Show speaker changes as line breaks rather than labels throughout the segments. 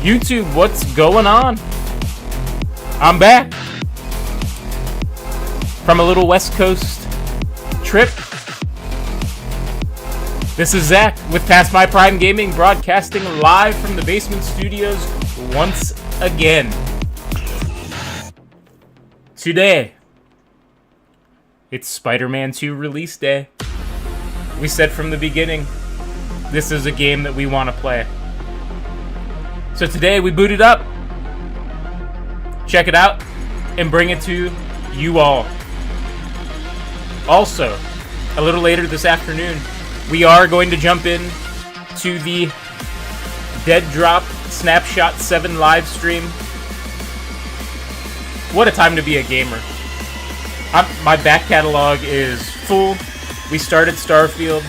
YouTube, what's going on? I'm back from a little West Coast trip. This is Zach with Past My Prime Gaming, broadcasting live from the basement studios once again. Today, it's Spider-Man 2 release day. We said from the beginning, this is a game that we want to play. So today we boot it up, check it out, and bring it to you all. Also, a little later this afternoon, we are going to jump in to the Dead Drop Snapshot 7 live stream. What a time to be a gamer. My back catalog is full. We started Starfield.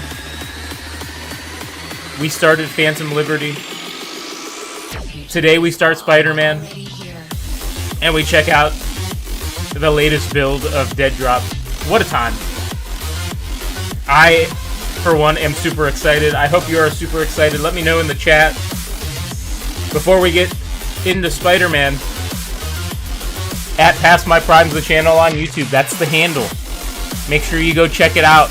We started Phantom Liberty. Today we start Spider-Man. And we check out the latest build of Dead Drop. What a time. I, for one, am super excited. I hope you are super excited. Let me know in the chat. Before we get into Spider-Man, at Past My Prime's the channel on YouTube. That's the handle. Make sure you go check it out.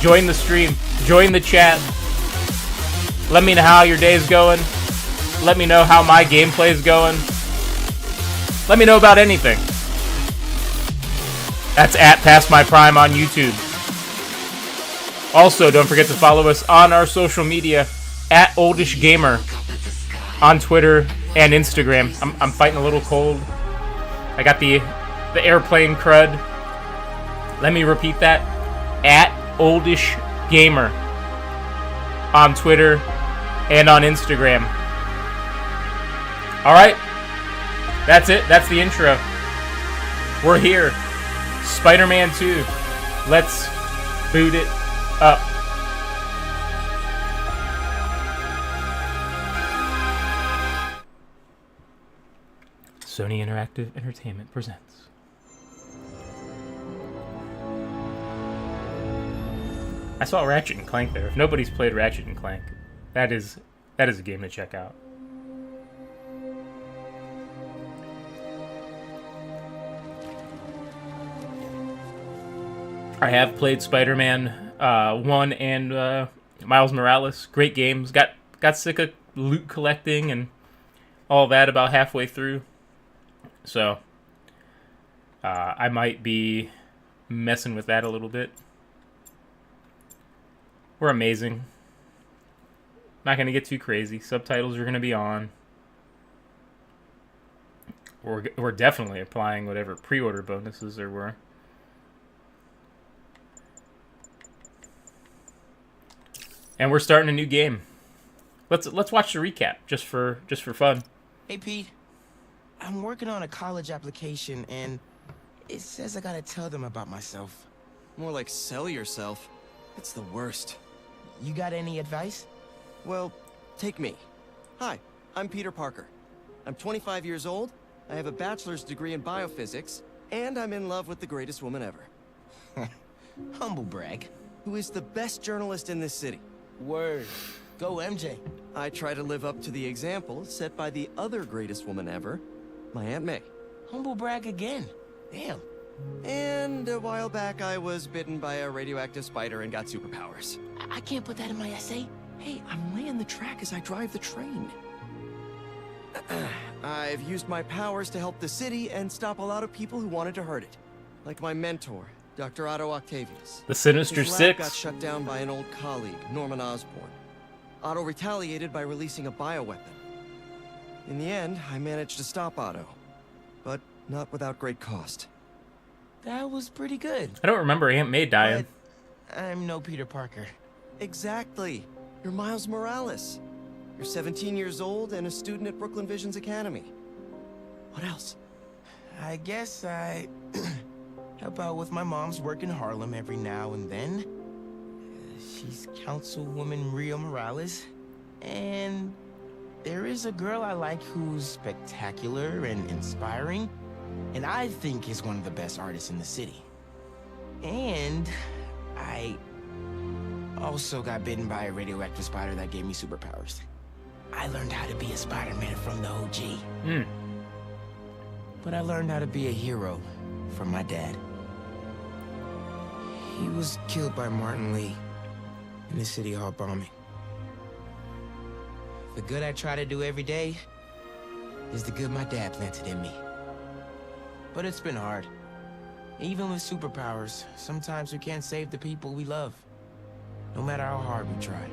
Join the stream. Join the chat. Let me know how your day's going. Let me know how my gameplay's going. Let me know about anything. That's at Past My Prime on YouTube. Also, don't forget to follow us on our social media at Oldish Gamer on Twitter and Instagram. I'm fighting a little cold. I got the airplane crud. Let me repeat that. At Oldish Gamer on Twitter and on Instagram. Alright. That's it. That's the intro. We're here. Spider-Man 2. Let's boot it up. Sony Interactive Entertainment presents. I saw Ratchet and Clank there. If nobody's played Ratchet and Clank, that is a game to check out. I have played Spider-Man 1 and Miles Morales. Great games. Got sick of loot collecting and all that about halfway through. So I might be messing with that a little bit. We're amazing. Not going to get too crazy. Subtitles are going to be on. We're definitely applying whatever pre-order bonuses there were. And we're starting a new game. Let's watch the recap just for fun.
Hey Pete, I'm working on a college application and it says I gotta tell them about myself.
More like sell yourself. It's the worst.
You got any advice?
Well, take me. Hi, I'm Peter Parker. I'm 25 years old, I have a bachelor's degree in biophysics, and I'm in love with the greatest woman ever.
Humble brag.
Who is the best journalist in this city.
Word. Go MJ.
I try to live up to the example set by the other greatest woman ever, my Aunt May.
Humble brag again. Damn.
And a while back I was bitten by a radioactive spider and got superpowers.
I can't put that in my essay.
Hey, I'm laying the track as I drive the train. I've used my powers to help the city and stop a lot of people who wanted to hurt it. Like my mentor, Dr. Otto Octavius.
The Sinister
His lab
Six
got shut down by an old colleague, Norman Osborn. Otto retaliated by releasing a bioweapon. In the end, I managed to stop Otto, but not without great cost.
That was pretty good.
I don't remember Aunt May dying.
But I'm no Peter Parker.
Exactly. You're Miles Morales. You're 17 years old and a student at Brooklyn Visions Academy. What else?
I guess I help out with my mom's work in Harlem every now and then. She's Councilwoman Rio Morales. And there is a girl I like who's spectacular and inspiring, and I think is one of the best artists in the city. And I also got bitten by a radioactive spider that gave me superpowers. I learned how to be a Spider-Man from the OG. But I learned how to be a hero from my dad. He was killed by Martin Lee in the City Hall bombing. The good I try to do every day is the good my dad planted in me. But it's been hard. Even with superpowers, sometimes we can't save the people we love, no matter how hard we try.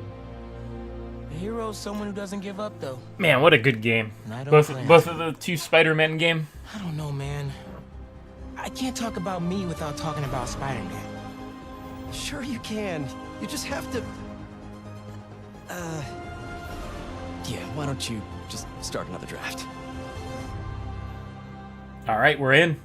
A hero is someone who doesn't give up, though.
Man, what a good game. Both of the two Spider-Men game.
I don't know, man. I can't talk about me without talking about Spider-Man.
Sure you can. You just have to... Yeah, why don't you just start another draft?
All right, we're in.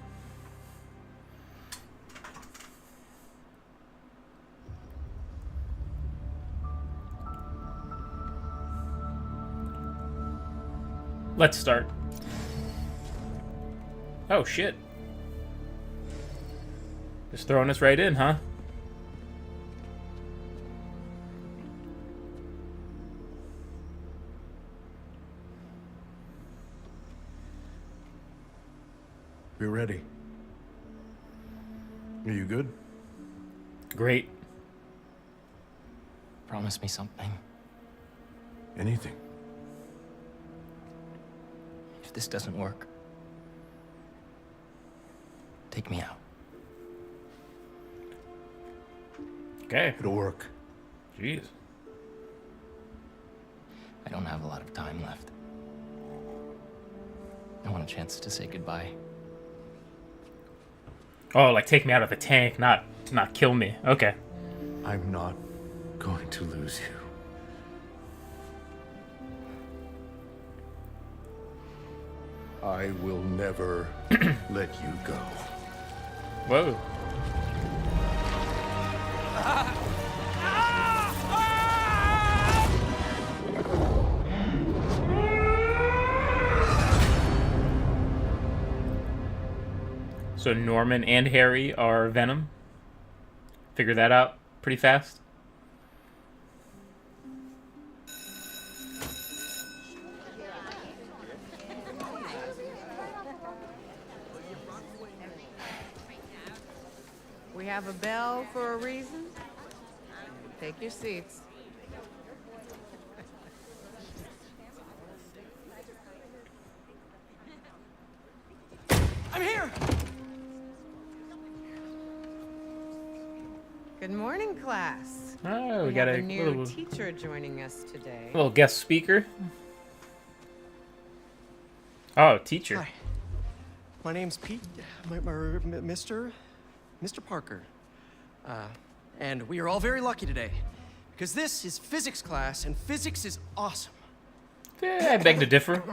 Let's start. Oh, shit. Just throwing us right in, huh?
We're ready. Are you good?
Great.
Promise me something.
Anything.
If this doesn't work, take me out.
Okay.
It'll work.
Jeez.
I don't have a lot of time left. I want a chance to say goodbye.
Oh, like take me out of the tank, not kill me. Okay.
I'm not going to lose you. I will never let you go.
Whoa. So Norman and Harry are Venom. Figure that out pretty fast.
We have a bell for a reason. Take your seats.
I'm here!
Good morning, class.
Oh, we
We
got
have
a
a new
little
teacher joining us today.
guest speaker. Oh, teacher.
Hi. My name's Pete. Mr. Parker. And we are all very lucky today. Because this is physics class, and physics is awesome.
I beg to differ.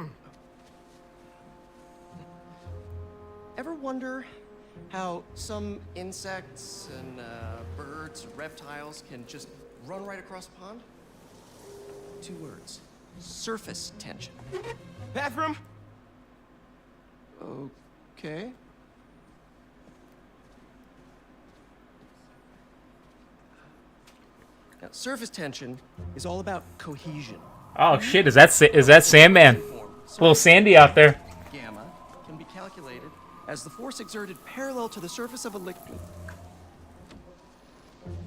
Ever wonder how some insects and birds, reptiles can just run right across a pond? 2 words. Surface tension.
Bathroom?
Okay. Now, surface tension is all about cohesion.
Oh shit! Is that Sandman? Little Sandy out there.
Gamma can be calculated as the force exerted parallel to the surface of a liquid.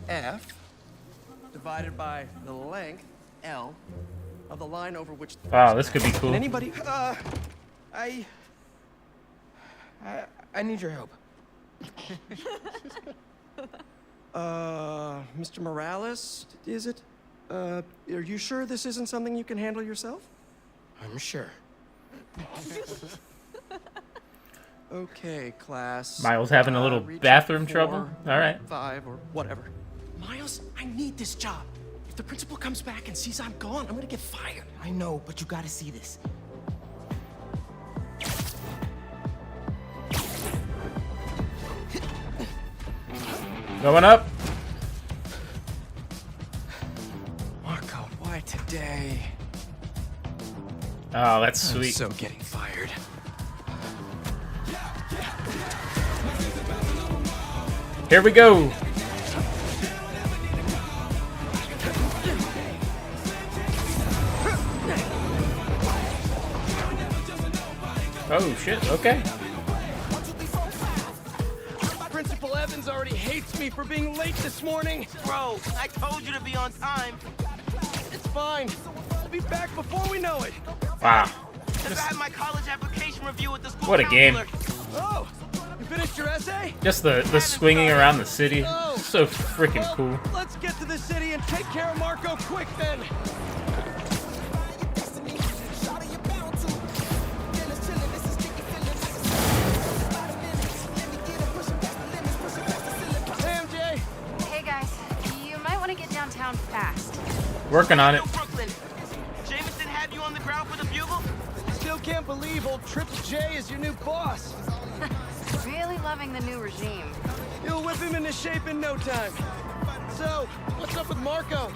F divided by the length, L, of the line over which the
Wow,
force
this could be
acts.
cool.
And anybody...
I need your help.
Mr. Morales, is it? Are you sure this isn't something you can handle yourself?
I'm sure.
Okay, class.
Miles having a little
reach
bathroom
4,
trouble? Alright.
5, or whatever. Miles, I need this job. If the principal comes back and sees I'm gone, I'm gonna get fired.
I know, but you gotta see this.
Going up.
Marco, why today?
Oh, that's
I'm
sweet.
so getting fired.
Here we go. Oh shit, okay.
Principal Evans already hates me for being late this morning.
Bro, I told you to be on time.
It's fine. I'll be back before we know it.
Wow.
Cause I had my college application review with the school
What a game.
counselor.
Oh, you finished your essay?
Just the swinging around the city.
Oh.
So freaking
Well,
cool.
let's get to the city and take care of Marco quick then. Hey, MJ.
Hey guys, you might want to get downtown fast.
Working on it.
Yo, Brooklyn. Jameson had you on the ground for the bugle?
Still can't believe old Triple J is your new boss.
Really loving the new regime.
You'll whip him into shape in no time. So, what's up with Marco?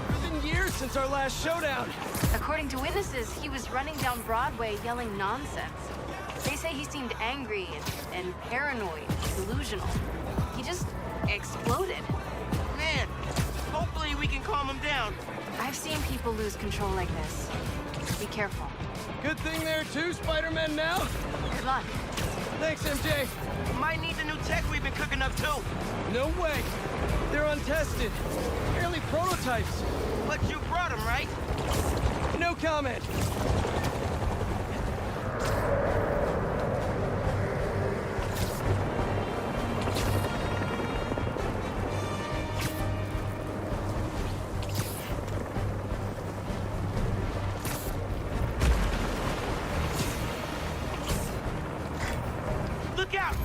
It's been years since our last showdown.
According to witnesses, he was running down Broadway yelling nonsense. They say he seemed angry and paranoid, delusional. He just exploded.
Man, hopefully we can calm him down.
I've seen people lose control like this. Be careful.
Good thing there too, SpiderMEN now.
Good luck.
Thanks, MJ.
Might need the new tech we've been cooking up too.
No way. They're untested. Barely prototypes.
But you brought him, right?
No comment.
Look out!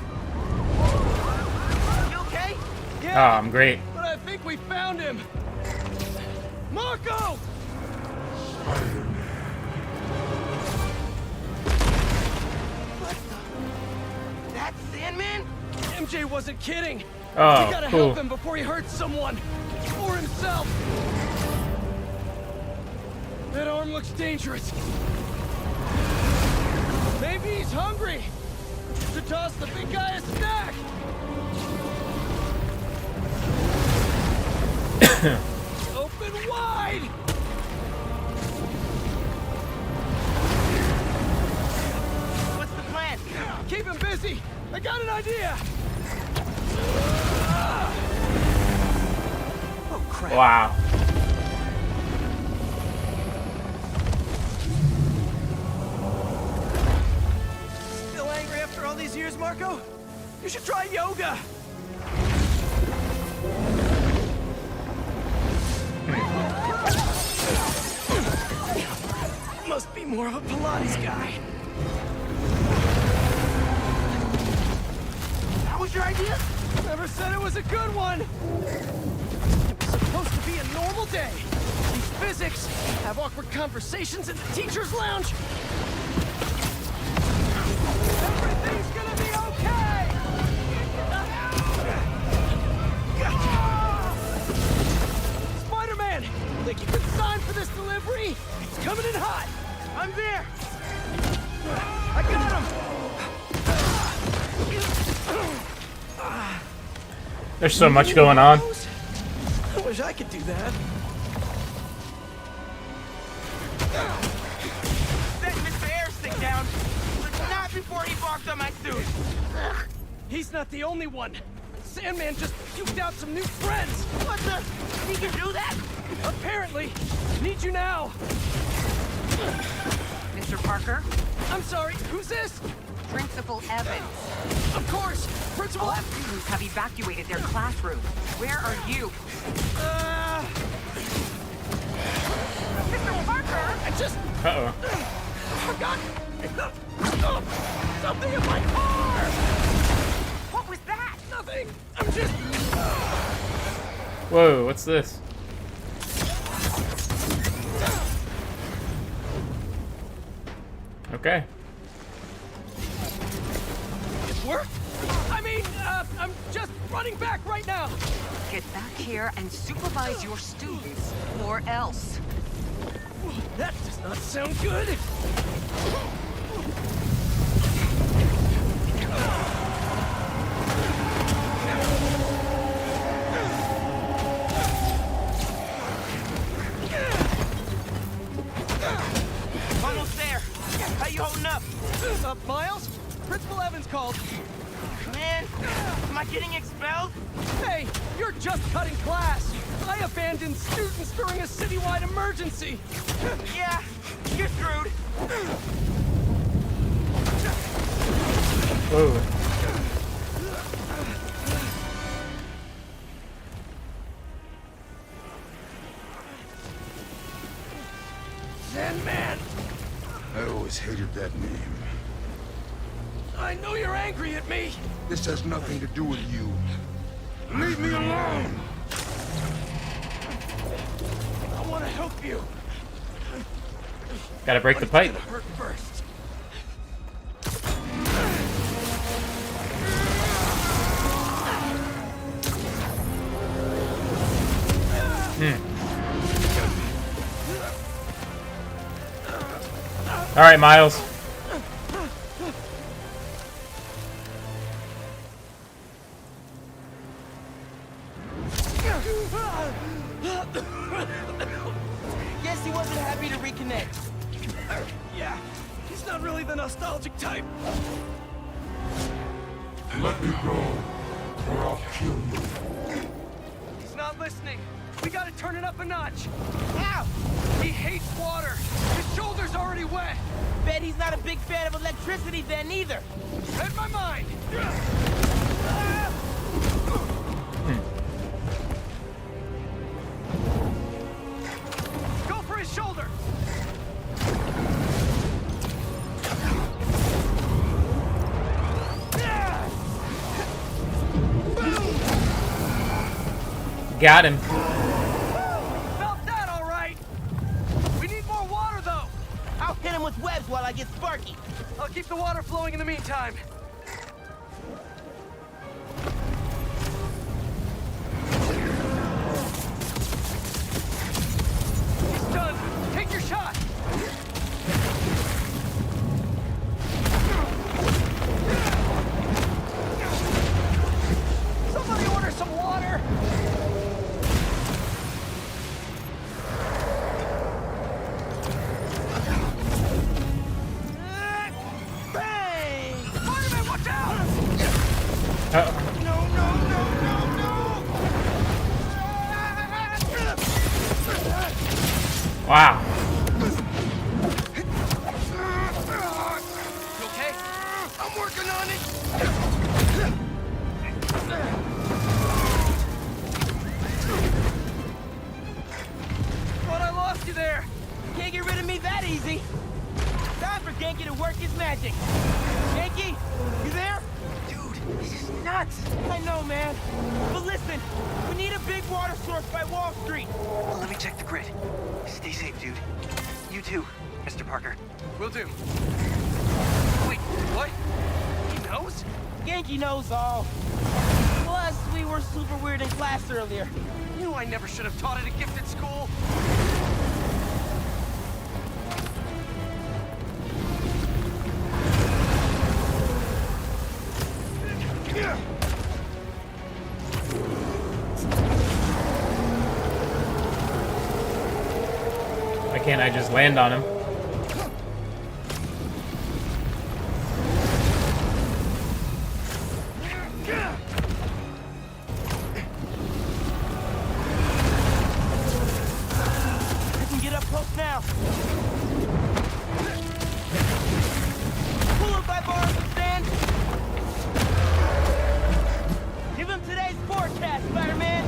You okay?
Oh,
Yeah,
I'm great.
but I think we found him. Marco!
What the? That's Sandman?
MJ wasn't kidding.
Oh,
we gotta
cool.
help him before he hurts someone or himself. That arm looks dangerous. Maybe he's hungry. Should toss the big guy a snack. Open wide.
What's the plan?
Keep him busy. I got an idea. Oh crap.
Wow.
Still angry after all these years, Marco? You should try yoga. Must be more of a Pilates guy.
That was your idea?
Never said it was a good one. It was supposed to be a normal day. Teach physics, have awkward conversations in the teacher's lounge. Everything's gonna be okay. Spider-Man, think you could sign for this delivery? It's coming in hot.
I'm there.
I got him.
There's so much going on.
I wish I could do that.
Set Mr. Airstick down, but not before he barked on my suit.
He's not the only one. Sandman just puked out some new friends.
What the? He can do that?
Apparently. Need you now.
Mr. Parker,
I'm sorry, who's this?
Principal Evans.
Of course, Principal F.
Students have evacuated their classroom. Where are you? Mr. Parker!
I just
Uh-oh.
forgot something in my car.
What was that?
Nothing. I'm just.
Whoa, what's this? Okay.
It worked. I mean, I'm just running back right now.
Get back here and supervise your students, or else.
That does not sound good.
Almost there. How you holding up?
Miles? Principal Evans called.
Man, am I getting expelled?
Hey, you're just cutting class. I abandoned students during a citywide emergency.
Yeah, you're screwed.
Whoa.
Sandman,
I always hated that name.
I know you're angry at me.
This has nothing to do with you. Leave me alone!
I want to help you.
Gotta break the
But
pipe.
it's gonna hurt first.
All right, Miles.
Guess he wasn't happy to reconnect.
Yeah, he's not really the nostalgic type.
Let me go, or I'll kill you.
He's not listening. We gotta turn it up a notch.
Ow!
He hates water. His shoulder's already wet.
Bet he's not a big fan of electricity then either.
Read my mind. Go for his shoulder.
Got him.
Felt that all right. We need more water though.
I'll hit him with webs while I get Sparky.
I'll keep the water flowing in the meantime.
that easy. Time for Genki to work his magic. Genki, you there?
Dude, this is nuts.
I know, man. But listen, we need a big water source by Wall Street.
Well, let me check the grid. Stay safe, dude. You too, Mr. Parker. Will do. Wait, what? He knows?
Genki knows all. Plus, we were super weird in class earlier.
You know I never should have taught at a gifted school.
Why can't I just land on him?
I can get up close now. Pull up by bar and stand. Give him today's forecast, Spider-Man.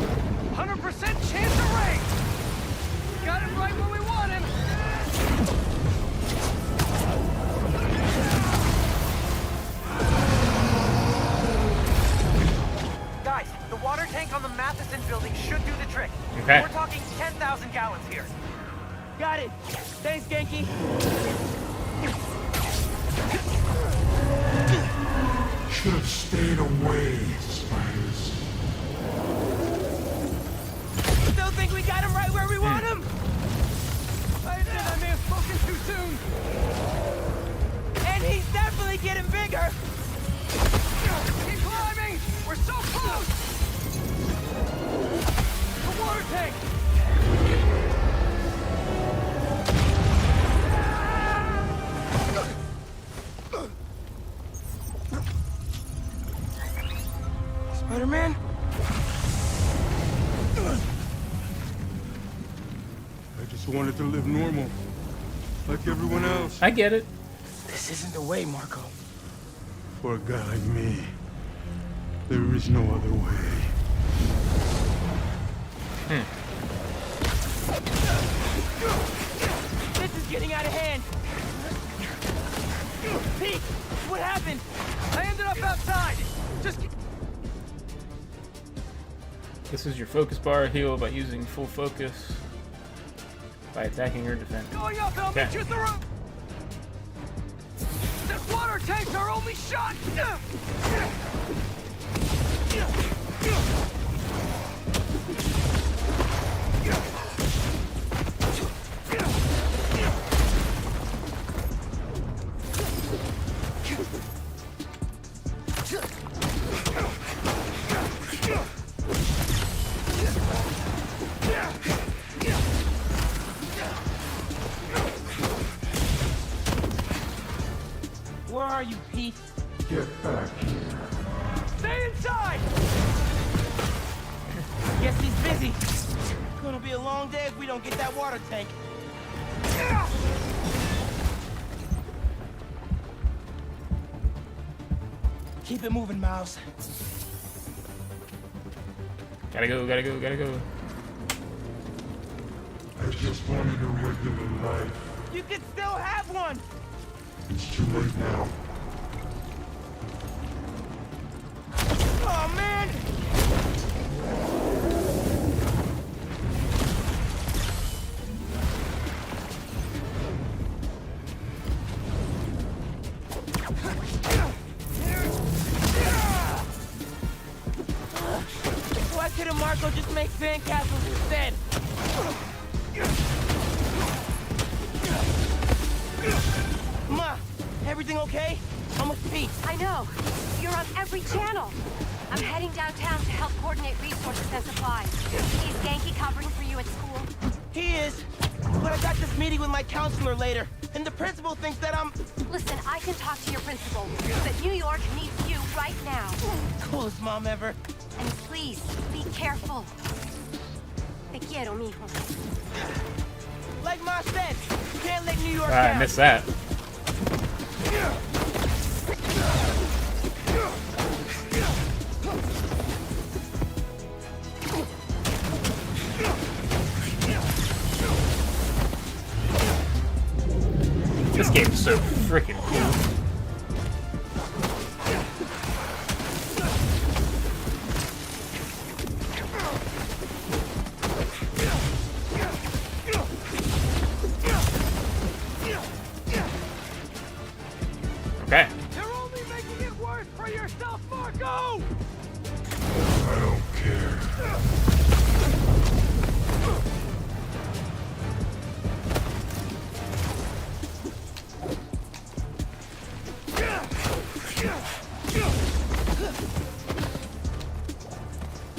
100% chance of rain. Got him right where we want him. Guys, the water tank on the Matheson building should do the trick.
Okay.
We're talking 10,000 gallons here.
Got it. Thanks, Genki.
Should have stayed away, spiders.
Still think we got him right where we want him?
I admit I may have spoken too soon.
And he's definitely getting bigger.
Keep climbing! We're so close! The water tank!
Spider-Man?
I just wanted to live normal, like everyone else.
I get it.
This isn't the way, Marco.
For a guy like me, there is no other way.
This is getting out of hand. Pete, what happened?
I ended up outside! Just...
This is your focus bar. Heal by using full focus. By attacking or defending.
Going up, I'll
Okay.
meet you at the roof! This water tank's our only shot!
Where are you, Pete?
Get back here.
Stay inside!
Guess he's busy. Gonna be a long day if we don't get that water tank. Keep it moving, Miles.
Gotta go, gotta go, gotta go.
I just wanted a regular life.
You can still have one!
It's too late now.
Oh, man! Why couldn't Marco just make sandcastles instead? Ma, everything okay? I'm with Pete.
I know. You're on every channel. I'm heading downtown to help coordinate resources and supplies. Is Genki covering for you at school?
He is. But I got this meeting with my counselor later, and the principal thinks that I'm...
Listen, I can talk to your principal, but New York needs you right now.
Coolest mom ever.
And please, be careful. Te quiero, mijo.
Like Ma said, you can't let New York
Ah, I
down.
missed that. This game is so freaking cool. Okay.
You're only making it worse for yourself, Marco!
I don't care.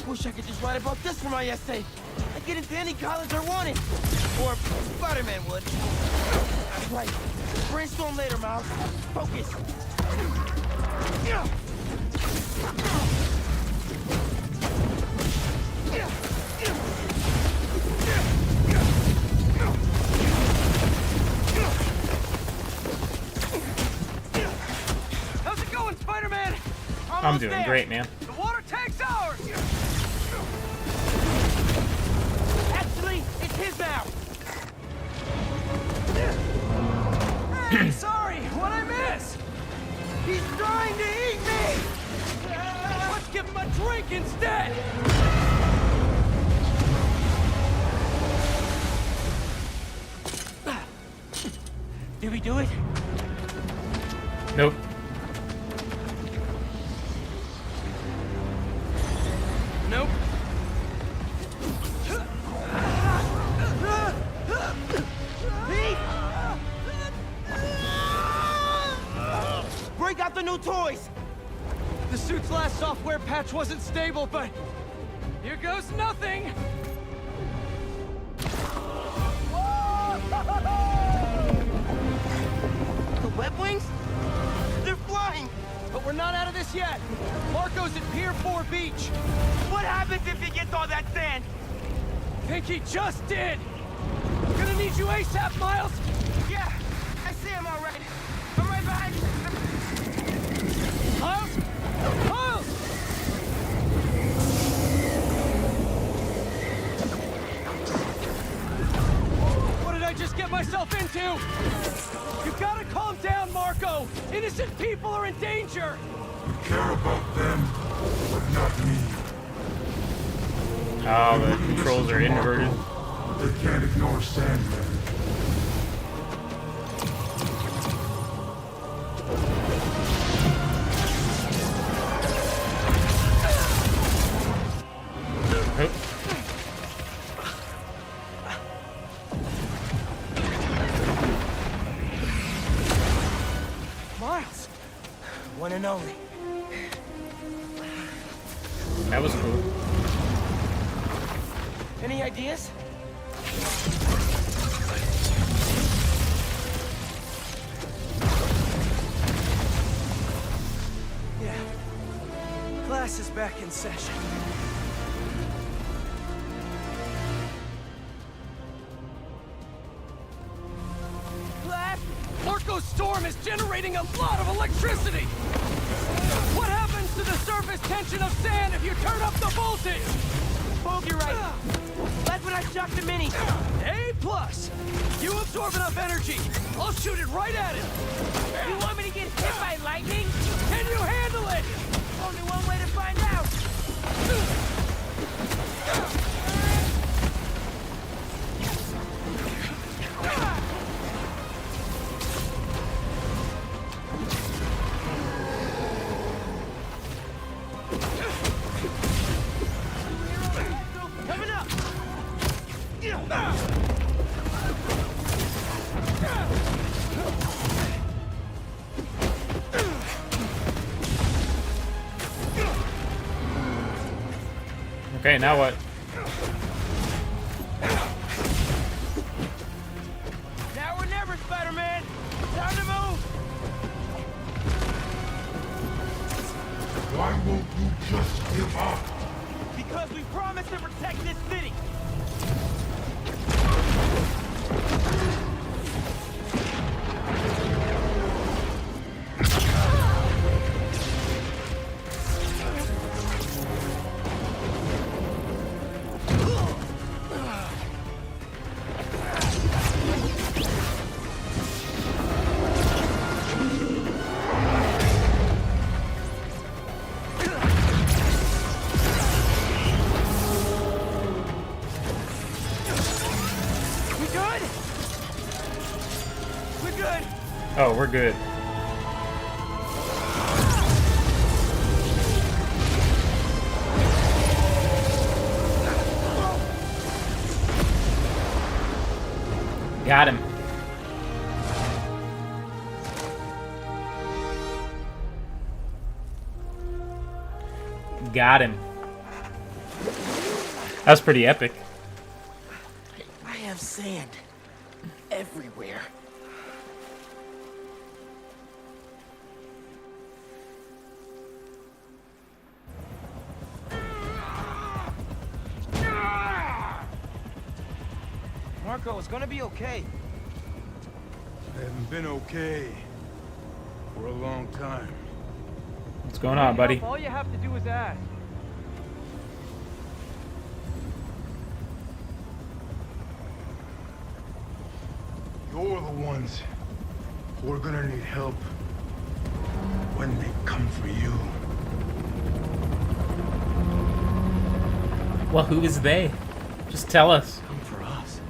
Wish I could just write about this for my essay. I'd get into any college I wanted. Or Spider-Man would. Right. Brainstorm later, Miles. Focus.
How's it going, Spider-Man?
I'm doing great, man.
The water tank's ours!
Actually, it's his now.
Hey, sorry, what'd I miss?
He's trying to eat me.
Let's give him a drink instead!
Did we do it?
Nope.
Nope.
Pete! Break out the new toys.
The suit's last software patch wasn't stable, but here goes nothing!
The web wings? They're flying.
But we're not out of this yet. Marco's at Pier 4 Beach.
What happens if he gets all that sand?
Think he just did! Gonna need you ASAP, Miles!
Yeah, I see him all right. I'm right behind you.
Miles? Miles! What did I just get myself into? You gotta calm down, Marco! Innocent people are in danger!
I care about them, but not me.
Oh, the controls are inverted.
They can't ignore Sandman.
Nope.
Miles!
One and only.
That was cool.
Any ideas?
Yeah. Class is back in session.
Class?
Marco's storm is generating a lot of electricity! What happens to the surface tension of sand if you turn up the voltage?
Bogey right. That's when I shocked the mini.
A+. You absorb enough energy. I'll shoot it right at it.
You want me to get hit by lightning?
Can you handle it?
Only one way to find out. Coming up.
Okay, now what?
Now or never, Spider-Man. Time to move.
Why won't you just give up?
Because we promised to protect this city.
good?
Oh, we're good. Got him. Got him. That was pretty epic.
I have sand everywhere. Marco, it's gonna be okay.
I haven't been okay for a long time.
What's going on, buddy?
All you have to do is ask.
You're the ones who are gonna need help when they come for you.
Well, who is they? Just tell us.
Come for us.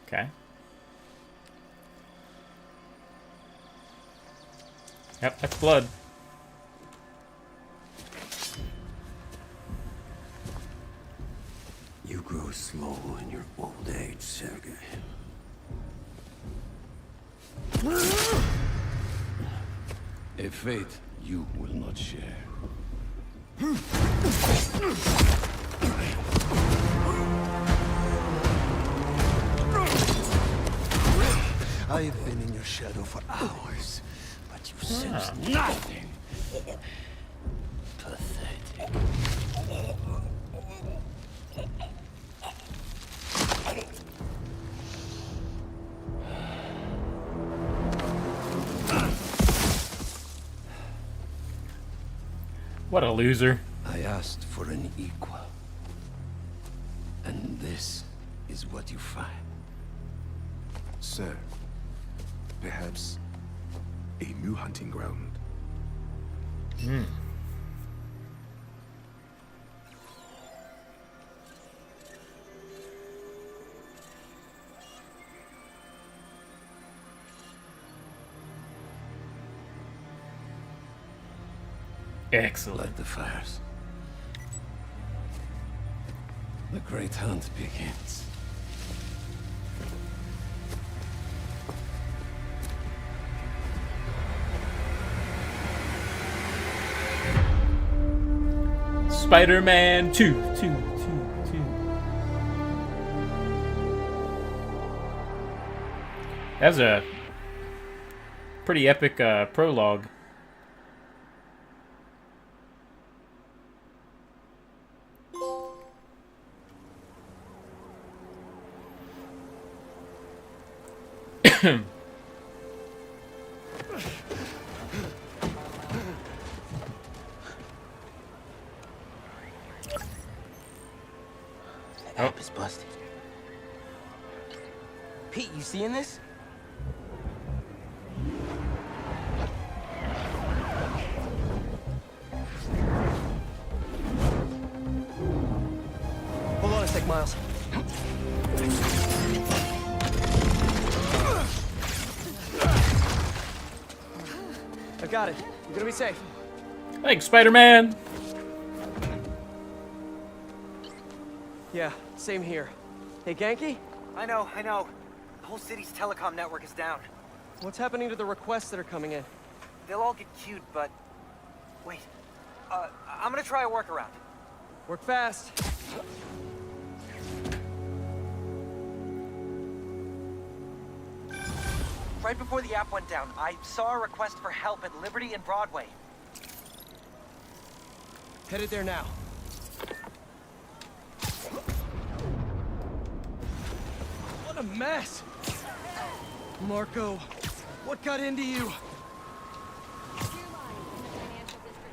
Okay. Yep, that's blood.
You grow slow in your old age, Sergei. A fate you will not share. I've been in your shadow for hours, but you sense nothing. Pathetic.
What a loser.
I asked for an equal. And this is what you find.
Sir, perhaps a new hunting ground.
Excellent.
Light the fires. The great hunt begins.
Spider-Man 2. That's a pretty epic prologue.
The app is busted. Pete, you seeing this?
Hold on a sec, Miles. I got it. You're gonna be safe.
Thanks, Spider-Man.
Yeah, same here. Hey, Genki?
I know. The whole city's telecom network is down.
What's happening to the requests that are coming in?
They'll all get queued, but... Wait. I'm gonna try a workaround.
Work fast.
Right before the app went down, I saw a request for help at Liberty and Broadway.
Headed there now. What a mess! Marco, what got into you?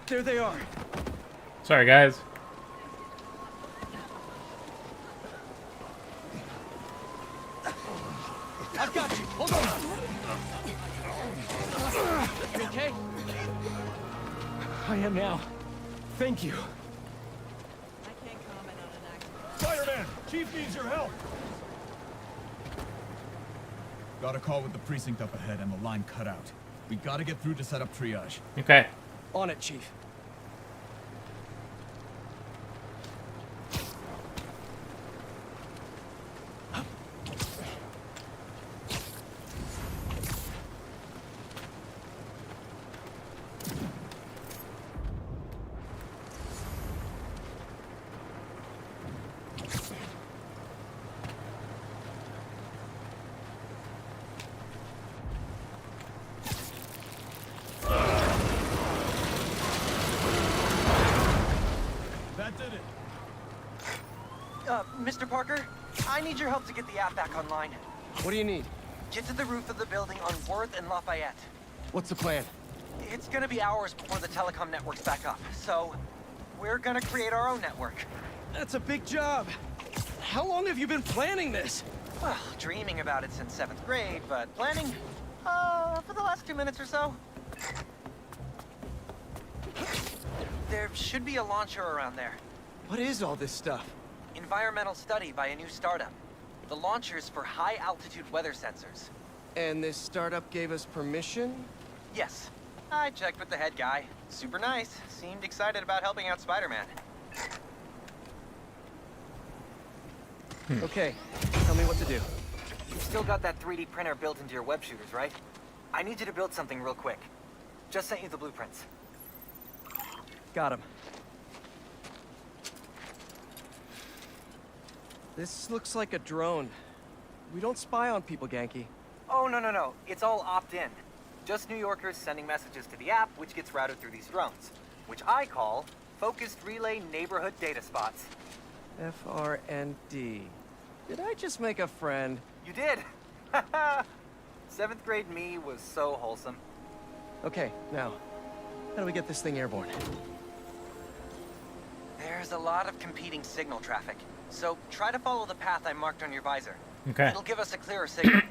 There they are.
Sorry, guys.
I've got you. Hold on. You okay? I am now. Thank you.
I can't comment on an accident.
Spider-Man! Chief needs your help! Got a call with the precinct up ahead and the line cut out. We gotta get through to set up triage.
Okay.
On it, Chief.
That did it.
Mr. Parker, I need your help to get the app back online.
What do you need?
Get to the roof of the building on Worth and Lafayette.
What's the plan?
It's gonna be hours before the telecom network's back up, so we're gonna create our own network.
That's a big job. How long have you been planning this?
Well, dreaming about it since 7th grade, but planning, for the last 2 minutes or so. There should be a launcher around there.
What is all this stuff?
Environmental study by a new startup. The launcher's for high-altitude weather sensors.
And this startup gave us permission?
Yes. I checked with the head guy. Super nice. Seemed excited about helping out Spider-Man.
Okay, tell me what to do.
You've still got that 3D printer built into your web shooters, right? I need you to build something real quick. Just sent you the blueprints.
Got him. This looks like a drone. We don't spy on people, Genki.
Oh, no. It's all opt-in. Just New Yorkers sending messages to the app, which gets routed through these drones, which I call Focused Relay Neighborhood Data Spots.
FRND. Did I just make a friend?
You did! 7th grade me was so wholesome.
Okay, now, how do we get this thing airborne?
There's a lot of competing signal traffic, so try to follow the path I marked on your visor.
Okay.
It'll give us a clearer signal.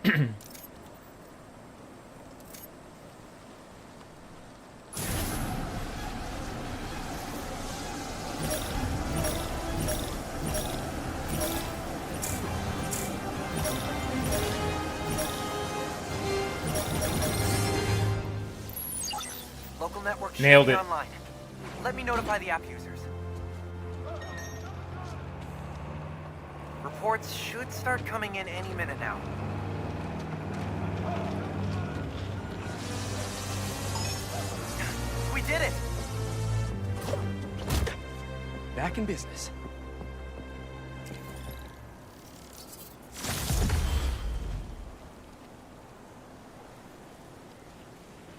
Local network should
Nailed
be
it.
online. Let me notify the app users. Reports should start coming in any minute now. We did it!
Back in business.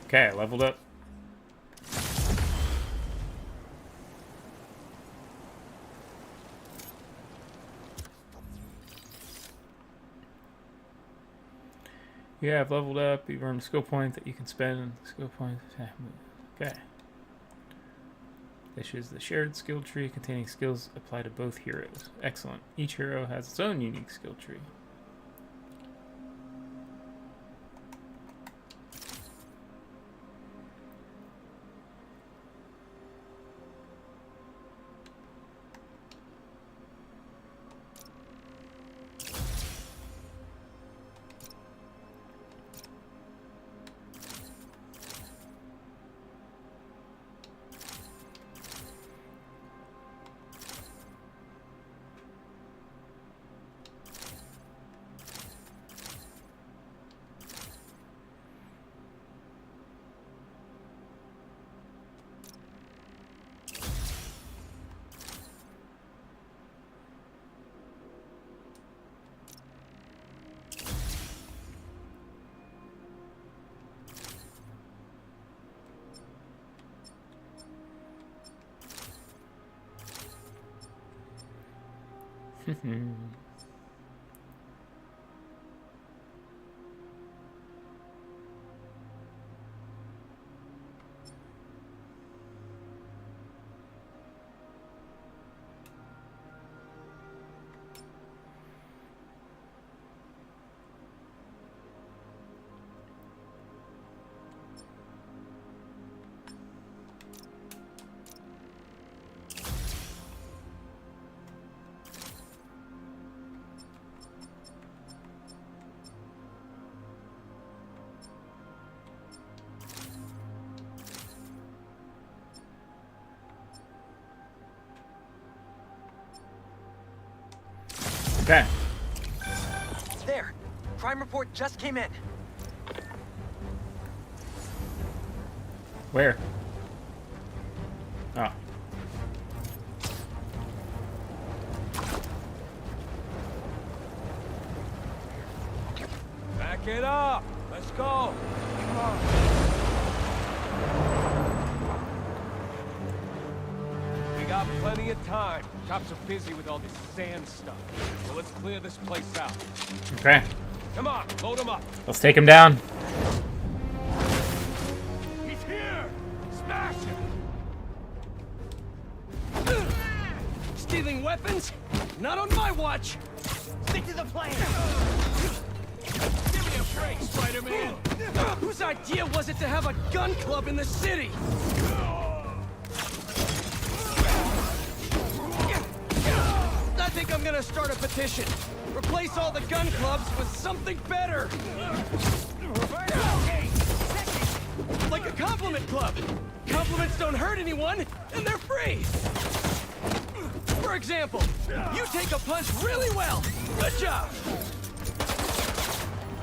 Okay, leveled up. You have leveled up. You've earned a skill point that you can spend on the skill point. Okay. This is the shared skill tree containing skills apply to both heroes. Excellent. Each hero has its own unique skill tree. Okay.
There. Crime report just came in.
Where? Oh.
Back it up. Let's go. Come on. We got plenty of time. Cops are busy with all this sand stuff. So let's clear this place out.
Okay.
Come on, load him up.
Let's take him down.
He's here. Smash him. Stealing weapons? Not on my watch. Stick to the plan. Give me a break, Spider-Man. Whose idea was it to have a gun club in the city? I think I'm gonna start a petition. Replace all the gun clubs with something better. Like a compliment club. Compliments don't hurt anyone, and they're free. For example, you take a punch really well. Good job.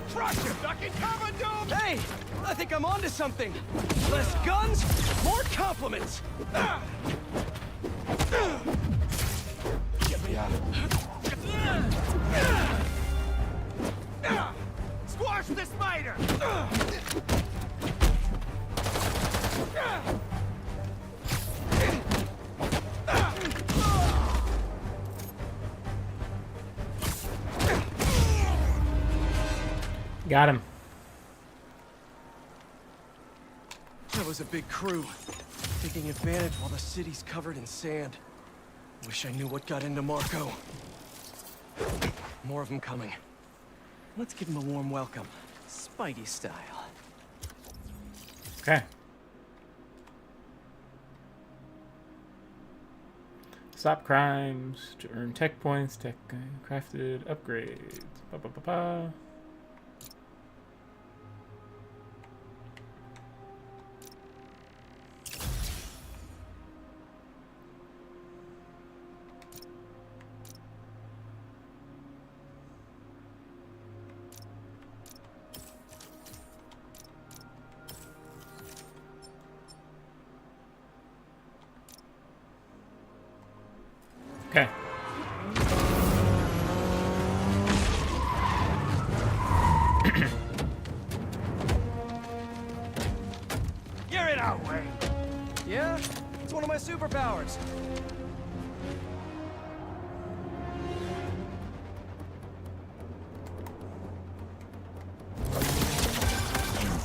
Crush him, duck and cover, dude. Hey, I think I'm onto something. Less guns, more compliments. Get me out. Squash the spider.
Got him.
That was a big crew, taking advantage while the city's covered in sand. Wish I knew what got into Marco. More of them coming. Let's give him a warm welcome, Spidey style.
Okay. Stop crimes to earn tech points. Tech crafted upgrades. Ba ba ba ba. Okay.
You're in our way. Yeah? It's one of my superpowers.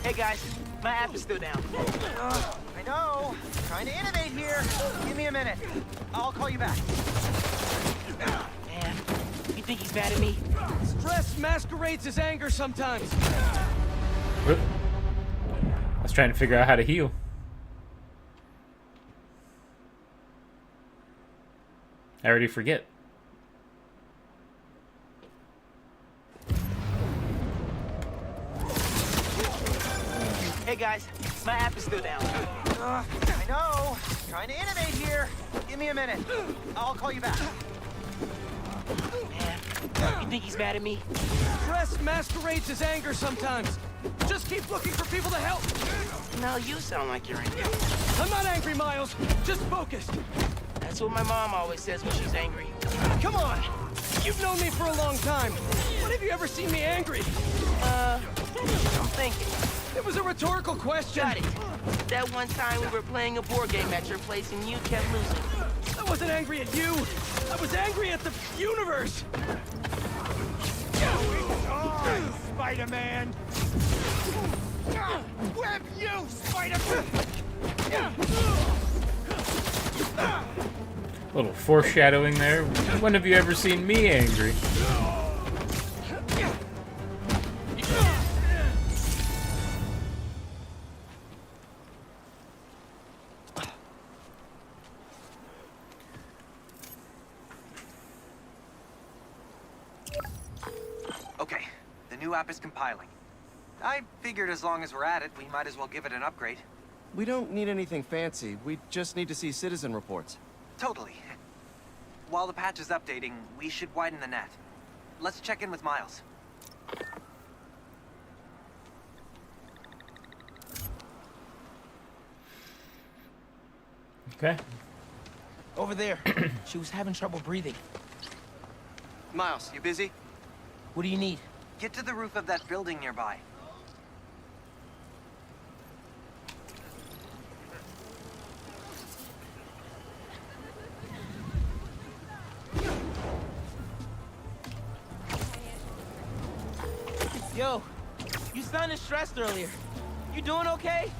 Hey guys, my app is still down.
I know. Trying to innovate here. Give me a minute. I'll call you back.
Man, you think he's mad at me?
Stress masquerades as anger sometimes.
Whoop. I was trying to figure out how to heal. I already forget.
Hey guys, my app is still down.
I know. Trying to innovate here. Give me a minute. I'll call you back.
Man, you think he's mad at me?
Stress masquerades as anger sometimes. Just keep looking for people to help.
No, you sound like you're angry.
I'm not angry, Miles. Just focused.
That's what my mom always says when she's angry.
Come on. You've known me for a long time. When have you ever seen me angry?
I'm thinking.
It was a rhetorical question.
Got it. That one time we were playing a board game at your place and you kept losing.
I wasn't angry at you. I was angry at the universe.
Spider-Man! Grab you, Spider-Man!
A little foreshadowing there. When have you ever seen me angry?
Okay, the new app is compiling. I figured as long as we're at it, we might as well give it an upgrade.
We don't need anything fancy. We just need to see citizen reports.
Totally. While the patch is updating, we should widen the net. let's check in with Miles.
Okay.
Over there. She was having trouble breathing.
Miles, you busy?
What do you need?
Get to the roof of that building nearby.
Yo, you sounded stressed earlier. You doing okay?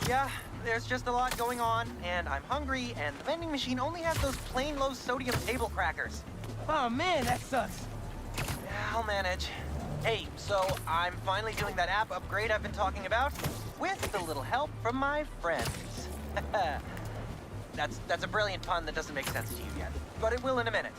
Yeah, there's just a lot going on, and I'm hungry, and the vending machine only has those plain low-sodium table crackers.
Oh man, that sucks.
I'll manage. Hey, so I'm finally doing that app upgrade I've been talking about, with a little help from my friends. That's a brilliant pun that doesn't make sense to you yet, but it will in a minute.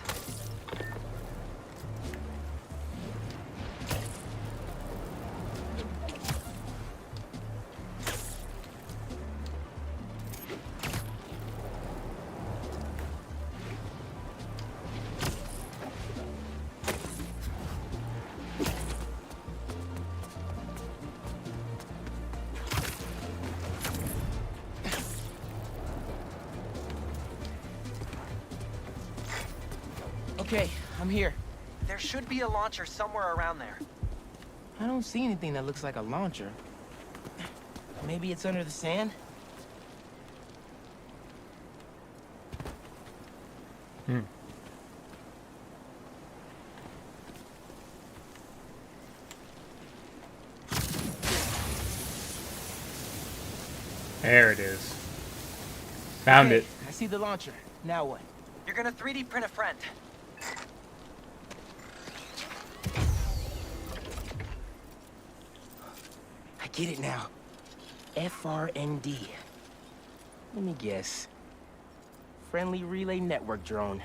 Okay, I'm here.
There should be a launcher somewhere around there.
I don't see anything that looks like a launcher. Maybe it's under the sand?
There it is. Found
Okay,
it.
I see the launcher. Now what?
You're gonna 3D print a friend.
I get it now. FRND. Let me guess. Friendly Relay Network drone.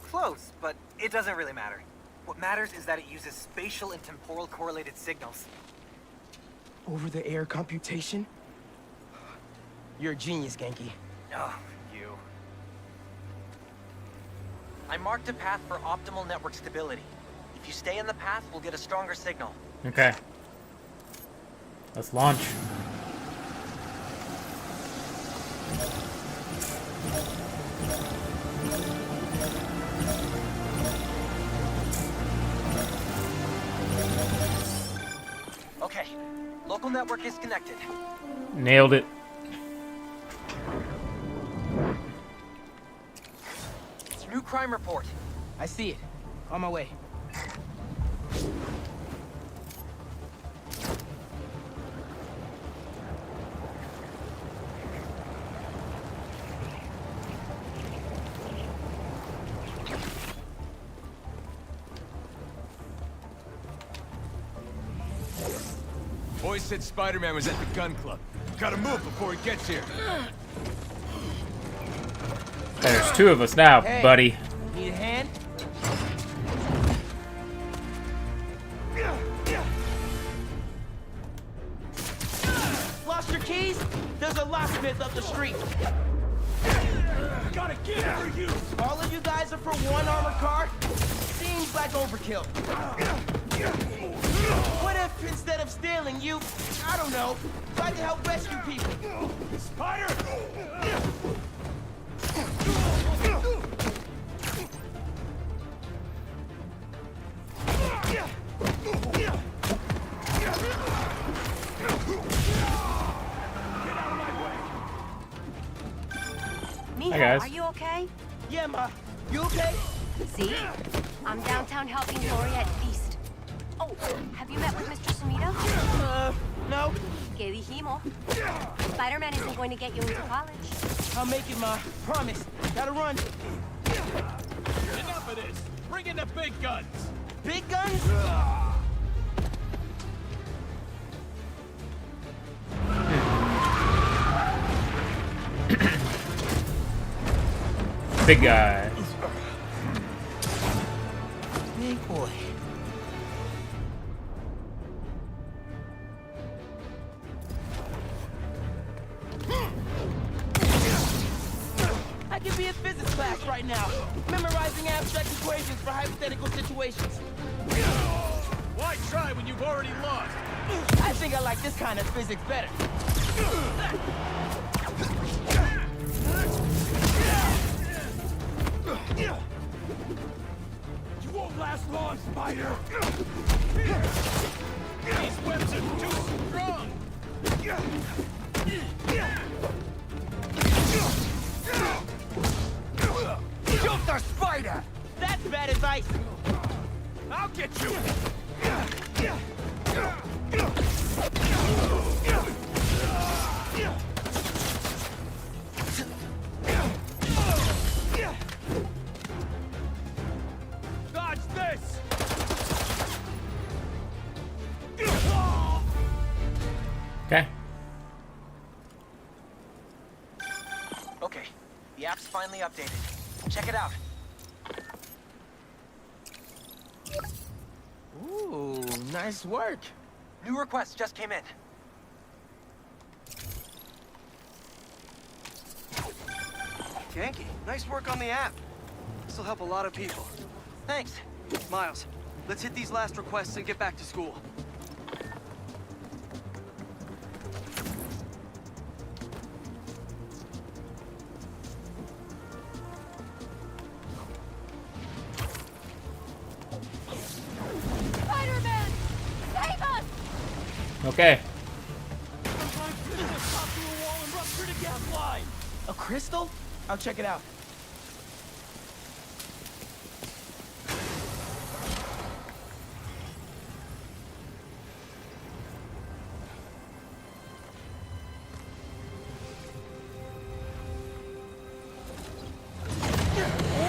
Close, but it doesn't really matter. What matters is that it uses spatial and temporal correlated signals.
Over-the-air computation? You're a genius, Genki.
Oh, you. I marked a path for optimal network stability. If you stay in the path, we'll get a stronger signal.
Okay. Let's launch.
Okay, local network is connected.
Nailed it.
New crime report.
I see it. On my way.
Boys said Spider-Man was at the gun club. Gotta move before he gets here.
There's two of us now,
Hey,
buddy.
Need a hand? Lost your keys? There's a locksmith up the street.
Gotta get it for you!
All of you guys are for one armored car? Seems like overkill. What if, instead of stealing, you, I don't know, tried to help rescue people?
Spider!
Mijo,
Hi, guys.
are you okay?
Yeah, Ma. You okay?
See? I'm downtown helping Lori at Feast. Oh, have you met with Mr. Sumida?
No.
Que dijimos? Spider-Man isn't going to get you into college.
I'll make it, Ma. Promise. Gotta run.
Enough of this! Bring in the big guns!
Big guns?
Big guy.
Big boy. I could be in physics class right now, memorizing abstract equations for hypothetical situations.
Why try when you've already lost?
I think I like this kind of physics better.
You won't last long, Spider! These webs are too strong!
Shoot the spider! That's bad advice.
I'll get you! Dodge this!
Okay.
Okay, the app's finally updated. Check it out.
Ooh, nice work.
New request just came in.
Yankee, nice work on the app. This'll help a lot of people.
Thanks.
Miles, let's hit these last requests and get back to school.
Spider-Man! Save us!
Okay.
A crystal? I'll check it out.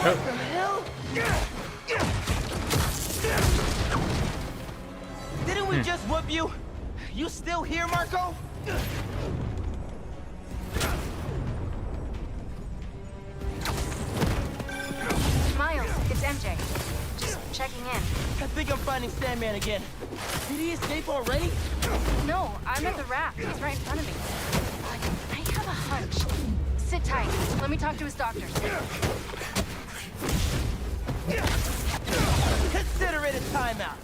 What the hell? Didn't we just whoop you? You still here, Marco?
Miles, it's MJ. Just checking in.
I think I'm finding Sandman again. Did he escape already?
No, I'm at the raft. He's right in front of me. But I have a hunch. Sit tight. Let me talk to his doctors.
Consider it a timeout.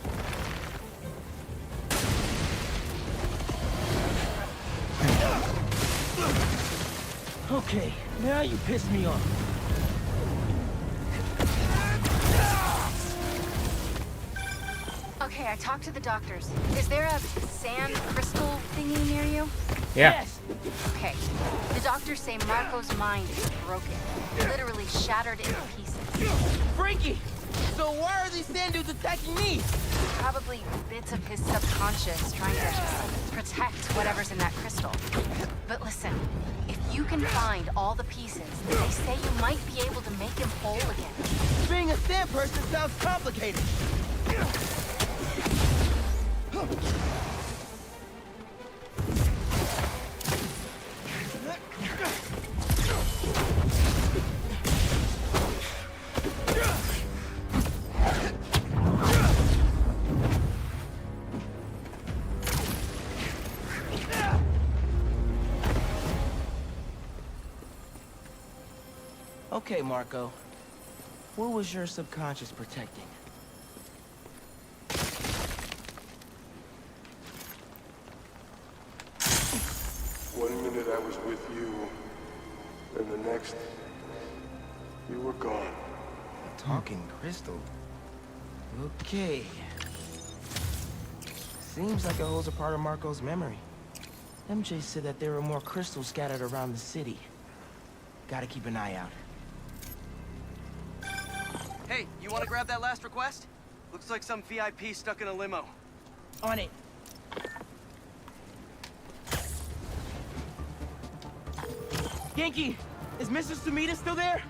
Okay, now you piss me off.
Okay, I talked to the doctors. Is there a sand crystal thingy near you?
Yeah.
Yes.
Okay. The doctors say Marco's mind is broken. Literally shattered into pieces.
Freaky! So why are these sand dudes attacking me?
Probably bits of his subconscious trying to protect whatever's in that crystal. But listen, if you can find all the pieces, they say you might be able to make him whole again.
Being a sand person sounds complicated. Okay, Marco. What was your subconscious protecting?
One minute I was with you, and the next, you were gone.
Talking crystal. Okay. Seems like it holds a part of Marco's memory. MJ said that there were more crystals scattered around the city. Gotta keep an eye out.
Hey, you want to grab that last request? Looks like some VIP stuck in a limo.
On it. Yankee, is Mrs. Sumida still there?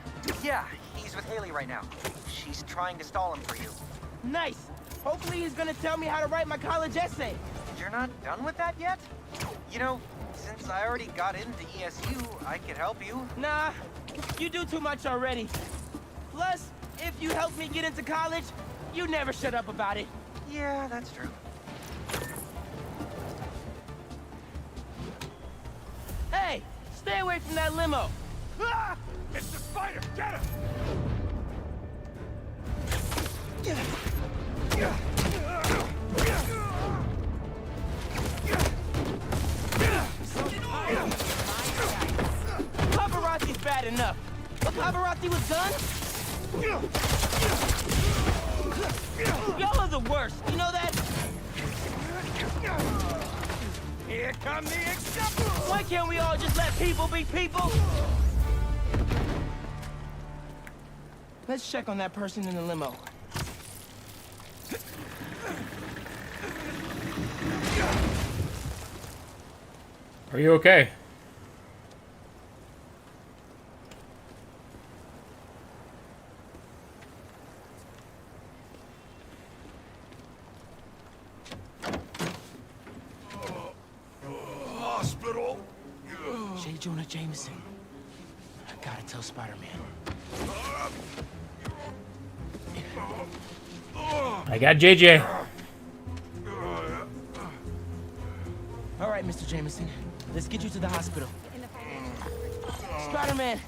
Yeah, he's with Haley right now. She's trying to stall him for you.
Nice. Hopefully he's gonna tell me how to write my college essay.
You're not done with that yet? You know, since I already got into ESU, I could help you.
Nah, you do too much already. Plus, if you help me get into college, you never shut up about it.
Yeah, that's true.
Hey, stay away from that limo.
Ah! It's the spider!
Pavarotti was done? Y'all are the worst, you know that?
Here come the acceptance!
Why can't we all just let people be people? Let's check on that person in the limo.
Are you okay?
Hospital.
J. Jonah Jameson. I gotta tell Spider-Man.
I got JJ.
All right, Mr. Jameson. Let's get you to the hospital. Spider-Man,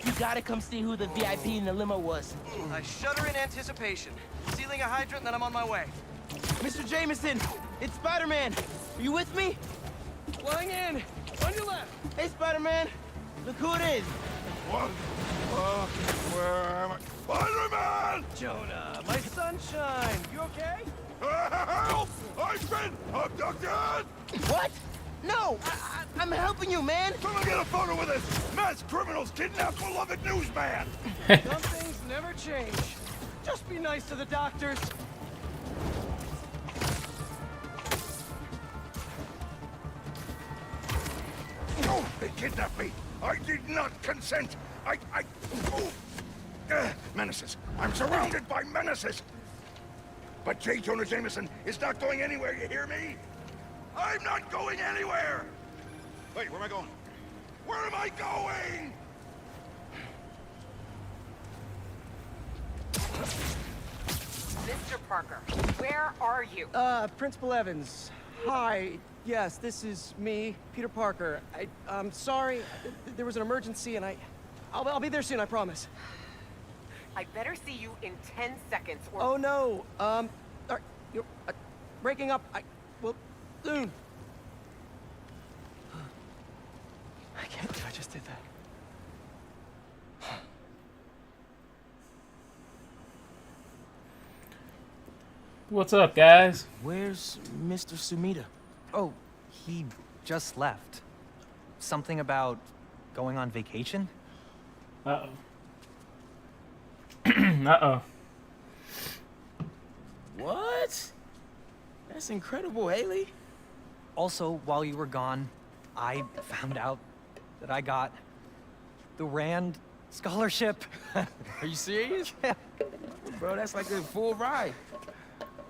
you gotta come see who the VIP in the limo was.
I shudder in anticipation. Sealing a hydrant, then I'm on my way.
Mr. Jameson, it's Spider-Man. Are you with me?
Flying in! On your left!
Hey, Spider-Man. Look who it is.
What? Where am I? Spider-Man!
Jonah, my sunshine! You okay?
Help! I've been abducted!
What? No, I'm helping you, man.
Come and get a photo with this! Mass criminals kidnapped beloved newsman!
Some things never change. Just be nice to the doctors.
Oh, they kidnapped me! I did not consent! Oh. Menaces! I'm surrounded by menaces! But J. Jonah Jameson is not going anywhere, you hear me? I'm not going anywhere! Wait, where am I going? Where am I going?
Mr. Parker, where are you?
Principal Evans. Hi. Yes, this is me, Peter Parker. I'm sorry. There was an emergency, and I'll be there soon, I promise.
I better see you in 10 seconds or...
Oh, no. You're breaking up. Well, soon. I can't believe I just did that.
What's up, guys?
Where's Mr. Sumida?
Oh, he just left. Something about going on vacation?
Uh-oh. Uh-oh.
What? That's incredible, Haley.
Also, while you were gone, I found out that I got the Rand scholarship.
Are you serious?
Yeah.
Bro, that's like a full ride.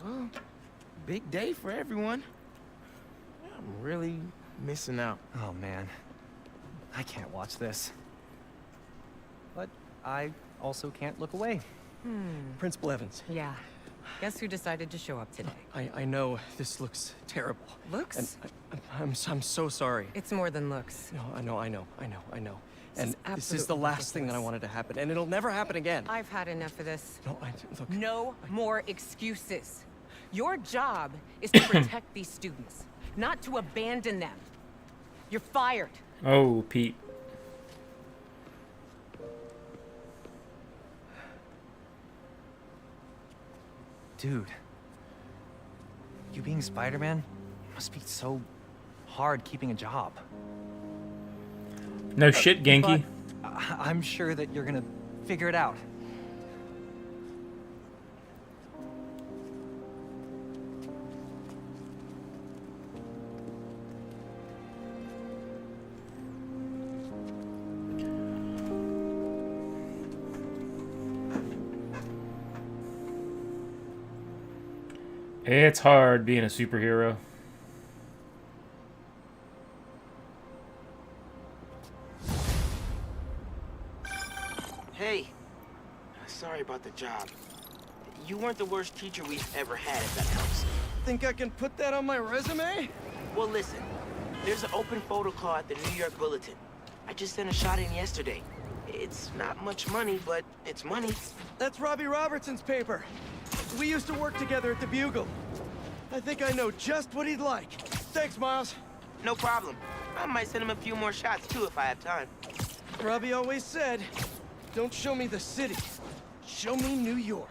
Well, big day for everyone. I'm really missing out.
Oh, man. I can't watch this. But I also can't look away.
Principal Evans.
Yeah. Guess who decided to show up today?
I know this looks terrible.
Looks?
And I'm so sorry.
It's more than looks.
No, I know.
This
And
is
this is the
absolutely
last thing that I
ridiculous.
wanted to happen, and it'll never happen again.
I've had enough of this.
No, look.
No more excuses. Your job is to protect these students, not to abandon them. You're fired.
Oh, Pete.
Dude. You being Spider-Man must be so hard keeping a job.
No shit, Genki.
But I'm sure that you're gonna figure it out.
It's hard being a superhero.
Hey, sorry about the job. You weren't the worst teacher we've ever had, if that helps.
Think I can put that on my resume?
Well, listen. There's an open photo call at the New York Bulletin. I just sent a shot in yesterday. It's not much money, but it's money.
That's Robbie Robertson's paper. We used to work together at the Bugle. I think I know just what he'd like. Thanks, Miles.
No problem. I might send him a few more shots, too, if I have time.
Robbie always said,
Don't show me the city. Show me New York.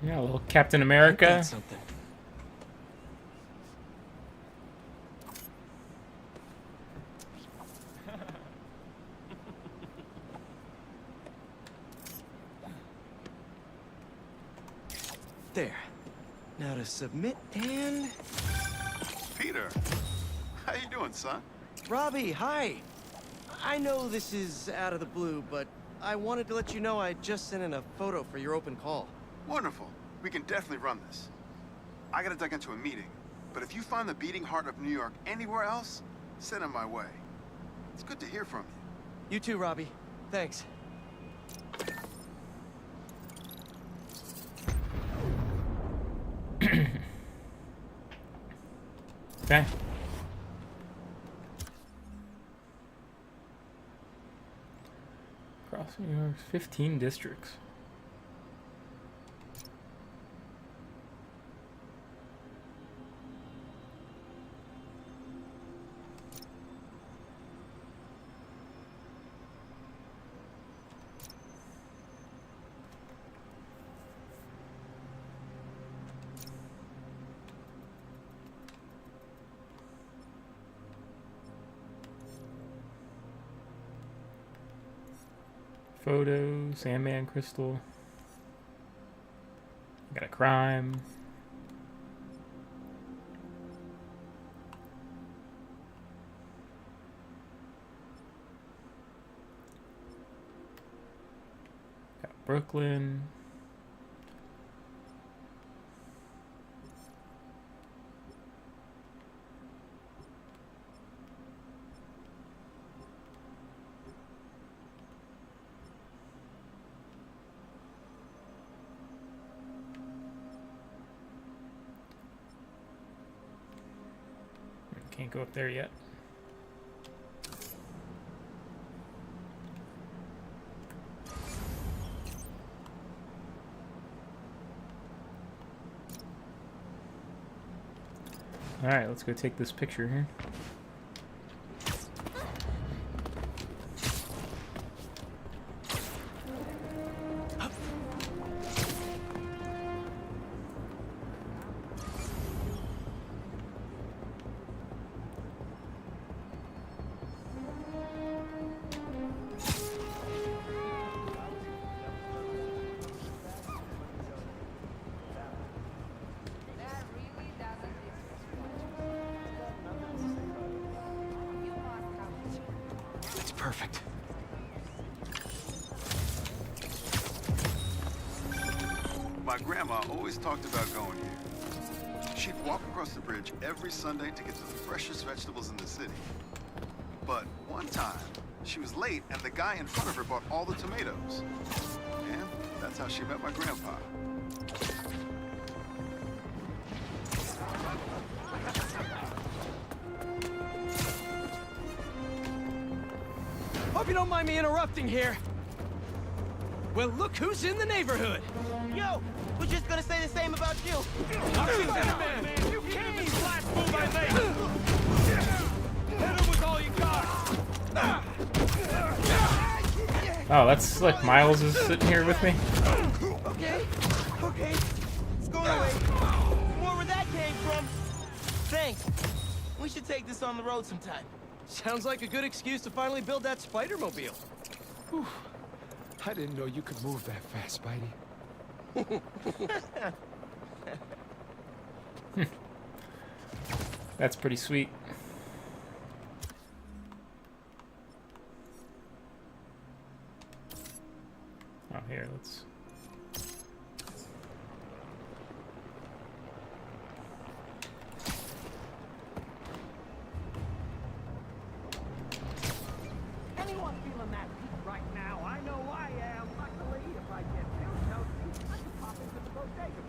Yeah, a little Captain America.
That's something. There. Now to submit and...
Peter, how you doing, son?
Robbie, hi. I know this is out of the blue, but I wanted to let you know I just sent in a photo for your open call.
Wonderful. We can definitely run this. I gotta duck into a meeting, but if you find the beating heart of New York anywhere else, send it my way. It's good to hear from you.
You too, Robbie. Thanks.
Okay. Across New York's 15 districts. Photo, Sandman crystal. Got a crime. Got Brooklyn. Can't go up there yet. All right, let's go take this picture here.
Perfect.
My grandma always talked about going here. She'd walk across the bridge every Sunday to get to the freshest vegetables in the city. But one time, she was late and the guy in front of her bought all the tomatoes. And that's how she met my grandpa.
Hope you don't mind me interrupting here. Well, look who's in the neighborhood.
Yo, we're just gonna say the same about you.
SpiderMEN, you can't be last move I made. Hit him with all you got.
Oh, that's like Miles is sitting here with me.
Okay, let's go away. More where that came from. Thanks. We should take this on the road sometime.
Sounds like a good excuse to finally build that Spider-Mobile.
Whew. I didn't know you could move that fast, Spidey.
That's pretty sweet. Oh, here, let's...
Anyone feeling that heat right now? I know I am. Luckily, if I get too toasty, I can pop into the bodega.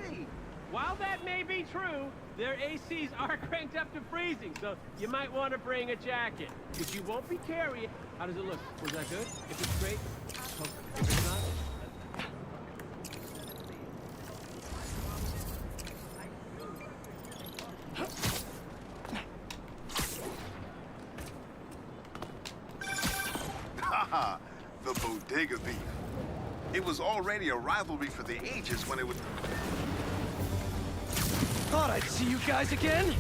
AC.
While that may be true, their ACs are cranked up to freezing, so you might want to bring a jacket. But you won't be carrying... How does it look? Was that good? If it's great, okay. If it's not,
Haha, the bodega beef. It was already a rivalry for the ages when it was...
thought I'd see you guys again.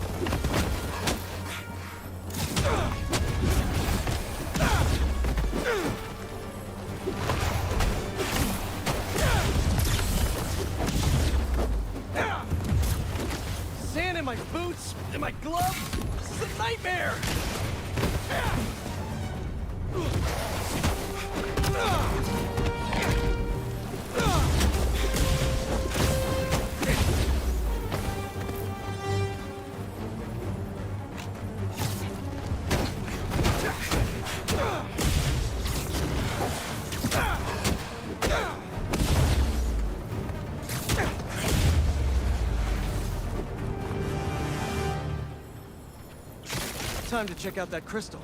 Sand in my boots, in my gloves. This is a nightmare. Time to check out that crystal.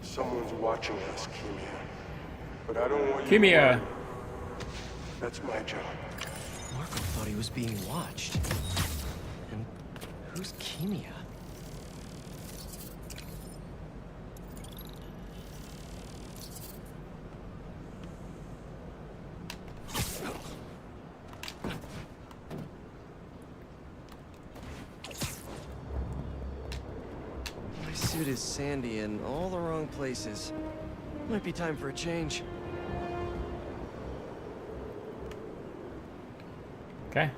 Someone's watching us, Kimia. But I don't want
Kimia.
you to worry. That's my job.
Marco thought he was being watched. And who's Kimia? My suit is sandy in all the wrong places. Might be time for a change.
Okay.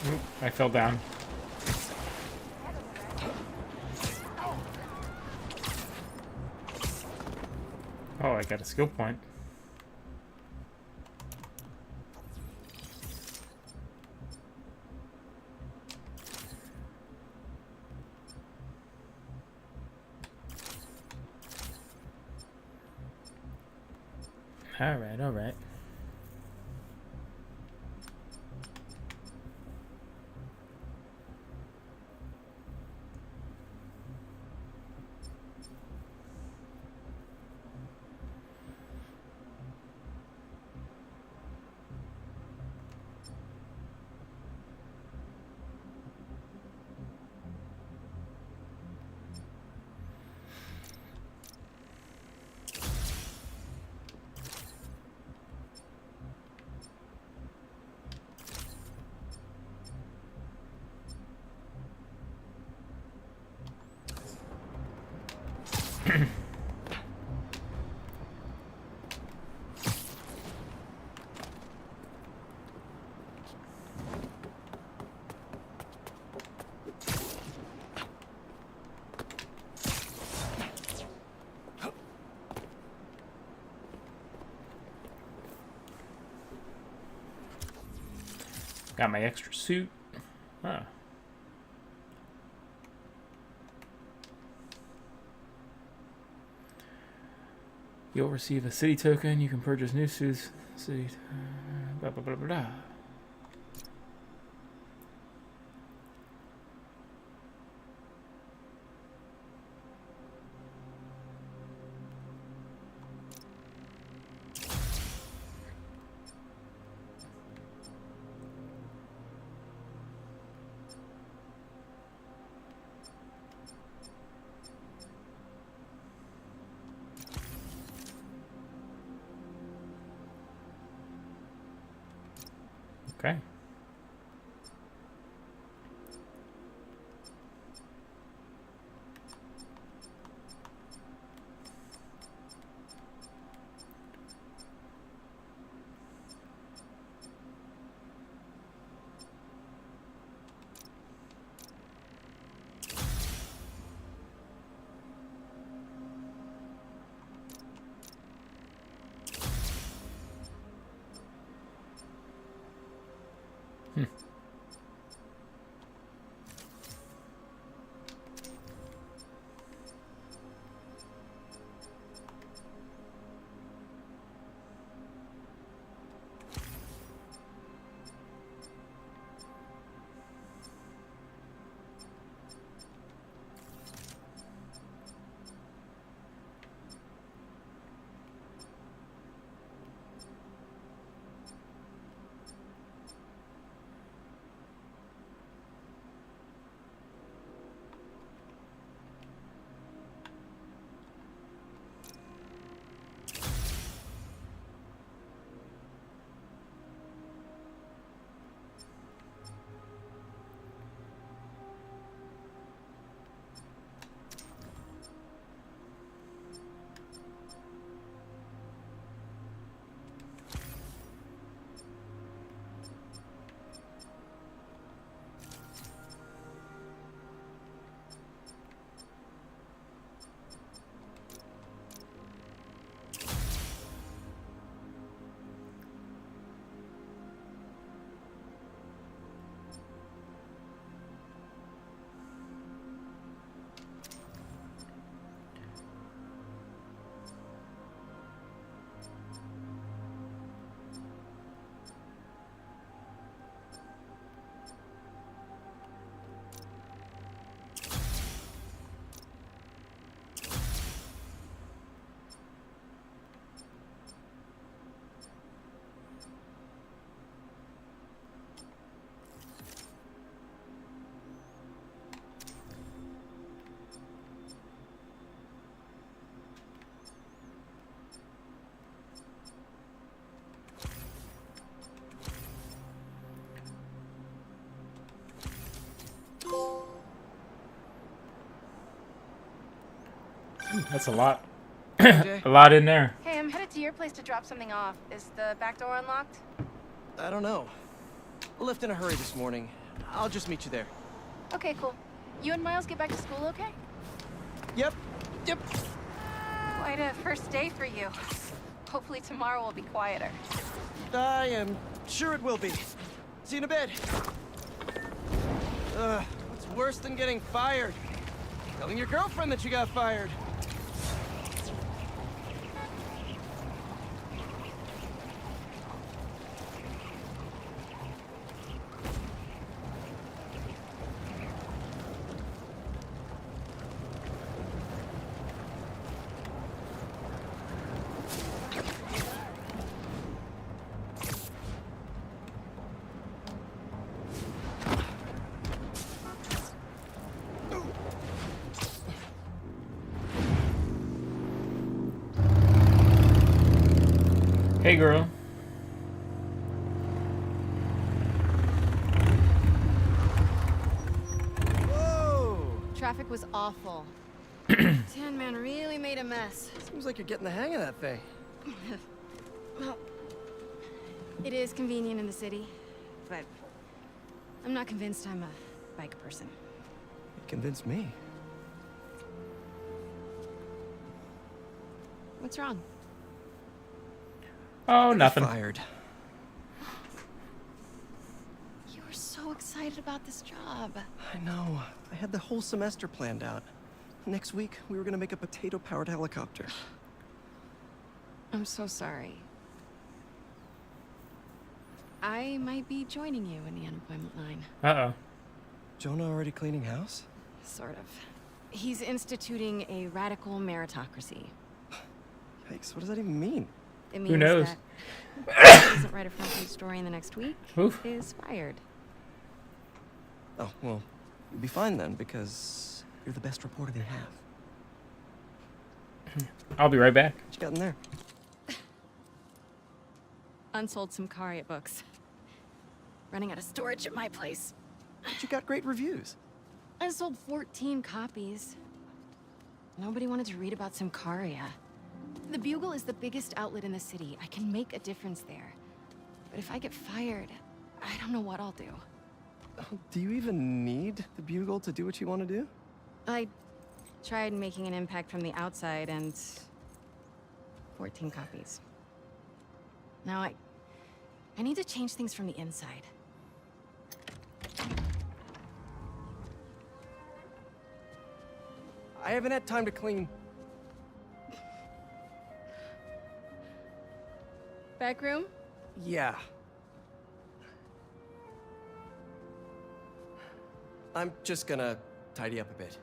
Oop, I fell down. Oh, I got a skill point. All right, all right. Got my extra suit. Huh. You'll receive a city token. You can purchase new suits. City. Blah blah blah blah. Okay. That's a lot. A lot in there.
Hey, I'm headed to your place to drop something off. Is the back door unlocked?
I don't know. I left in a hurry this morning. I'll just meet you there.
Okay, cool. You and Miles get back to school okay?
Yep.
Quite a first day for you. Hopefully tomorrow will be quieter.
I am sure it will be. See you in a bit. What's worse than getting fired? Telling your girlfriend that you got fired.
Hey, girl.
Whoa!
Traffic was awful. Tan Man really made a mess.
Seems like you're getting the hang of that thing.
Well, it is convenient in the city, but I'm not convinced I'm a bike person.
It convinced me.
What's wrong?
Oh, nothing.
Fired.
You were so excited about this job.
I know. I had the whole semester planned out. Next week, we were gonna make a potato-powered helicopter.
I'm so sorry. I might be joining you in the unemployment line.
Uh-oh.
Jonah already cleaning house?
Sort of. He's instituting a radical meritocracy.
Yikes, what does that even mean?
It means
Who knows?
that whoever doesn't write a front page story in the next week
Oof.
is fired.
Oh, well, you'll be fine then, because you're the best reporter they have.
I'll be right back.
What you got in there?
Unsold Simcaria books. Running out of storage at my place.
But you got great reviews.
I sold 14 copies. Nobody wanted to read about Simcaria. The Bugle is the biggest outlet in the city. I can make a difference there. But if I get fired, I don't know what I'll do.
Do you even need the Bugle to do what you want to do?
I tried making an impact from the outside and 14 copies. Now I need to change things from the inside.
I haven't had time to clean.
Back room?
Yeah. I'm just gonna tidy up a bit.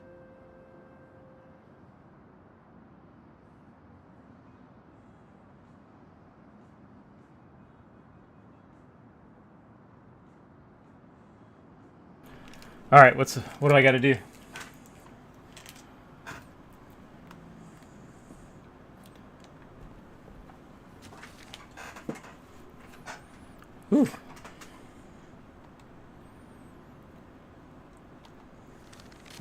All right, what do I got to do? Whew.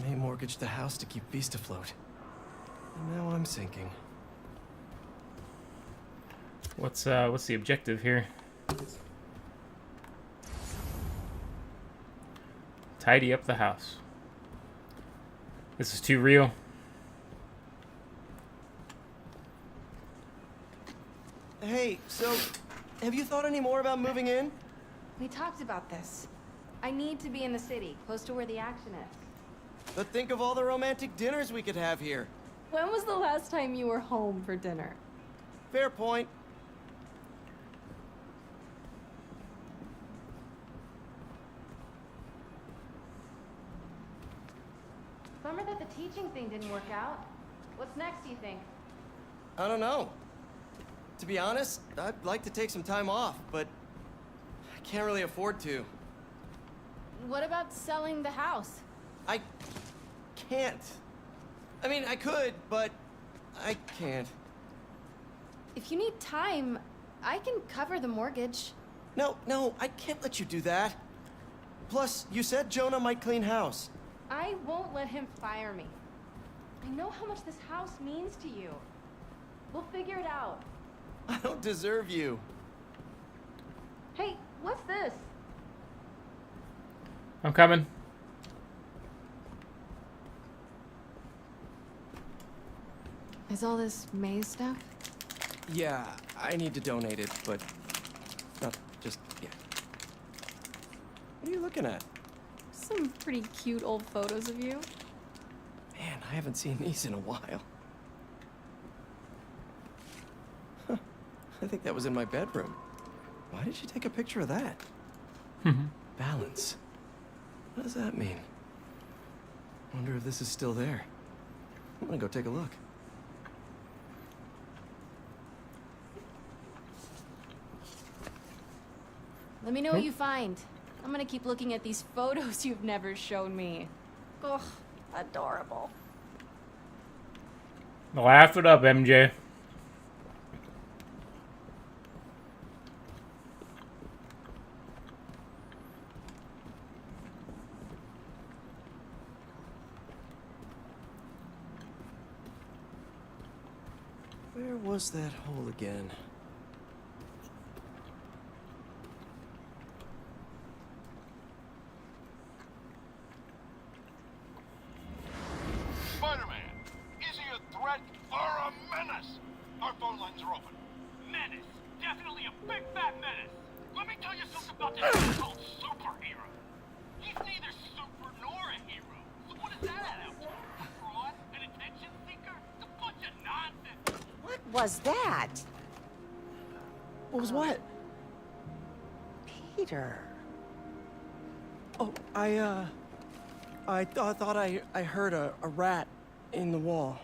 May mortgaged the house to keep Beast afloat. And now I'm sinking.
What's the objective here? Tidy up the house. This is too real.
Hey, so, have you thought any more about moving in?
We talked about this. I need to be in the city, close to where the action is.
But think of all the romantic dinners we could have here.
When was the last time you were home for dinner?
Fair point.
Bummer that the teaching thing didn't work out. What's next, do you think?
I don't know. To be honest, I'd like to take some time off, but I can't really afford to.
What about selling the house?
I can't. I mean, I could, but I can't.
If you need time, I can cover the mortgage.
No, I can't let you do that. Plus, you said Jonah might clean house.
I won't let him fire me. I know how much this house means to you. We'll figure it out.
I don't deserve you.
Hey, what's this?
I'm coming.
Is all this May's stuff?
Yeah, I need to donate it, but not just yet. What are you looking at?
Some pretty cute old photos of you.
Man, I haven't seen these in a while. Huh. I think that was in my bedroom. Why did she take a picture of that? Balance. What does that mean? Wonder if this is still there. I'm gonna go take a look.
Let me know what you find. I'm gonna keep looking at these photos you've never shown me. Ugh, adorable.
Laugh it up, MJ.
Where was that hole again?
Spider-Man, is he a threat or a menace? Our phone lines are open.
Menace. Definitely a big fat menace. Let me tell you something about this thing called superhero. He's neither super nor a hero. So what does that add up to? A fraud? An attention seeker? It's a bunch of nonsense.
What was that?
What was what?
Peter.
Oh, I thought I heard a rat in the wall.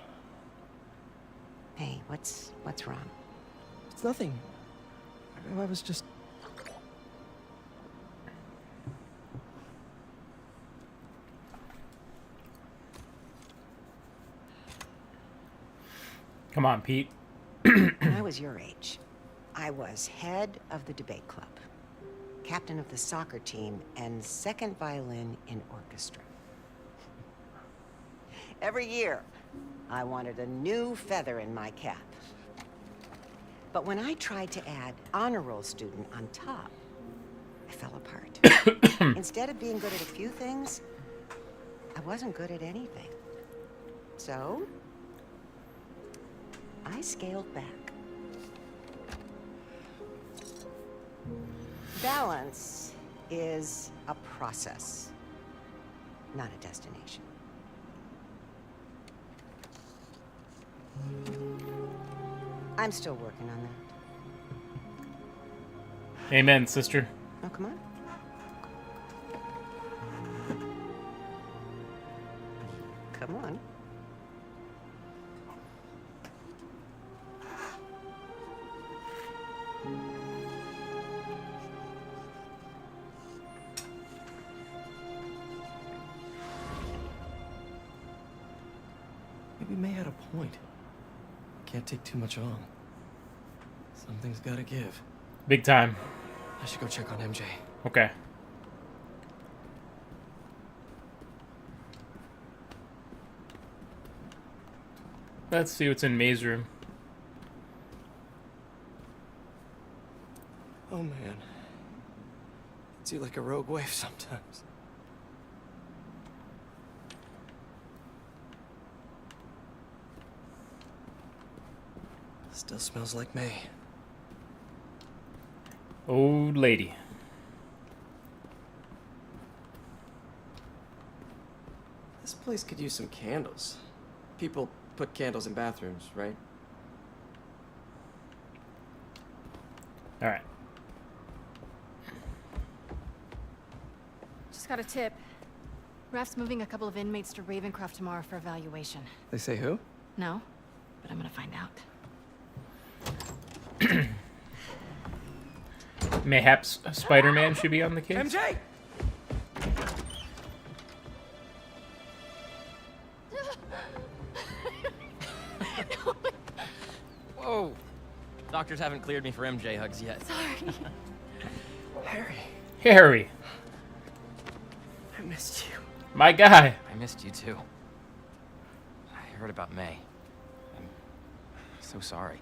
Hey, what's wrong?
It's nothing. I was just...
Come on, Pete.
When I was your age, I was head of the debate club, captain of the soccer team, and second violin in orchestra. Every year, I wanted a new feather in my cap. But when I tried to add honor roll student on top, I fell apart. Instead of being good at a few things, I wasn't good at anything. So, I scaled back. Balance is a process, not a destination. I'm still working on that.
Amen, sister.
Oh, come on. Come on.
Maybe May had a point. Can't take too much on. Something's gotta give.
Big time.
I should go check on MJ.
Okay. Let's see what's in May's room.
Oh man. It's like a rogue wave sometimes. Still smells like May.
Old lady.
This place could use some candles. People put candles in bathrooms, right?
All right.
Just got a tip. Raph's moving a couple of inmates to Ravencroft tomorrow for evaluation.
They say who?
No, but I'm gonna find out.
Mayhaps Spider-Man should be on the case.
MJ! Whoa. Doctors haven't cleared me for MJ hugs yet.
Sorry.
Harry.
Harry.
I missed you.
My guy.
I missed you too. I heard about May. I'm so sorry.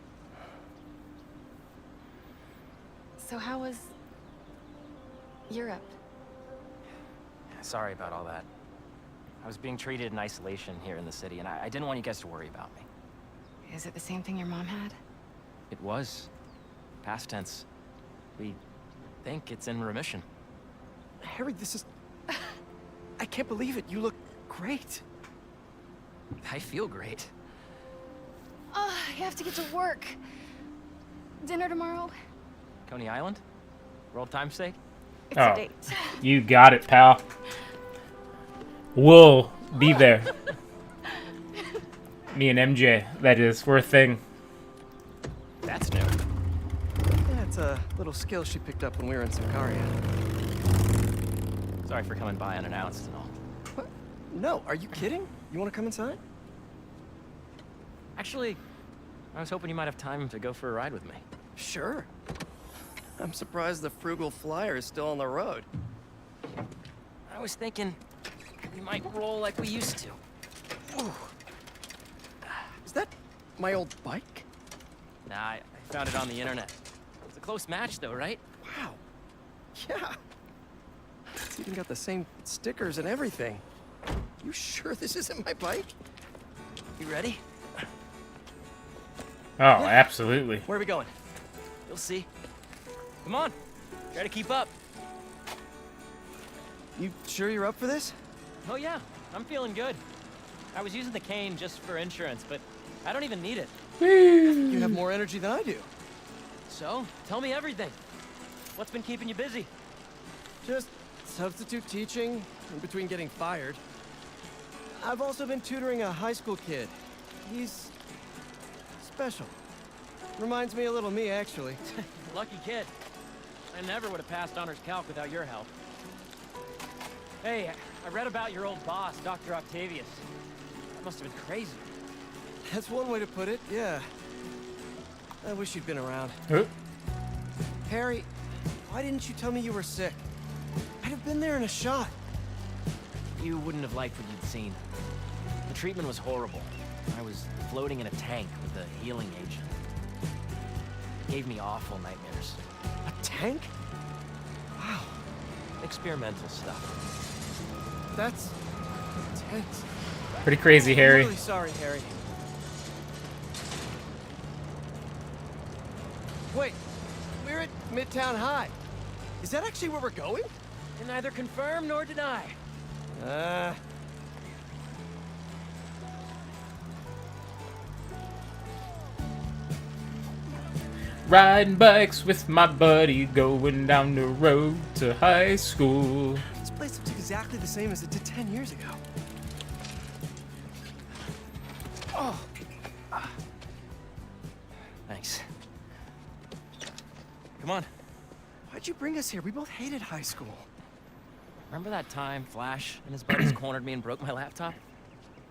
So how was Europe?
Sorry about all that. I was being treated in isolation here in the city, and I didn't want you guys to worry about me.
Is it the same thing your mom had?
It was. Past tense. We think it's in remission.
Harry, this is... I can't believe it. You look great.
I feel great.
Oh, I have to get to work. Dinner tomorrow?
Coney Island? World Time's sake?
It's a date.
You got it, pal. We'll be there. Me and MJ, that is. We're a thing.
That's new.
Yeah, it's a little skill she picked up when we were in Sicaria.
Sorry for coming by unannounced and all.
What? No, are you kidding? You want to come inside?
Actually, I was hoping you might have time to go for a ride with me.
Sure. I'm surprised the frugal flyer is still on the road.
I was thinking we might roll like we used to.
Ooh. Is that my old bike?
Nah, I found it on the internet. It's a close match though, right?
Wow. Yeah. It's even got the same stickers and everything. You sure this isn't my bike?
You ready?
Oh, absolutely.
Where are we going? You'll see. Come on. Try to keep up.
You sure you're up for this?
Oh yeah, I'm feeling good. I was using the cane just for insurance, but I don't even need it.
You have more energy than I do.
So, tell me everything. What's been keeping you busy?
Just substitute teaching in between getting fired. I've also been tutoring a high school kid. He's special. Reminds me a little of me, actually.
Lucky kid. I never would have passed honors calc without your help. Hey, I read about your old boss, Dr. Octavius. That must have been crazy.
That's one way to put it, yeah. I wish you'd been around. Harry, why didn't you tell me you were sick? I'd have been there in a shot.
You wouldn't have liked what you'd seen. The treatment was horrible. I was floating in a tank with a healing agent. It gave me awful nightmares.
A tank? Wow.
Experimental stuff.
That's intense.
Pretty crazy, Harry.
I'm really sorry, Harry. Wait, we're at Midtown High. Is that actually where we're going?
Can neither confirm nor deny.
Riding bikes with my buddy, going down the road to high school.
This place looks exactly the same as it did 10 years ago. Oh.
Thanks. Come on.
Why'd you bring us here? We both hated high school.
Remember that time Flash and his buddies cornered me and broke my laptop?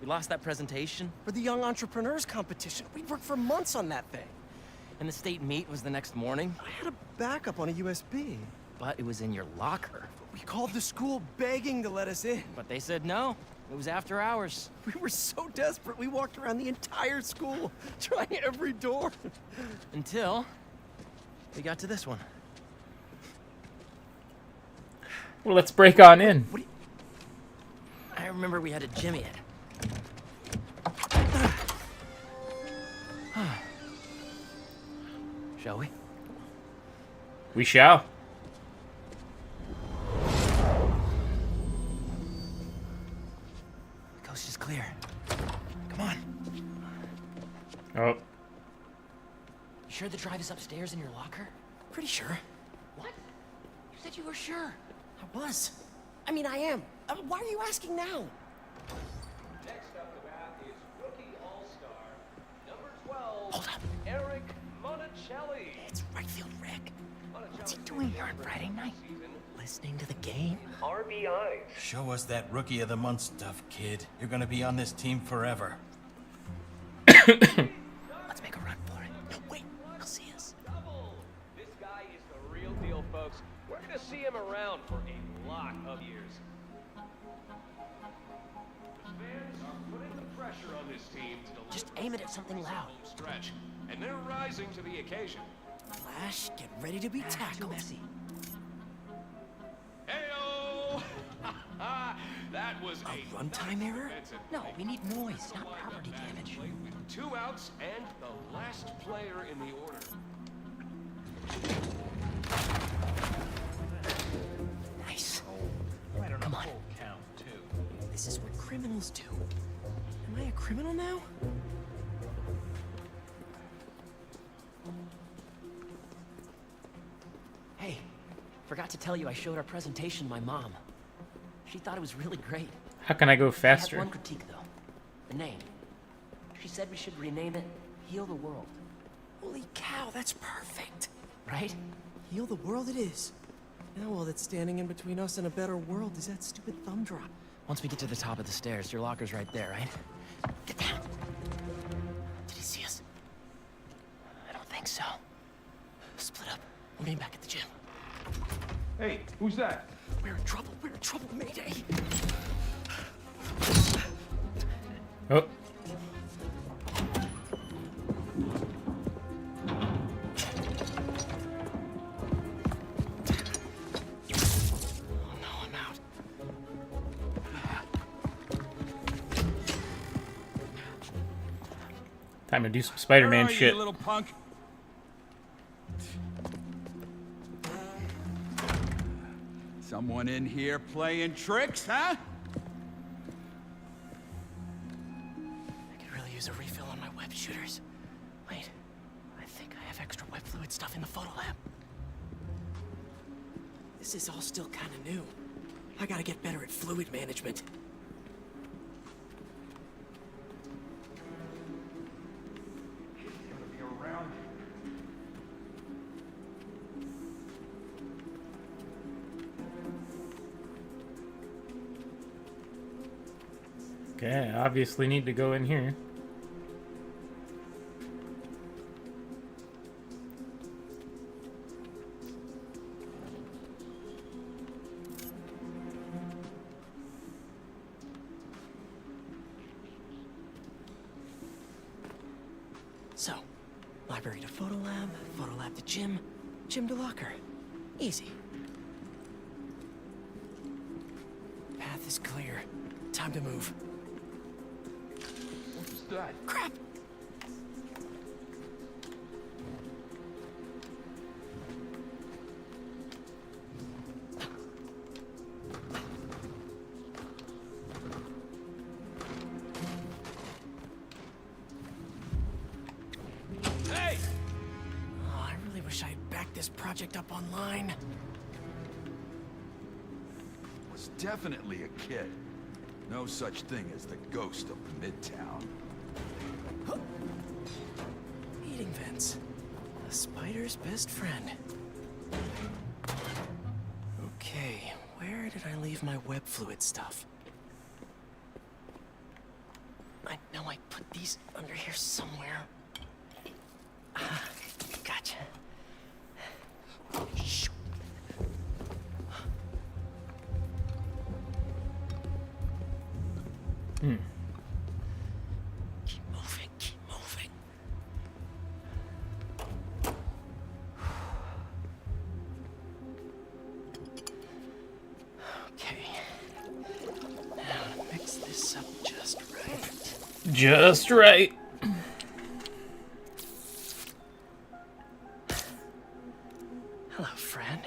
We lost that presentation.
For the Young Entrepreneurs Competition. We'd worked for months on that thing.
And the state meet was the next morning.
I had a backup on a USB.
But it was in your locker.
We called the school begging to let us in.
But they said no. It was after hours.
We were so desperate, we walked around the entire school, trying every door.
Until we got to this one.
Well, let's break on in.
I remember we had to jimmy it. Shall we?
We shall.
The coast is clear. Come on.
Oh.
You sure the drive is upstairs in your locker?
Pretty sure.
What? You said you were sure.
I was. I mean, I am. Why are you asking now?
Next up to bat is rookie all-star, number 12,
Hold up.
Eric Monticelli.
It's right field Rick.
What's he doing here on Friday night?
Listening to the game?
RBI.
Show us that Rookie of the Month stuff, kid. You're gonna be on this team forever.
Let's make a run for it.
No, wait. He'll see us.
This guy is the real deal, folks. We're gonna see him around for a lot of years. Fans are putting the pressure on this team to deliver.
Just aim it at something loud.
Stretch, and they're rising to the occasion.
Flash, get ready to be tackled.
Too messy.
Heyo! That was
A runtime error?
No, we need noise, not property damage.
With 2 outs and the last player in the order.
Nice.
Come on.
This is what criminals do. Am I a criminal now?
Hey, forgot to tell you I showed our presentation to my mom. She thought it was really great.
How can I go
She had
faster?
one critique though. The name. She said we should rename it Heal the World.
Holy cow, that's perfect.
Right?
Heal the world it is. Now all that's standing in between us and a better world is that stupid thumb drop.
Once we get to the top of the stairs, your locker's right there, right? Get down.
Did he see us?
I don't think so. Split up. We'll meet back at the gym.
Hey, who's that?
We're in trouble. We're in trouble. Mayday.
Oh.
No, I'm out.
Time to do some Spider-Man
Where are
shit.
you, little punk? Someone in here playing tricks, huh?
I could really use a refill on my web shooters. Wait, I think I have extra web fluid stuff in the photo lab. This is all still kind of new. I gotta get better at fluid management.
Okay, obviously need to go in here.
So, library to photo lab to gym, gym to locker. Easy. Path is clear. Time to move.
What's that?
Crap!
Hey!
Oh, I
project up online.
Was definitely a kid. No such thing as the ghost of Midtown.
Meeting vents. A spider's best friend. Okay, where did I leave my web fluid stuff? I know I put these under here somewhere. Ah, gotcha. Shoot. Keep moving, keep moving. Okay. Now mix this up just right.
Just right.
Hello, friend.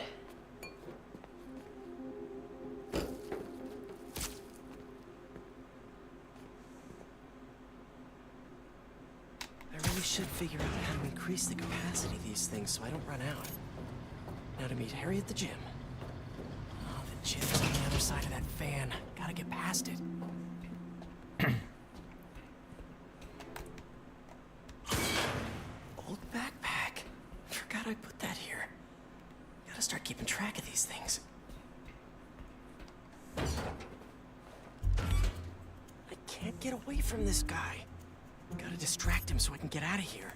I really should figure out how to increase the capacity of these things so I don't run out. Now to meet Harry at the gym. Oh, the gym's on the other side of that fan. Gotta get past it. Old backpack. Forgot I put that here. Gotta start keeping track of these things. I can't get away from this guy. Gotta distract him so I can get out of here.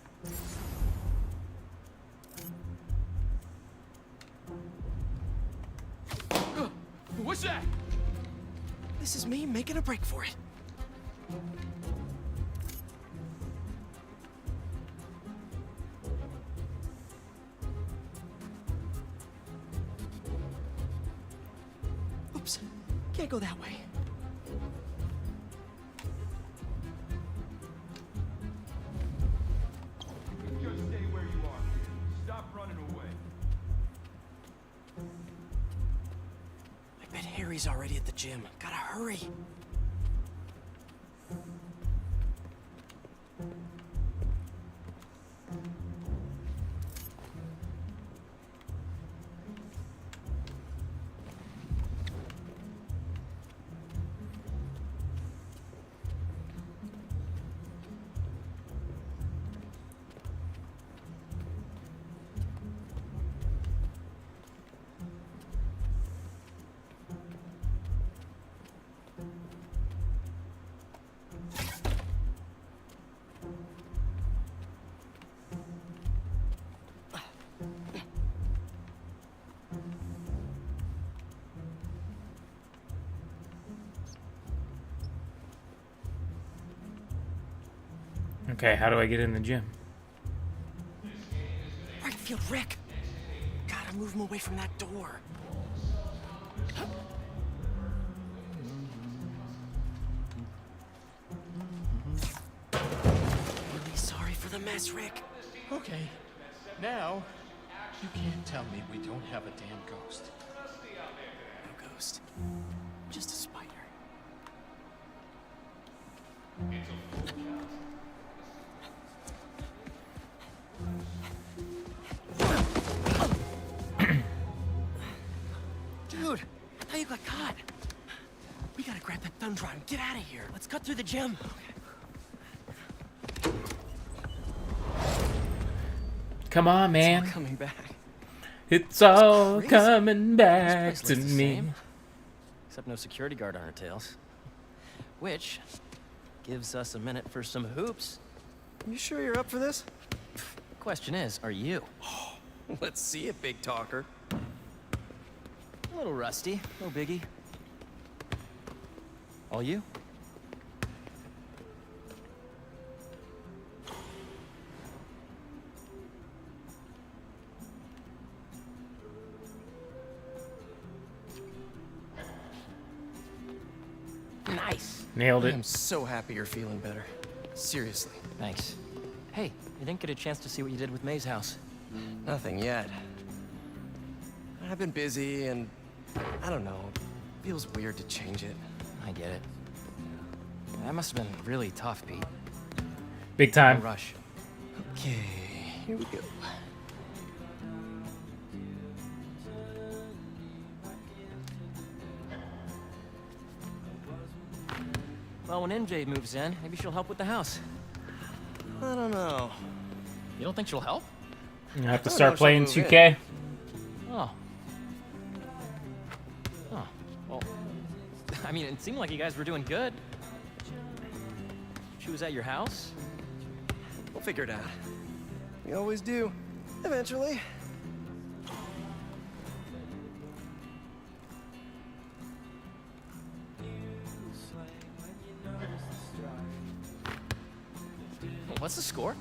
What's that?
This is me making a break for it. Oops, can't go that way.
Just stay where you are, kid. Stop running away.
I bet Harry's already at the gym. Gotta hurry.
Okay, how do I get in the gym?
Right field, Rick. Gotta move him away from that door. Really sorry for the mess, Rick.
Okay. Now, you can't tell me we don't have a damn ghost.
No ghost. Just a spider. Dude, I thought you got caught. We gotta grab that thumb drive and get out of here. Let's cut through the gym.
Come on, man.
It's all coming back.
It's all
Crazy.
coming back
This
to
place looks the
me.
same, except no security guard on our tails. Which gives us a minute for some hoops. You sure you're up for this? Question is, are you? Let's see it, big talker. A little rusty, no biggie. All you? Nice.
Nailed it.
I'm so happy you're feeling better. Seriously.
Thanks. Hey, you didn't get a chance to see what you did with May's house.
Nothing yet. I've been busy and I don't know. It feels weird to change it.
I get it. That must have been really tough, Pete.
Big time.
No rush.
Okay, here we go.
Well, when MJ moves in, maybe she'll help with the house.
I don't know.
You don't think she'll help?
You have to
I don't know
start
if
playing
she'll move
2K.
Oh. Oh, well, I mean, it seemed like you guys were doing good. She was at your house?
We'll figure it out. We always do. Eventually.
What's the score?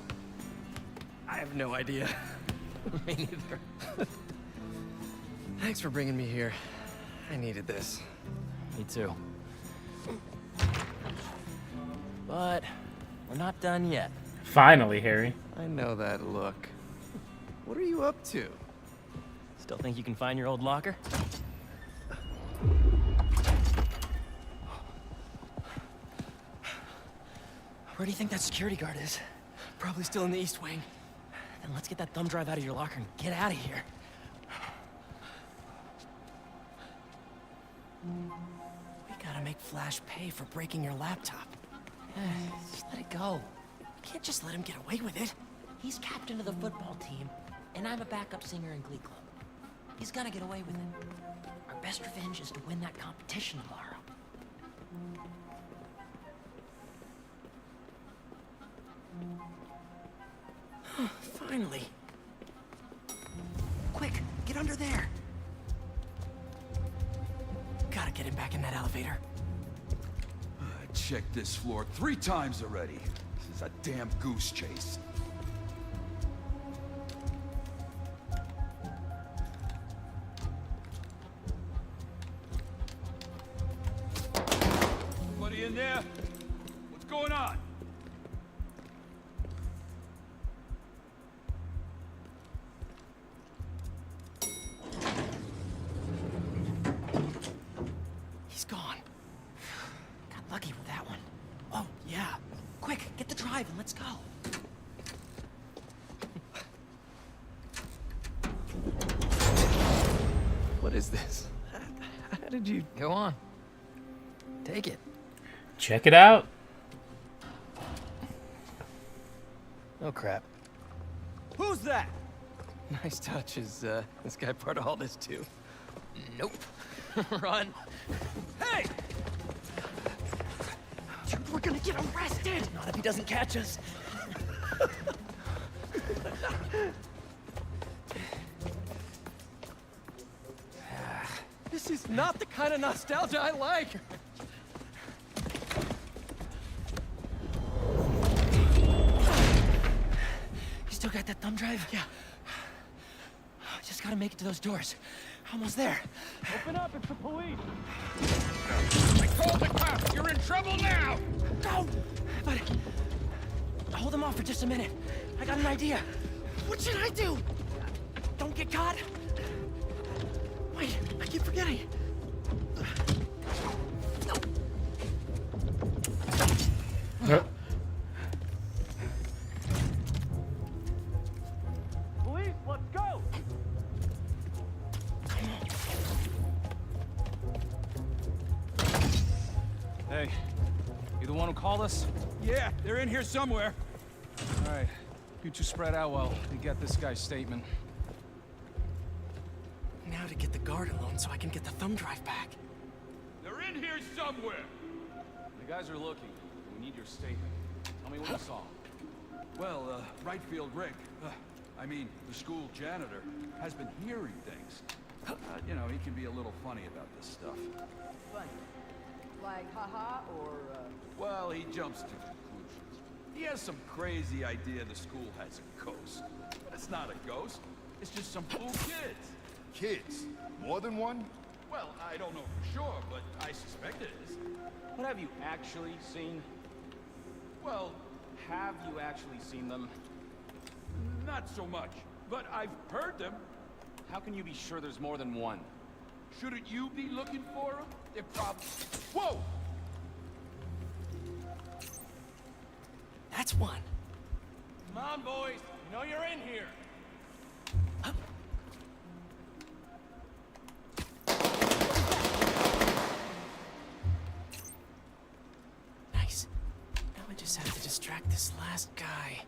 I have no idea.
Me neither.
Thanks for bringing me here. I needed this.
Me too. But we're not done yet.
Finally, Harry.
I know that look. What are you up to?
Still think you can find your old locker? Where do you think that security guard is?
Probably still in the East Wing.
Then let's get that thumb drive out of your locker and get out of here.
We gotta make Flash pay for breaking your laptop.
Just let it go. You can't just let him get away with it. He's captain of the football team, and I'm a backup singer in Glee Club. He's gonna get away with it. Our best revenge is to win that competition tomorrow.
Finally. Quick, get under there. Gotta get him back in that elevator.
I checked this floor 3 times already. This is a damn goose chase. Anybody in there? What's going on?
He's gone. Got lucky with that one. Oh, yeah. Quick, get the drive and let's go. What is this? How did you...
Go on. Take it.
Check it out.
Oh, crap.
Who's that? Nice touch. Is this guy part of all this too?
Nope. Run.
Hey! Dude, we're gonna get arrested!
Not if he doesn't catch us.
This is not the kind of nostalgia I like!
You still got that thumb drive?
Yeah. Just gotta make it to those doors. Almost there.
Open up, it's the police!
I called the cops! You're in trouble now! No! But... hold them off for just a minute. I got an idea. What should I do? Don't get caught? Wait, I keep forgetting.
Police, let's go!
Hey, you the one who called us?
Yeah, they're in here somewhere.
All right, you two spread out while we get this guy's statement.
Now to get the guard alone so I can get the thumb drive back.
They're in here somewhere.
The guys are looking. We need your statement. Tell me what you saw.
Well, right field Rick, I mean, the school janitor, has been hearing things. You know, he can be a little funny about this stuff.
Funny. Like, haha, or,
Well, he jumps to conclusions. He has some crazy idea the school has a ghost. But it's not a ghost. It's just some cool kids.
Kids? More than one?
Well, I don't know for sure, but I suspect it is.
What have you actually seen?
Well,
Have you actually seen them?
not so much. But I've heard them.
How can you be sure there's more than one?
Shouldn't you be looking for them? They're probably... Whoa!
That's one.
Come on, boys. You know you're in here.
distract this last guy.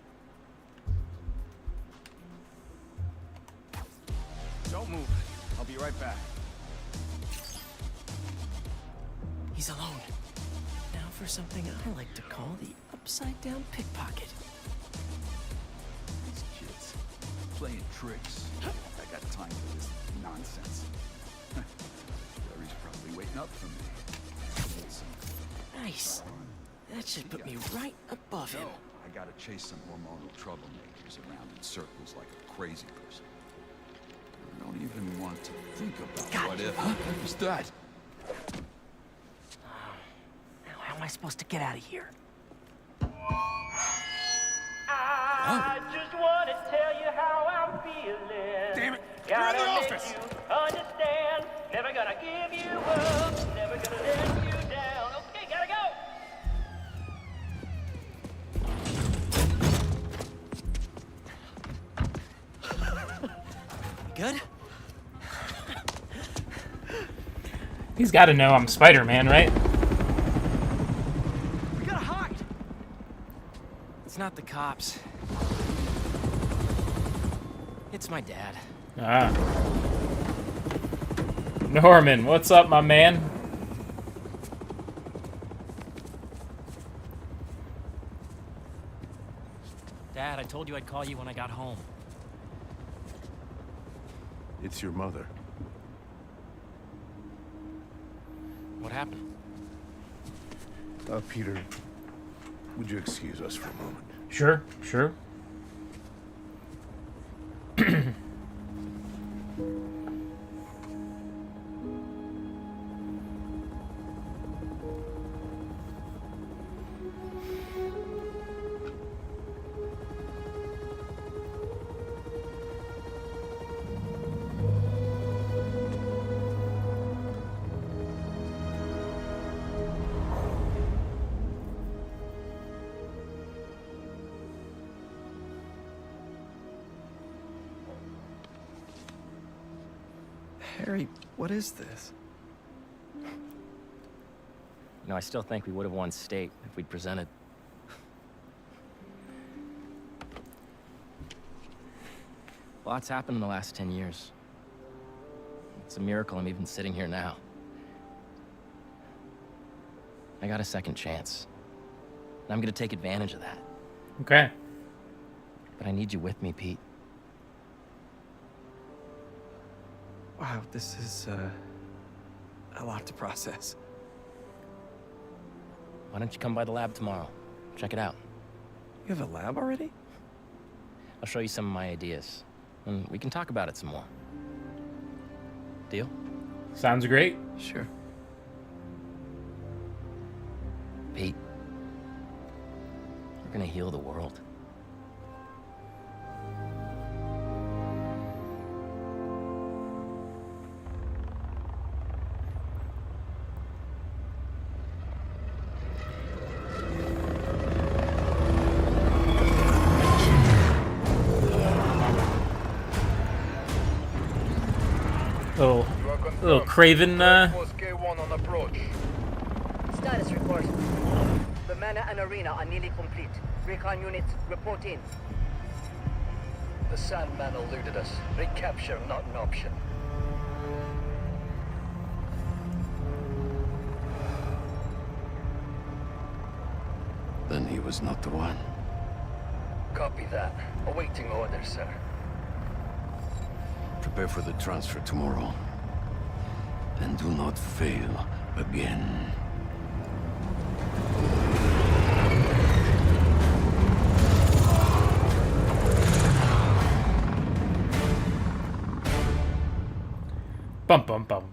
Don't move. I'll be right back.
He's alone. Now for something I like to call the upside-down pickpocket.
These kids playing tricks. I got time for this nonsense. Gary's probably waiting up for me.
Nice. That should put me right above him.
I gotta chase some hormonal troublemakers around in circles like a crazy person. I don't even want to think about what if. What was that?
Now, how am I supposed to get out of here?
I just want to tell you how I'm feeling.
Damn it!
Gotta
You're in the
make
office!
you understand. Never gonna give you up. Never gonna let you down. Okay, gotta go.
Good?
He's got to know I'm Spider-Man, right?
We gotta hide.
It's not the cops. It's my dad.
Ah. Norman, what's up, my man?
Dad, I told you I'd call you when I got home.
It's your mother.
What happened?
Peter, would you excuse us for a moment?
Sure, sure.
Harry, what is this?
You know, I still think we would have won state if we'd presented. Lots happened in the last 10 years. It's a miracle I'm even sitting here now. I got a second chance. And I'm gonna take advantage of that.
Okay.
But I need you with me, Pete.
Wow, this is, a lot to process.
Why don't you come by the lab tomorrow? Check it out.
You have a lab already?
I'll show you some of my ideas. And we can talk about it some more. Deal?
Sounds great.
Sure.
Pete, we're gonna heal the world.
Little Craven,
K1 on approach.
Status report. The manor and arena are nearly complete. Recon units, report in.
The Sandman eluded us. Recapture not an option.
Then he was not the one.
Copy that. Awaiting orders, sir.
Prepare for the transfer tomorrow. And do not fail again.
Bum bum bum.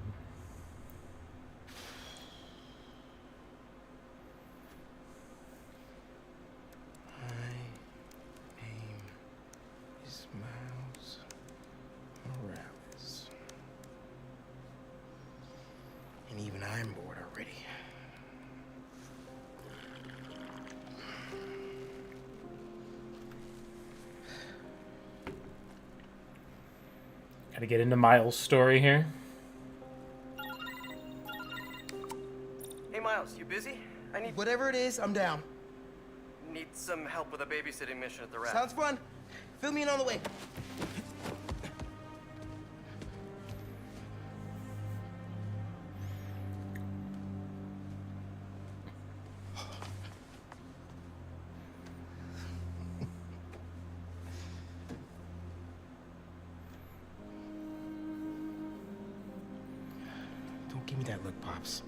And even I'm bored already.
Gotta get into Miles' story here.
Hey, Miles, you busy? I need...
Whatever it is, I'm down.
Need some help with a babysitting mission at the raft.
Sounds fun. Fill me in on the way. Don't give me that look, Pops.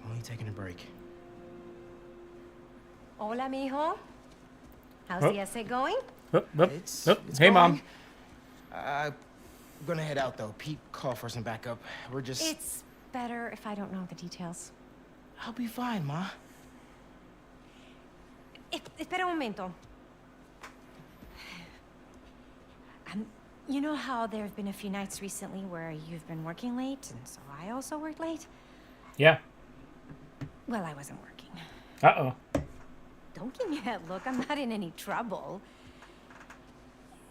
I'm only taking a break.
Hola, mijo. How's
Oh.
the essay going?
It's
hey,
going.
Mom.
I'm gonna head out, though. Pete called for some backup. We're just...
It's better if I don't know the details.
I'll be fine, Ma.
Espera un momento. You know how there have been a few nights recently where you've been working late, and so I also worked late?
Yeah.
Well, I wasn't working.
Uh-oh.
Don't give me that look. I'm not in any trouble.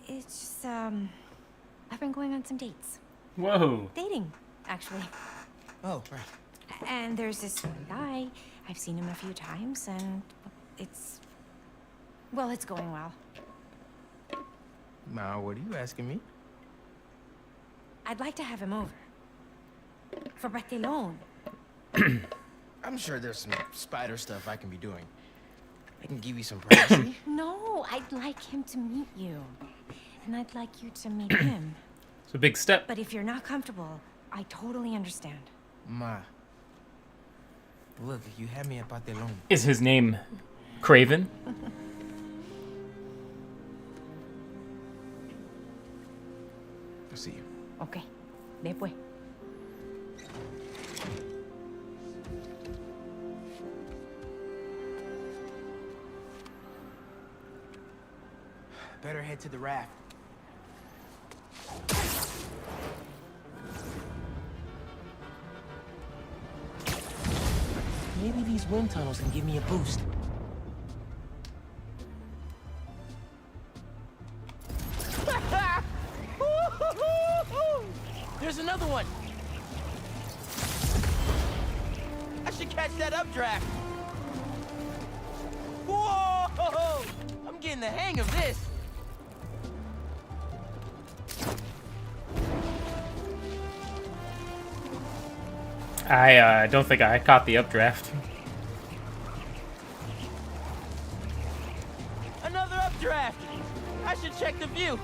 It's just, I've been going on some dates.
Whoa.
Dating, actually.
Oh, right.
And there's this one guy. I've seen him a few times, and it's... Well, it's going well.
Ma, what are you asking me?
I'd like to have him over. For Barcelona.
I'm sure there's some spider stuff I can be doing. I can give you some privacy.
No, I'd like him to meet you. And I'd like you to meet him.
It's a big step.
But if you're not comfortable, I totally understand.
Ma. Look, you had me at Barcelona.
Is his name Craven?
I'll see you.
Okay. Después.
Better head to the raft. Maybe these wind tunnels can give me a boost. There's another one! I should catch that updraft! Whoa! I'm getting the hang of this!
I don't think I caught the updraft.
Another updraft! I should check the view.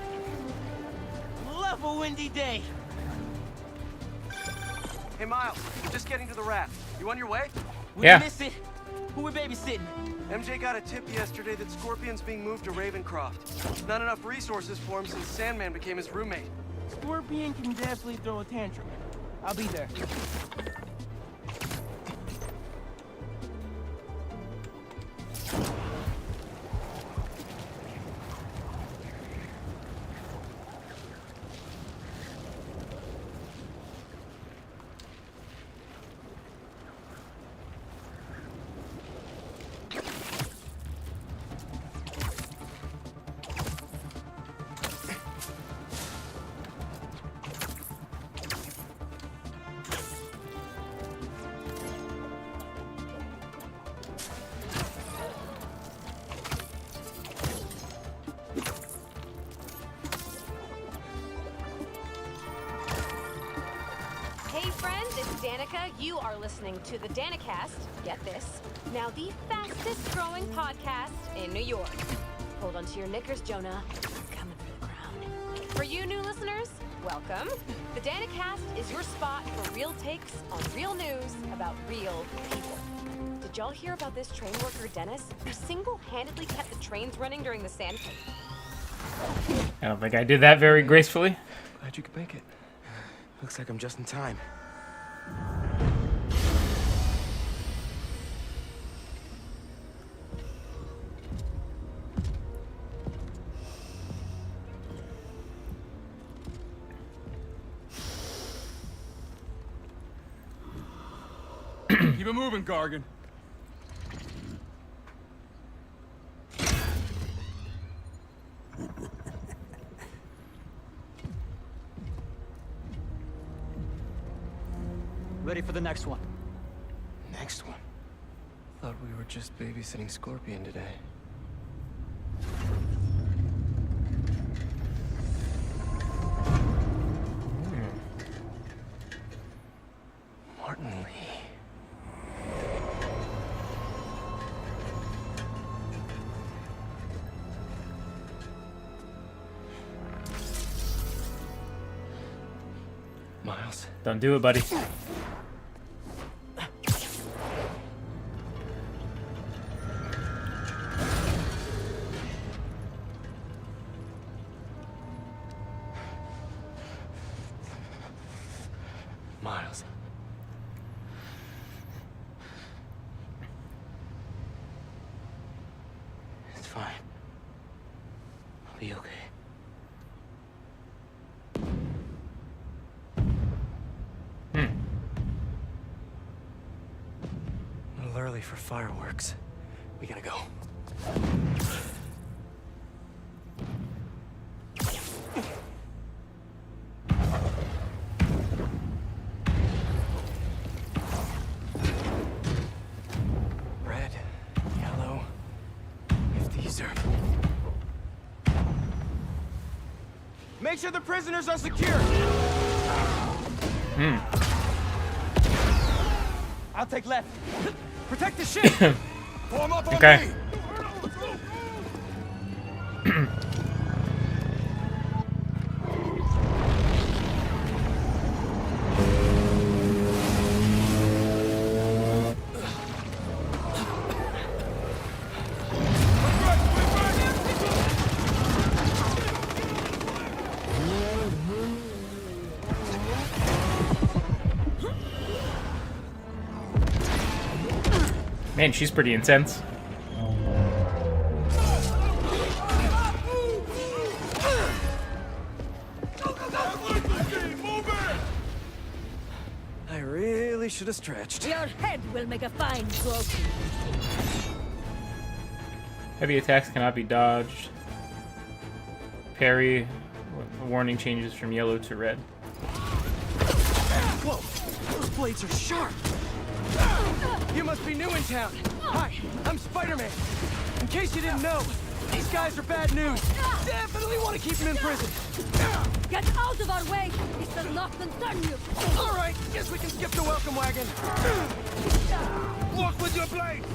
Love a windy day.
Hey, Miles, just getting to the raft. You on your way?
We miss it. Who we babysitting?
MJ got a tip yesterday that Scorpion's being moved to Ravencroft. Not enough resources for him since Sandman became his roommate.
Scorpion can definitely throw a tantrum. I'll be there.
You are listening to the Danicast, get this, now the fastest growing podcast in New York. Hold on to your knickers, Jonah. I'm coming for the crown. For you new listeners, welcome. The Danicast is your spot for real takes on real news about real people. Did y'all hear about this train worker, Dennis, who single-handedly kept the trains running during the sand fight?
I don't think I did that very gracefully.
Glad you could make it. Looks like I'm just in time.
Keep it moving, Gargan.
Ready for the next one.
Next one?
Thought we were just babysitting Scorpion today.
Miles.
Don't do it, buddy.
Miles.
It's fine. I'll be okay.
A little early for fireworks. We gotta go. Red, yellow. If these are...
Make sure the prisoners are secure.
I'll take left. Protect the ship.
Form up on
Okay.
me.
Man, she's pretty intense.
I really should have stretched.
Your head will make a fine trophy.
Heavy attacks cannot be dodged. Parry. Warning changes from yellow to red.
Whoa! Those blades are sharp! You must be new in town. Hi, I'm Spider-Man. In case you didn't know, these guys are bad news. Definitely want to keep them in prison.
Get out of our way! This does not concern you!
All right, guess we can skip the welcome wagon.
Walk with your blade.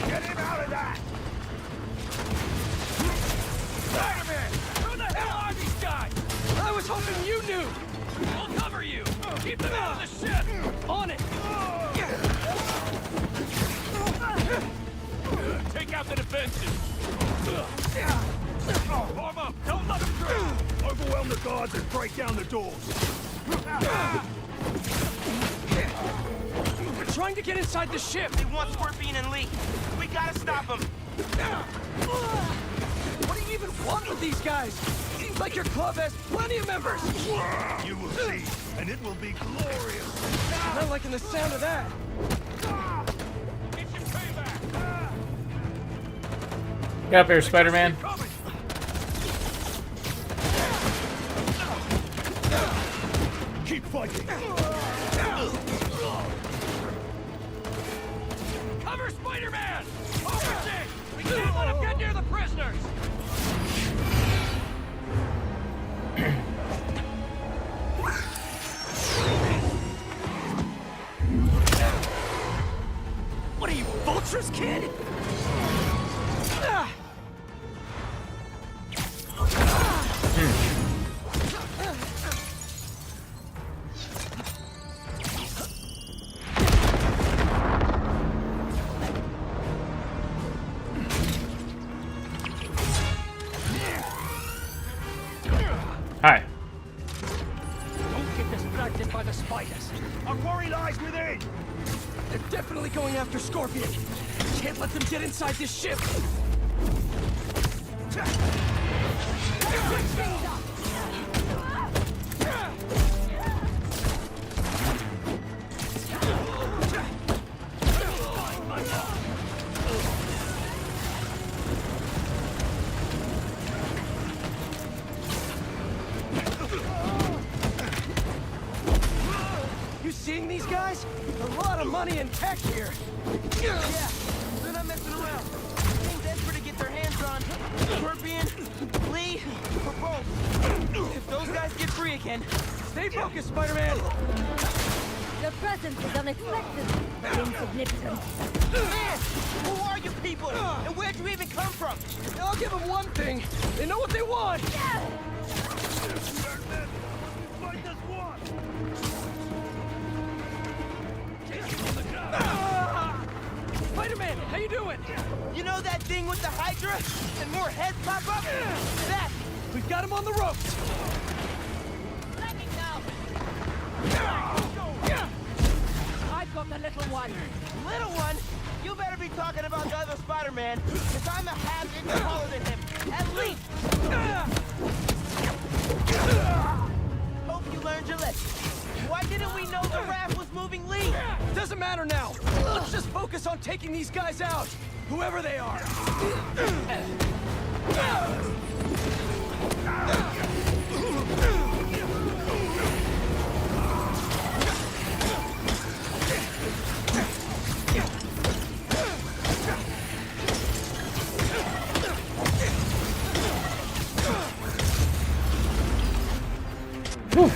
Get him out of that.
Spider-Man! Who the hell are these guys? I was hoping you knew. We'll cover you. Keep them out of the ship. On it.
Take out the defenses. Form up. Don't let them through.
Overwhelm the guards and break down the doors.
They're trying to get inside the ship.
They want Scorpion and Lee. We gotta stop them.
What do you even want with these guys? Seems like your club has plenty of members.
You will see, and it will be glorious.
Not liking the sound of that.
Get up here, Spider-Man.
Keep fighting.
Cover Spider-Man! Overseas! We can't let him get near the prisoners!
What are you, Vulture's kid?
Hi.
Don't get distracted by the spiders.
Our quarry lies within.
They're definitely going after Scorpion. Can't let them get inside this ship. You seeing these guys? A lot of money and tech here.
Yeah, they're not messing around. They seem desperate to get their hands on on. Scorpion, Lee, we're both. If those guys get free again,
Stay focused, Spider-Man!
Your presence is unexpected, but insignificant.
Man, who are you people? And where'd you even come from?
I'll give them one thing. They know what they want! Spider-Man, how you doing?
You know that thing with the Hydra? And more heads pop up? That!
We've got him on the ropes!
I've got the little one.
Little one? You better be talking about the other Spider-Man, because I'm a half inch taller than him. At least! Hope you learned your lesson. Why didn't we know the raft was moving Lee?
Doesn't matter now. Let's just focus on taking these guys out, whoever they are.
Whew.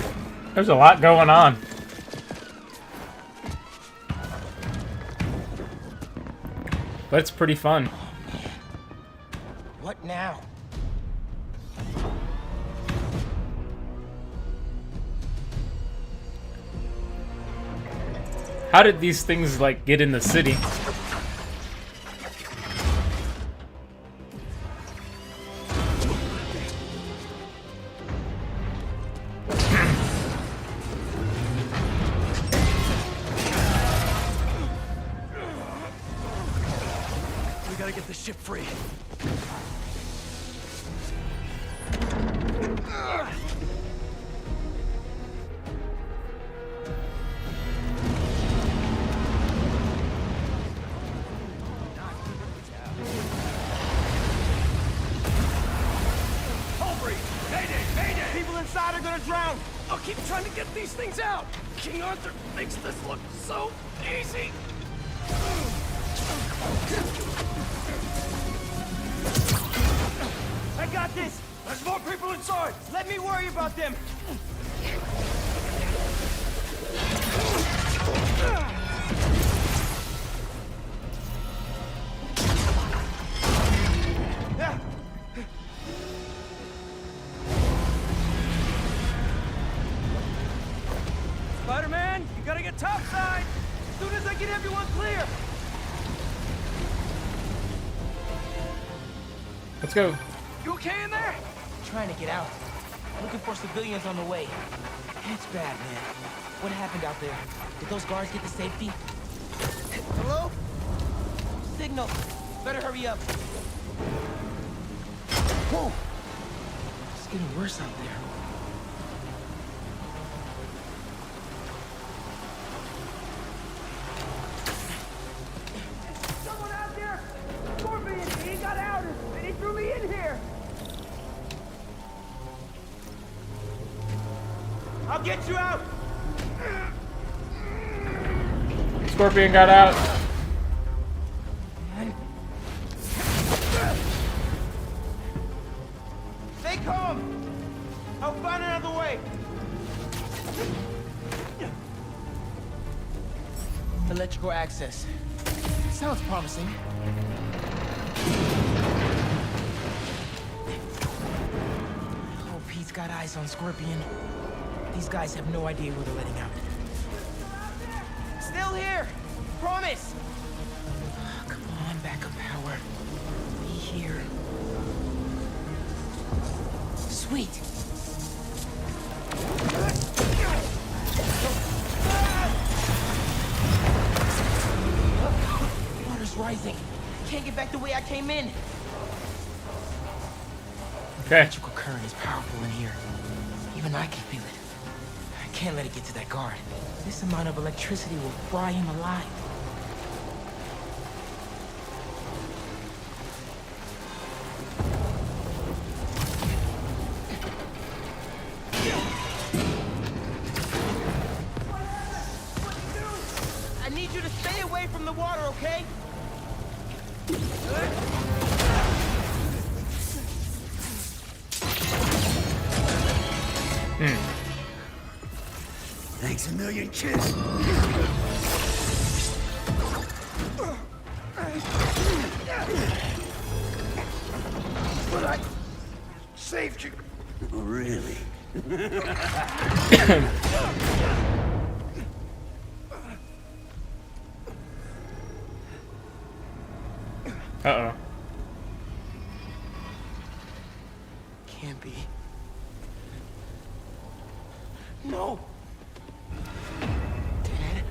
There's a lot going on. But it's pretty fun.
What now?
How did these things, like, get in the city?
We gotta get the ship free.
People inside are gonna drown!
I'll keep trying to get these things out! King Arthur makes this look so easy!
I got this!
There's more people inside!
Let me worry about them!
Spider-Man, you gotta get topside!
As soon as I get everyone clear!
Let's go.
You okay in there?
Trying to get out. Looking for civilians on the way. It's bad, man. What happened out there? Did those guards get to safety? Hello? Signal. Better hurry up. Whoa! It's getting worse out there.
Someone out there! Scorpion, he got out and he threw me in here!
I'll get you out!
Scorpion got out.
Stay calm! I'll find another way! Electrical access. Sounds promising. Hope he's got eyes on Scorpion. These guys have no idea who they're letting out. Still here! Promise! Come on, backup power. Be here. Sweet! Water's rising. Can't get back the way I came in.
Okay.
Electrical current is powerful in here. Even I can feel it. I can't let it get to that guard. This amount of electricity will fry him alive. I need you to stay away from the water, okay?
Thanks a million, kiss.
But I saved you.
Oh, really?
Uh-oh.
Can't be. No! Dad?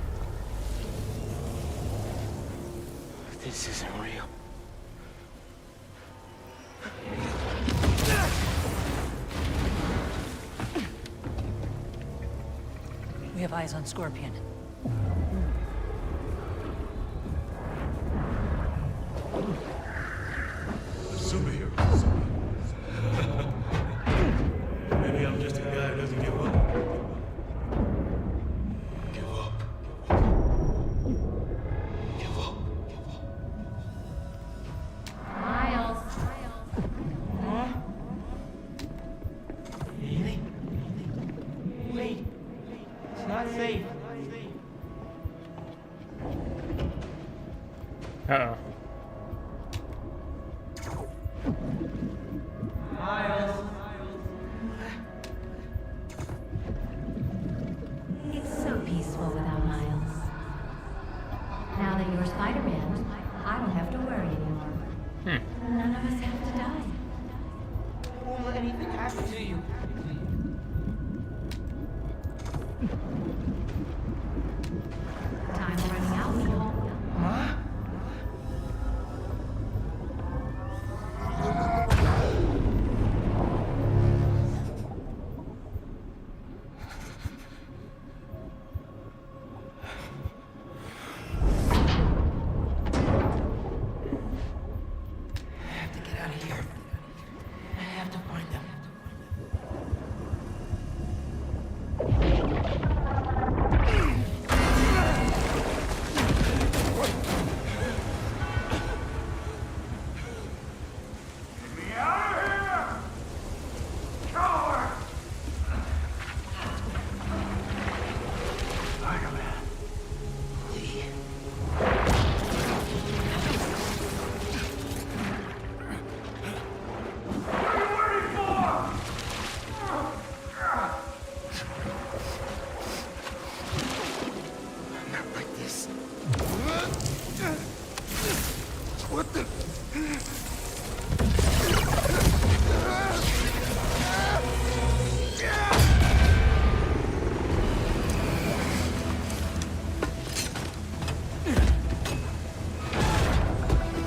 This isn't real.
We have eyes on Scorpion.
Superhero. Maybe I'm just a guy who doesn't give up. Give up. Give up.
Miles.
Huh? Really? Wait. It's not safe.
Uh-oh.
Miles.
It's so peaceful without Miles. Now that you're Spider-Man, I don't have to worry anymore. None of us have to die.
Won't let anything happen to you.
Time's running out, Neil.
Huh? I have to get out of here. I have to find them.
Me out of here! Coward! Spider-Man. What are you waiting for?
Not like this.
What the?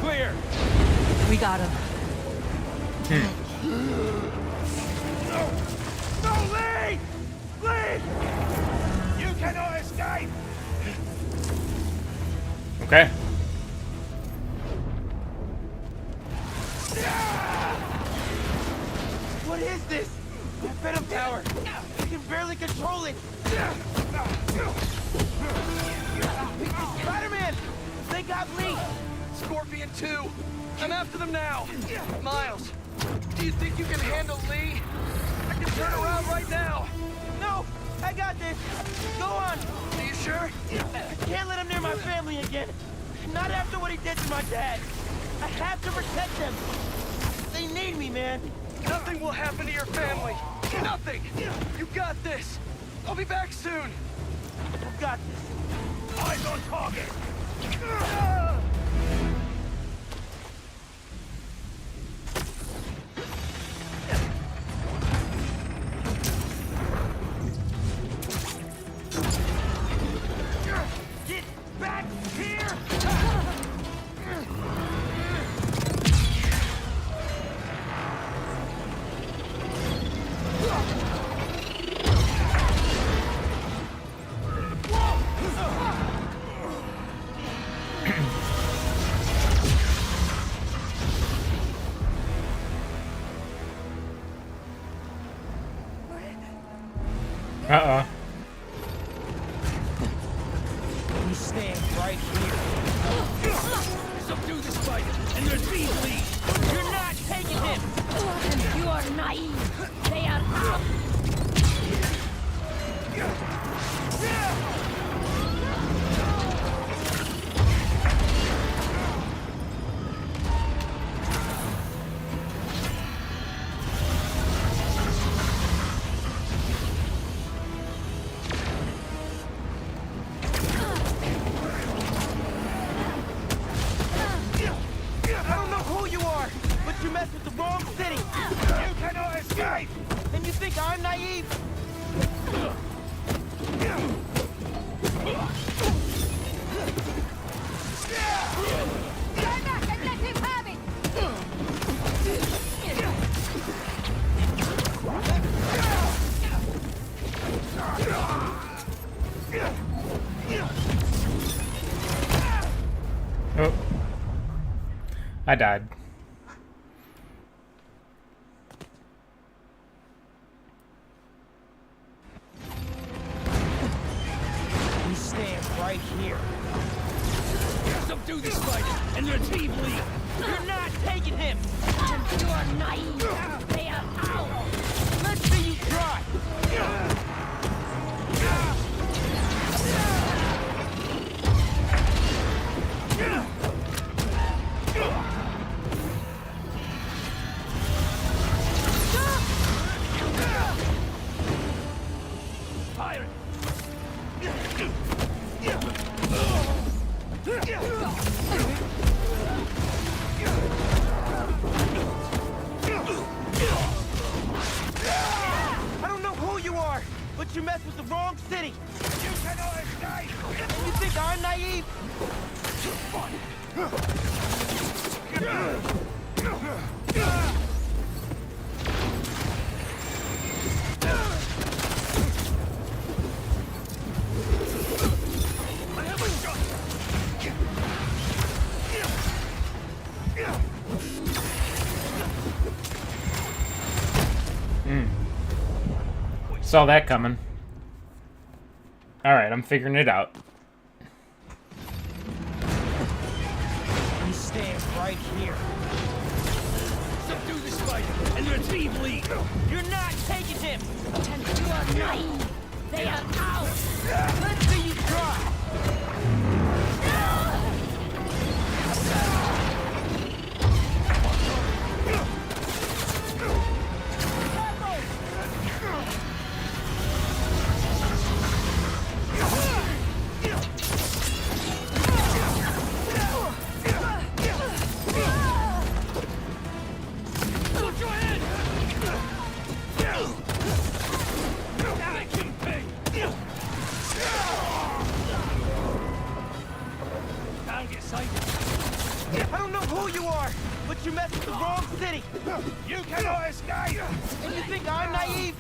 Clear.
We got him.
No! No, Lee! Lee! You cannot escape!
Okay.
What is this? A Venom Tower. I can barely control it. Spider-Man! They got Lee!
Scorpion 2. I'm after them now. Miles, do you think you can handle Lee? I can turn around right now.
No! I got this! Go on!
Are you sure?
I can't let him near my family again. Not after what he did to my dad. I have to protect them. They need me, man.
Nothing will happen to your family. Nothing. You got this. I'll be back soon.
I've got this.
Eyes on target!
Get back here!
Uh-oh.
You stand right here.
Subdue the spider, and there's these Lee.
You're not taking him!
You are naive. They are out.
I don't know who you are, but you messed with the wrong city. You cannot escape! And you think I'm naive?
Stand back and let him have it!
Oh. I died.
We stand right here.
Subdue the spider and retrieve Lee.
You're not taking him!
And you are naive! They are ours!
Let's see you try!
Pirate!
I don't know who you are, but you messed with the wrong city. You cannot escape! And you think I'm naive?
I have a shot!
Saw that coming. Alright, I'm figuring it out.
We stand right here.
Subdue the spider and retrieve Lee.
You're not taking him!
And you are naive! They are ours!
Let's see you try!
Put your hand! Make him pay! Can't get sighted.
I don't know who you are, but you messed with the wrong city. You cannot escape! And you think I'm naive?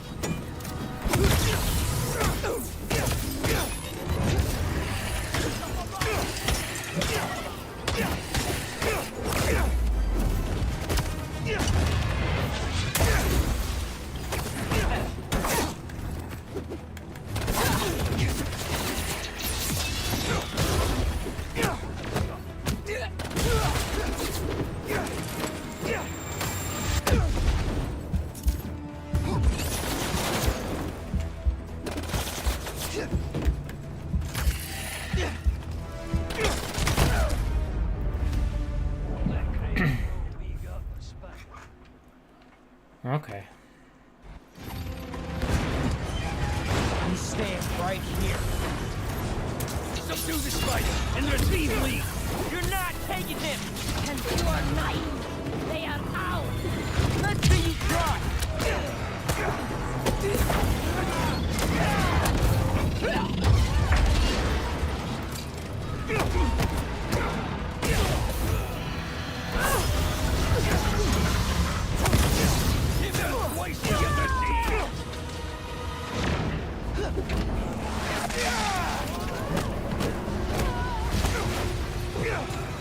Okay.
We stand right here.
Subdue the spider and retrieve Lee.
You're not taking him!
And you are naive! They are ours!
Let's see you try!
Give him a waste to get the deal.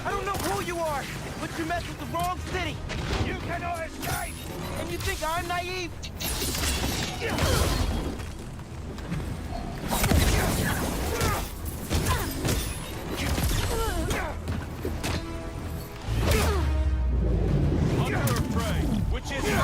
I don't know who you are, but you messed with the wrong city. You cannot escape! And you think I'm naive?
Under a prey, which is it?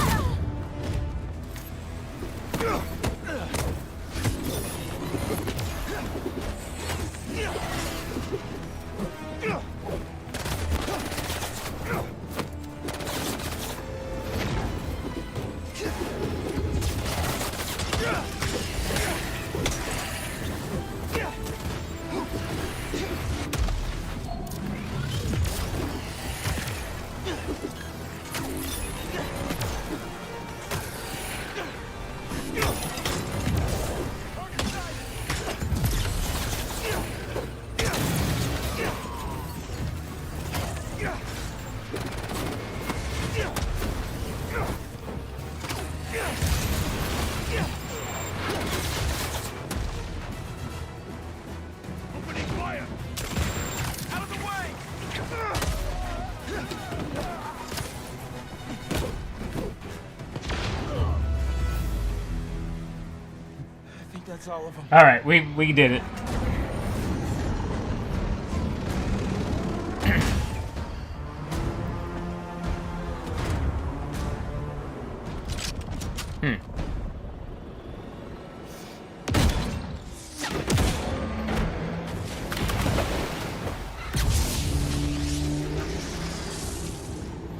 That's all of them.
All right, we did it.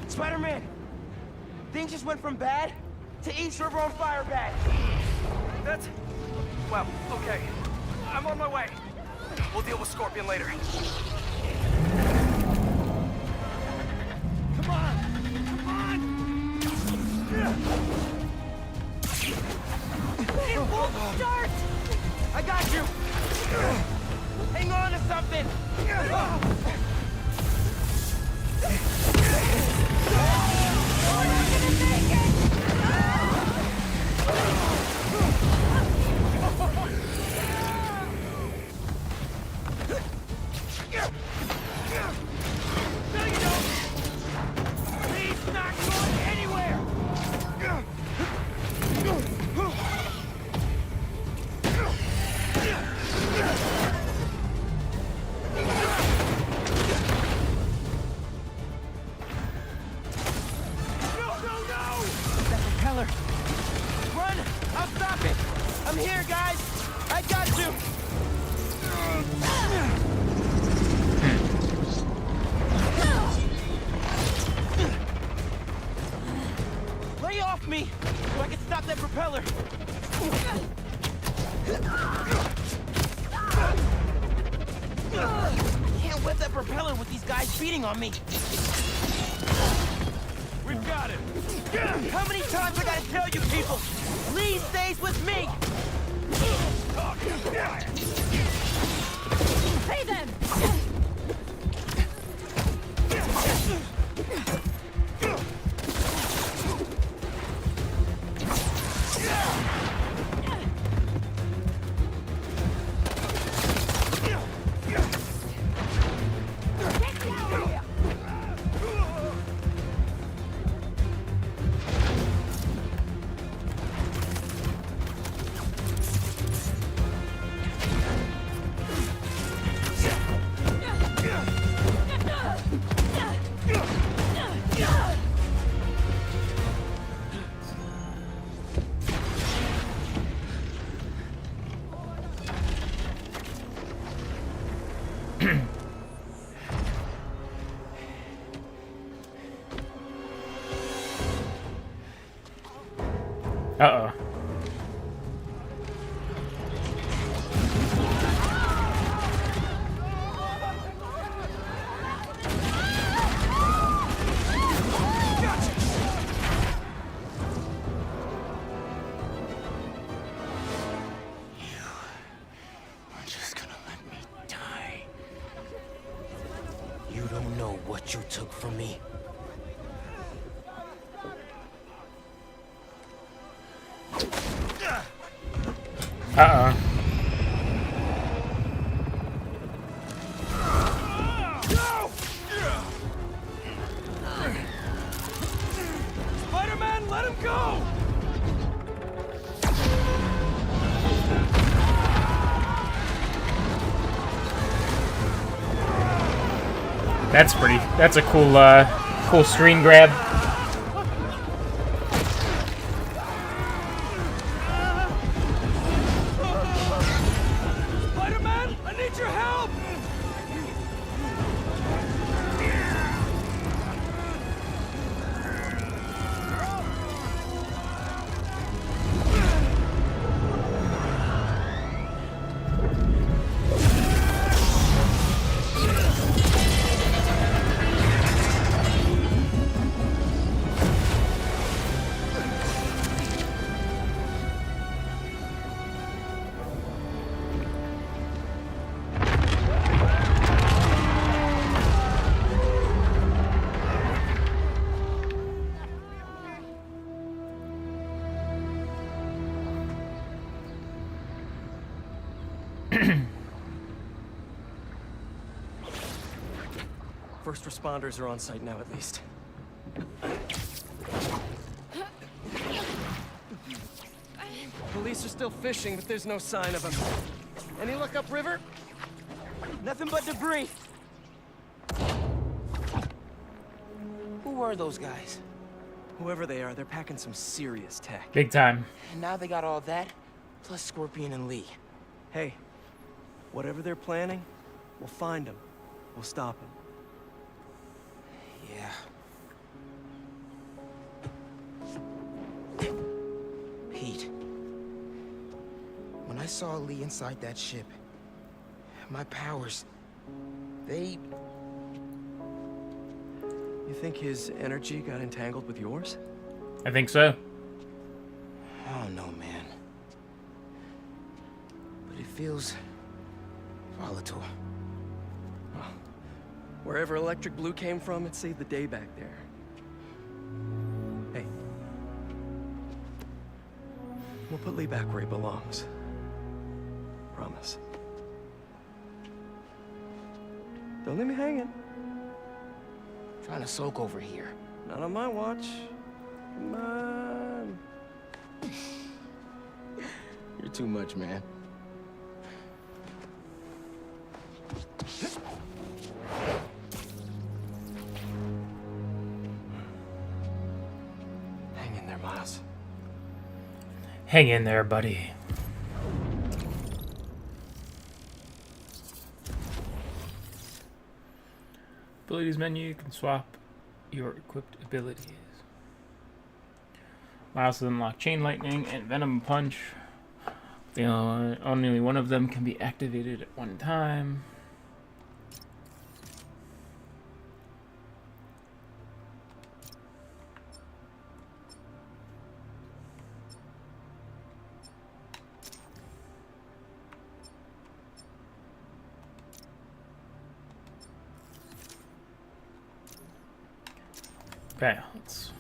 Spider-Man! Things just went from bad to East River on fire bad.
That's... well, okay. I'm on my way. We'll deal with Scorpion later. Come on! Come on!
It won't start! I got you! Hang on to something!
No, you don't! He's not going anywhere!
That propeller! Run! I'll stop it! I'm here, guys! I got you! Lay off me so I can stop that propeller! I can't whip that propeller with these guys beating on me!
We've got it!
How many times I gotta tell you people? Lee stays with me!
Hey then!
Uh-oh.
You're just gonna let me die. You don't know what you took from me.
Uh-oh.
Spider-Man, let him go!
That's pretty. That's a cool, cool screen grab.
Spider-Man, I need your help!
First responders are on site now, at least.
police are still fishing, but there's no sign of him. Any luck upriver?
Nothing but debris. Who were those guys?
Whoever they are, they're packing some serious tech.
Big time.
And now they got all that, plus Scorpion and Lee.
Hey, whatever they're planning, we'll find them. We'll stop them.
Yeah. Pete. When I saw Lee inside that ship, my powers, they...
You think his energy got entangled with yours?
I think so.
I don't know, man. But it feels volatile.
Well, wherever Electric Blue came from, it saved the day back there. Hey. We'll put Lee back where he belongs. Promise. Don't leave me hanging.
Trying to soak over here.
Not on my watch. Come on.
You're too much, man.
Hang in there, Miles.
Hang in there, buddy. Abilities menu, you can swap your equipped abilities. Miles has unlocked Chain Lightning and Venom Punch. Only one of them can be activated at one time. Okay, let's...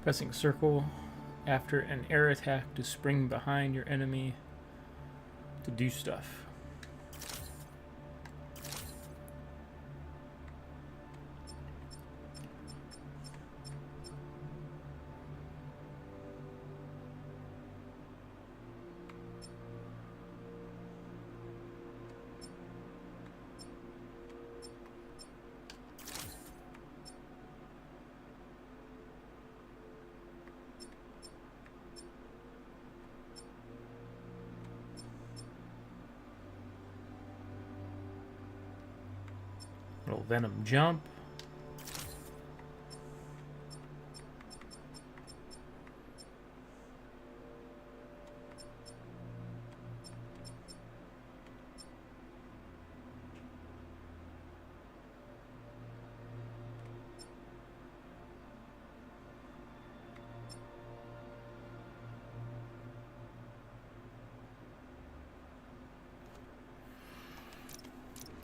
Pressing circle after an air attack to spring behind your enemy to do stuff. Little Venom jump.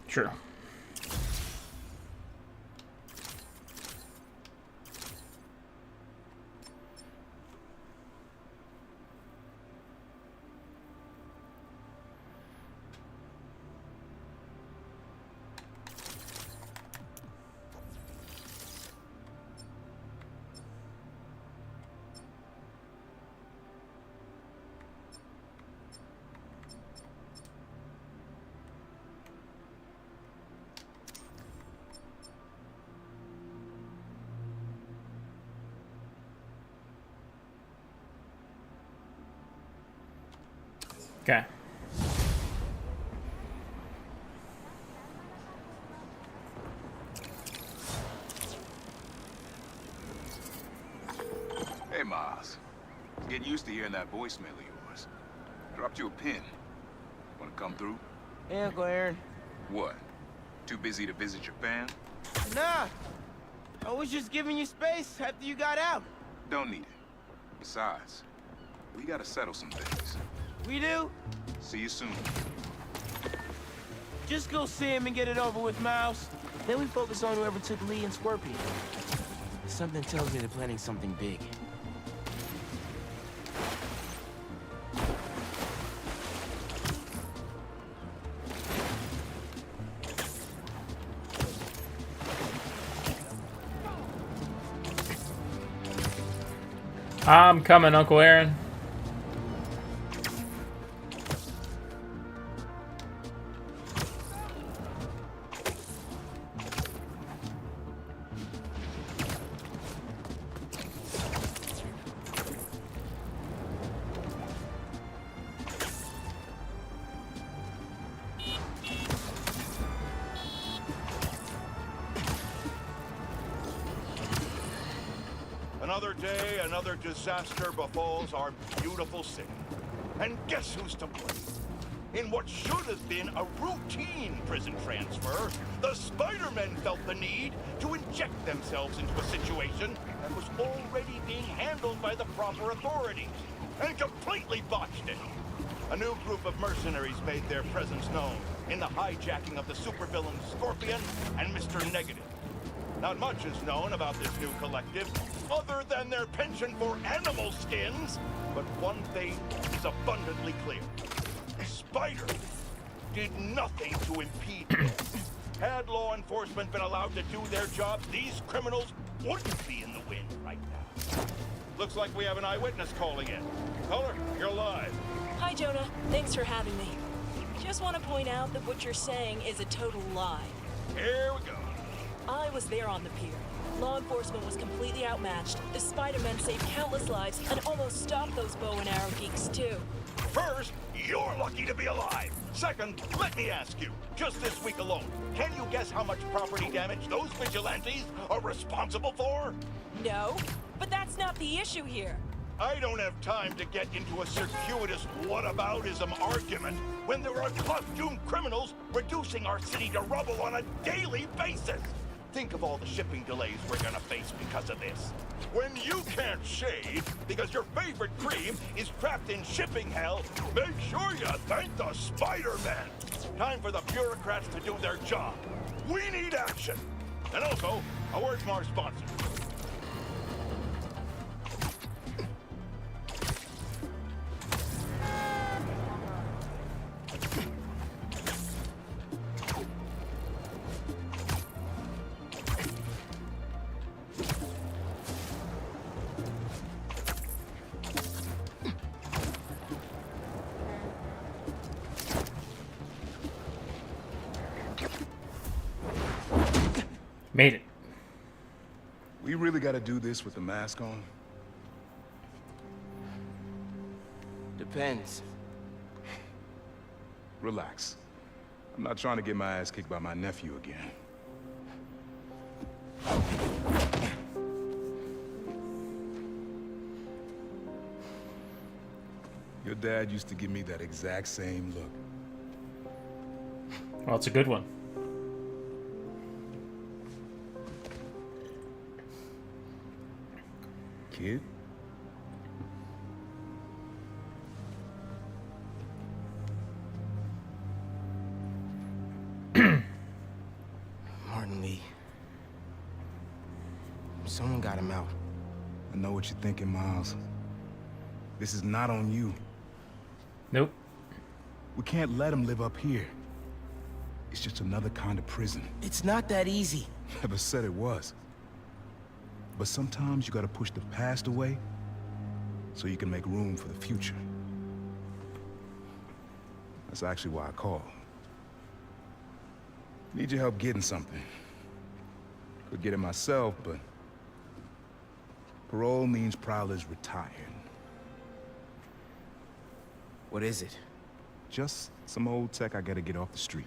Sure. Okay.
Hey, Miles. Getting used to hearing that voicemail of yours. Dropped you a pin. Wanna come through?
Yeah, Uncle Aaron.
What? Too busy to visit your fam?
Nah. I was just giving you space after you got out.
Don't need it. Besides, we gotta settle some things.
We do?
See you soon.
Just go see him and get it over with, Mouse. Then we focus on whoever took Lee and Scorpion. Something tells me they're planning something big.
I'm coming, Uncle Aaron.
Another day, another disaster befalls our beautiful city. And guess who's to blame? In what should have been a routine prison transfer, the SpiderMEN felt the need to inject themselves into a situation that was already being handled by the proper authorities, and completely botched it. A new group of mercenaries made their presence known in the hijacking of the supervillain Scorpion and Mr. Negative. Not much is known about this new collective, other than their penchant for animal skins, but one thing is abundantly clear. Spider did nothing to impede this. Had law enforcement been allowed to do their jobs, these criminals wouldn't be in the wind right now. Looks like we have an eyewitness calling in. Caller, you're live.
Hi, Jonah. Thanks for having me. Just want to point out that what you're saying is a total lie.
Here we go.
I was there on the pier. Law enforcement was completely outmatched. The SpiderMEN saved countless lives and almost stopped those bow and arrow geeks, too.
First, you're lucky to be alive. Second, let me ask you, just this week alone, can you guess how much property damage those vigilantes are responsible for?
No, but that's not the issue here.
I don't have time to get into a circuitous whataboutism argument when there are costumed criminals reducing our city to rubble on a daily basis. Think of all the shipping delays we're gonna face because of this. When you can't shave because your favorite cream is trapped in shipping hell, make sure you thank the SpiderMEN. Time for the bureaucrats to do their job. We need action. And also, a word from our sponsor.
Made it.
We really gotta do this with the mask on?
Depends.
Relax. I'm not trying to get my ass kicked by my nephew again. Your dad used to give me that exact same look.
Well, it's a good one.
Kid?
Martin Lee. Someone got him out.
I know what you're thinking, Miles. This is not on you.
Nope.
We can't let him live up here. It's just another kind of prison.
It's not that easy.
Never said it was. But sometimes you gotta push the past away so you can make room for the future. That's actually why I called. Need your help getting something. Could get it myself, but parole means Prowler's retired.
What is it?
Just some old tech I gotta get off the street.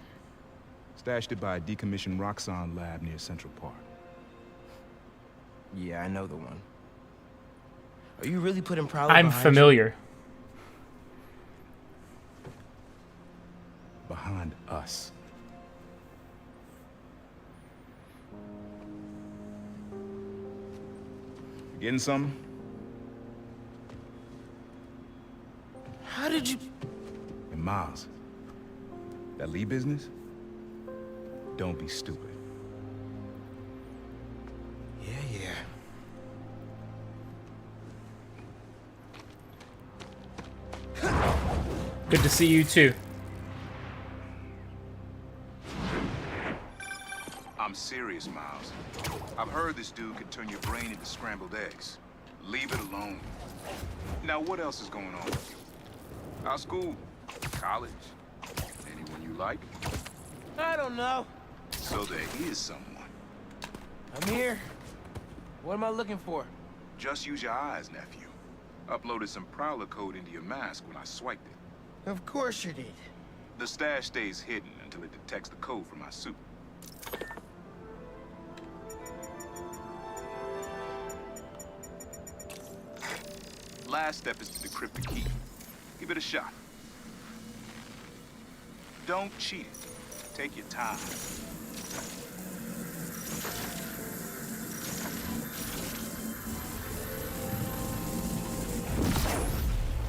Stashed it by a decommissioned Roxxon lab near Central Park.
Yeah, I know the one. Are you really putting Prowler
I'm
behind
familiar.
Behind us. You getting something?
How did you...
And Miles, that Lee business? Don't be stupid.
Yeah.
Good to see you too.
I'm serious, Miles. I've heard this dude could turn your brain into scrambled eggs. Leave it alone. Now, what else is going on with you? How's school? College? Anyone you like?
I don't know.
So there is someone.
I'm here. What am I looking for?
Just use your eyes, nephew. Uploaded some Prowler code into your mask when I swiped it.
Of course you did.
The stash stays hidden until it detects the code from my suit. Last step is to decrypt the key. Give it a shot. Don't cheat it. Take your time.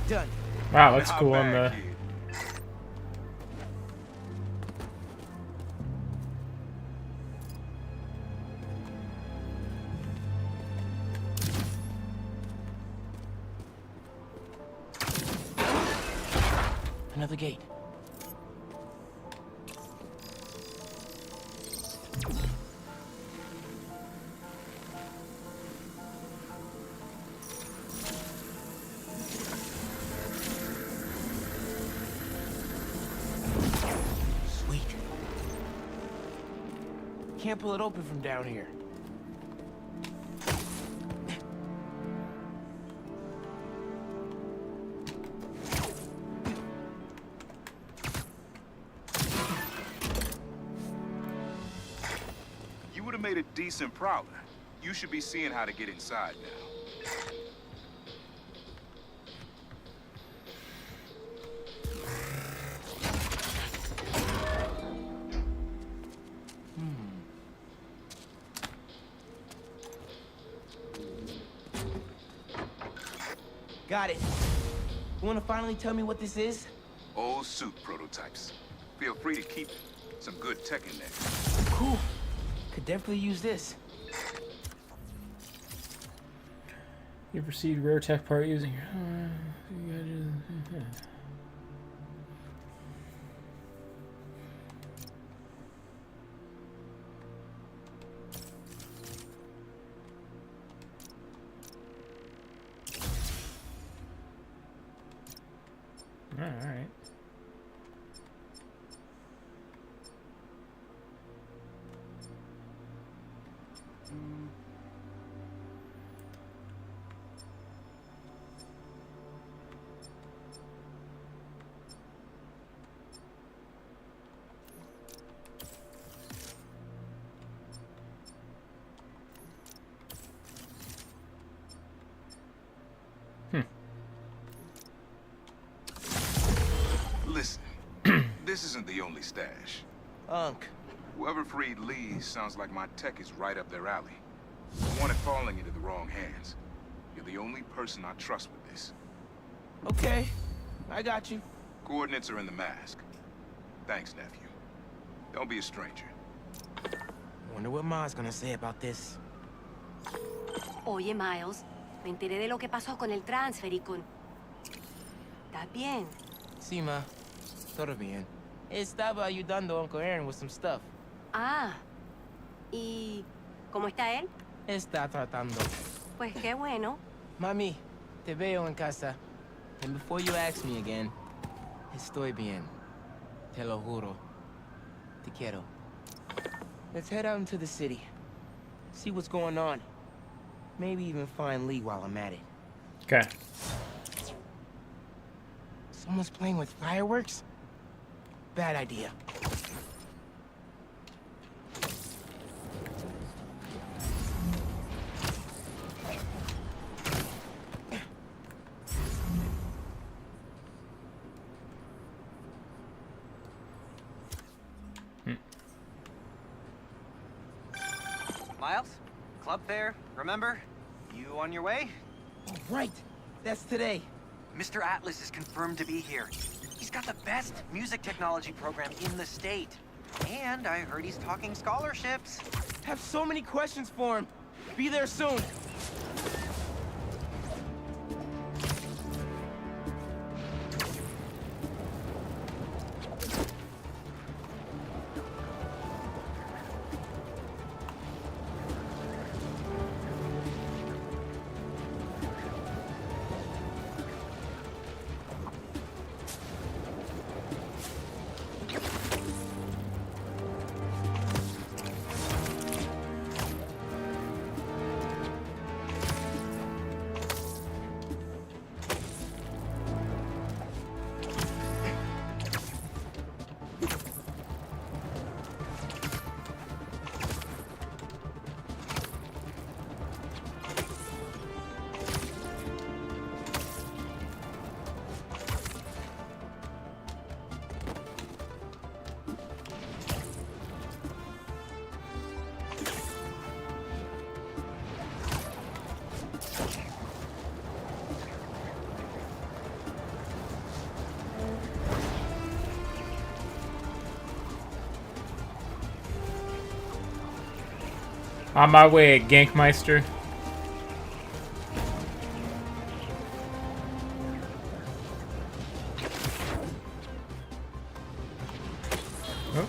Done.
Wow, that's cool on the...
Another gate. Sweet. Can't pull it open from down here.
Made a decent Prowler. You should be seeing how to get inside now.
Got it. You want to finally tell me what this is?
Old suit prototypes. Feel free to keep it. Some good tech in there.
Cool. Could definitely use this.
You proceed rare tech part using your... Alright.
Listen, this isn't the only stash.
Unc.
Whoever freed Lee sounds like my tech is right up their alley. I want it falling into the wrong hands. You're the only person I trust with this.
Okay, I got you.
Coordinates are in the mask. Thanks, nephew. Don't be a stranger.
Wonder what Ma's gonna say about this.
Oye, Miles, me enteré de lo que pasó con el transfer y con... ¿Estás bien?
Sí, ma. Todo bien. Estaba ayudando a Uncle Aaron with some stuff.
Ah. ¿Y cómo está él?
Está tratando.
Pues qué bueno.
Mami, te veo en casa. And before you ask me again, estoy bien. Te lo juro. Te quiero. Let's head out into the city. See what's going on. Maybe even find Lee while I'm at it.
Okay.
Someone's playing with fireworks? Bad idea.
Miles? Club fair, remember? You on your way?
Oh, right. That's today.
Mr. Atlas is confirmed to be here. He's got the best music technology program in the state. And I heard he's talking scholarships.
Have so many questions for him. Be there soon.
On my way, Gankmeister. Oh.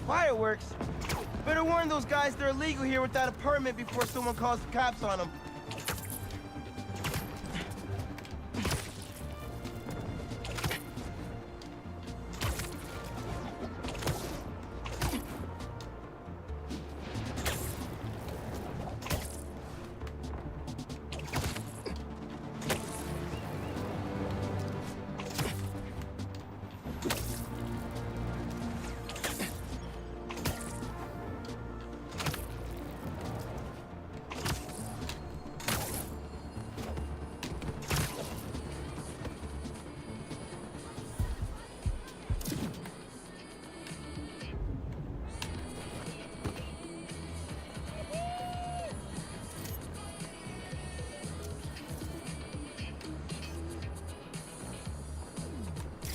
Fireworks? Better warn those guys they're illegal here without a permit before someone calls the cops on them.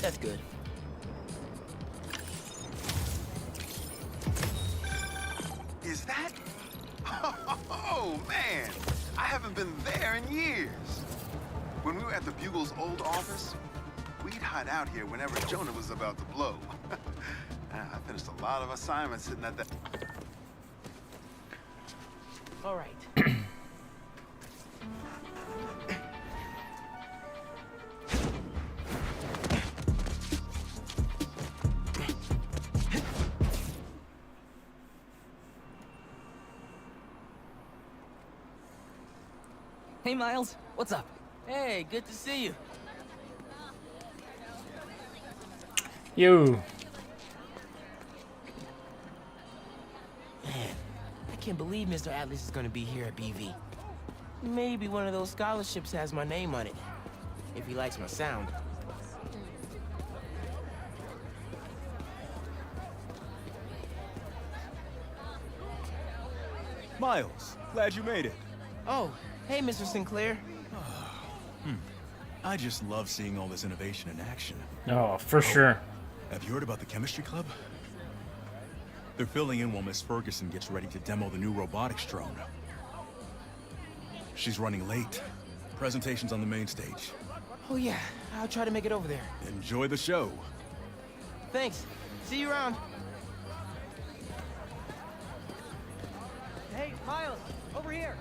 That's good.
Is that? Oh, man. I haven't been there in years. When we were at the Bugle's old office, we'd hide out here whenever Jonah was about to blow. I finished a lot of assignments sitting at that.
All right.
Hey, Miles. What's up?
Hey, good to see you.
Yo.
Man, I can't believe Mr. Atlas is gonna be here at BV. Maybe one of those scholarships has my name on it, if he likes my sound.
Miles, glad you made it.
Oh, hey, Mr. Sinclair.
I just love seeing all this innovation in action.
Oh, for sure.
Have you heard about the chemistry club? They're filling in while Miss Ferguson gets ready to demo the new robotics drone. She's running late. Presentation's on the main stage.
Oh yeah, I'll try to make it over there.
Enjoy the show.
Thanks. See you around.
Hey, Miles, over here.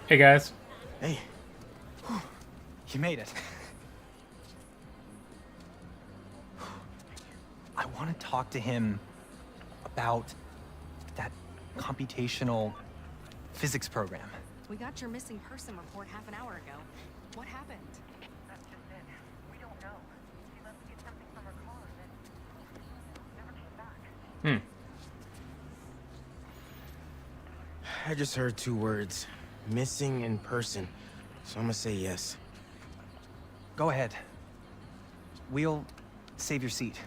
Hey guys.
Hey.
You made it. I want to talk to him about that computational physics program.
We got your missing person report half an hour ago. What happened?
That's just it. We don't know. She left to get something from her car, and then never came back.
I just heard 2 words. Missing in person. So I'm gonna say yes.
Go ahead. We'll save your seat.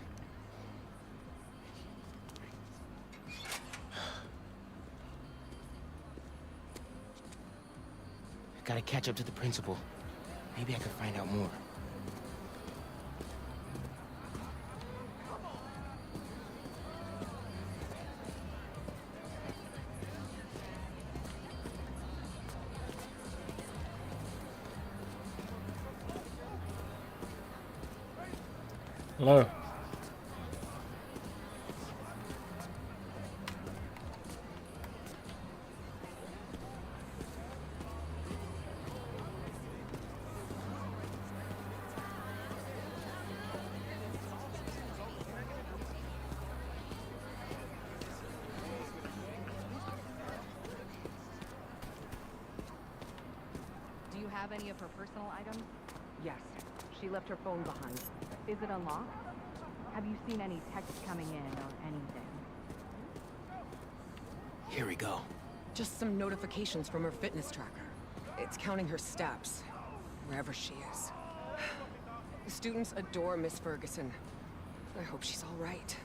Gotta catch up to the principal. Maybe I can find out more.
Hello.
Do you have any of her personal items?
Yes, she left her phone behind.
Is it unlocked? Have you seen any texts coming in or anything?
Here we go.
Just some notifications from her fitness tracker. It's counting her steps, wherever she is. The students adore Miss Ferguson. I hope she's all right.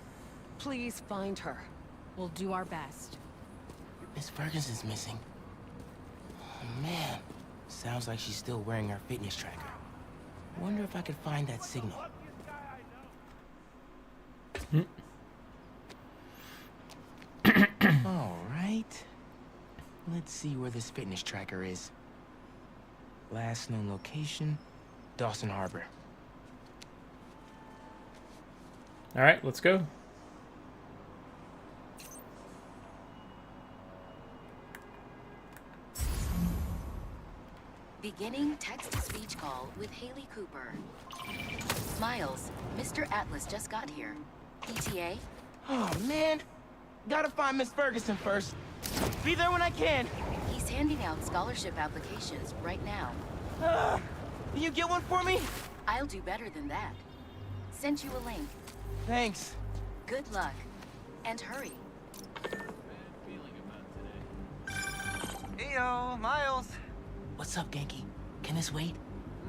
Please find her.
We'll do our best.
Miss Ferguson's missing. Oh, man. Sounds like she's still wearing her fitness tracker. Wonder if I could find that signal. All right. Let's see where this fitness tracker is. Last known location, Dawson Harbor.
All right, let's go.
Beginning text-to-speech call with Haley Cooper. Miles, Mr. Atlas just got here. ETA?
Oh, man. Gotta find Miss Ferguson first. Be there when I can.
He's handing out scholarship applications right now.
Can you get one for me?
I'll do better than that. Sent you a link.
Thanks.
Good luck. And hurry.
Heyo, Miles.
What's up, Genki? Can this wait?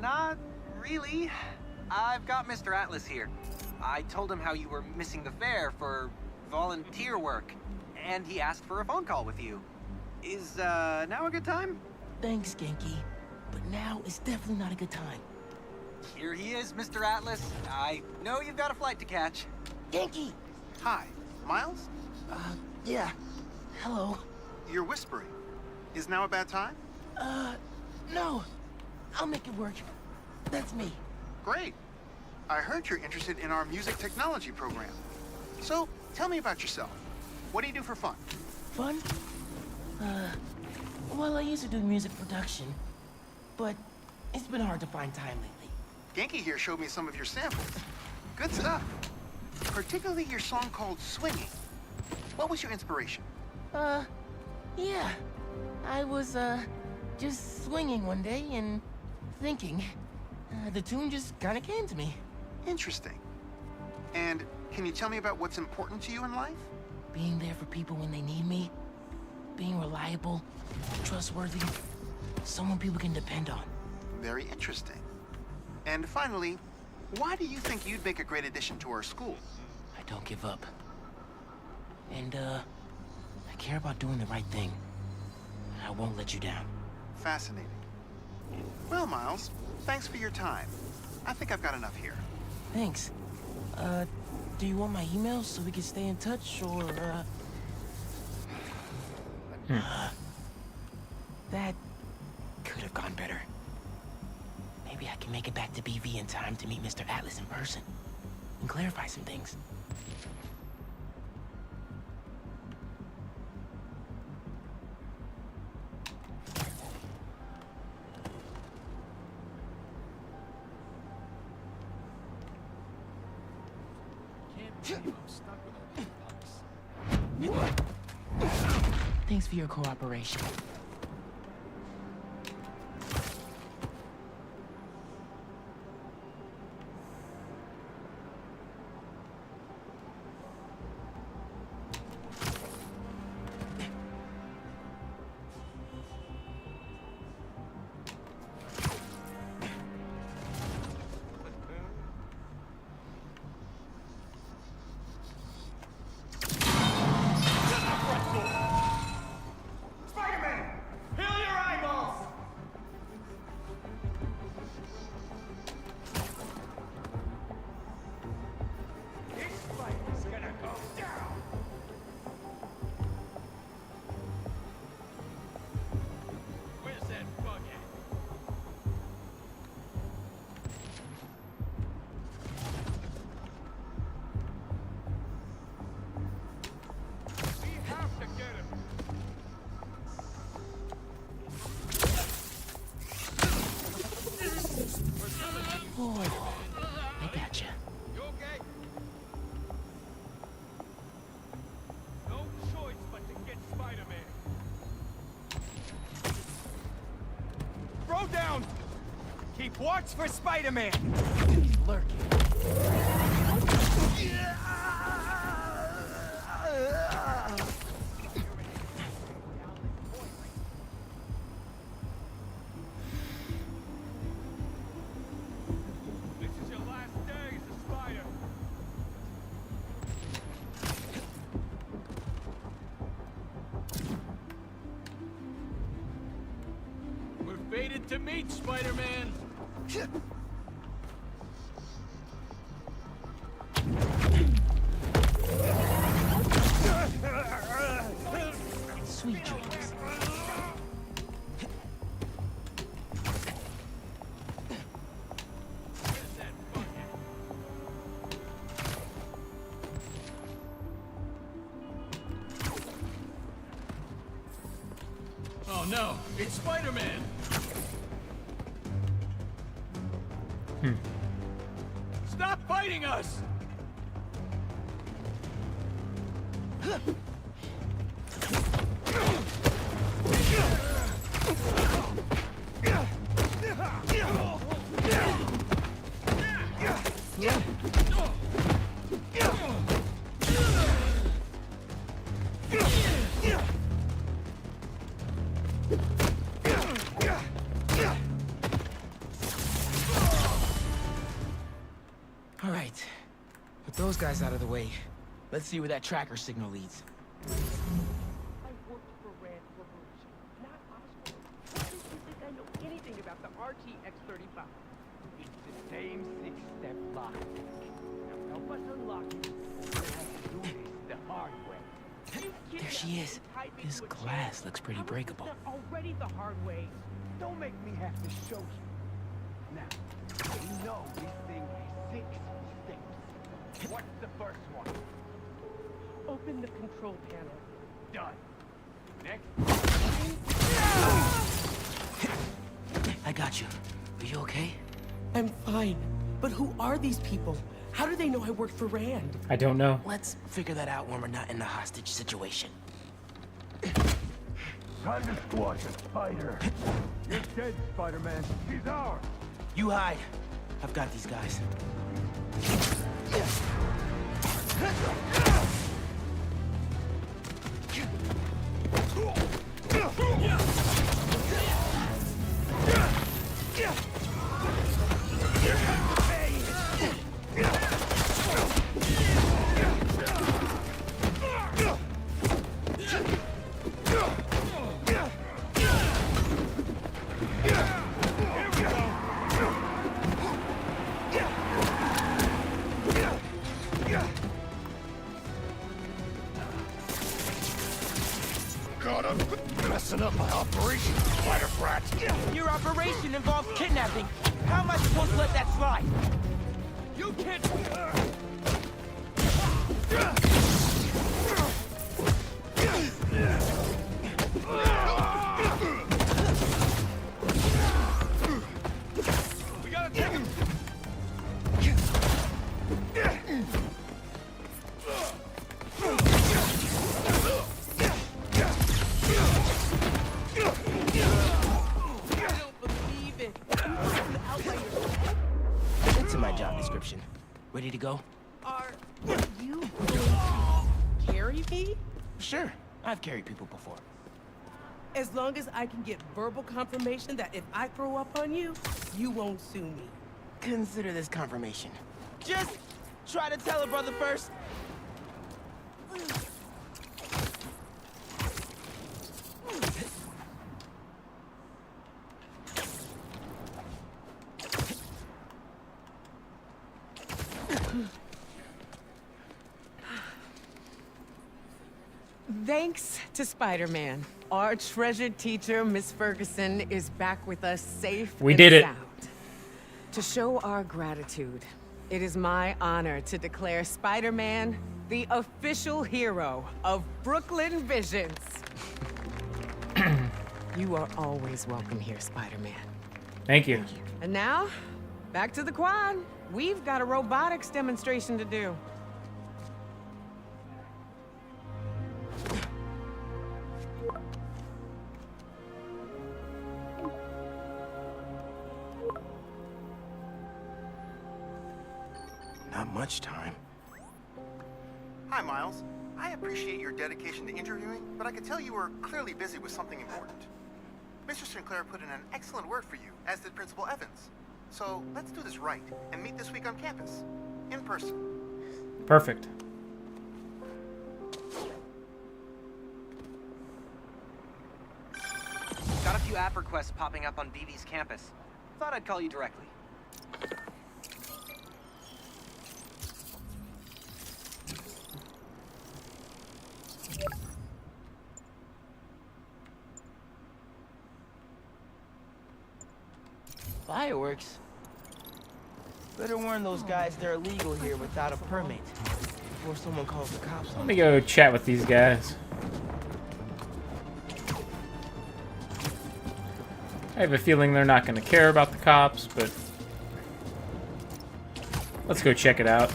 Not really. I've got Mr. Atlas here. I told him how you were missing the fair for volunteer work, and he asked for a phone call with you. Is, now a good time?
Thanks, Genki. But now is definitely not a good time.
Here he is, Mr. Atlas. I know you've got a flight to catch.
Genki!
Hi, Miles?
Yeah. Hello.
You're whispering. Is now a bad time?
No. I'll make it work. That's me.
Great. I heard you're interested in our music technology program. So, tell me about yourself. What do you do for fun?
Fun? Well, I used to do music production, but it's been hard to find time lately.
Genki here showed me some of your samples. Good stuff. Particularly your song called Swinging. What was your inspiration?
Yeah. I was, just swinging one day and thinking. The tune just kind of came to me.
Interesting. And can you tell me about what's important to you in life?
Being there for people when they need me. Being reliable, trustworthy, someone people can depend on.
Very interesting. And finally, why do you think you'd make a great addition to our school?
I don't give up. And, I care about doing the right thing. I won't let you down.
Fascinating. Well, Miles, thanks for your time. I think I've got enough here.
Thanks. Do you want my email so we can stay in touch, or, That make it back to BV in time to meet Mr. Atlas in person and clarify some things. Thanks for your cooperation. Boy, I gotcha.
You okay? No choice but to get Spider-Man. Throw down! Keep watch for Spider-Man! He's lurking. Fated to meet, Spider-Man!
Sweet dreams.
Oh no, it's Spider-Man! Stop fighting us!
All right, with those guys out of the way, let's see where that tracker signal leads.
I worked for Rand Corporation, not Osborn. Why do you think I know anything about the RTX-35? It's the same six-step lock. Now help us unlock it. We'll have to do this the hard way.
There she is. This glass looks pretty breakable.
Already the hard way. Don't make me have to show you. Now, you know this thing has 6 steps. What's the first one? Open the control panel. Done. Next.
I got you. Are you okay?
I'm fine. But who are these people? How do they know I worked for Rand?
I don't know.
Let's figure that out when we're not in a hostage situation.
Time to squash a spider. You're dead, Spider-Man. He's ours.
You hide. I've got these guys.
God, I'm messing up my operation, spider brat.
Your operation involves kidnapping. How am I supposed to let that slide?
You can't. We gotta take him.
Into my job description. Ready to go?
Are you going to carry me?
Sure. I've carried people before.
As long as I can get verbal confirmation that if I throw up on you, you won't sue me.
Consider this confirmation. Just try to tell a brother first.
Thanks to Spider-Man, our treasured teacher, Miss Ferguson, is back with us safe
We
and
did it.
sound. To show our gratitude, it is my honor to declare Spider-Man the official hero of Brooklyn Visions. You are always welcome here, Spider-Man.
Thank you.
And now, back to the quad. We've got a robotics demonstration to do.
Not much time.
Hi, Miles. I appreciate your dedication to interviewing, but I could tell you were clearly busy with something important. Mr. Sinclair put in an excellent word for you, as did Principal Evans. So let's do this right and meet this week on campus, in person.
Perfect.
Got a few app requests popping up on BB's campus. Thought I'd call you directly.
Fireworks? Better warn those guys they're illegal here without a permit before someone calls the cops
Let
on
me
them.
go chat with these guys. I have a feeling they're not going to care about the cops, but let's go check it out.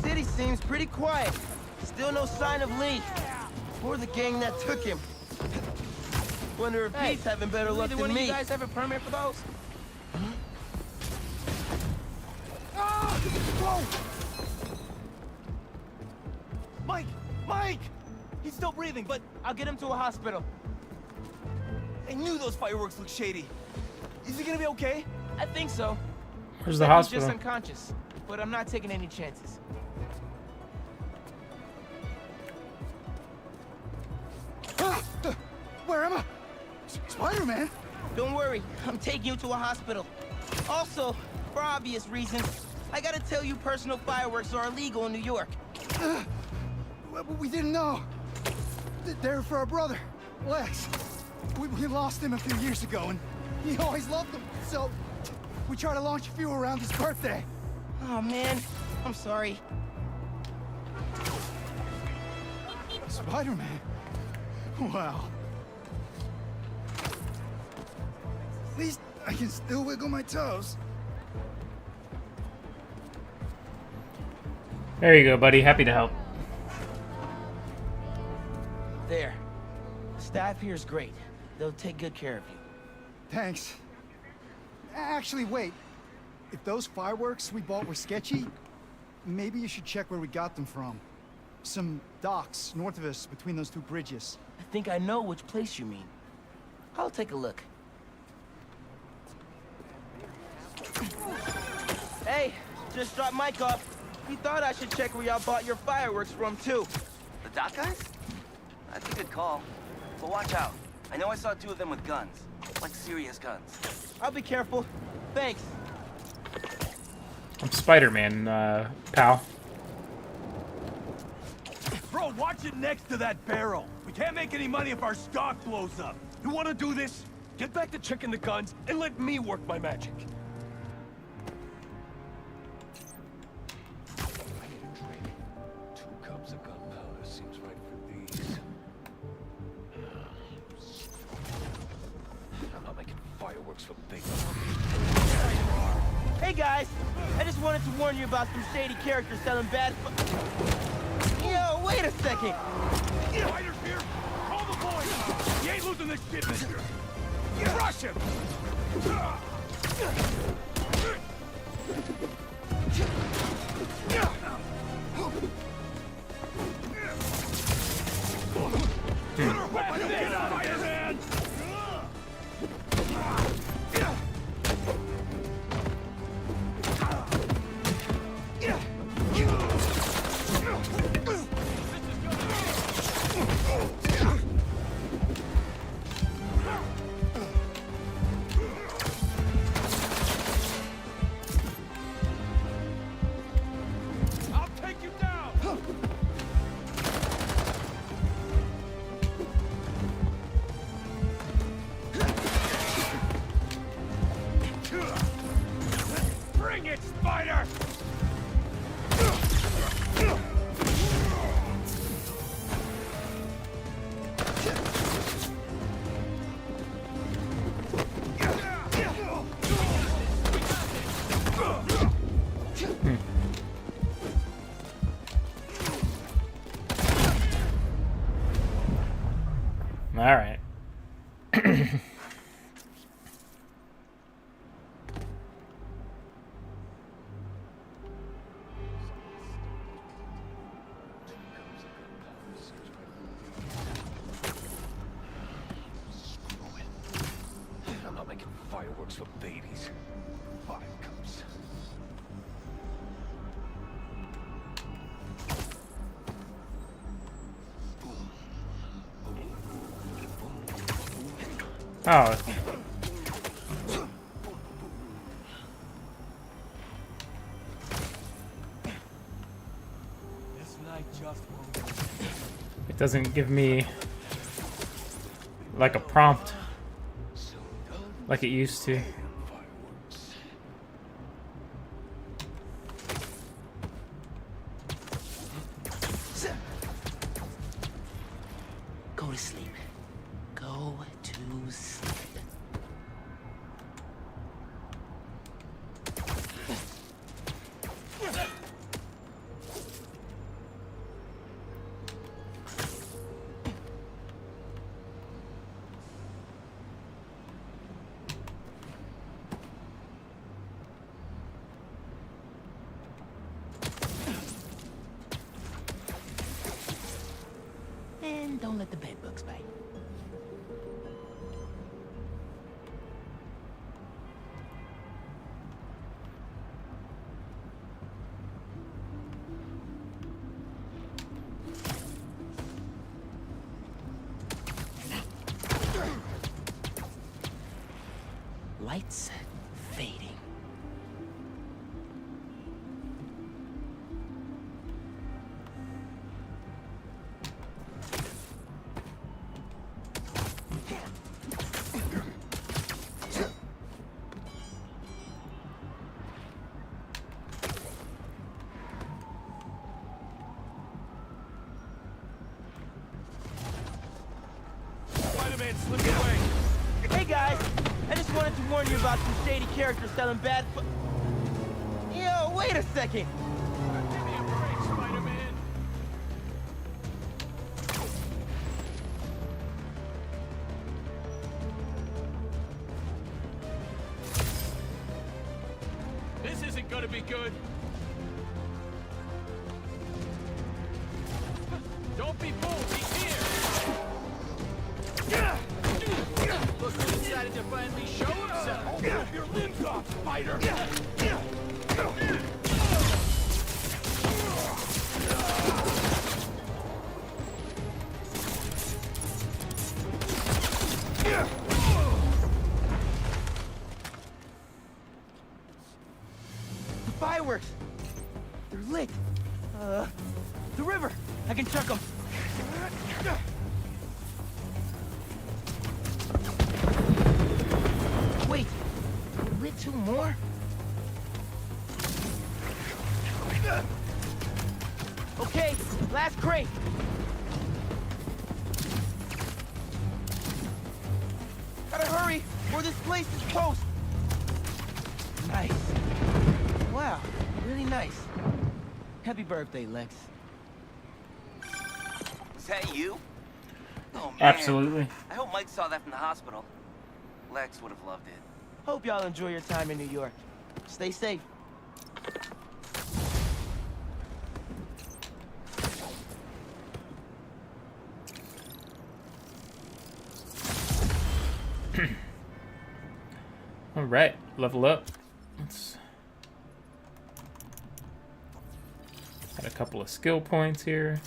City seems pretty quiet. Still no sign of Lee. Or the gang that took him. Wonder if he's having better luck than
one of
me.
you guys have a permit for those?
Whoa! Mike! Mike! He's still breathing, but
I'll get him to a hospital.
I knew those fireworks looked shady. Is he gonna be okay?
I think so.
Where's the
Said he's
hospital?
just unconscious, but I'm not taking any chances.
Where am I? Spider-Man?
Don't worry, I'm taking you to a hospital. Also, for obvious reasons, I gotta tell you personal fireworks are illegal in New York.
We didn't know. They're for our brother, Lex. We lost him a few years ago, and he always loved them. So, we tried to launch a few around his birthday.
Oh man, I'm sorry.
Spider-Man? Wow. At least I can still wiggle my toes.
There you go, buddy. Happy to help.
There. The staff here is great. They'll take good care of you.
Thanks. Actually, wait. If those fireworks we bought were sketchy, maybe you should check where we got them from. Some docks north of us between those two bridges.
I think I know which place you mean. I'll take a look. Hey, just dropped Mike off. He thought I should check where y'all bought your fireworks from, too.
The dock guys? That's a good call. But watch out. I know I saw 2 of them with guns. Like serious guns.
I'll be careful. Thanks.
I'm Spider-Man, pal.
Bro, watch it next to that barrel. We can't make any money if our stock blows up. You want to do this? Get back to checking the guns and let me work my magic. I need a drink. 2 cups of gunpowder seems right for these. I'm not making fireworks for big.
Hey guys, I just wanted to warn you about some shady characters selling bad. Yo, wait a second.
Spider's here. Call the boys. He ain't losing this shit, mister. Rush him. Spider-Man! I'll take you down! Bring it, Spider!
All right.
I'm not making fireworks for babies. 5 cups.
Oh.
This night just won't.
It doesn't give me like a prompt like it used to.
Go to sleep. Go to sleep. And don't let the bed bugs bite. Lights fading.
Spider-Man slipped away.
Hey guys, I just wanted to warn you about some shady characters selling bad. Yo, wait a second.
Give me a break, Spider-Man. This isn't gonna be good. Don't be fooled, he's here! Look who decided to finally show himself! Get your limbs off, Spider!
I can chuck him. Wait, lit two more? Okay, last crate. Gotta hurry, or this place is toast. Nice. Wow, really nice. Happy birthday, Lex.
Was that you? Oh, man.
Absolutely.
I hope Mike saw that from the hospital. Lex would have loved it.
Hope y'all enjoy your time in New York. Stay safe.
All right, level up. Let's got a couple of skill points here.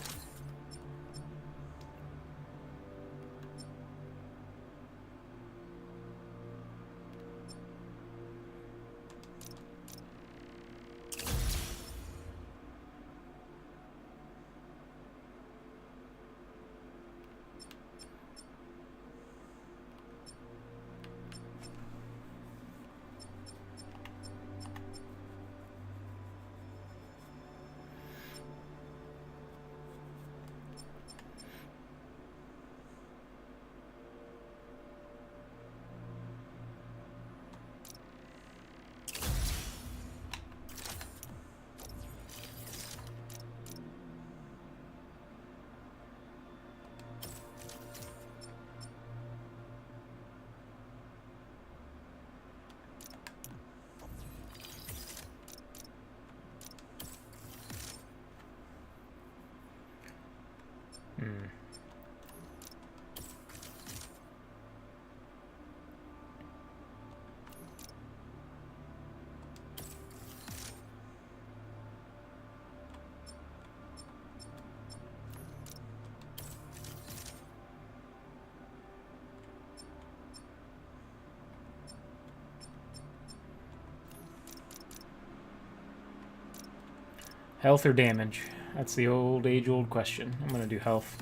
Health or damage? That's the age-old question. I'm gonna do health.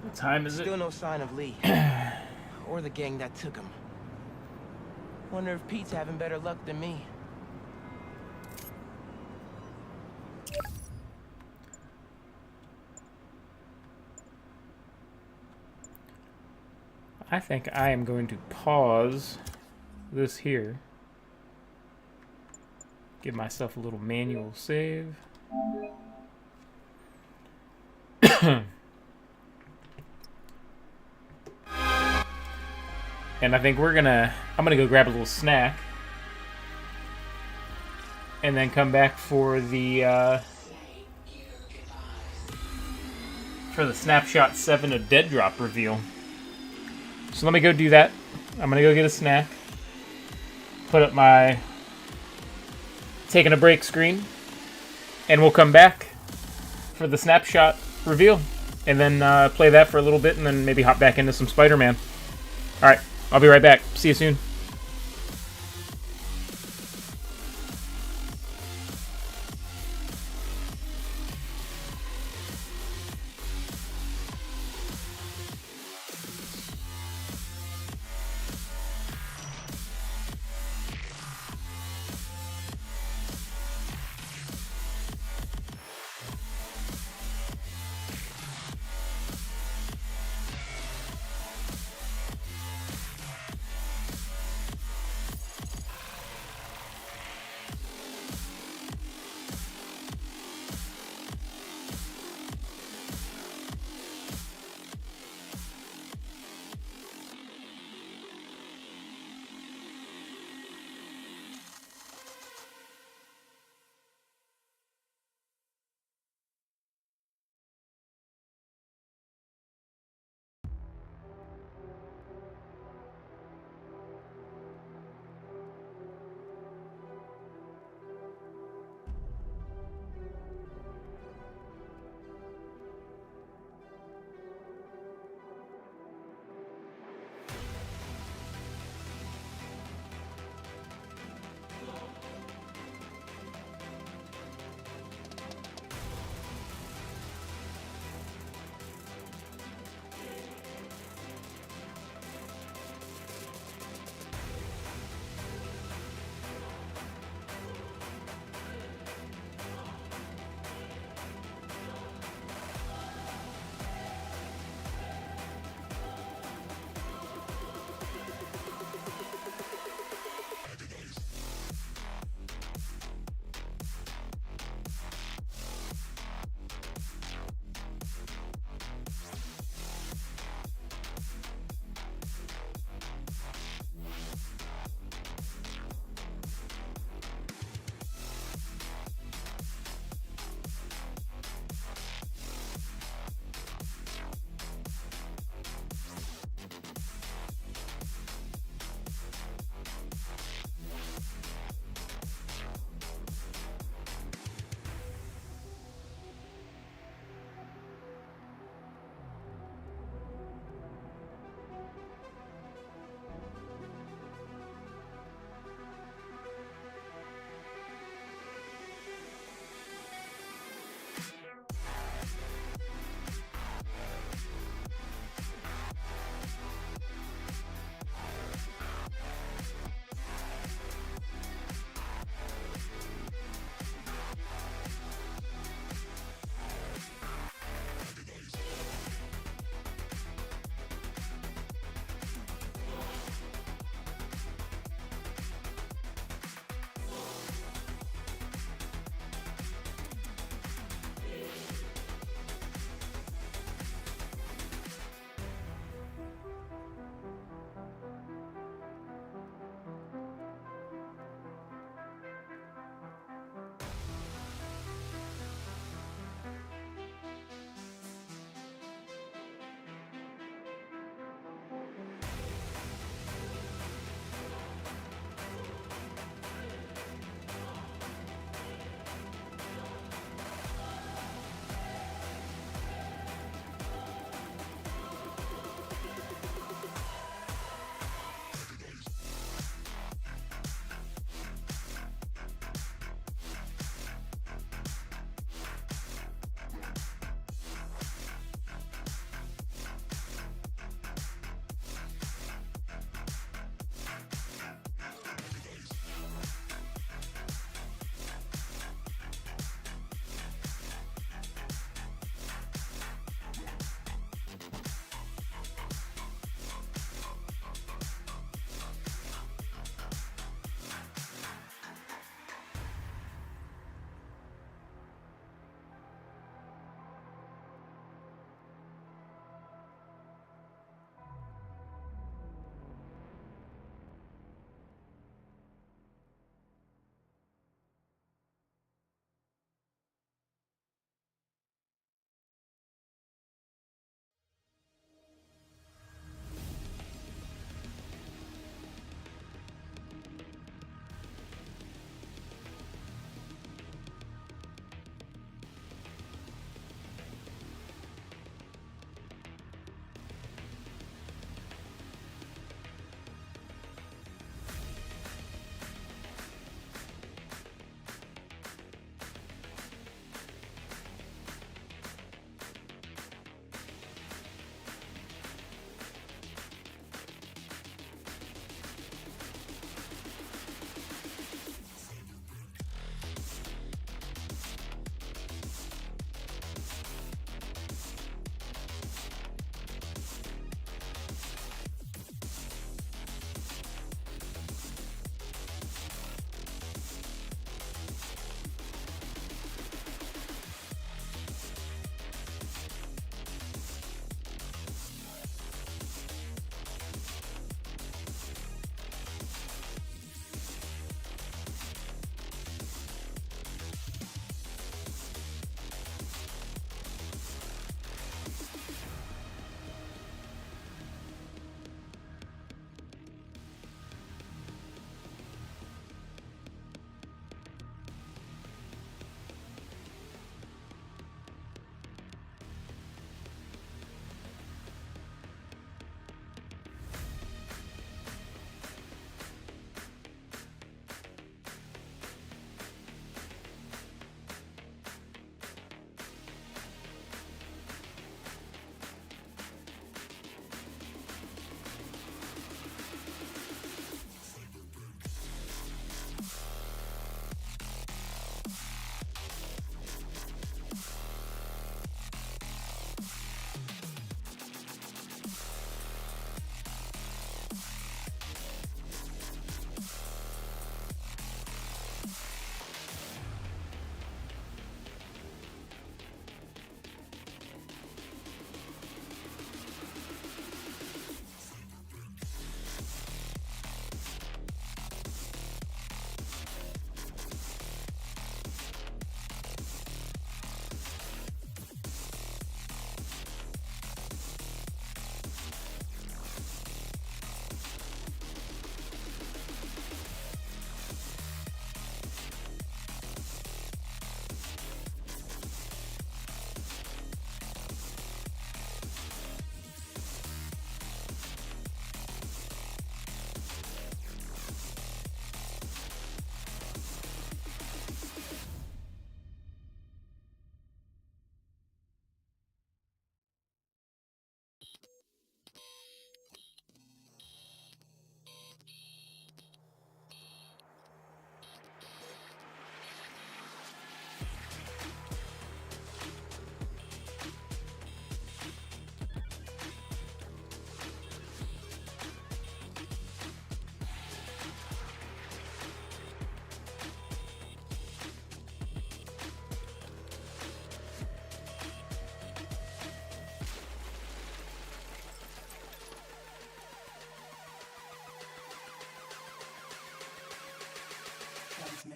What time is it?
Still no sign of Lee. Or the gang that took him. Wonder if Pete's having better luck than me.
I think I am going to pause this here. Give myself a little manual save. And I think I'm gonna go grab a little snack. And then come back for the Snapshot 7 of Dead Drop reveal. So let me go do that. I'm gonna go get a snack. Put up my taking a break screen. And we'll come back for the Snapshot reveal. And then play that for a little bit and then maybe hop back into some Spider-Man. Alright, I'll be right back. See you soon.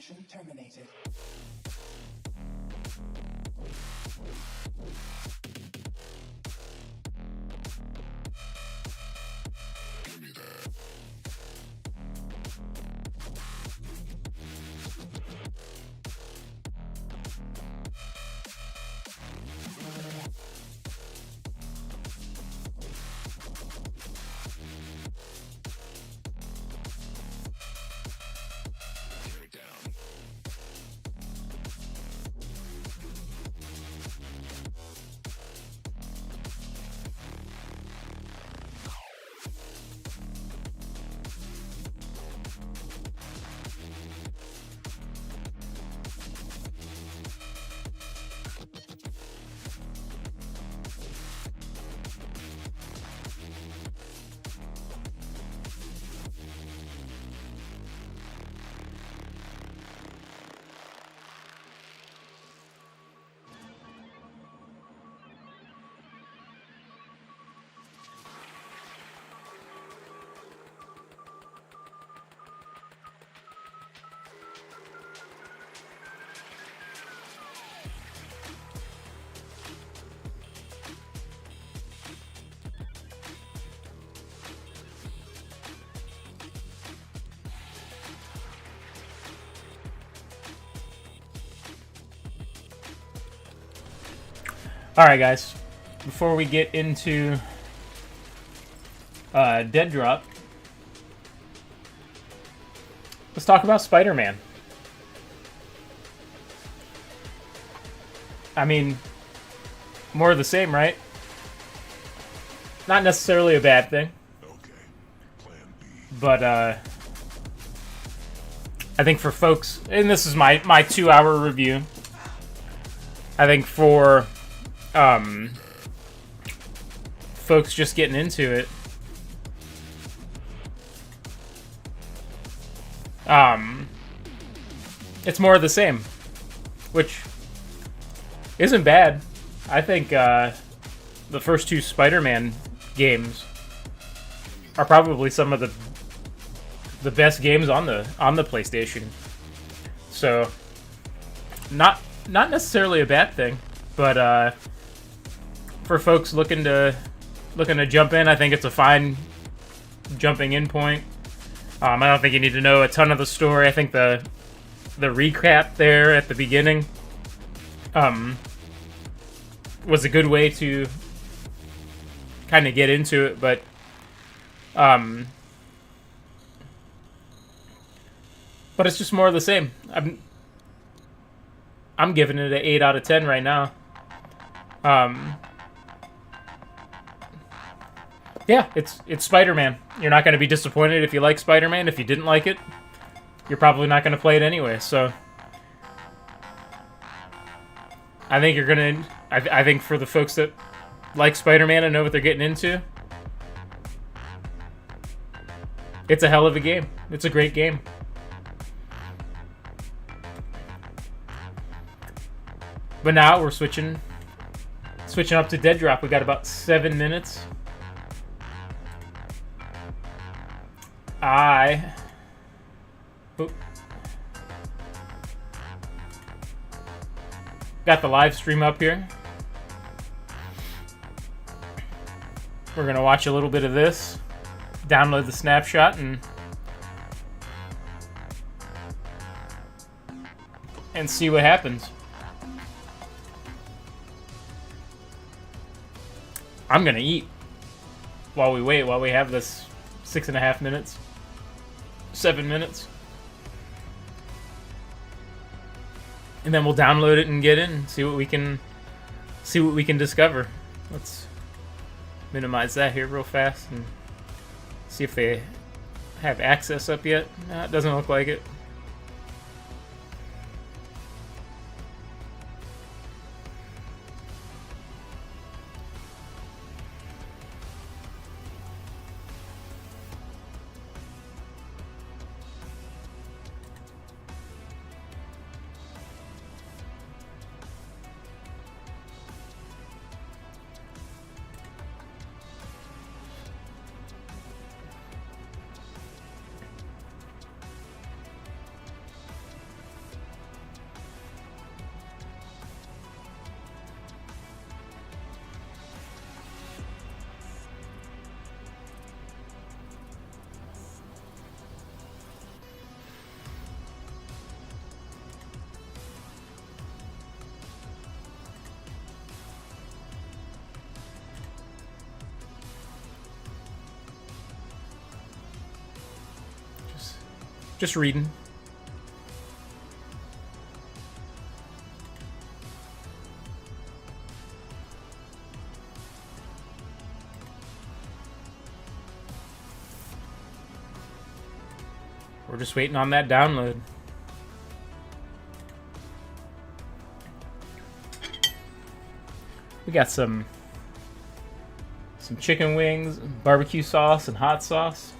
Construction terminated.
Alright guys, before we get into Dead Drop, let's talk about Spider-Man. I mean, more of the same, right? Not necessarily a bad thing. But I think for folks, and this is my 2-hour review, I think for folks just getting into it, it's more of the same, which isn't bad. I think the first 2 Spider-Man games are probably some of the best games on the PlayStation. So not necessarily a bad thing, but for folks looking to jump in, I think it's a fine jumping in point. I don't think you need to know a ton of the story. I think the recap there at the beginning was a good way to kind of get into it, but it's just more of the same. I'm giving it an 8 out of 10 right now. Yeah, it's Spider-Man. You're not going to be disappointed if you like Spider-Man. If you didn't like it, you're probably not going to play it anyway. So I think you're going to... I think for the folks that like Spider-Man and know what they're getting into, it's a hell of a game. It's a great game. But now we're switching up to Dead Drop. We got about 7 minutes. Got the live stream up here. We're gonna watch a little bit of this, download the snapshot, and see what happens. I'm gonna eat while we wait, while we have this 6.5 minutes, 7 minutes. And then we'll download it and get in and see what we can discover. Let's minimize that here real fast and see if they have access up yet. No, it doesn't look like it. Just reading. We're just waiting on that download. We got some chicken wings, barbecue sauce, and hot sauce.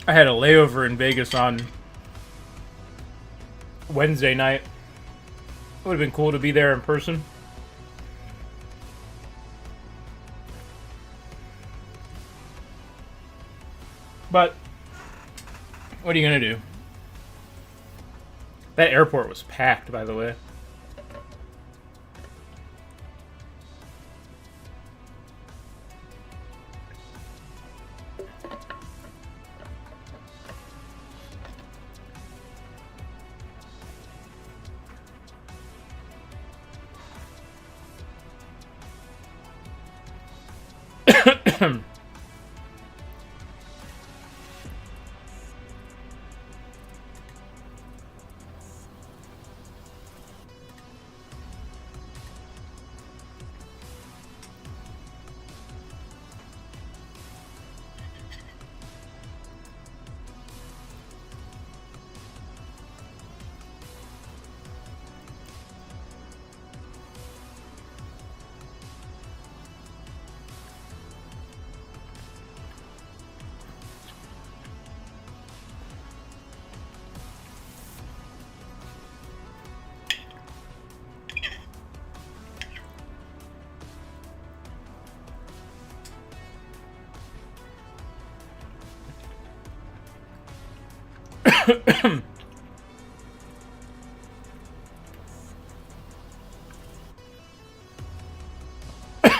I had a layover in Vegas on Wednesday night. It would have been cool to be there in person. But what are you gonna do? That airport was packed, by the way.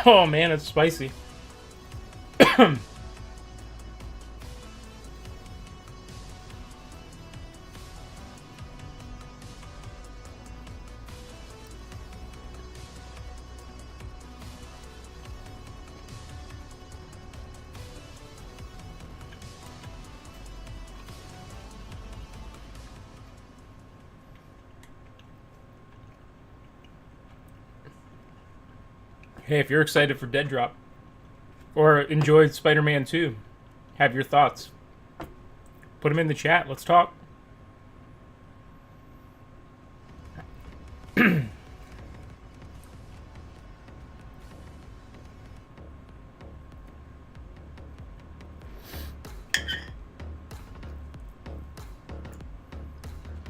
Oh man, it's spicy. Hey, if you're excited for Dead Drop or enjoyed Spider-Man 2, have your thoughts. Put them in the chat. Let's talk.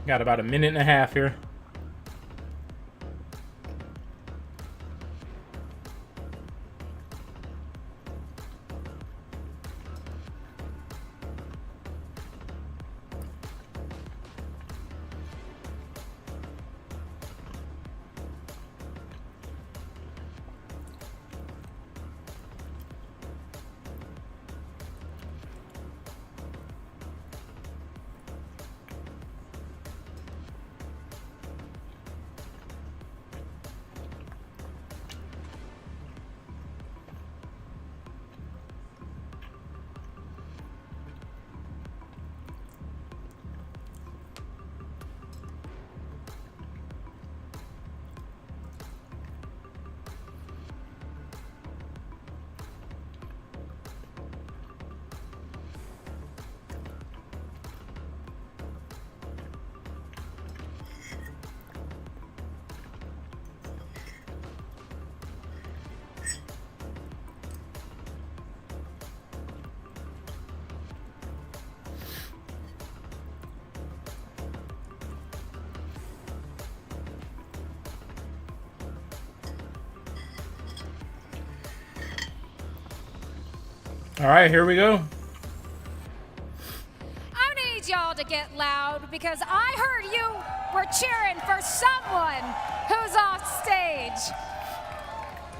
Got about a minute and a half here. All right, here we go.
I need y'all to get loud because I heard you were cheering for someone who's off stage.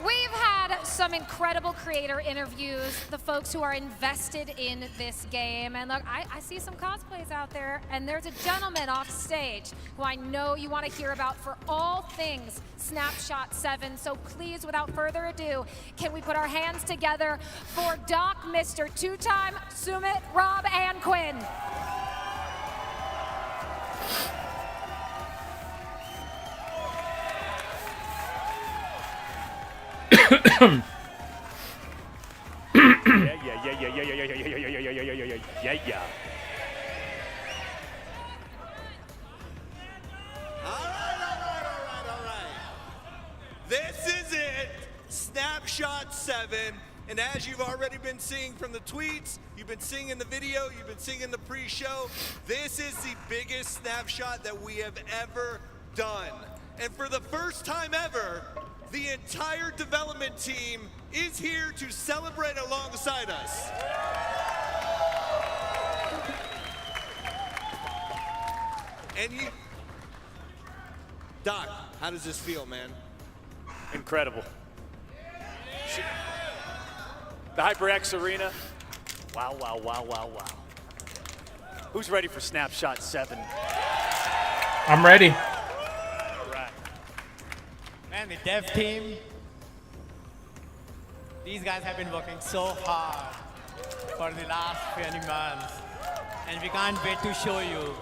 We've had some incredible creator interviews, the folks who are invested in this game. And look, I see some cosplays out there, and there's a gentleman off stage who I know you want to hear about for all things Snapshot 7. So please, without further ado, can we put our hands together for Doc, Mr. Two-Time, Sumit, Rob, and Quinn.
Yeah. All right. This is it, Snapshot 7. And as you've already been seeing from the tweets, you've been seeing in the video, you've been seeing in the pre-show, this is the biggest snapshot that we have ever done. And for the first time ever, the entire development team is here to celebrate alongside us. And you, Doc, how does this feel, man?
Incredible. The HyperX Arena. Wow, wow, wow, wow, wow. Who's ready for Snapshot 7?
I'm ready.
All right.
Man, the dev team, these guys have been working so hard for the last 20 months. And we can't wait to show you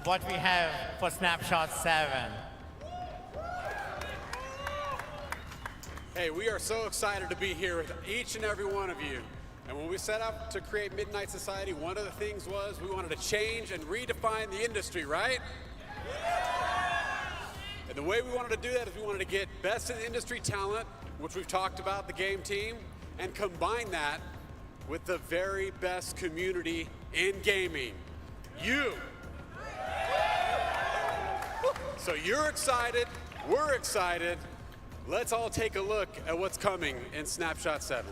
what we have for Snapshot 7.
Hey, we are so excited to be here with each and every one of you. And when we set out to create Midnight Society, one of the things was we wanted to change and redefine the industry, right? And the way we wanted to do that is we wanted to get best in industry talent, which we've talked about, the game team, and combine that with the very best community in gaming, you. So you're excited, we're excited. Let's all take a look at what's coming in Snapshot 7.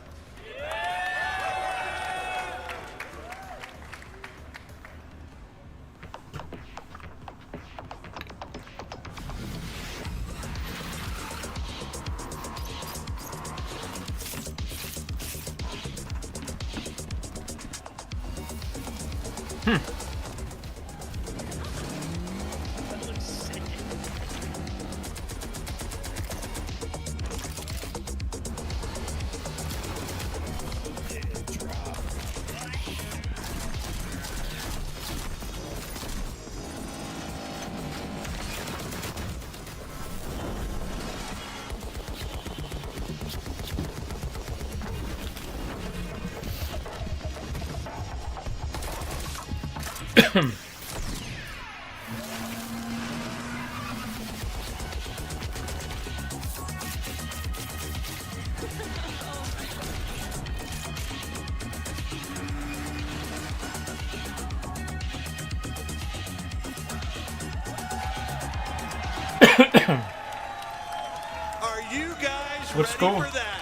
Are you guys
Let's
ready
go.
for that?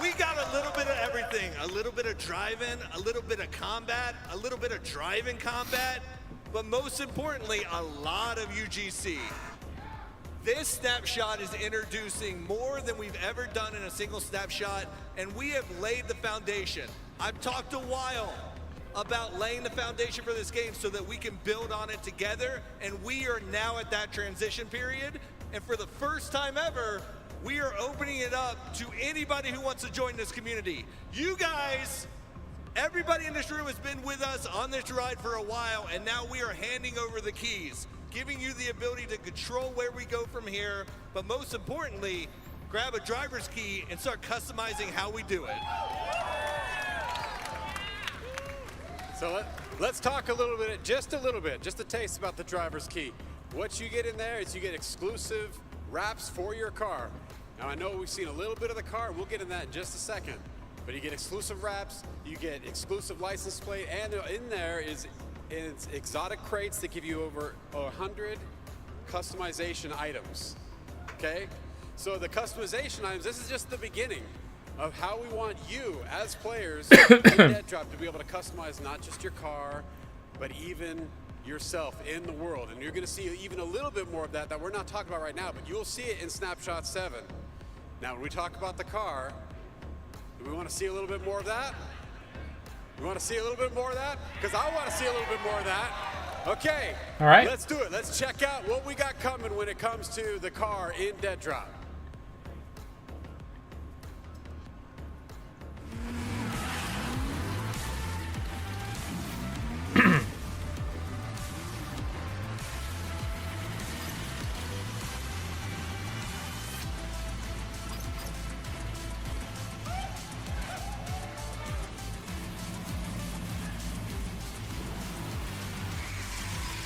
We got a little bit of everything. A little bit of driving, a little bit of combat, a little bit of driving combat, but most importantly, a lot of UGC. This snapshot is introducing more than we've ever done in a single snapshot, and we have laid the foundation. I've talked a while about laying the foundation for this game so that we can build on it together, and we are now at that transition period. And for the first time ever, we are opening it up to anybody who wants to join this community. You guys, everybody in this room has been with us on this ride for a while, and now we are handing over the keys, giving you the ability to control where we go from here, but most importantly, grab a driver's key and start customizing how we do it.
So let's talk a little bit, just a taste about the driver's key. What you get in there is you get exclusive wraps for your car. Now I know we've seen a little bit of the car, and we'll get in that in just a second, but you get exclusive wraps, you get exclusive license plate, and in there is exotic crates that give you over 100 customization items, okay? So the customization items, this is just the beginning of how we want you as players in Dead Drop to be able to customize not just your car, but even yourself in the world. And you're going to see even a little bit more of that we're not talking about right now, but you'll see it in Snapshot 7. Now, when we talk about the car, do we want to see a little bit more of that? You want to see a little bit more of that? Because I want to see a little bit more of that. Okay.
All right.
Let's do it. Let's check out what we got coming when it comes to the car in Dead Drop.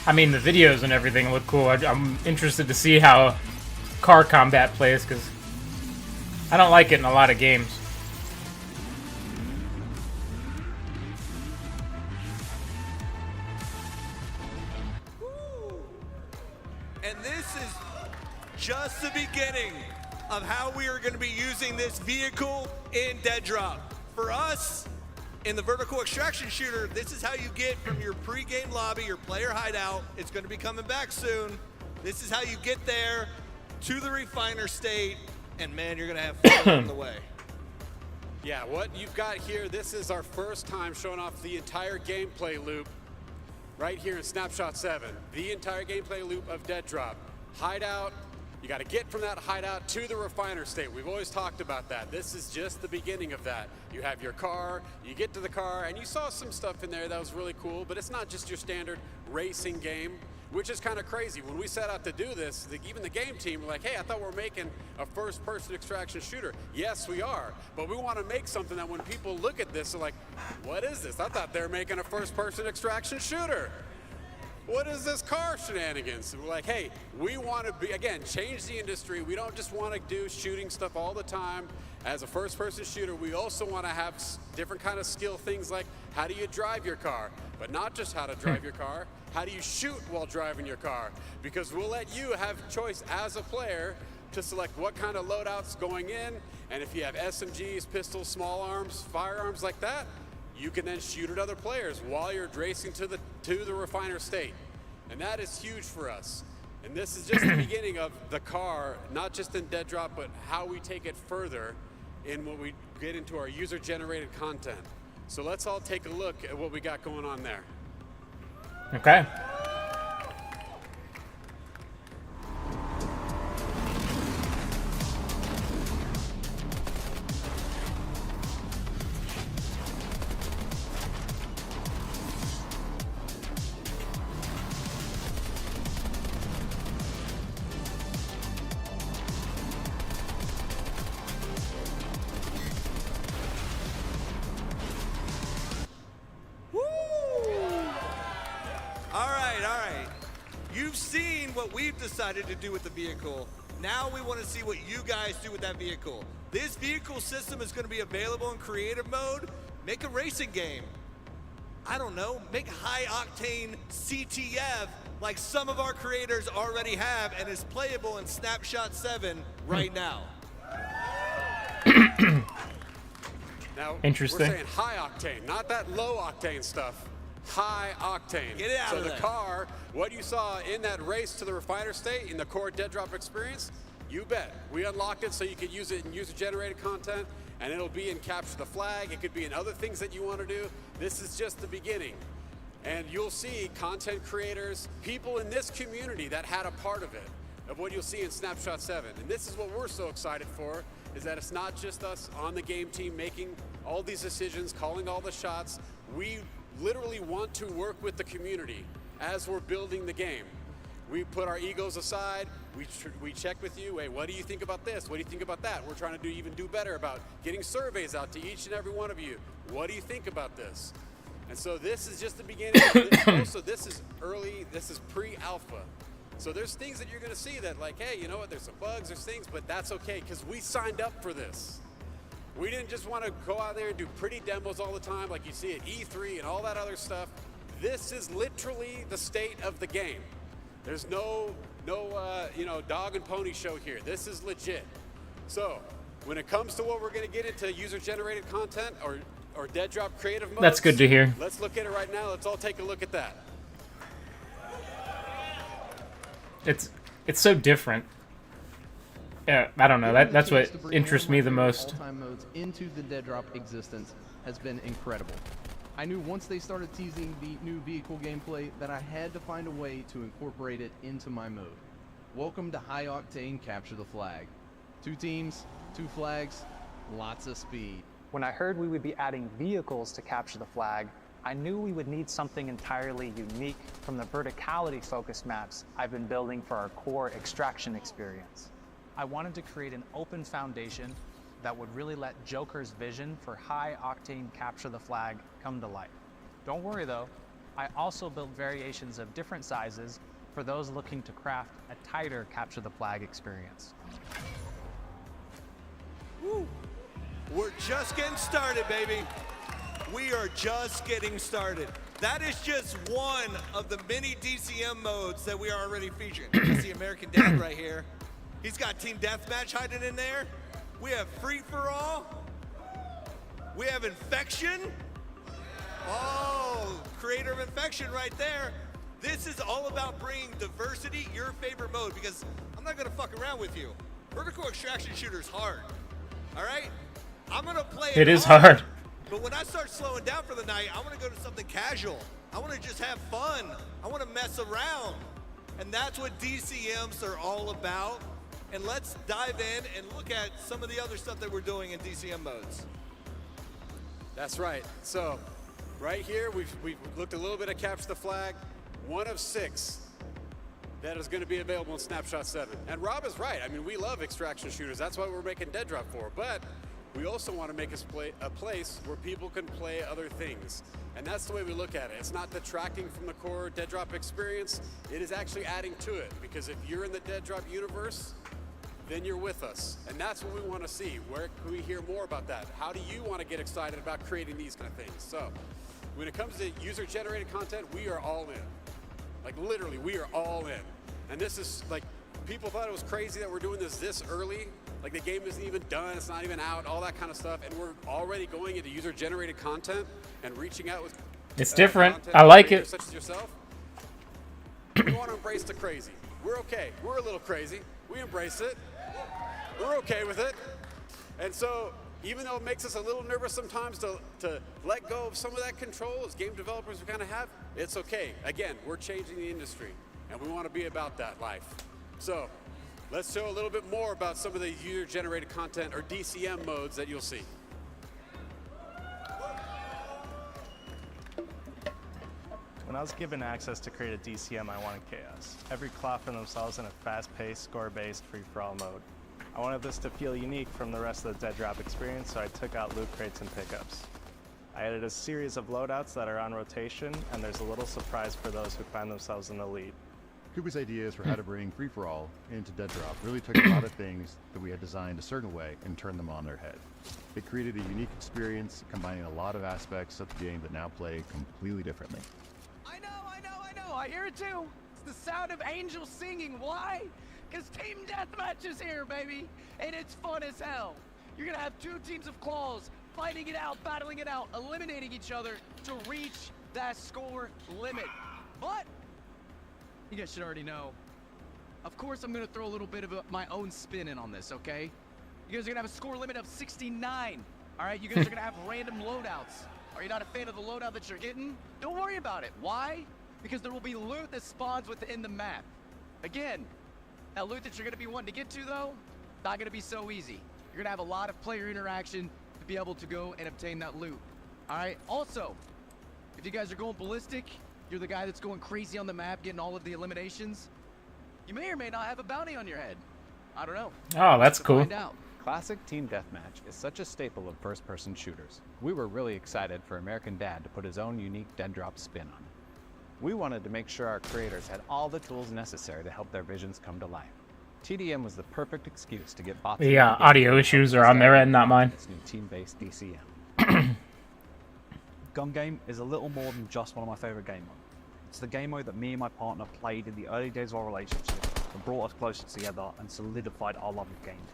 I mean, the videos and everything look cool. I'm interested to see how car combat plays, because I don't like it in a lot of games.
And this is just the beginning of how we are going to be using this vehicle in Dead Drop. For us, in the vertical extraction shooter, this is how you get from your pre-game lobby, your player hideout. It's going to be coming back soon. This is how you get there to the refiner state, and man, you're going to have fun on the way.
Yeah, what you've got here, this is our first time showing off the entire gameplay loop right here in Snapshot 7. The entire gameplay loop of Dead Drop. Hideout, you got to get from that hideout to the refiner state. We've always talked about that. This is just the beginning of that. You have your car, you get to the car, and you saw some stuff in there that was really cool, but it's not just your standard racing game, which is kind of crazy. When we set out to do this, even the game team were like, hey, I thought we were making a first-person extraction shooter. Yes, we are, but we want to make something that when people look at this, they're like, what is this? I thought they were making a first-person extraction shooter. What is this car shenanigans? And we're like, hey, we want to be, again, change the industry. We don't just want to do shooting stuff all the time as a first-person shooter. We also want to have different kind of skill things like how do you drive your car, but not just how to drive your car, how do you shoot while driving your car? Because we'll let you have choice as a player to select what kind of loadout's going in, and if you have SMGs, pistols, small arms, firearms like that, you can then shoot at other players while you're racing to the refiner state. And that is huge for us. And this is just the beginning of the car, not just in Dead Drop, but how we take it further in when we get into our user-generated content. So let's all take a look at what we got going on there.
Okay.
We've decided to do with the vehicle. Now we want to see what you guys do with that vehicle. This vehicle system is going to be available in creative mode. Make a racing game. I don't know, make high-octane CTF like some of our creators already have and is playable in Snapshot 7 right now.
Now,
interesting.
We're saying high-octane, not that low-octane stuff. High octane.
Get it out
so
of
the
there.
car, what you saw in that race to the refiner state in the core Dead Drop experience, you bet. We unlocked it so you could use it in user-generated content, and it'll be in Capture the Flag. It could be in other things that you want to do. This is just the beginning. And you'll see content creators, people in this community that had a part of it, of what you'll see in Snapshot 7. And this is what we're so excited for, is that it's not just us on the game team making all these decisions, calling all the shots. We literally want to work with the community as we're building the game. We put our egos aside, we check with you, hey, what do you think about this? What do you think about that? We're trying to even do better about getting surveys out to each and every one of you. What do you think about this? And so this is just the beginning. Also, this is early, this is pre-alpha. So there's things that you're gonna see that like, hey, you know what, there's some bugs, there's things, but that's okay, because we signed up for this. We didn't just want to go out there and do pretty demos all the time like you see at E3 and all that other stuff. This is literally the state of the game. There's no No, you know, dog and pony show here. This is legit. So, when it comes to what we're going to get into user-generated content or dead drop creative modes,
That's good to hear.
Let's look at it right now. Let's all take a look at that.
It's so different. Yeah, I don't know. That's what interests me the most.
All-time modes into the dead drop existence has been incredible. I knew once they started teasing the new vehicle gameplay that I had to find a way to incorporate it into my mode. Welcome to high octane capture the flag. 2 teams, 2 flags, lots of speed.
When I heard we would be adding vehicles to capture the flag, I knew we would need something entirely unique from the verticality-focused maps I've been building for our core extraction experience. I wanted to create an open foundation that would really let Joker's vision for high-octane capture the flag come to life. Don't worry though, I also built variations of different sizes for those looking to craft a tighter capture the flag experience.
Woo. We're just getting started, baby. We are just getting started. That is just one of the many DCM modes that we are already featuring. You see American Dad right here. He's got Team Deathmatch hiding in there. We have Free For All. We have Infection. Oh, creator of Infection right there. This is all about bringing diversity, your favorite mode, because I'm not gonna fuck around with you. Vertical extraction shooter's hard, all right? I'm gonna play it.
It is hard.
But when I start slowing down for the night, I wanna go to something casual. I wanna just have fun. I wanna mess around. And that's what DCMs are all about. And let's dive in and look at some of the other stuff that we're doing in DCM modes.
That's right. So, right here, we've looked a little bit at Capture the Flag. 1 of 6 that is going to be available in Snapshot 7. And Rob is right. I mean, we love extraction shooters. That's what we're making Dead Drop for. But we also want to make a place where people can play other things. And that's the way we look at it. It's not detracting from the core Dead Drop experience. It is actually adding to it. Because if you're in the Dead Drop universe, then you're with us. And that's what we want to see. Where can we hear more about that? How do you want to get excited about creating these kind of things? So, when it comes to user-generated content, we are all in. Like literally, we are all in. And this is like, people thought it was crazy that we're doing this early. Like the game isn't even done, it's not even out, all that kind of stuff. And we're already going into user-generated content and reaching out with
It's different. I like it.
Such as yourself. We want to embrace the crazy. We're okay. We're a little crazy. We embrace it. We're okay with it. And so, even though it makes us a little nervous sometimes to let go of some of that control as game developers we kind of have, it's okay. Again, we're changing the industry, and we want to be about that life. So, let's show a little bit more about some of the user-generated content or DCM modes that you'll see.
When I was given access to create a DCM, I wanted chaos. Every claw for themselves in a fast-paced, score-based, free-for-all mode. I wanted this to feel unique from the rest of the Dead Drop experience, so I took out loot crates and pickups. I added a series of loadouts that are on rotation, and there's a little surprise for those who find themselves in the lead.
Cooper's ideas for how to bring free-for-all into Dead Drop really took a lot of things that we had designed a certain way and turned them on their head. It created a unique experience, combining a lot of aspects of the game that now play completely differently.
I know, I hear it too. It's the sound of angels singing. Why? Because Team Deathmatch is here, baby, and it's fun as hell. You're gonna have 2 teams of claws fighting it out, battling it out, eliminating each other to reach that score limit. But you guys should already know, of course I'm gonna throw a little bit of my own spin in on this, okay? You guys are gonna have a score limit of 69, all right? You guys are gonna have random loadouts. Are you not a fan of the loadout that you're getting? Don't worry about it. Why? Because there will be loot that spawns within the map. Again, that loot that you're gonna be wanting to get to though, not gonna be so easy. You're gonna have a lot of player interaction to be able to go and obtain that loot. All right, also, if you guys are going ballistic, you're the guy that's going crazy on the map, getting all of the eliminations, you may or may not have a bounty on your head. I don't know.
Oh, that's cool.
Find out.
Classic Team Deathmatch is such a staple of first-person shooters. We were really excited for American Dad to put his own unique Dead Drop spin on it. We wanted to make sure our creators had all the tools necessary to help their visions come to life. TDM was the perfect excuse to get bots.
The audio issues are on their end, not mine.
It's new team-based DCM.
Gun game is a little more than just one of my favorite game modes. It's the game mode that me and my partner played in the early days of our relationship, that brought us closer together and solidified our love of games.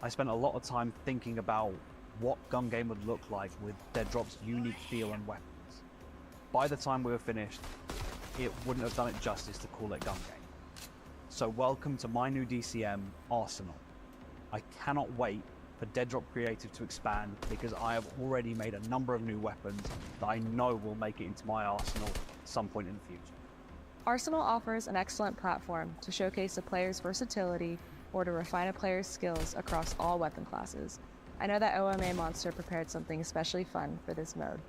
I spent a lot of time thinking about what gun game would look like with Dead Drop's unique feel and weapons. By the time we were finished, it wouldn't have done it justice to call it gun game. So welcome to my new DCM, Arsenal. I cannot wait for Dead Drop Creative to expand because I have already made a number of new weapons that I know will make it into my arsenal at some point in the future.
Arsenal offers an excellent platform to showcase a player's versatility or to refine a player's skills across all weapon classes. I know that OMA Monster prepared something especially fun for this mode.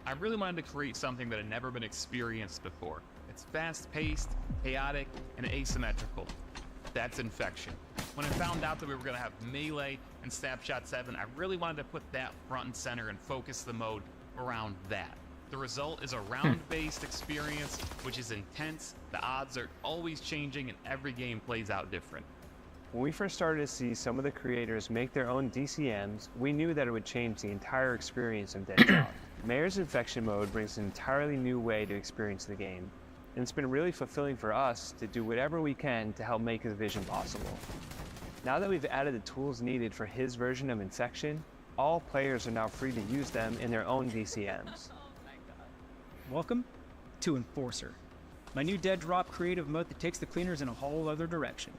I really wanted to create something that had never been experienced before. It's fast-paced, chaotic, and asymmetrical. That's Infection. When I found out that we were going to have Melee and Snapshot 7, I really wanted to put that front and center and focus the mode around that. The result is a round-based experience, which is intense, the odds are always changing, and every game plays out different.
When we first started to see some of the creators make their own DCMs, we knew that it would change the entire experience of Dead Drop. Mayor's Infection mode brings an entirely new way to experience the game, and it's been really fulfilling for us to do whatever we can to help make his vision possible. Now that we've added the tools needed for his version of Infection, all players are now free to use them in their own DCMs.
Welcome to Enforcer, my new Dead Drop creative mode that takes the cleaners in a whole other direction,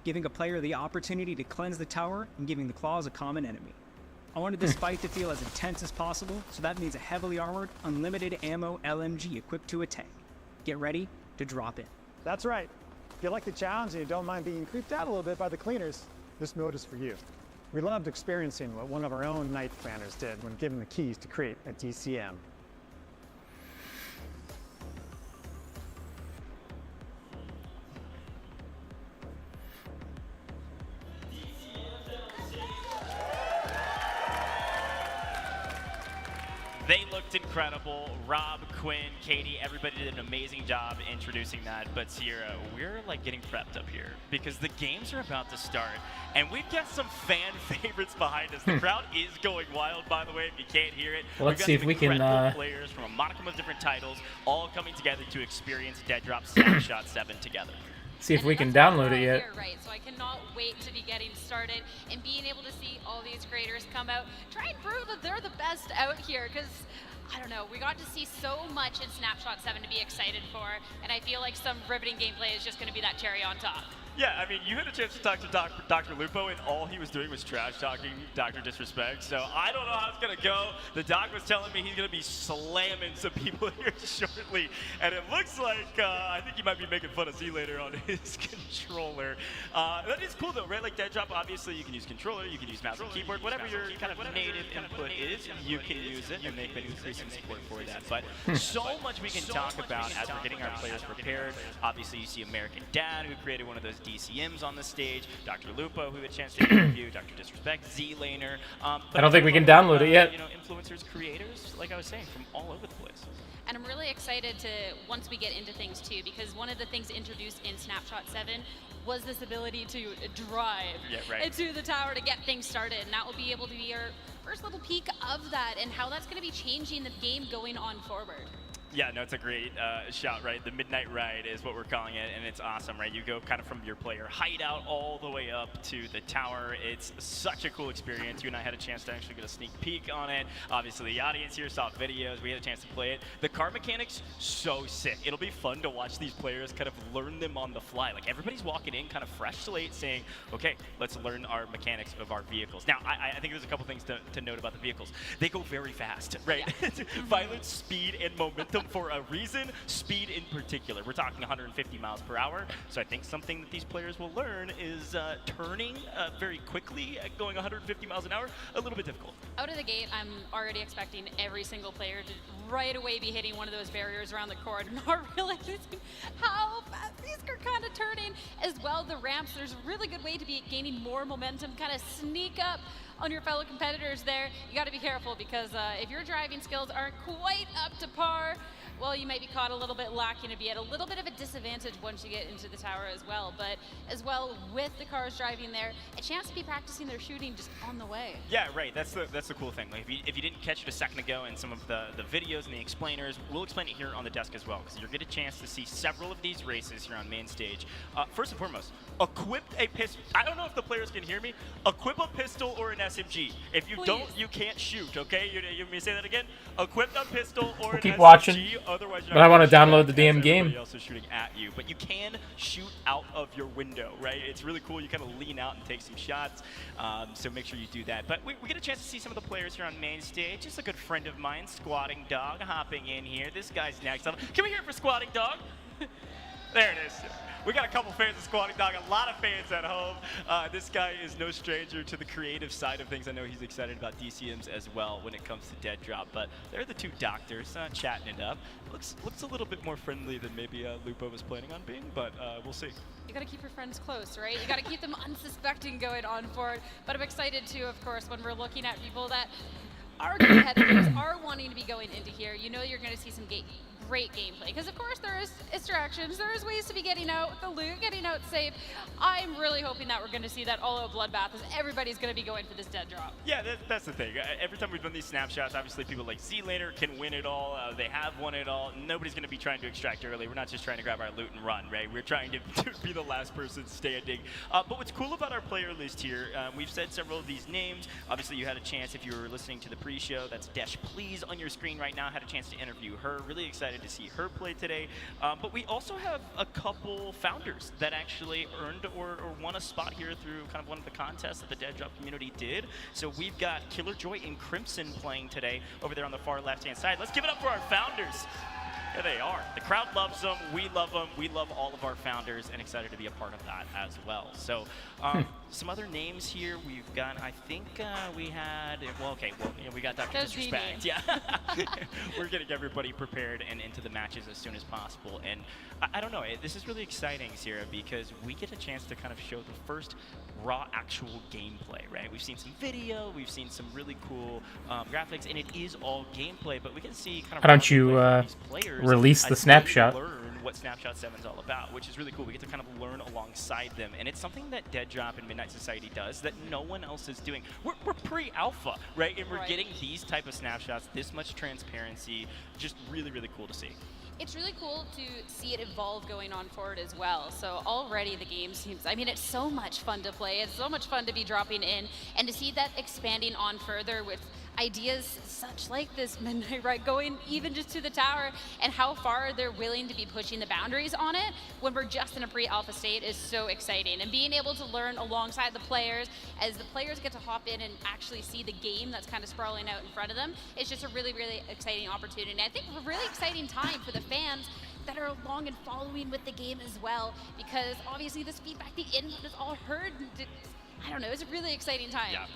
giving a player the opportunity to cleanse the tower and giving the claws a common enemy. I wanted this fight to feel as intense as possible, so that means a heavily armored, unlimited ammo LMG equipped to a tank. Get ready to drop in.
That's right. If you like the challenge and you don't mind being creeped out a little bit by the cleaners, this mode is for you. We loved experiencing what one of our own night planners did when given the keys to create a DCM.
They looked incredible. Rob, Quinn, Katie, everybody did an amazing job introducing that. But Sierra, we're like getting prepped up here because the games are about to start, and we've got some fan favorites behind us. The crowd is going wild, by the way, if you can't hear it.
Well, let's see if we can
players from a modicum of different titles all coming together to experience Dead Drop Snapshot 7 together.
See if we can download it yet.
Right, so I cannot wait to be getting started and being able to see all these creators come out, try and prove that they're the best out here, because I don't know, we got to see so much in Snapshot 7 to be excited for, and I feel like some riveting gameplay is just going to be that cherry on top.
Yeah, I mean, you had a chance to talk to Dr. Lupo, and all he was doing was trash-talking Dr. Disrespect, so I don't know how it's going to go. The doc was telling me he's going to be slamming some people here shortly, and it looks like, I think he might be making fun of Z later on his controller. That is cool, though, right? Like, Dead Drop, obviously, you can use controller, you can use mouse and keyboard, whatever your kind of native input is, you can use it, and they've been increasing support for that. But so much we can talk about as we're getting our players prepared. Obviously, you see American Dad, who created one of those DCMs on the stage, Dr. Lupo, who had a chance to interview, Dr. Disrespect, Z-Laner.
I don't think we can download it yet.
You know, influencers, creators, like I was saying, from all over the place.
And I'm really excited to, once we get into things too, because one of the things introduced in Snapshot 7 was this ability to drive into the tower to get things started. And that will be able to be our first little peek of that and how that's going to be changing the game going on forward.
Yeah, no, it's a great shot, right? The Midnight Ride is what we're calling it, and it's awesome, right? You go kind of from your player hideout all the way up to the tower. It's such a cool experience. You and I had a chance to actually get a sneak peek on it. Obviously, the audience here saw videos. We had a chance to play it. The car mechanics, so sick. It'll be fun to watch these players kind of learn them on the fly. Like, everybody's walking in kind of fresh slate saying, okay, let's learn our mechanics of our vehicles. Now, I think there's a couple things to note about the vehicles. They go very fast, right? Yeah. Violence, speed, and momentum for a reason, speed in particular. We're talking 150 miles per hour, so I think something that these players will learn is turning very quickly, going 150 miles an hour, a little bit difficult.
Out of the gate, I'm already expecting every single player to right away be hitting one of those barriers around the court, not realizing how fast these are kind of turning. As well, the ramps, there's a really good way to be gaining more momentum, kind of sneak up on your fellow competitors there. You got to be careful because if your driving skills aren't quite up to par,
well, you might be caught a little bit lacking to be at a little bit of a disadvantage once you get into the tower as well. But as well, with the cars driving there, a chance to be practicing their shooting just on the way.
Yeah, right. That's the cool thing. Like if you didn't catch it a second ago in some of the videos and the explainers, we'll explain it here on the desk as well, because you'll get a chance to see several of these races here on main stage. First and foremost, equip a pistol. I don't know if the players can hear me. Equip a pistol or an SMG. If you don't, you can't shoot. Okay, you want me to say that again? Equip a pistol or an
keep
SMG.
watching.
Otherwise, you're
But I
want to
download the damn game.
Everybody else is shooting at you, but you can shoot out of your window, right? It's really cool. You kind of lean out and take some shots. So make sure you do that. But we get a chance to see some of the players here on main stage. Just a good friend of mine, Squatting Dog, hopping in here. This guy's next up. Can we hear it for Squatting Dog? There it is. We got a couple fans of Squatting Dog, a lot of fans at home. This guy is no stranger to the creative side of things. I know he's excited about DCMs as well when it comes to Dead Drop, but they're the two doctors chatting it up. Looks a little bit more friendly than maybe Lupo was planning on being, but we'll see.
You gotta keep your friends close, right? You gotta keep them unsuspecting going on forward. But I'm excited too, of course, when we're looking at people that are competitors, are wanting to be going into here. You know you're gonna see some great gameplay, because of course there is distractions, there is ways to be getting out the loot, getting out safe. I'm really hoping that we're going to see that all-out bloodbath as everybody's going to be going for this Dead Drop.
Yeah, that's the thing. Every time we've done these snapshots, obviously people like Z-Laner can win it all. They have won it all. Nobody's going to be trying to extract early. We're not just trying to grab our loot and run, right? We're trying to be the last person standing. But what's cool about our player list here, we've said several of these names. Obviously you had a chance, if you were listening to the pre-show, that's Desh Please on your screen right now, had a chance to interview her. Really excited to see her play today. But we also have a couple founders that actually earned or won a spot here through kind of one of the contests that the Dead Drop community did. So we've got Killer Joy and Crimson playing today over there on the far left-hand side. Let's give it up for our founders. There they are. The crowd loves them. We love them. We love all of our founders, and excited to be a part of that as well. So some other names here. We've got, I think we had, we got Dr. Disrespect. Yeah. We're getting everybody prepared and into the matches as soon as possible. And I don't know, this is really exciting, Sierra, because we get a chance to kind of show the first raw actual gameplay, right? We've seen some video, we've seen some really cool graphics, and it is all gameplay, but we can see kind of
Why don't you release the snapshot?
Learn what Snapshot 7 is all about, which is really cool. We get to kind of learn alongside them, and it's something that Dead Drop and Midnight Society does that no one else is doing. We're pre-alpha, right? And we're getting these type of snapshots, this much transparency, just really, really cool to see.
It's really cool to see it evolve going on forward as well. So already the game seems, I mean, it's so much fun to play. It's so much fun to be dropping in and to see that expanding on further with ideas such like this Midnight Ride going even just to the tower, and how far they're willing to be pushing the boundaries on it when we're just in a pre-alpha state is so exciting. And being able to learn alongside the players as the players get to hop in and actually see the game that's kind of sprawling out in front of them, it's just a really, really exciting opportunity. And I think a really exciting time for the fans that are along and following with the game as well, because obviously this feedback, the input is all heard. I don't know, it's a really exciting time.
Yeah.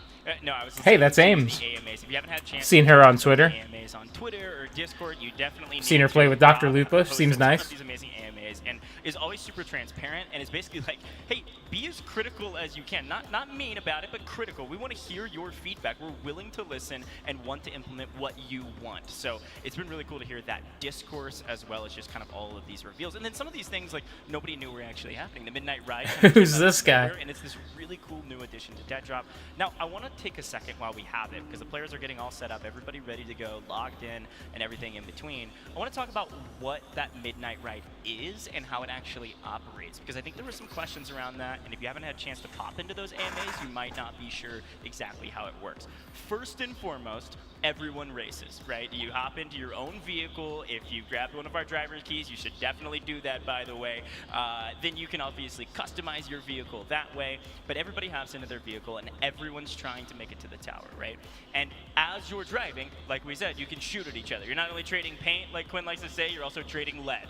No, I was
Hey, that's Ames.
AMAs. If you haven't had a chance
Seen her on Twitter.
AMAs on Twitter or Discord, you definitely
Seen her
need
play
to,
with Dr. Lupo. Seems
post some
nice.
of these amazing AMAs, and is always super transparent, and is basically like, hey, be as critical as you can. Not mean about it, but critical. We want to hear your feedback. We're willing to listen and want to implement what you want. So it's been really cool to hear that discourse, as well as just kind of all of these reveals. And then some of these things, like, nobody knew were actually happening. The Midnight Ride.
Who's this guy?
And it's this really cool new addition to Dead Drop. Now, I want to take a second while we have it, because the players are getting all set up, everybody ready to go, logged in, and everything in between. I want to talk about what that Midnight Ride is and how it actually operates, because I think there were some questions around that, and if you haven't had a chance to pop into those AMAs, you might not be sure exactly how it works. First and foremost, everyone races, right? You hop into your own vehicle. If you grabbed one of our driver's keys, you should definitely do that, by the way. Then you can obviously customize your vehicle that way, but everybody hops into their vehicle, and everyone's trying to make it to the tower, right? And as you're driving, like we said, you can shoot at each other. You're not only trading paint, like Quinn likes to say, you're also trading lead.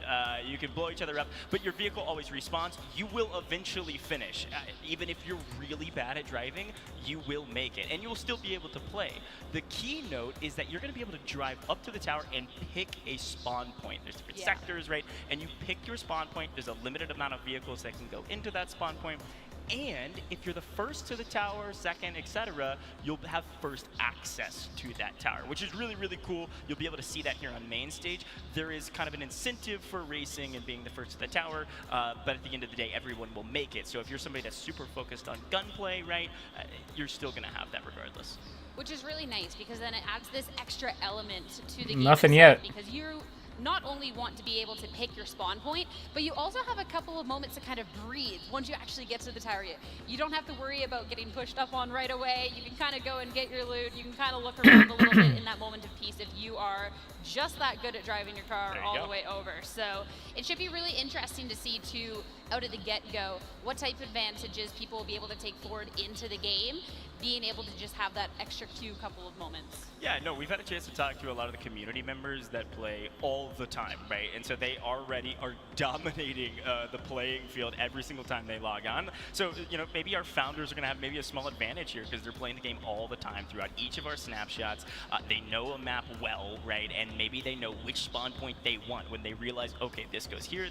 You can blow each other up, but your vehicle always respawns. You will eventually finish. Even if you're really bad at driving, you will make it, and you'll still be able to play. The key note is that you're going to be able to drive up to the tower and pick a spawn point. There's different sectors, right? And you pick your spawn point. There's a limited amount of vehicles that can go into that spawn point. And if you're the first to the tower, second, etc., you'll have first access to that tower, which is really, really cool. You'll be able to see that here on main stage. There is kind of an incentive for racing and being the first to the tower, but at the end of the day, everyone will make it. So if you're somebody that's super focused on gunplay, right, you're still going to have that regardless.
Which is really nice because then it adds this extra element to the game.
Nothing yet.
Because you not only want to be able to pick your spawn point, but you also have a couple of moments to kind of breathe once you actually get to the tower. You don't have to worry about getting pushed up on right away. You can kind of go and get your loot. You can kind of look around a little bit in that moment of peace if you are just that good at driving your car all the way over. So it should be really interesting to see too, out of the get-go, what type of advantages people will be able to take forward into the game, being able to just have that extra few couple of moments.
Yeah, no, we've had a chance to talk to a lot of the community members that play all the time, right? And so they already are dominating the playing field every single time they log on. So, you know, maybe our founders are going to have maybe a small advantage here because they're playing the game all the time throughout each of our snapshots. They know a map well, right? And maybe they know which spawn point they want when they realize, okay, this goes here,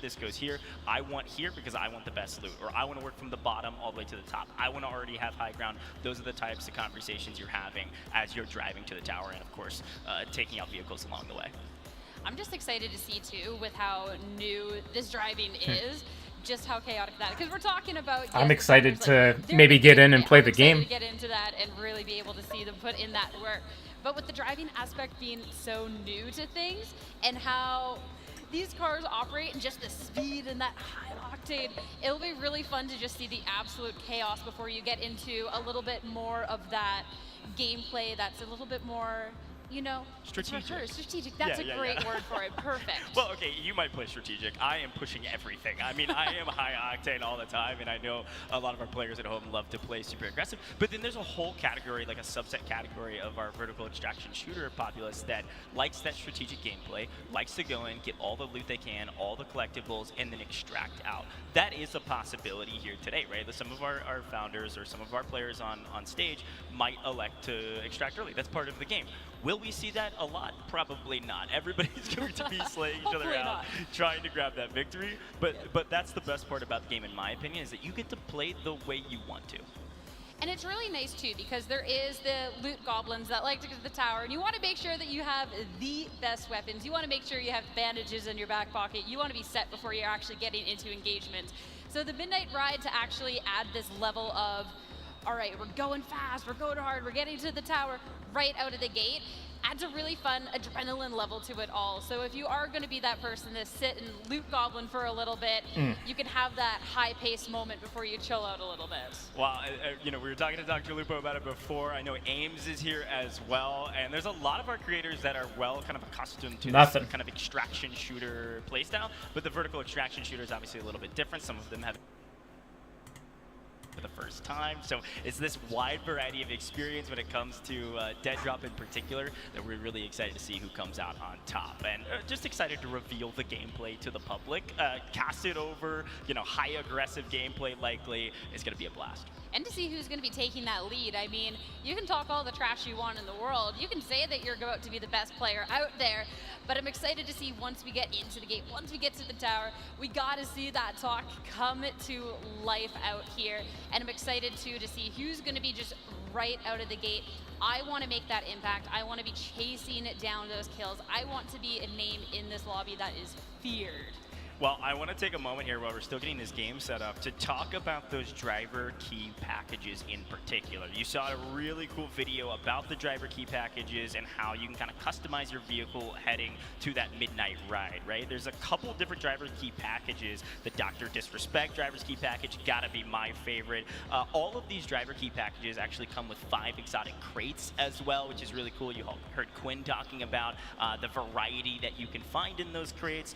I want here because I want the best loot, or I want to work from the bottom all the way to the top. I want to already have high ground. Those are the types of conversations you're having as you're driving to the tower and, of course, taking out vehicles along the way.
I'm just excited to see, too, with how new this driving is, just how chaotic that is. Because we're talking about... Yes,
I'm excited to maybe get in and play the game.
To get into that and really be able to see them put in that work. But with the driving aspect being so new to things and how these cars operate and just the speed and that high octane, it'll be really fun to just see the absolute chaos before you get into a little bit more of that gameplay that's a little bit more, you know,
strategic.
Strategic. That's a great word for it. Perfect.
Well, okay, you might play strategic. I am pushing everything. I mean, I am high octane all the time, and I know a lot of our players at home love to play super aggressive. But then there's a whole category, like a subset category of our vertical extraction shooter populace that likes that strategic gameplay, likes to go in, get all the loot they can, all the collectibles, and then extract out. That is a possibility here today, right? Some of our founders or some of our players on stage might elect to extract early. That's part of the game. Will we see that a lot? Probably not. Everybody's going to be slaying each other out, trying to grab that victory. But that's the best part about the game, in my opinion, is that you get to play the way you want to.
And it's really nice, too, because there is the loot goblins that like to get to the tower, and you want to make sure that you have the best weapons. You want to make sure you have bandages in your back pocket. You want to be set before you're actually getting into engagement. So the Midnight Ride to actually add this level of, all right, we're going fast, we're going hard, we're getting to the tower right out of the gate, adds a really fun adrenaline level to it all. So if you are going to be that person to sit and loot goblin for a little bit, you can have that high-paced moment before you chill out a little bit.
Well, you know, we were talking to Dr. Lupo about it before. I know Ames is here as well, and there's a lot of our creators that are well kind of accustomed to this kind of extraction shooter playstyle, but the vertical extraction shooter is obviously a little bit different. Some of them have for the first time. So it's this wide variety of experience when it comes to Dead Drop in particular that we're really excited to see who comes out on top. And just excited to reveal the gameplay to the public. Cast it over, you know, high aggressive gameplay likely. It's going to be a blast.
And to see who's going to be taking that lead. I mean, you can talk all the trash you want in the world. You can say that you're about to be the best player out there, but I'm excited to see once we get into the game, once we get to the tower, we got to see that talk come to life out here. And I'm excited, too, to see who's going to be just right out of the gate. I want to make that impact. I want to be chasing down those kills. I want to be a name in this lobby that is feared.
Well, I want to take a moment here while we're still getting this game set up to talk about those driver key packages in particular. You saw a really cool video about the driver key packages and how you can kind of customize your vehicle heading to that midnight ride, right? There's a couple different driver key packages. The Dr. Disrespect driver's key package, gotta be my favorite. All of these driver key packages actually come with 5 exotic crates as well, which is really cool. You heard Quinn talking about the variety that you can find in those crates,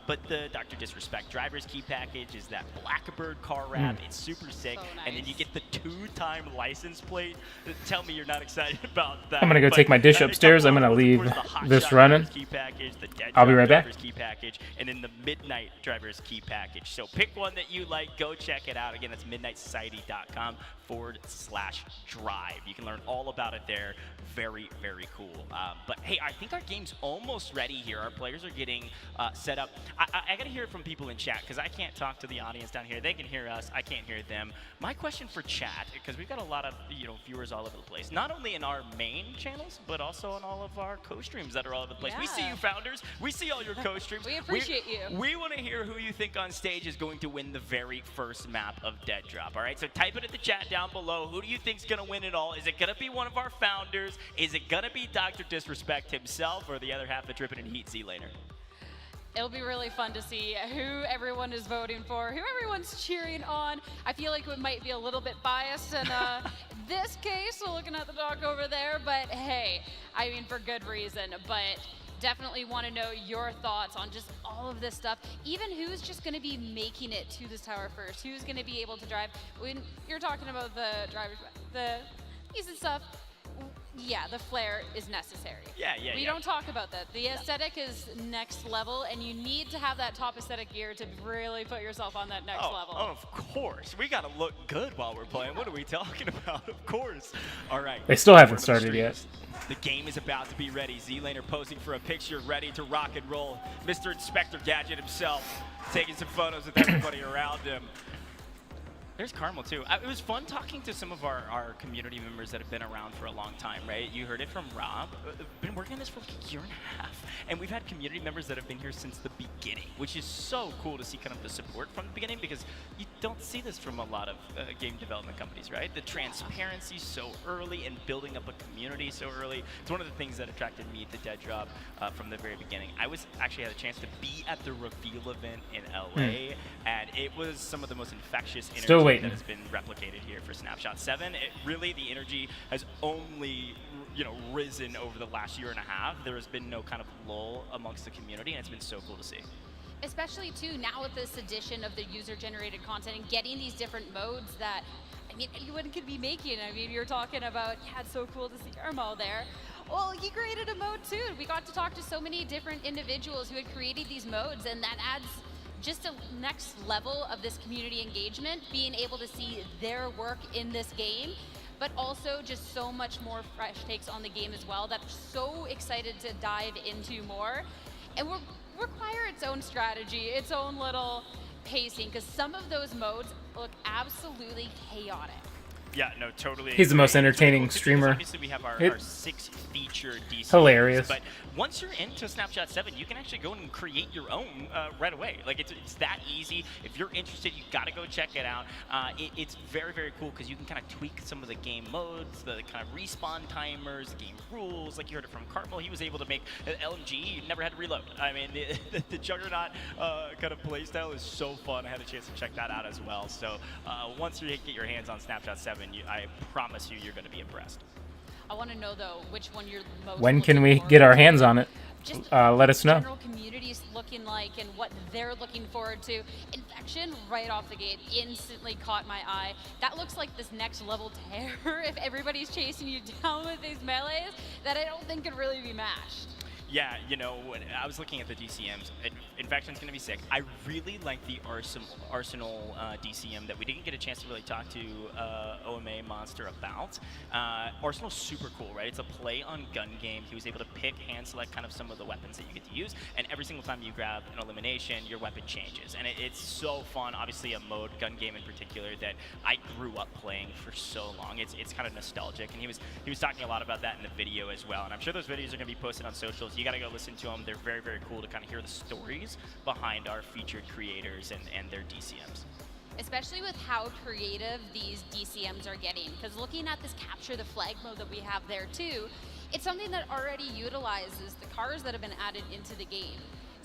but the Dr. Disrespect driver's key package is that Blackbird car wrap. It's super sick.
So nice.
And then you get the 2-time license plate. Tell me you're not excited about that.
I'm gonna go take my dish upstairs. I'm gonna leave this running.
Key package, the Dead
I'll be right back.
Driver's key package, and then the Midnight driver's key package. So pick one that you like. Go check it out. Again, that's midnightsociety.com/drive. You can learn all about it there. Very, very cool. But hey, I think our game's almost ready here. Our players are getting set up. I gotta got to hear it from people in chat because I can't talk to the audience down here. They can hear us. I can't hear them. My question for chat, because we've got a lot of viewers all over the place, not only in our main channels, but also on all of our co-streams that are all over the place. We see you, founders. We see all your co-streams.
We appreciate you.
We want to hear who you think on stage is going to win the very first map of Dead Drop. All right, so type it in the chat down below. Who do you think's going to win it all? Is it going to be one of our founders? Is it going to be Dr. Disrespect himself, or the other half of Drippin' and Heat Z-Laner?
It'll be really fun to see who everyone is voting for, who everyone's cheering on. I feel like it might be a little bit biased in this case, so looking at the doc over there, but hey, I mean, for good reason. But definitely want to know your thoughts on just all of this stuff. Even who's just going to be making it to this tower first, who's going to be able to drive. When you're talking about the drivers, the decent stuff, yeah, the flare is necessary. We don't talk about that. The aesthetic is next level, and you need to have that top aesthetic gear to really put yourself on that next level.
Oh, of course. We got to look good while we're playing. What are we talking about? Of course. All right.
They still haven't started yet.
The game is about to be ready. Z-Laner posing for a picture, ready to rock and roll. Mr. Inspector Gadget himself taking some photos with everybody around him. There's Carmel, too. It was fun talking to some of our community members that have been around for a long time, right? You heard it from Rob. Been working on this for like a year and a half. And we've had community members that have been here since the beginning, which is so cool to see kind of the support from the beginning, because you don't see this from a lot of game development companies, right? The transparency so early and building up a community so early. It's one of the things that attracted me to Dead Drop from the very beginning. I actually had a chance to be at the reveal event in LA, and it was some of the most infectious energy that has been replicated here for Snapshot 7. Really, the energy has only risen over the last year and a half. There has been no kind of lull amongst the community, and it's been so cool to see.
Especially too now with this addition of the user-generated content and getting these different modes that, I mean, anyone could be making. I mean, you're talking about, yeah, it's so cool to see Ermo there. Well, he created a mode too. We got to talk to so many different individuals who had created these modes, and that adds just a next level of this community engagement, being able to see their work in this game, but also just so much more fresh takes on the game as well that I'm so excited to dive into more. And will require its own strategy, its own little pacing, because some of those modes look absolutely chaotic.
Yeah, no, totally.
He's the most entertaining streamer.
Obviously, we have our 6 featured DCs.
Hilarious.
But once you're into Snapshot 7, you can actually go and create your own right away. Like, it's that easy. If you're interested, you got to go check it out. It's very, very cool because you can kind of tweak some of the game modes, the kind of respawn timers, the game rules. Like you heard it from Cartmel, he was able to make an LMG. You never had to reload. I mean, the Juggernaut kind of playstyle is so fun. I had a chance to check that out as well. So once you get your hands on Snapshot 7, I promise you're going to be impressed.
I want to know though which one you're most.
When can we get our hands on it?
Just
let us know.
General communities looking like and what they're looking forward to. Infection right off the gate instantly caught my eye. That looks like this next level terror if everybody's chasing you down with these melees that I don't think could really be matched.
Yeah, I was looking at the DCMs. Infection's going to be sick. I really like the Arsenal DCM that we didn't get a chance to really talk to OMA Monster about. Arsenal's super cool, right? It's a play on gun game. He was able to pick, hand select kind of some of the weapons that you get to use, and every single time you grab an elimination, your weapon changes. And it's so fun. Obviously, a mode, gun game in particular, that I grew up playing for so long. It's kind of nostalgic, and he was talking a lot about that in the video as well. And I'm sure those videos are going to be posted on socials. You got to go listen to them. They're very, very cool to kind of hear the stories behind our featured creators and their DCMs.
Especially with how creative these DCMs are getting. Because looking at this capture the flag mode that we have there too, it's something that already utilizes the cars that have been added into the game.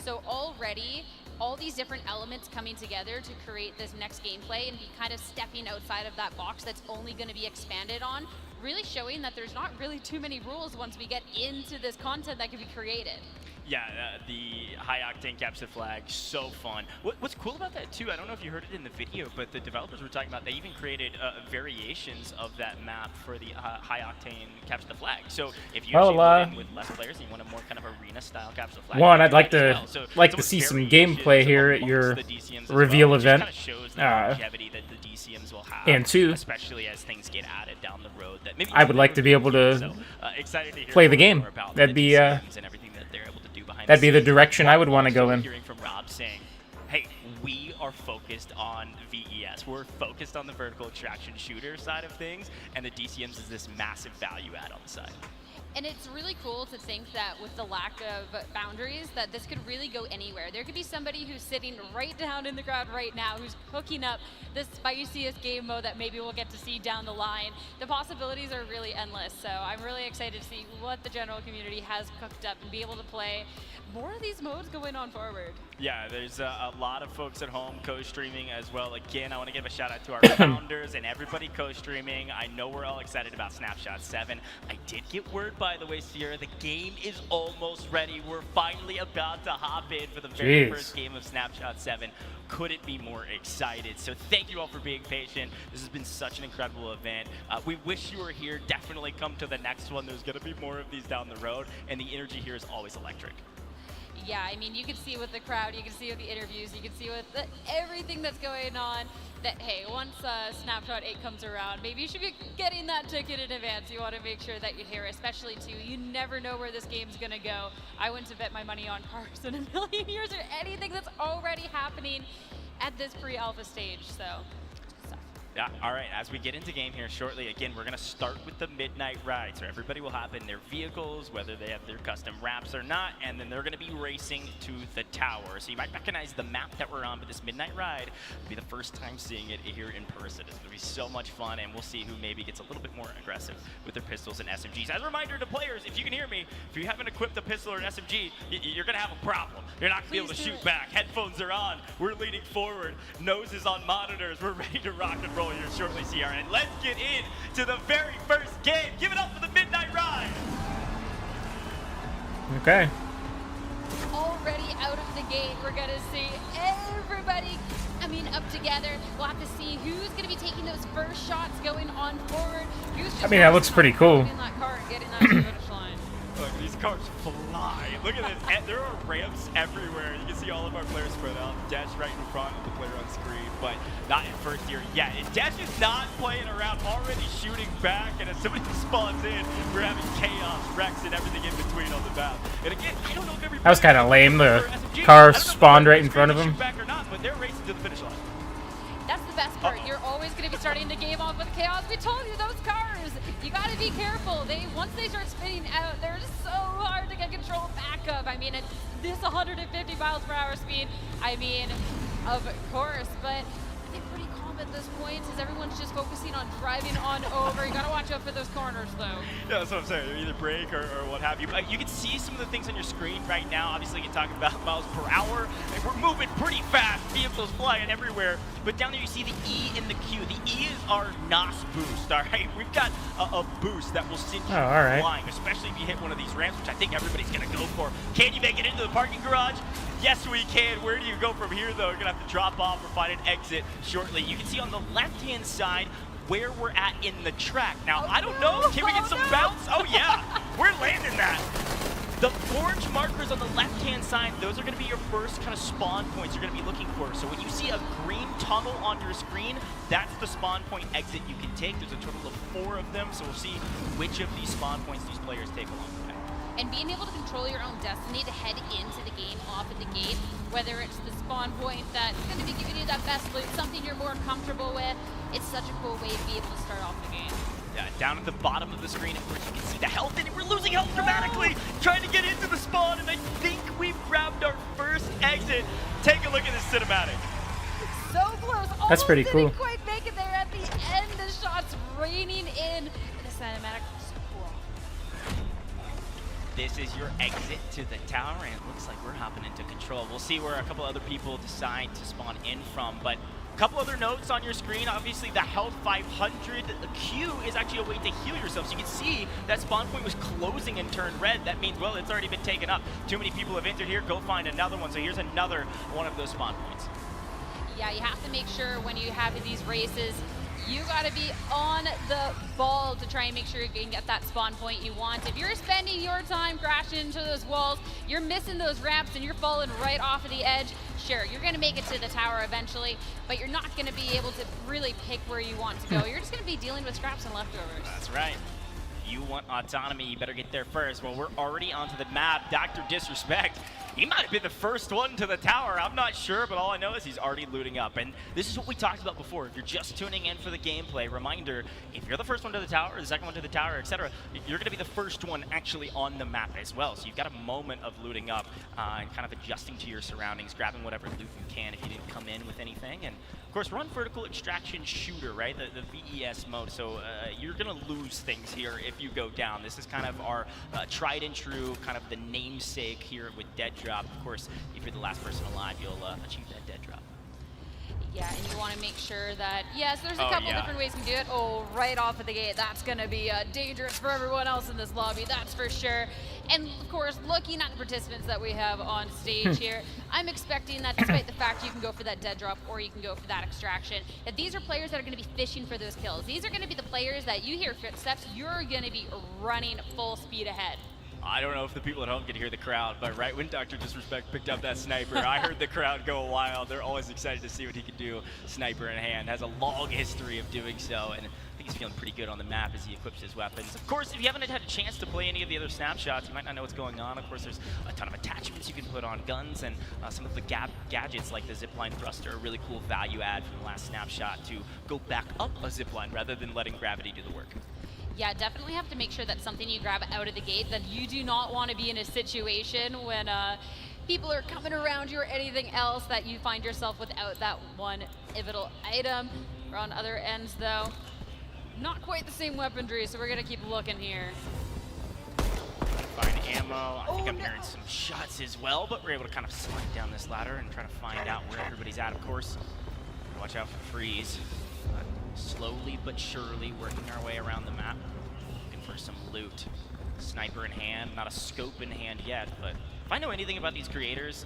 So already, all these different elements coming together to create this next gameplay and be kind of stepping outside of that box that's only going to be expanded on, really showing that there's not really too many rules once we get into this content that can be created.
Yeah, the high-octane capture flag, so fun. What's cool about that, too, I don't know if you heard it in the video, but the developers were talking about they even created variations of that map for the high-octane capture the flag. So if you actually go in with less players and you want a more kind of arena-style capture the flag,
I'd like to see some gameplay here at your reveal event.
It shows the longevity that the DCMs will have,
and two,
especially as things get added down the road. That maybe
I would like to be able to play the game. That'd be the direction I would want to go in.
Hearing from Rob saying, are focused on VES. We're focused on the vertical extraction shooter side of things, and the DCMs is this massive value add on the side.
And it's really cool to think that with the lack of boundaries, that this could really go anywhere. There could be somebody who's sitting right down in the ground right now who's hooking up this spiciest game mode that maybe we'll get to see down the line. The possibilities are really endless, so I'm really excited to see what the general community has cooked up and be able to play more of these modes going on forward.
Yeah, there's a lot of folks at home co-streaming as well. Again, I want to give a shout out to our founders and everybody co-streaming. I know we're all excited about Snapshot 7. I did get word, by the way, Sierra, the game is almost ready. We're finally about to hop in for the very first game of Snapshot 7. Couldn't be more excited. So thank you all for being patient. This has been such an incredible event. We wish you were here. Definitely come to the next one. There's going to be more of these down the road, and the energy here is always electric.
Yeah, I mean, you can see with the crowd, you can see with the interviews, you can see with everything that's going on that, hey, once Snapshot 8 comes around, maybe you should be getting that ticket in advance. You want to make sure that you're here, especially too, you never know where this game's going to go. I wouldn't have bet my money on cars in a million years or anything that's already happening at this pre-alpha stage, so.
Yeah, all right, as we get into game here shortly, again, we're going to start with the midnight ride. So everybody will hop in their vehicles, whether they have their custom wraps or not, and then they're going to be racing to the tower. So you might recognize the map that we're on, but this midnight ride will be the first time seeing it here in person. It's going to be so much fun, and we'll see who maybe gets a little bit more aggressive with their pistols and SMGs. As a reminder to players, if you can hear me, if you haven't equipped a pistol or an SMG, you're going to have a problem. You're not going to be able to shoot back. Headphones are on. We're leaning forward. Noses on monitors. We're ready to rock and roll here shortly, CR. And let's get in to the very first game. Give it up for the Midnight Ride.
Okay.
Already out of the gate, we're going to see everybody coming up together. We'll have to see who's going to be taking those first shots going on forward.
I mean, that looks pretty cool.
In that car and getting that to the finish line.
Look, these cars fly. Look at this. And there are ramps everywhere. You can see all of our players spread out. Dash right in front of the player on screen, but not in first gear yet. And Dash is not playing around, already shooting back. And as somebody spawns in, we're having chaos, wrecks, and everything in between on the map. And again, I don't know if every
That was kind of lame. The car spawned right in front of him.
Back or not, but they're racing to the finish line.
That's the best part. You're always going to be starting the game off with chaos. We told you those cars. You got to be careful. Once they start spinning out, they're just so hard to get control back of. I mean, at this 150 miles per hour speed, I mean, of course, but I think pretty calm at this point as everyone's just focusing on driving on over. You got to watch out for those corners, though.
Yeah, that's what I'm saying. Either brake or what have you. You can see some of the things on your screen right now. Obviously, you're talking about miles per hour. And we're moving pretty fast. Vehicles flying everywhere. But down there, you see the E and the Q. The E is our NOS boost, all right? We've got a boost that will send you flying, especially if you hit one of these ramps, which I think everybody's going to go for. Can you make it into the parking garage? Yes, we can. Where do you go from here, though? You're going to have to drop off or find an exit shortly. You can see on the left-hand side where we're at in the track. Now, I don't know. Can we get some bounce? Oh, yeah. We're landing that. The orange markers on the left-hand side, those are going to be your first kind of spawn points you're going to be looking for. So when you see a green tunnel on your screen, that's the spawn point exit you can take. There's a total of 4 of them, so we'll see which of these spawn points these players take along the way.
And being able to control your own destiny to head into the game off at the gate, whether it's the spawn point that's going to be giving you that best loot, something you're more comfortable with, it's such a cool way to be able to start off the game.
Yeah, down at the bottom of the screen, of course, you can see the health, and we're losing health dramatically, trying to get into the spawn, and I think we've grabbed our first exit. Take a look at this cinematic.
So close.
That's pretty cool.
Didn't quite make it there at the end. The shots raining in. The cinematic was so cool.
This is your exit to the tower, and it looks like we're hopping into control. We'll see where a couple other people decide to spawn in from, but a couple other notes on your screen. Obviously, the health 500 Q is actually a way to heal yourself. So you can see that spawn point was closing and turned red. That means, well, it's already been taken up. Too many people have entered here. Go find another one. So here's another one of those spawn points.
Yeah, you have to make sure when you have these races, you got to be on the ball to try and make sure you can get that spawn point you want. If you're spending your time crashing into those walls, you're missing those ramps and you're falling right off of the edge, sure, you're going to make it to the tower eventually, but you're not going to be able to really pick where you want to go. You're just going to be dealing with scraps and leftovers.
That's right. You want autonomy, you better get there first. Well, we're already onto the map. Dr. Disrespect He might have been the first one to the tower. I'm not sure, but all I know is he's already looting up. And this is what we talked about before. If you're just tuning in for the gameplay, reminder, if you're the first one to the tower, the second one to the tower, etc., you're going to be the first one actually on the map as well. So you've got a moment of looting up and kind of adjusting to your surroundings, grabbing whatever loot you can if you didn't come in with anything. And of course, we're on vertical extraction shooter, right? The VES mode. So you're going to lose things here if you go down. This is kind of our tried and true, kind of the namesake here with Dead Drop. Of course, if you're the last person alive, you'll achieve that Dead Drop.
Yeah, and you want to make sure that, yes, there's a couple different ways you can do it. Oh, right off of the gate, that's going to be dangerous for everyone else in this lobby, that's for sure. And of course, looking at the participants that we have on stage here, I'm expecting that despite the fact you can go for that Dead Drop or you can go for that extraction, that these are players that are going to be fishing for those kills. These are going to be the players that you hear footsteps, you're going to be running full speed ahead.
I don't know if the people at home can hear the crowd, but right when Dr. Disrespect picked up that sniper, I heard the crowd go wild. They're always excited to see what he can do, sniper in hand. Has a long history of doing so, and I think he's feeling pretty good on the map as he equips his weapons. Of course, if you haven't had a chance to play any of the other snapshots, you might not know what's going on. Of course, there's a ton of attachments you can put on guns, and some of the gadgets like the zipline thruster, a really cool value add from the last snapshot to go back up a zipline rather than letting gravity do the work.
Yeah, definitely have to make sure that's something you grab out of the gate, that you do not want to be in a situation when people are coming around you or anything else that you find yourself without that one pivotal item. We're on other ends though. Not quite the same weaponry, so we're gonna keep looking here.
Find ammo. I think I'm hearing some shots as well, but we're able to kind of slide down this ladder and try to find out where everybody's at, of course. Watch out for freeze. But slowly but surely working our way around the map, looking for some loot. Sniper in hand, not a scope in hand yet, but if I know anything about these creators,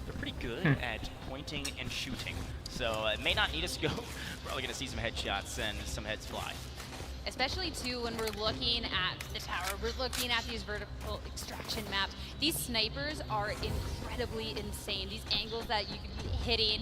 they're pretty good at pointing and shooting. So it may not need a scope. We're probably gonna see some headshots and some heads fly.
Especially too when we're looking at the tower, we're looking at these vertical extraction maps. These snipers are incredibly insane. These angles that you can be hitting,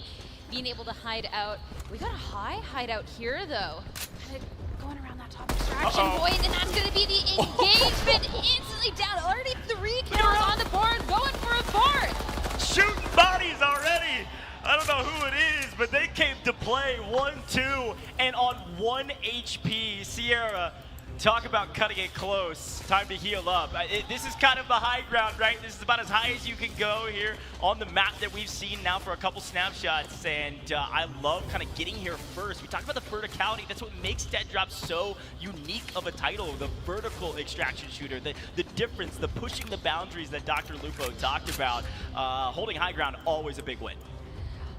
being able to hide out. We got a high hideout here though. Kind of going around that top extraction point, and that's gonna be the engagement. Instantly down, already 3 kills on the board, going for a fourth.
Shooting bodies already. I don't know who it is, but they came to play 1-2 and on 1 HP. Sierra, talk about cutting it close. Time to heal up. This is kind of the high ground, right? This is about as high as you can go here on the map that we've seen now for a couple snapshots. And I love kind of getting here first. We talked about the verticality. That's what makes Dead Drop so unique of a title. The vertical extraction shooter, the difference, the pushing the boundaries that Dr. Lupo talked about. Holding high ground, always a big win.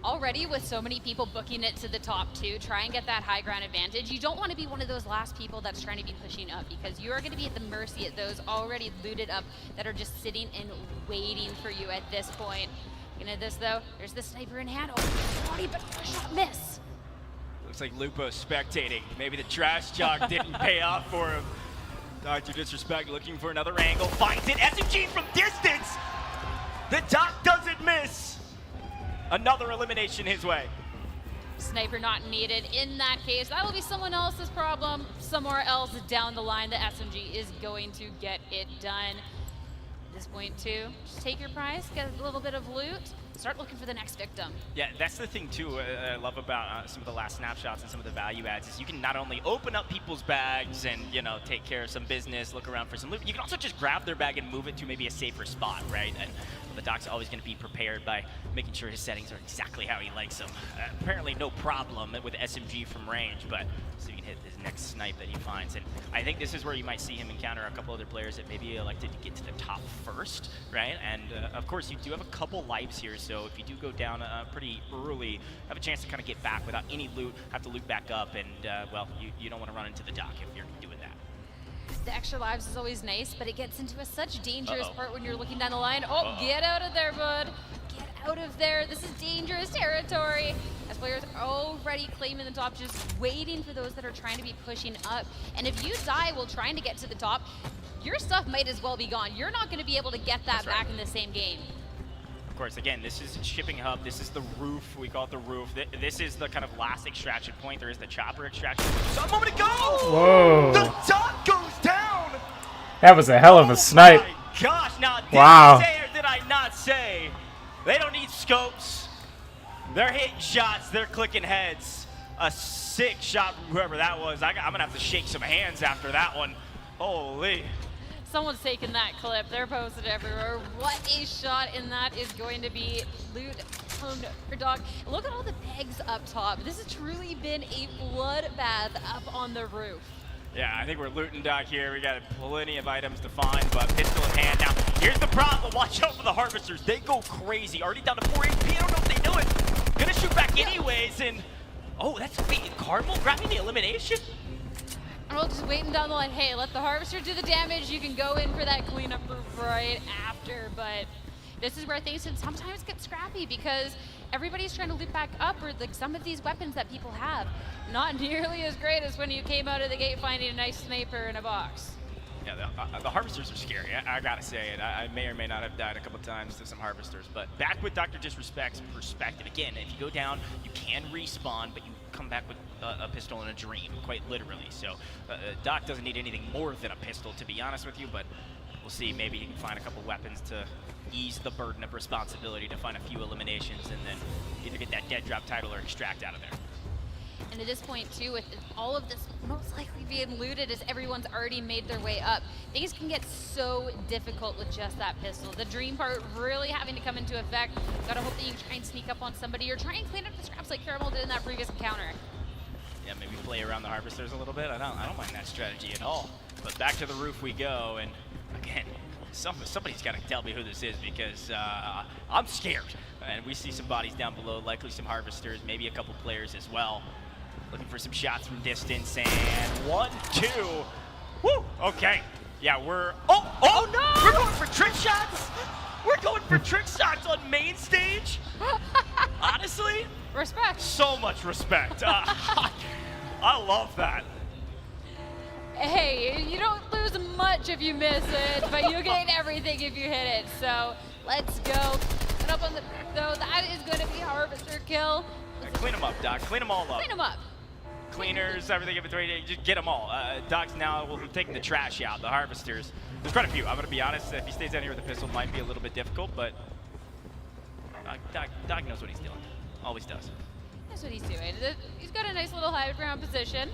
Already with so many people booking it to the top too, try and get that high ground advantage. You don't want to be one of those last people that's trying to be pushing up, because you are going to be at the mercy of those already looted up that are just sitting and waiting for you at this point. Looking at this though, there's the sniper in hand. Oh, body, but shot miss.
Looks like Lupo spectating. Maybe the trash talk didn't pay off for him. Dr. Disrespect looking for another angle, finds it. SMG from distance. The doc doesn't miss. Another elimination his way.
Sniper not needed in that case. That will be someone else's problem. Somewhere else down the line, the SMG is going to get it done. At this point too, just take your prize, get a little bit of loot, start looking for the next victim.
Yeah, that's the thing too I love about some of the last snapshots and some of the value adds is you can not only open up people's bags and, you know, take care of some business, look around for some loot, you can also just grab their bag and move it to maybe a safer spot, right? And the doc's always going to be prepared by making sure his settings are exactly how he likes them. Apparently no problem with SMG from range, but so he can hit his next snipe that he finds. And I think this is where you might see him encounter a couple other players that maybe elected to get to the top first, right? And of course you do have a couple lives here, so if you do go down pretty early, have a chance to kind of get back without any loot, have to loot back up, and well, you don't want to run into the dock if you're doing that.
The extra lives is always nice, but it gets into a such dangerous part when you're looking down the line. Oh, get out of there, bud. Get out of there. This is dangerous territory. As players are already claiming the top, just waiting for those that are trying to be pushing up. And if you die while trying to get to the top, your stuff might as well be gone. You're not going to be able to get that back in the same game.
Of course, again, this is shipping hub. This is the roof. We call it the roof. This is the kind of last extraction point. There is the chopper extraction. So a moment ago!
Whoa!
The dot goes down!
That was a hell of a snipe.
Oh my gosh! Now, did
wow.
I say or did I not say They don't need scopes. They're hitting shots. They're clicking heads. A sick shot from whoever that was. I'm going to have to shake some hands after that one. Holy.
Someone's taking that clip. They're posted everywhere. What a shot, and that is going to be loot from Dog. Look at all the pegs up top. This has truly been a bloodbath up on the roof.
Yeah, I think we're looting Dog here. We got plenty of items to find, but pistol in hand. Now, here's the problem. Watch out for the Harvesters. They go crazy. Already down to 4 HP. I don't know if they know it. Gonna shoot back anyways, and oh, that's Cardinal grabbing the elimination.
Well, just waiting down the line. Hey, let the Harvester do the damage. You can go in for that cleanup right after, but this is where things can sometimes get scrappy because everybody's trying to loot back up, or like some of these weapons that people have, not nearly as great as when you came out of the gate finding a nice sniper in a box.
Yeah, the Harvesters are scary. I gotta say it. I may or may not have died a couple times to some Harvesters, but back with Dr. Disrespect's perspective. Again, if you go down, you can respawn, but you come back with a pistol and a dream, quite literally. So Doc doesn't need anything more than a pistol, to be honest with you, but we'll see. Maybe he can find a couple weapons to ease the burden of responsibility to find a few eliminations and then either get that dead drop title or extract out of there.
And at this point, too, with all of this most likely being looted as everyone's already made their way up, things can get so difficult with just that pistol. The dream part really having to come into effect. Gotta hope that you can try and sneak up on somebody or try and clean up the scraps like Caramel did in that previous encounter.
Yeah, maybe play around the Harvesters a little bit. I don't mind that strategy at all. But back to the roof we go, and again, somebody's got to tell me who this is because I'm scared. And we see some bodies down below, likely some Harvesters, maybe a couple players as well. Looking for some shots from distance, and 1, 2. Woo! Okay. Yeah, we're... Oh, no! We're going for trick shots? We're going for trick shots on main stage? Honestly?
Respect.
So much respect. I love that.
Hey, you don't lose much if you miss it, but you gain everything if you hit it. So let's go. And up on the... So that is going to be a Harvester kill.
Clean them up, Doc. Clean them all up.
Clean them up.
Cleaners, everything in between, just get them all. Doc's now taking the trash out, the Harvesters. There's quite a few. I'm going to be honest, if he stays down here with the pistol, it might be a little bit difficult, but Doc knows what he's doing. Always does.
That's what he's doing. He's got a nice little high ground position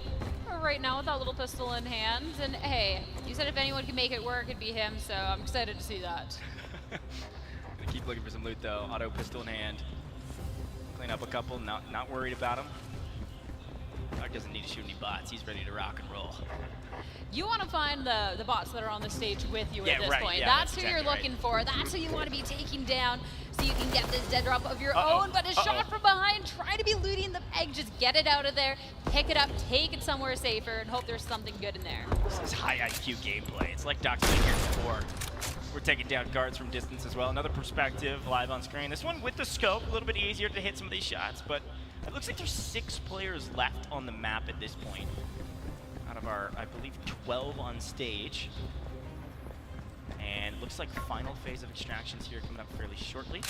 right now with that little pistol in hand. And hey, you said if anyone can make it work, it'd be him, so I'm excited to see that.
Gonna keep looking for some loot though. Auto pistol in hand. Clean up a couple, not worried about him. Doc doesn't need to shoot any bots. He's ready to rock and roll.
You want to find the bots that are on the stage with you
Yeah,
at this
right,
point.
yeah,
that's
that's
who you're
exactly
looking for. That's who you want to be taking down so you can get this dead drop of your own. But a shot from behind, try to be looting the peg. Just get it out of there, pick it up, take it somewhere safer, and hope there's something good in there.
This is high IQ gameplay. It's like Doc's been here before. We're taking down guards from distance as well. Another perspective live on screen. This one with the scope, a little bit easier to hit some of these shots, but it looks like there's 6 players left on the map at this point. Out of our, I believe, 12 on stage. And it looks like final phase of extractions here coming up fairly shortly.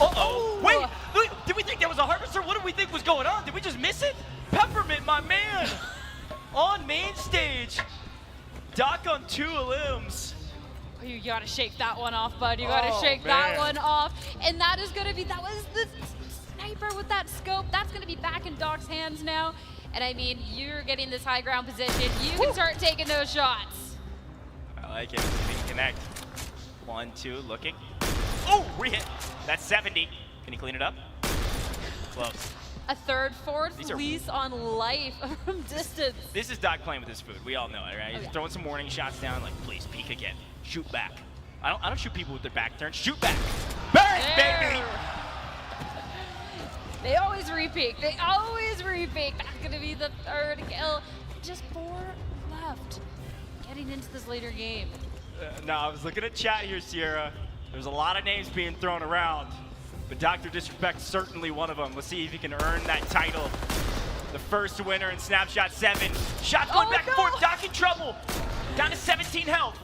Uh-oh! Wait! Did we think there was a Harvester? What did we think was going on? Did we just miss it? Peppermint, my man! On main stage! Doc on 2 limbs.
Oh, you gotta shake that one off, bud. You gotta shake that one off. And that is gonna be, that was the sniper with that scope. That's gonna be back in Doc's hands now. And I mean, you're getting this high ground position. You can start taking those shots.
I like it. We can connect. 1, 2, looking. Oh, re-hit. That's 70. Can you clean it up? Close.
A fourth lease on life from distance.
This is Doc playing with his food. We all know it, right? He's throwing some warning shots down, like, please, peek again. Shoot back. I don't shoot people with their back turned. Shoot back. Bang, baby!
They always repeat. They always repeat. That's going to be the 3rd kill. Just 4 left getting into this later game.
No, I was looking at chat here, Sierra. There's a lot of names being thrown around, but Dr. Disrespect certainly one of them. Let's see if he can earn that title. The first winner in Snapshot 7. Shots going back and forth. Doc in trouble. Down to 17 health.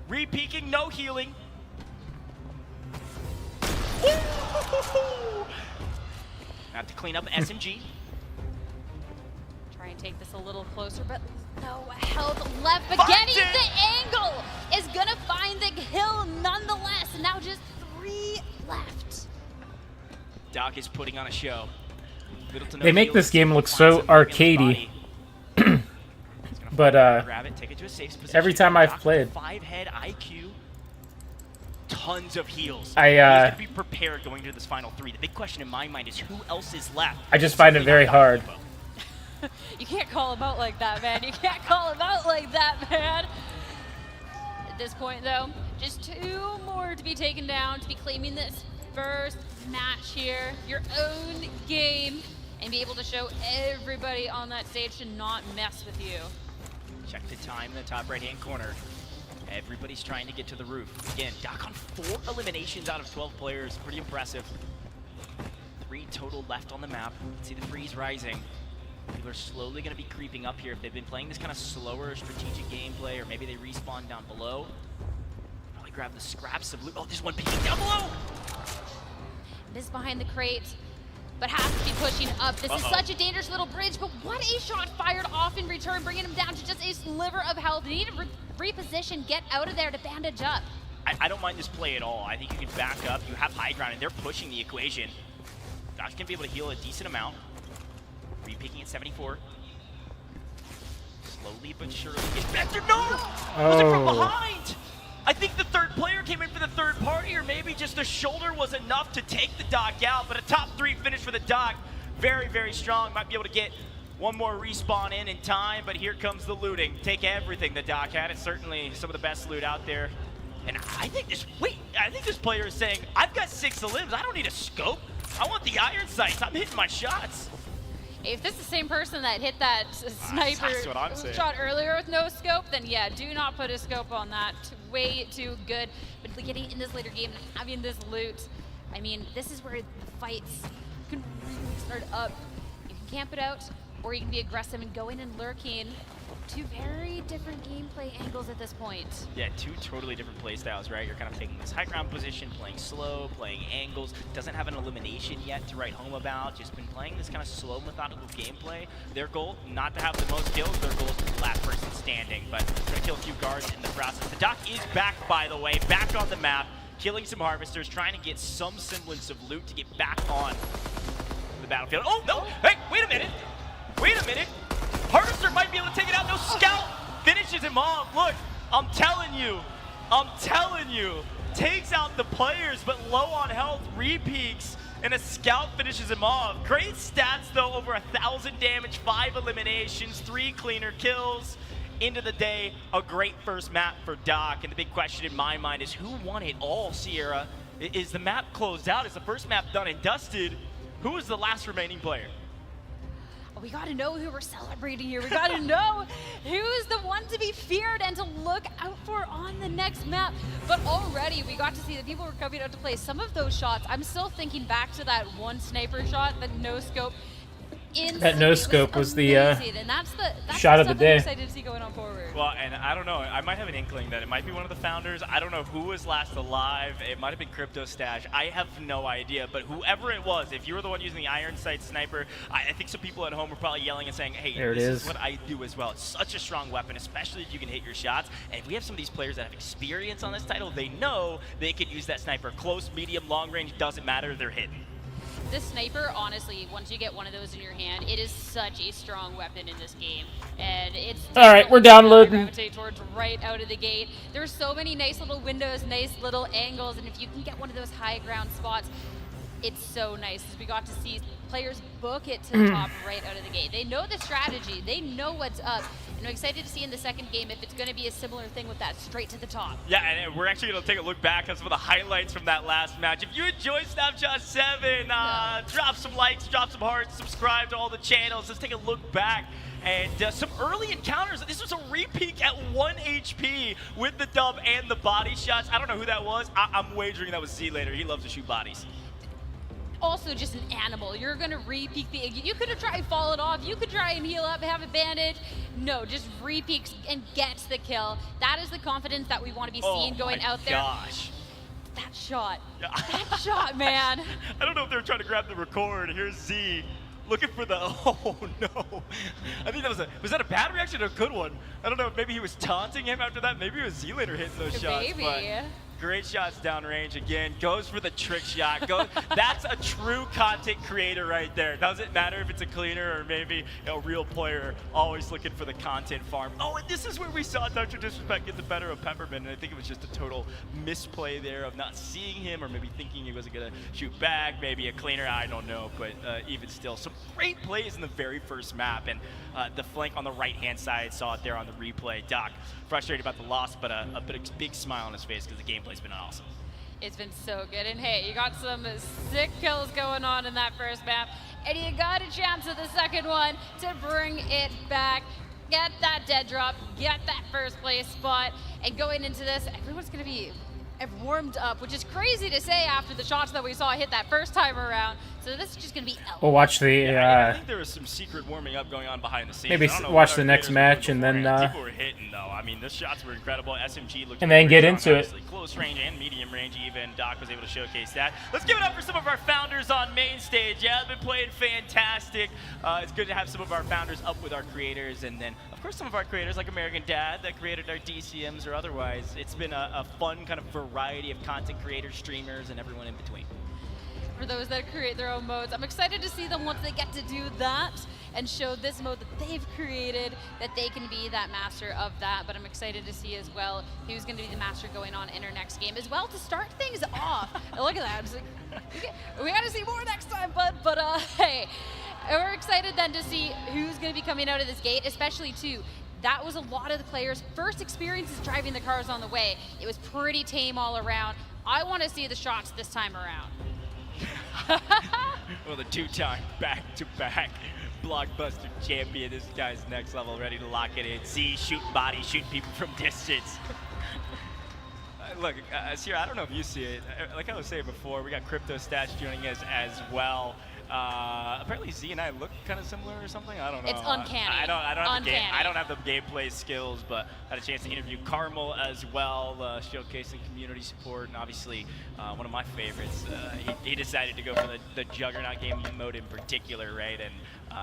Re-peeking, no healing. Have to clean up SMG.
Try and take this a little closer, but no health left. But getting the angle is gonna find the kill nonetheless. Now just 3 left.
Doc is putting on a show. Little to no
They make
heals,
this game look
finds
so
some movement in his
arcadey.
body.
But
Grab it, take it to a safe position.
every time I've
Doc,
played,
5-head IQ, tons of heals.
I,
He's gonna be prepared going into this final 3. The big question in my mind is who else is left.
I just find it very hard.
You can't call him out like that, man. You can't call him out like that, man. At this point, though, just 2 more to be taken down to be claiming this first match here, your own game, and be able to show everybody on that stage to not mess with you.
Check the time in the top right-hand corner. Everybody's trying to get to the roof. Again, Doc on 4 eliminations out of 12 players. Pretty impressive. 3 total left on the map. See the freeze rising. People are slowly going to be creeping up here. If they've been playing this kind of slower strategic gameplay, or maybe they respawn down below, probably grab the scraps of loot. Oh, there's one peeking down below!
This behind the crate, but has to be pushing up. This is such a dangerous little bridge, but what a shot fired off in return, bringing him down to just a sliver of health. They need to reposition, get out of there to bandage up.
I don't mind this play at all. I think you can back up. You have high ground, and they're pushing the equation. Josh can be able to heal a decent amount. Re-picking at 74. Slowly but surely get back there. No! Was it from behind? I think the 3rd player came in for the 3rd party, or maybe just the shoulder was enough to take the Doc out, but a top 3 finish for the Doc. Very, very strong. Might be able to get one more respawn in time, but here comes the looting. Take everything the Doc had. It's certainly some of the best loot out there. And I think this player is saying, I've got 6 limbs. I don't need a scope. I want the iron sights. I'm hitting my shots.
If this is the same person that hit that sniper shot earlier with no scope, then yeah, do not put a scope on that. Way too good. But getting in this later game and having this loot, I mean, this is where the fights can really start up. You can camp it out, or you can be aggressive and go in and lurking. 2 very different gameplay angles at this point.
Yeah, 2 totally different play styles, right? You're kind of taking this high ground position, playing slow, playing angles. Doesn't have an elimination yet to write home about. Just been playing this kind of slow, methodical gameplay. Their goal, not to have the most kills. Their goal is to be the last person standing, but gonna kill a few guards in the process. The Doc is back, by the way, back on the map, killing some harvesters, trying to get some semblance of loot to get back on the battlefield. Oh, no! Hey, wait a minute! Wait a minute! Harvester might be able to take it out. No, Scout finishes him off. Look, I'm telling you, takes out the players, but low on health, re-peaks, and a Scout finishes him off. Great stats, though, over 1,000 damage, 5 eliminations, 3 cleaner kills. End of the day, a great first map for Doc, and the big question in my mind is who won it all, Sierra? Is the map closed out? Is the first map done and dusted? Who is the last remaining player?
We gotta know who we're celebrating here. We gotta know who's the one to be feared and to look out for on the next map. But already we got to see the people who are coming out to play some of those shots. I'm still thinking back to that one sniper shot, the no scope.
That no scope was the
and that's
shot of the day.
I'm excited to see going on forward.
Well, and I don't know. I might have an inkling that it might be one of the founders. I don't know who was last alive. It might have been Crypto Stash. I have no idea. But whoever it was, if you were the one using the iron sight sniper, I think some people at home are probably yelling and saying, "Hey, this is what I do as well." It's such a strong weapon, especially if you can hit your shots. And if we have some of these players that have experience on this title, they know they can use that sniper. Close, medium, long range, doesn't matter. They're hitting.
This sniper, honestly, once you get one of those in your hand, it is such a strong weapon in this game. And it's
all right, we're downloading.
Gravitate towards right out of the gate. There's so many nice little windows, nice little angles, and if you can get one of those high ground spots, it's so nice. As we got to see players book it to the top right out of the gate. They know the strategy. They know what's up. And I'm excited to see in the second game if it's going to be a similar thing with that straight to the top.
Yeah, and we're actually going to take a look back at some of the highlights from that last match. If you enjoyed Snapshot 7, drop some likes, drop some hearts, subscribe to all the channels. Let's take a look back. And some early encounters. This was a re-peak at 1 HP with the dub and the body shots. I don't know who that was. I'm wagering that was Z later. He loves to shoot bodies.
Also just an animal. You're gonna re-peek the, you could have tried fall it off, you could try and heal up, have a bandage. No, just re-peeks and gets the kill. That is the confidence that we want to be seeing going out there.
Gosh.
That shot, that shot, man.
I don't know if they were trying to grab the record. Here's Z looking for the, oh no. I think that was that a bad reaction or a good one? I don't know if maybe he was taunting him after that. Maybe it was Z later hitting those shots.
Maybe.
Great shots downrange again. Goes for the trick shot. That's a true content creator right there. Doesn't matter if it's a cleaner or maybe a real player. Always looking for the content farm. Oh, and this is where we saw Dr. Disrespect get the better of Pepperman. And I think it was just a total misplay there of not seeing him or maybe thinking he wasn't going to shoot back. Maybe a cleaner. I don't know. But even still, some great plays in the very first map. And the flank on the right-hand side, saw it there on the replay. Doc, frustrated about the loss, but a big smile on his face because the gameplay's been awesome.
It's been so good. And hey, you got some sick kills going on in that first map, and you got a chance at the second one to bring it back. Get that dead drop, get that first place spot, and going into this, everyone's going to be warmed up, which is crazy to say after the shots that we saw hit that first time around. So this is just going to be
We'll watch the.
I think there was some secret warming up going on behind the scenes.
Maybe watch the next match and then.
People were hitting though. I mean, the shots were incredible. SMG looked.
And then get into it.
Close range and medium range even. Doc was able to showcase that. Let's give it up for some of our founders on main stage. Yeah, they've been playing fantastic. It's good to have some of our founders up with our creators, and then of course some of our creators like American Dad that created our DCMs or otherwise. It's been a fun kind of variety of content creators, streamers, and everyone in between.
For those that create their own modes, I'm excited to see them once they get to do that and show this mode that they've created, that they can be that master of that. But I'm excited to see as well who's going to be the master going on in our next game as well to start things off. Look at that. We got to see more next time, bud. But hey, we're excited then to see who's going to be coming out of this gate, especially too. That was a lot of the players' first experiences driving the cars on the way. It was pretty tame all around. I want to see the shots this time around.
Well, the two-time back-to-back blockbuster champion. This guy's next level, ready to lock it in. See, shooting bodies, shooting people from distance. Look, Sierra, I don't know if you see it. Like I was saying before, we got Crypto Stats joining us as well. Apparently Z and I look kind of similar or something. I don't know.
It's uncanny.
I don't have the gameplay skills, but I had a chance to interview Carmel as well, showcasing community support, and obviously one of my favorites. He decided to go for the Juggernaut game mode in particular, right? And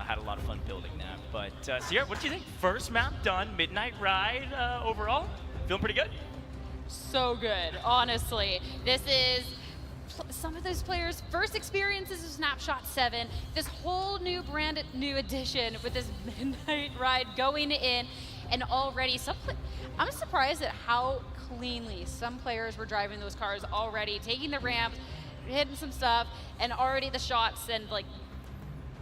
had a lot of fun building that. But Sierra, what do you think? First map done, Midnight Ride overall, feeling pretty good.
So good, honestly. This is some of those players' first experiences of Snapshot 7, this whole brand new edition with this Midnight Ride going in, and already I'm surprised at how cleanly some players were driving those cars already, taking the ramps, hitting some stuff, and already the shots and like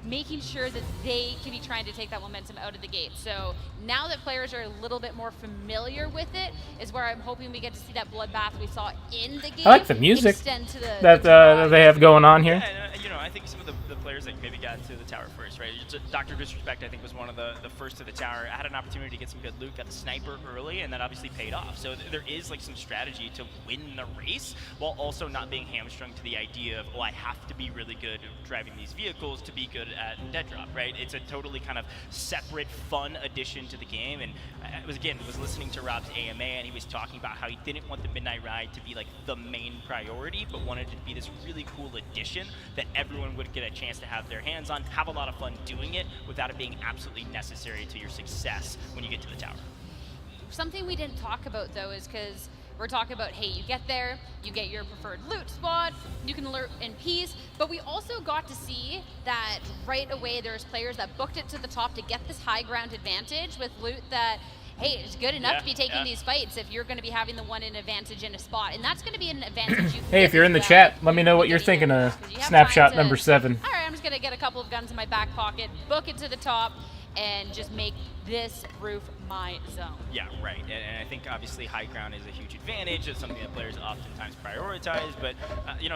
making sure that they can be trying to take that momentum out of the gate. So now that players are a little bit more familiar with it is where I'm hoping we get to see that bloodbath we saw in the game.
I like the music that they have going on here.
Yeah, and, I think some of the players that maybe got to the tower first, right? Dr. Disrespect, I think, was one of the first to the tower. I had an opportunity to get some good loot, got the sniper early, and that obviously paid off. So there is like some strategy to win the race while also not being hamstrung to the idea of, oh, I have to be really good at driving these vehicles to be good at dead drop, right? It's a totally kind of separate, fun addition to the game. And I was listening to Rob's AMA, and he was talking about how he didn't want the Midnight Ride to be like the main priority, but wanted it to be this really cool addition that everyone would get a chance to have their hands on, have a lot of fun doing it without it being absolutely necessary to your success when you get to the tower.
Something we didn't talk about though is because we're talking about, hey, you get there, you get your preferred loot spot, you can loot in peace, but we also got to see that right away there's players that booked it to the top to get this high ground advantage with loot that, hey, it's good enough to be taking these fights if you're going to be having the one in advantage in a spot, and that's going to be an advantage you can
Hey, if you're in the chat, let me know what you're thinking of Snapshot number 7.
All right, I'm just going to get a couple of guns in my back pocket, book it to the top, and just make this roof my zone.
Yeah, right. And I think obviously high ground is a huge advantage. It's something that players oftentimes prioritize. But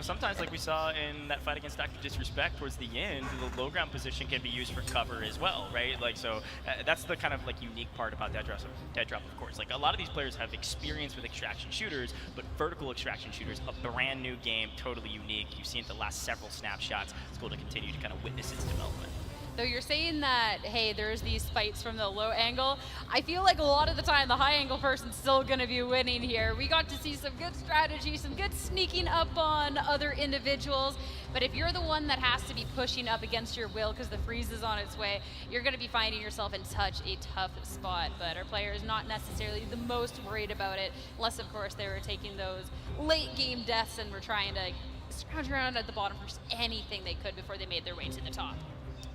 sometimes, like we saw in that fight against Dr. Disrespect towards the end, the low ground position can be used for cover as well, right? Like so, that's the kind of like unique part about dead drop, of course. Like a lot of these players have experience with extraction shooters, but vertical extraction shooters, a brand new game, totally unique. You've seen it the last several snapshots. It's cool to continue to kind of witness its development.
Though you're saying that, hey, there's these fights from the low angle, I feel like a lot of the time the high angle person's still going to be winning here. We got to see some good strategy, some good sneaking up on other individuals, but if you're the one that has to be pushing up against your will because the freeze is on its way, you're going to be finding yourself in such a tough spot. But our player is not necessarily the most worried about it, unless of course they were taking those late game deaths and were trying to scrounge around at the bottom for anything they could before they made their way to the top.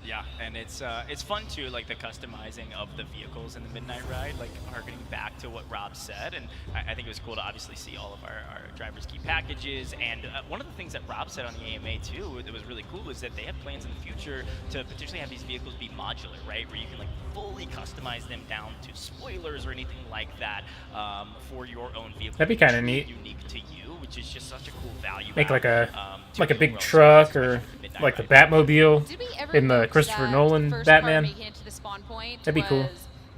Yeah, and it's fun too, like the customizing of the vehicles in the Midnight Ride, like harkening back to what Rob said, and I think it was cool to obviously see all of our driver's key packages. And one of the things that Rob said on the AMA too that was really cool is that they have plans in the future to potentially have these vehicles be modular, right, where you can like fully customize them down to spoilers or anything like that for your own vehicle.
That'd be kind of neat.
Unique to you, which is just such a cool value.
Make like a big truck or like the Batmobile in the Christopher Nolan Batman.
To the spawn point
That'd be cool.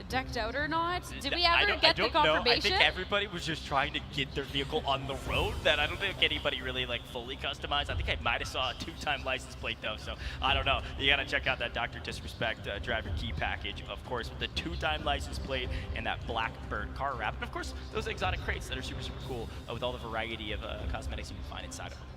Decked out or not? Did we ever get the confirmation?
I think everybody was just trying to get their vehicle on the road. That I don't think anybody really like fully customized. I think I might have saw a 2-time license plate though, so I don't know. You gotta check out that Dr. Disrespect driver key package, of course, with the 2-time license plate and that Blackbird car wrap, and of course those exotic crates that are super cool with all the variety of cosmetics you can find inside of them.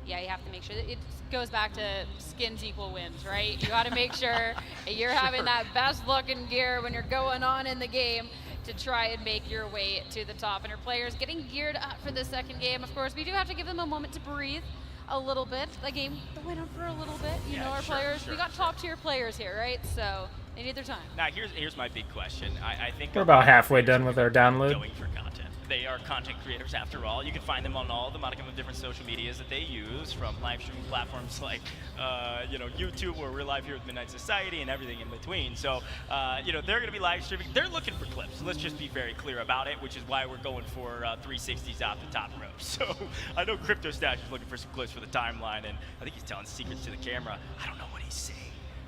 Yeah, you have to make sure that it goes back to skins equal wins, right? You got to make sure you're having that best looking gear when you're going on in the game to try and make your way to the top. And our players getting geared up for the second game. Of course, we do have to give them a moment to breathe a little bit. The game went on for a little bit. You know, our players, we got top tier players here, right? So they need their time.
Now, here's my big question. I think
We're about halfway done with our download.
Going for content. They are content creators after all. You can find them on all the modicum of different social medias that they use, from live streaming platforms like YouTube, where we're live here with Midnight Society, and everything in between. So they're going to be live streaming. They're looking for clips. Let's just be very clear about it, which is why we're going for 360s off the top rope. So I know Crypto Stash is looking for some clips for the timeline, and I think he's telling secrets to the camera. I don't know what he's saying,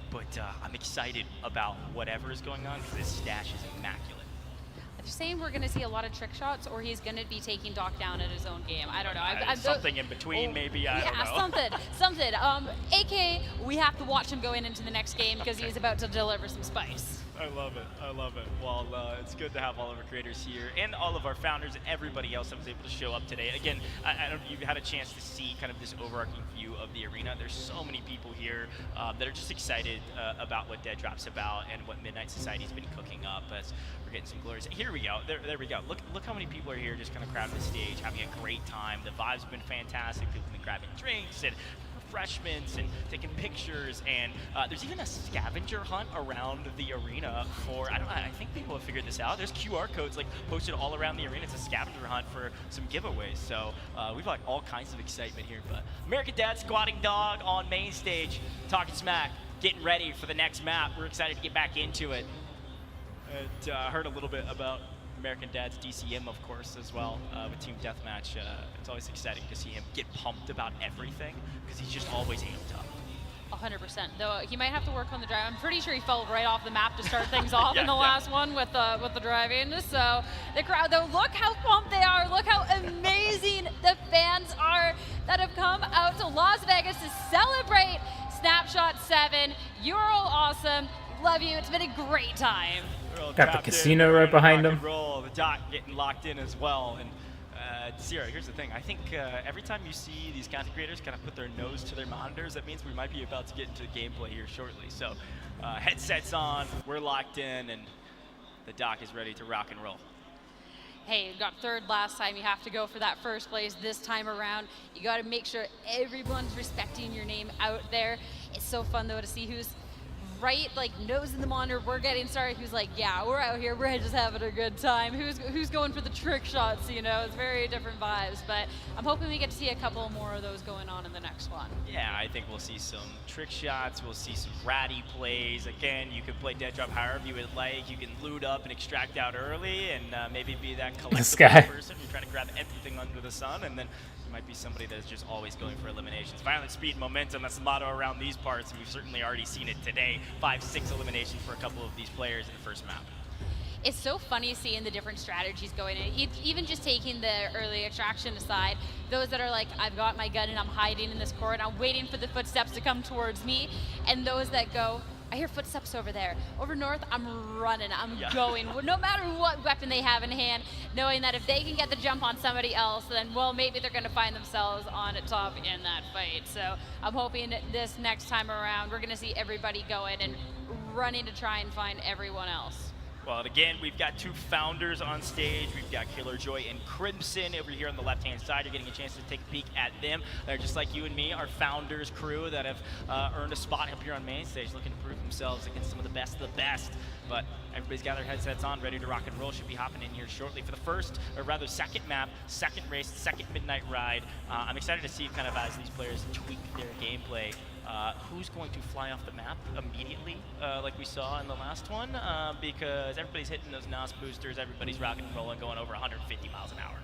but I'm excited about whatever is going on because this stash is immaculate.
They're saying we're going to see a lot of trick shots, or he's going to be taking Doc down at his own game. I don't know.
Something in between, maybe. I don't know.
something. AK, we have to watch him going into the next game because he's about to deliver some spice.
I love it. Well, it's good to have all of our creators here and all of our founders and everybody else that was able to show up today. Again, you've had a chance to see kind of this overarching view of the arena. There's so many people here that are just excited about what Dead Drop's about and what Midnight Society's been cooking up as we're getting some glorious. Here we go. There we go. Look how many people are here just kind of crowding the stage, having a great time. The vibes have been fantastic. People have been grabbing drinks and refreshments and taking pictures, and there's even a scavenger hunt around the arena for, I think people have figured this out. There's QR codes like posted all around the arena. It's a scavenger hunt for some giveaways. So we've got all kinds of excitement here. But American Dad Squatting Dog on main stage, talking smack, getting ready for the next map. We're excited to get back into it. And heard a little bit about American Dad's DCM, of course, as well, with Team Deathmatch. It's always exciting to see him get pumped about everything because he's just always amped up.
100%. Though he might have to work on the drive. I'm pretty sure he fell right off the map to start things off in the last one with the driving. So the crowd, though, look how pumped they are. Look how amazing the fans are that have come out to Las Vegas to celebrate Snapshot 7. You're all awesome. Love you. It's been a great time.
Got the casino right behind them.
The Doc getting locked in as well. And Sierra, here's the thing. I think every time you see these content creators kind of put their nose to their monitors, that means we might be about to get into gameplay here shortly. So headsets on, we're locked in, and the Doc is ready to rock and roll.
Hey, you got third last time. You have to go for that first place this time around. You got to make sure everyone's respecting your name out there. It's so fun, though, to see who's right, like nose in the monitor, we're getting started, who's like, yeah, we're out here, we're just having a good time, who's going for the trick shots, you know. It's very different vibes, but I'm hoping we get to see a couple more of those going on in the next one.
Yeah, I think we'll see some trick shots, we'll see some ratty plays. Again, you can play Dead Drop however you would like. You can loot up and extract out early and maybe be that collectible person who's trying to grab everything under the sun, and then might be somebody that's just always going for eliminations. Violent speed, momentum, that's the motto around these parts, and we've certainly already seen it today. 5-6 eliminations for a couple of these players in the first map.
It's so funny seeing the different strategies going in. Even just taking the early extraction aside, those that are like, I've got my gun and I'm hiding in this corner and I'm waiting for the footsteps to come towards me, and those that go, I hear footsteps over there. Over north, I'm running, I'm going. No matter what weapon they have in hand, knowing that if they can get the jump on somebody else, then, well, maybe they're gonna find themselves on top in that fight. So I'm hoping this next time around, we're gonna see everybody going and running to try and find everyone else.
Well, and again, we've got two founders on stage. We've got Killer Joy and Crimson over here on the left-hand side. You're getting a chance to take a peek at them. They're just like you and me, our founders crew that have earned a spot up here on main stage, looking to prove themselves against some of the best of the best. But everybody's got their headsets on, ready to rock and roll. Should be hopping in here shortly for the first, or rather second map, second race, second midnight ride. I'm excited to see kind of as these players tweak their gameplay. Who's going to fly off the map immediately, like we saw in the last one, because everybody's hitting those NOS boosters, everybody's rocking and rolling, going over 150 miles an hour.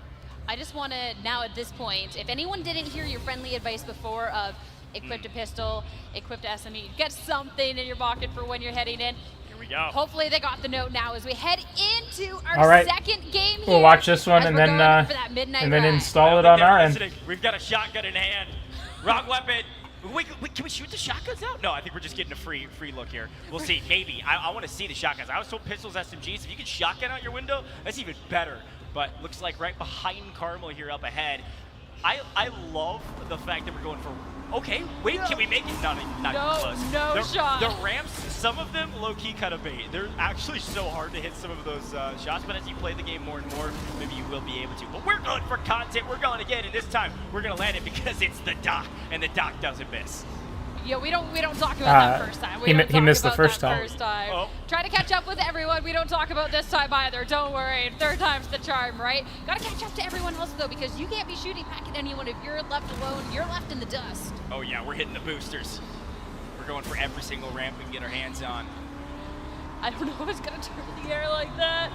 I just want to, now at this point, if anyone didn't hear your friendly advice before of equip a pistol, equip a SME, get something in your pocket for when you're heading in.
Here we go.
Hopefully they got the note now as we head into our second game here.
We'll watch this one and then install it on our end.
We've got a shotgun in hand. Wrong weapon. Wait, can we shoot the shotguns out? No, I think we're just getting a free look here. We'll see. Maybe. I want to see the shotguns. I was told pistols, SMGs. If you can shotgun out your window, that's even better. But looks like right behind Carmel here up ahead. I love the fact that we're going for... Okay, wait, can we make it? Not even close.
No shot.
The ramps, some of them low-key kind of bait. They're actually so hard to hit some of those shots, but as you play the game more and more, maybe you will be able to. But we're going for content. We're going again, and this time we're going to land it because it's the Doc, and the Doc doesn't miss.
Yeah, we don't talk about that first time.
He missed the first time.
Oh.
Try to catch up with everyone. We don't talk about this time either. Don't worry. Third time's the charm, right? Gotta catch up to everyone else though, because you can't be shooting back at anyone if you're left alone. You're left in the dust.
Oh yeah, we're hitting the boosters. We're going for every single ramp we can get our hands on.
I don't know if it's gonna turn in the air like that.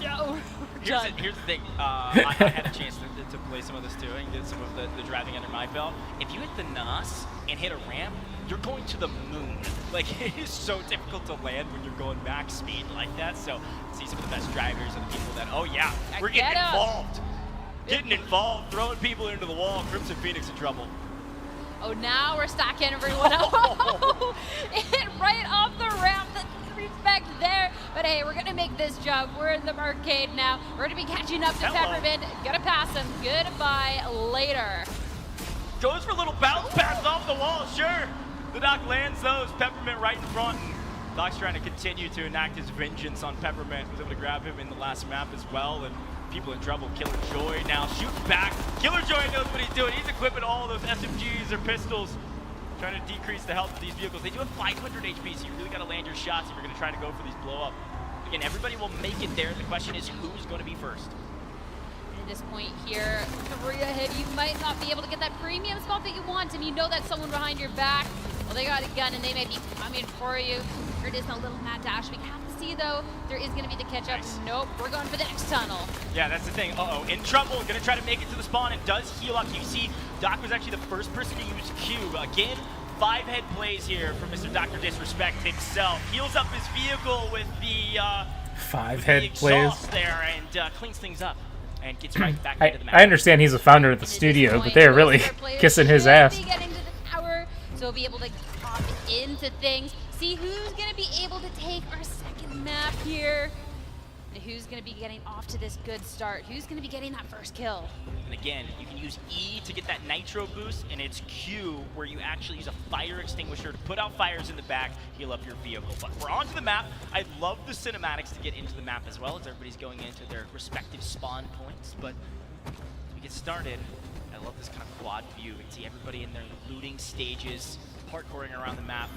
No.
Here's the thing. I had a chance to play some of this too and get some of the driving under my belt. If you hit the NOS and hit a ramp, you're going to the moon. Like, it is so difficult to land when you're going max speed like that. So, see some of the best drivers and the people that, oh yeah, we're getting involved. Getting involved, throwing people into the wall. Crimson Phoenix in trouble.
Oh, now we're stacking everyone up. It hit right off the ramp. Respect there, but hey, we're gonna make this jump. We're in the arcade now. We're gonna be catching up to Peppermint. Gonna pass him. Goodbye later.
Goes for a little bounce pass off the wall, sure. The Doc lands those. Peppermint right in front. And Doc's trying to continue to enact his vengeance on Peppermint. Was able to grab him in the last map as well, and people in trouble. Killer Joy now shooting back. Killer Joy knows what he's doing. He's equipping all those SMGs or pistols, trying to decrease the health of these vehicles. They do have 500 HP, so you really got to land your shots if you're going to try to go for these blow-up. Again, everybody will make it there. The question is who's going to be first.
At this point here, 3 ahead, you might not be able to get that premium spot that you want, and you know that someone behind your back. Well, they got a gun, and they may be coming for you. There is no little mad dash. We have to see, though, there is going to be the catch-up.
Nice.
Nope, we're going for the next tunnel.
Yeah, that's the thing. Uh-oh, in trouble. Going to try to make it to the spawn, and does heal up. You see, Doc was actually the first person to use Q. Again, 5-head plays here from Mr. Dr. Disrespect himself. Heals up his vehicle with the
5-head plays
there and cleans things up and gets right back into the match.
I understand he's a founder of the studio, but they're really kissing his ass.
Getting to the tower, so we'll be able to hop into things. See who's going to be able to take our second map here. And who's going to be getting off to this good start? Who's going to be getting that first kill?
And again, you can use E to get that nitro boost, and it's Q where you actually use a fire extinguisher to put out fires in the back, heal up your vehicle. But we're onto the map. I love the cinematics to get into the map as well as everybody's going into their respective spawn points. But as we get started, I love this kind of quad view. You can see everybody in their looting stages, parkouring around the map.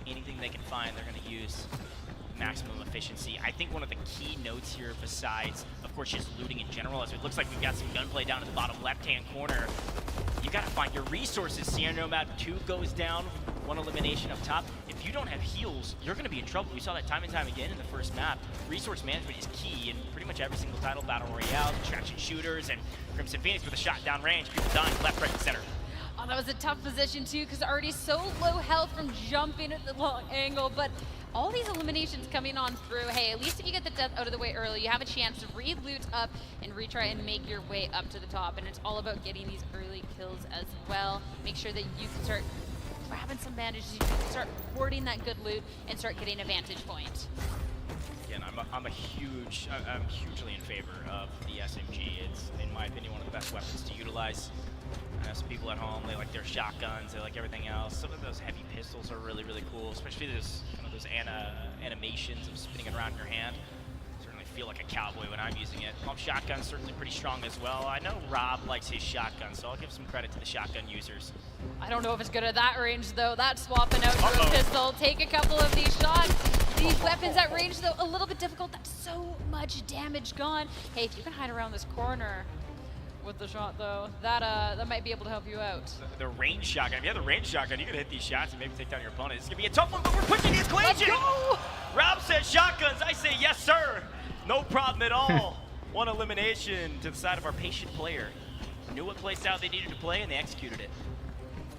Anything they can find, they're going to use. Maximum efficiency. I think one of the key notes here, besides, of course, just looting in general, as it looks like we've got some gunplay down in the bottom left-hand corner. You got to find your resources. Sierra Nomad 2 goes down, 1 elimination up top. If you don't have heals, you're going to be in trouble. We saw that time and time again in the first map. Resource management is key in pretty much every single title, Battle Royale, traction shooters, and Crimson Phoenix with a shot down range. People dying left, right, and center.
Oh, that was a tough position too, because already so low health from jumping at the long angle, but all these eliminations coming on through. Hey, at least if you get the death out of the way early, you have a chance to re-loot up and retry and make your way up to the top. And it's all about getting these early kills as well. Make sure that you can start grabbing some bandages, you can start hoarding that good loot and start getting a vantage point.
Again, I'm hugely in favor of the SMG. It's, in my opinion, one of the best weapons to utilize. I know some people at home, they like their shotguns, they like everything else. Some of those heavy pistols are really, really cool, especially those animations of spinning it around in your hand. Certainly feel like a cowboy when I'm using it. Pump shotgun's certainly pretty strong as well. I know Rob likes his shotgun, so I'll give some credit to the shotgun users.
I don't know if it's good at that range, though. That's swapping out to a pistol. Take a couple of these shots. These weapons at range, though, a little bit difficult. That's so much damage gone. Hey, if you can hide around this corner with the shot, though, that might be able to help you out.
The range shotgun. If you have the range shotgun, you can hit these shots and maybe take down your opponent. It's going to be a tough one, but we're pushing the equation.
Let's go!
Rob says shotguns. I say yes, sir. No problem at all. One elimination to the side of our patient player. Knew what play style they needed to play, and they executed it.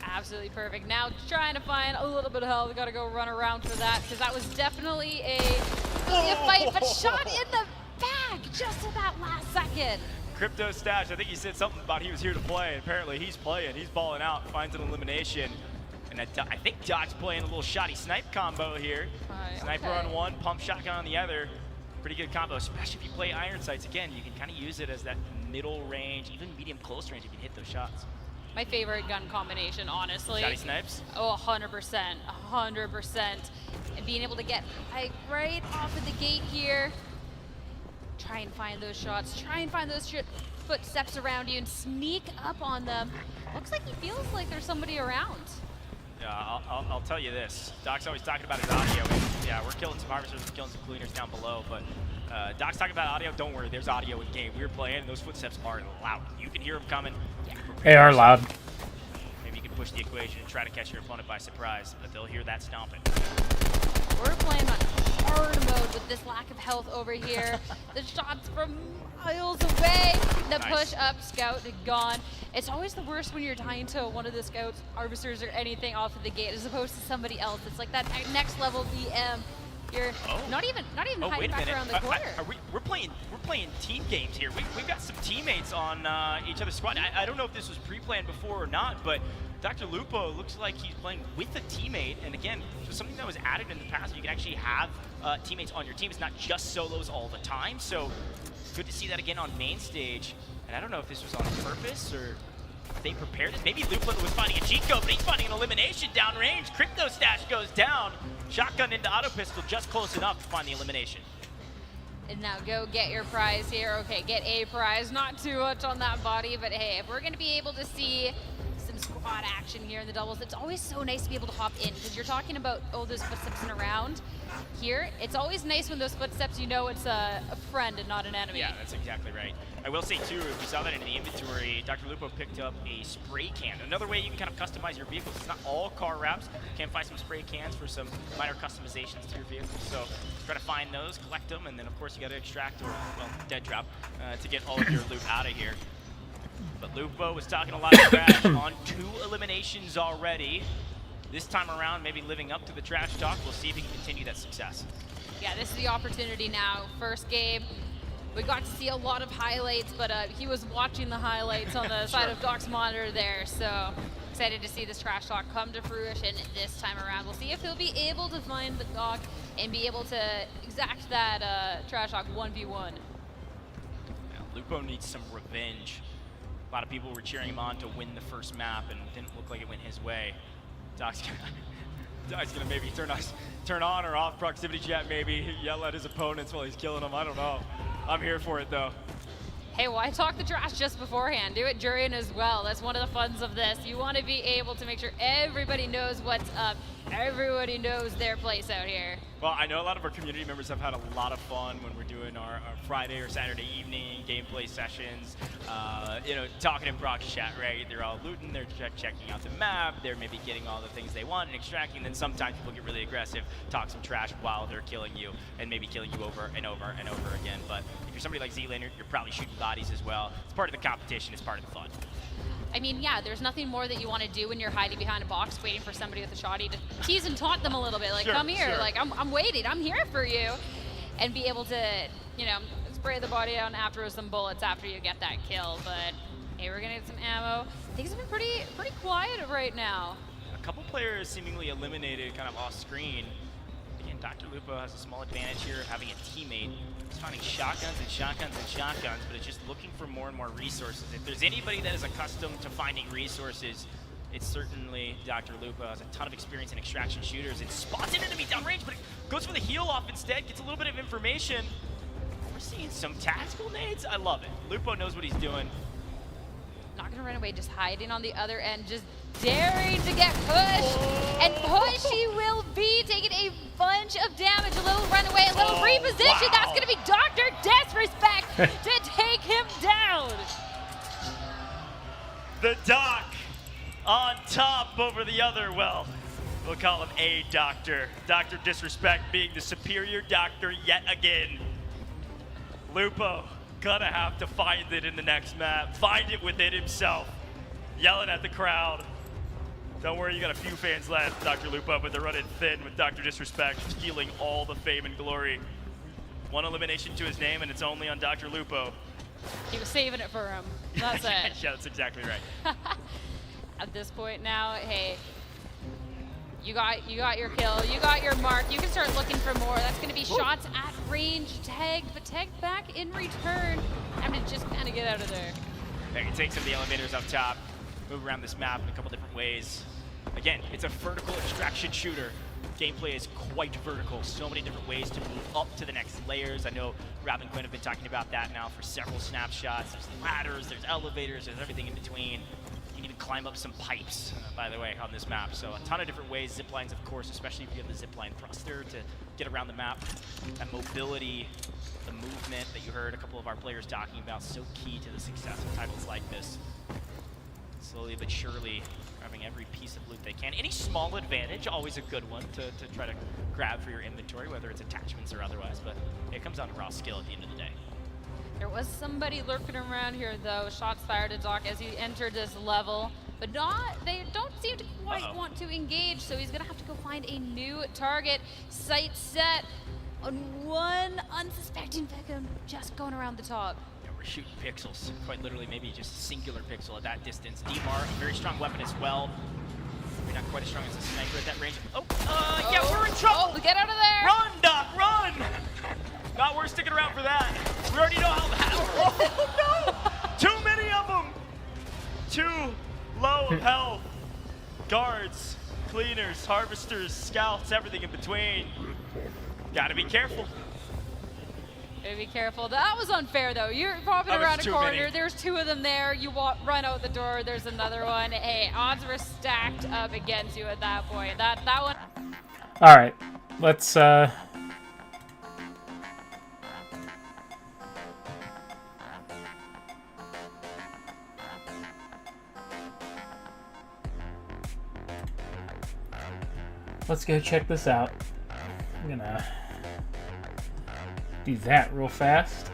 Absolutely perfect. Now trying to find a little bit of health. We got to go run around for that, because that was definitely a fight, but shot in the back just at that last second.
Crypto Stash, I think he said something about he was here to play. Apparently he's playing, he's balling out, finds an elimination. And I think Doc's playing a little shotty snipe combo here. Sniper on one, pump shotgun on the other. Pretty good combo, especially if you play iron sights. Again, you can kind of use it as that middle range, even medium close range if you can hit those shots.
My favorite gun combination, honestly.
Shotty snipes?
Oh, 100%, 100%. And being able to get right off of the gate here. Try and find those shots, try and find those footsteps around you and sneak up on them. Looks like he feels like there's somebody around.
Yeah, I'll tell you this. Doc's always talking about his audio. And yeah, we're killing some harvesters, we're killing some cleaners down below, but Doc's talking about audio. Don't worry, there's audio in game. We were playing, and those footsteps are loud. You can hear them coming.
They are loud.
Maybe you can push the equation and try to catch your opponent by surprise, but they'll hear that stomping.
We're playing on hard mode with this lack of health over here. The shots from miles away. The push up scout gone. It's always the worst when you're dying to one of the scouts, harvesters, or anything off of the gate as opposed to somebody else. It's like that next level BM. You're not even hiding back around the corner.
We're playing team games here. We've got some teammates on each other's squad. I don't know if this was pre-planned before or not, but Dr. Lupo looks like he's playing with a teammate, and again, something that was added in the past. You can actually have teammates on your team. It's not just solos all the time, so good to see that again on main stage. And I don't know if this was on purpose or if they prepared this. Maybe Lupo was finding a cheat code, but he's finding an elimination downrange. Crypto Stash goes down. Shotgun into auto pistol, just close enough to find the elimination.
And now go get your prize here. Okay, get a prize. Not too much on that body, but hey, if we're going to be able to see some squad action here in the doubles, it's always so nice to be able to hop in, because you're talking about, those footsteps in around. Here, it's always nice when those footsteps, you know it's a friend and not an enemy.
Yeah, that's exactly right. I will say, too, if we saw that in the inventory, Dr. Lupo picked up a spray can. Another way you can kind of customize your vehicles. It's not all car wraps. You can find some spray cans for some minor customizations to your vehicles. So try to find those, collect them, and then, of course, you got to extract or, well, dead drop to get all of your loot out of here. But Lupo was talking a lot of trash on 2 eliminations already. This time around, maybe living up to the trash talk. We'll see if he can continue that success.
Yeah, this is the opportunity now. First game, we got to see a lot of highlights, but he was watching the highlights on the side of Doc's monitor there, so excited to see this trash talk come to fruition this time around. We'll see if he'll be able to find the Doc and be able to exact that trash talk 1v1.
Yeah, Lupo needs some revenge. A lot of people were cheering him on to win the first map, and it didn't look like it went his way. Doc's gonna maybe turn on or off proximity chat, maybe yell at his opponents while he's killing them. I don't know. I'm here for it though.
Hey, why talk the trash just beforehand? Do it during as well. That's one of the funs of this. You want to be able to make sure everybody knows what's up. Everybody knows their place out here.
Well, I know a lot of our community members have had a lot of fun when we're doing our Friday or Saturday evening gameplay sessions. You know, talking in proxy chat, right? They're all looting, they're checking out the map, they're maybe getting all the things they want and extracting. Then sometimes people get really aggressive, talk some trash while they're killing you, and maybe killing you over and over and over again. But if you're somebody like Z-Laner, you're probably shooting bodies as well. It's part of the competition, it's part of the fun.
I mean, yeah, there's nothing more that you want to do when you're hiding behind a box waiting for somebody with a shotty to tease and taunt them a little bit. Like, come here, like, I'm waiting, I'm here for you. And be able to, you know, spray the body out after with some bullets after you get that kill. But, hey, we're going to get some ammo. Things have been pretty quiet right now.
a couple players seemingly eliminated kind of off screen. Again, Dr. Lupo has a small advantage here of having a teammate. He's finding shotguns and shotguns and shotguns, but it's just looking for more and more resources. If there's anybody that is accustomed to finding resources, it's certainly Dr. Lupo. Has a ton of experience in extraction shooters. It spots an enemy downrange, but it goes for the heal off instead, gets a little bit of information. We're seeing some tactical nades. I love it. Lupo knows what he's doing.
Not gonna run away, just hiding on the other end, just daring to get pushed. And pushed he will be, taking a bunch of damage. A little runaway, a little reposition.
Wow.
That's gonna be Dr. Disrespect to take him down.
The Doc on top over the other, well, we'll call him a doctor. Dr. Disrespect being the superior doctor yet again. Lupo gonna have to find it in the next map, find it within himself, yelling at the crowd. Don't worry, you got a few fans left, Dr. Lupo, but they're running thin with Dr. Disrespect, stealing all the fame and glory. One elimination to his name, and it's only on Dr. Lupo.
He was saving it for him. That's it.
Yeah, that's exactly right.
At this point now, hey, you got your kill, you got your mark, you can start looking for more. That's gonna be shots at range, tagged, but tagged back in return. I'm gonna just kind of get out of there.
There, he takes some of the elevators up top, move around this map in a couple different ways. Again, it's a vertical extraction shooter. Gameplay is quite vertical, so many different ways to move up to the next layers. I know Rob and Quinn have been talking about that now for several snapshots. There's ladders, there's elevators, there's everything in between. You can even climb up some pipes, by the way, on this map. So a ton of different ways. Zip lines, of course, especially if you have the zipline thruster to get around the map. That mobility, the movement that you heard a couple of our players talking about, so key to the success of titles like this. Slowly but surely, grabbing every piece of loot they can. Any small advantage, always a good one to try to grab for your inventory, whether it's attachments or otherwise, but it comes down to raw skill at the end of the day.
There was somebody lurking around here though. Shots fired at Doc as he entered this level, but they don't seem to quite want to engage, so he's gonna have to go find a new target. Sight set on one unsuspecting victim just going around the top.
Yeah, we're shooting pixels, quite literally, maybe just a singular pixel at that distance. DMAR, a very strong weapon as well. Maybe not quite as strong as a sniper at that range. Yeah, we're in trouble!
Get out of there!
Run, Doc, run! Not worth sticking around for that. We already know how. Oh no! Too many of them. Too low of health. Guards, cleaners, harvesters, scouts, everything in between. Gotta be careful.
Gotta be careful. That was unfair though. You're popping around a corner. There's two of them there. You run out the door. There's another one. Hey, odds were stacked up against you at that point. That one.
All right, let's. Let's go check this out. I'm gonna do that real fast.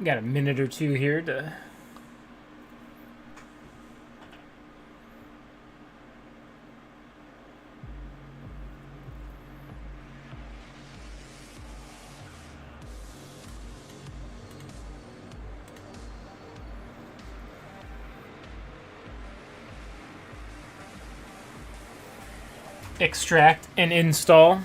Got a minute or two here to extract and install.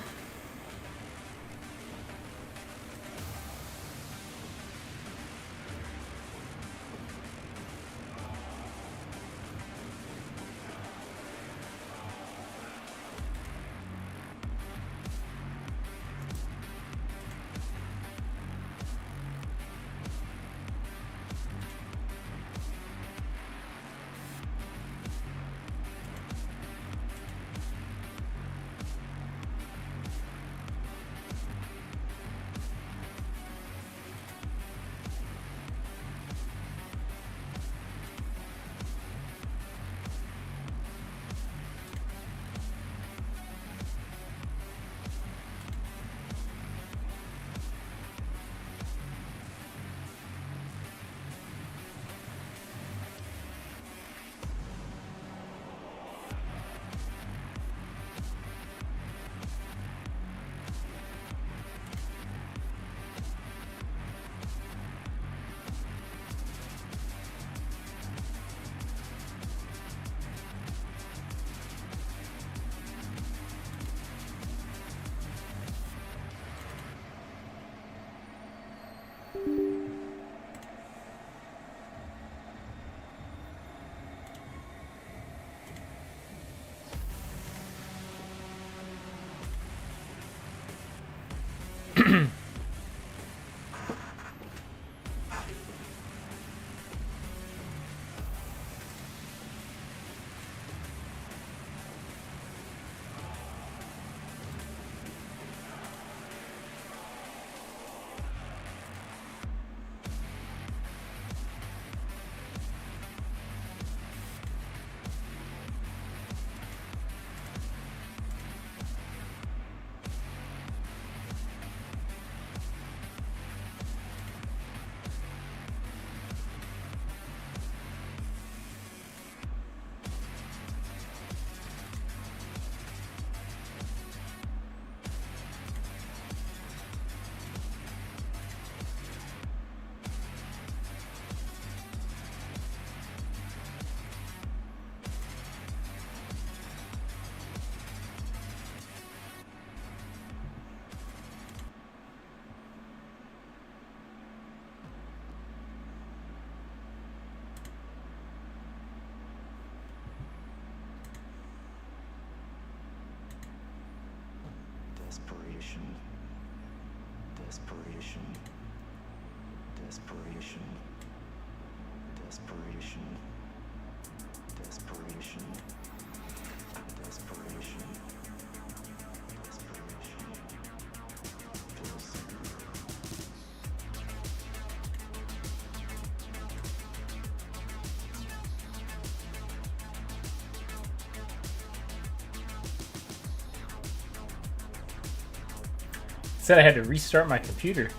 Said I had to restart my computer.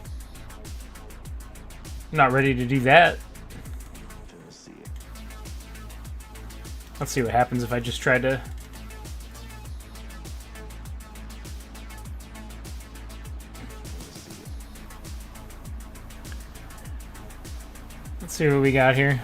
I'm not ready to do that. Let's see what happens if I just try to... Let's see what we got here.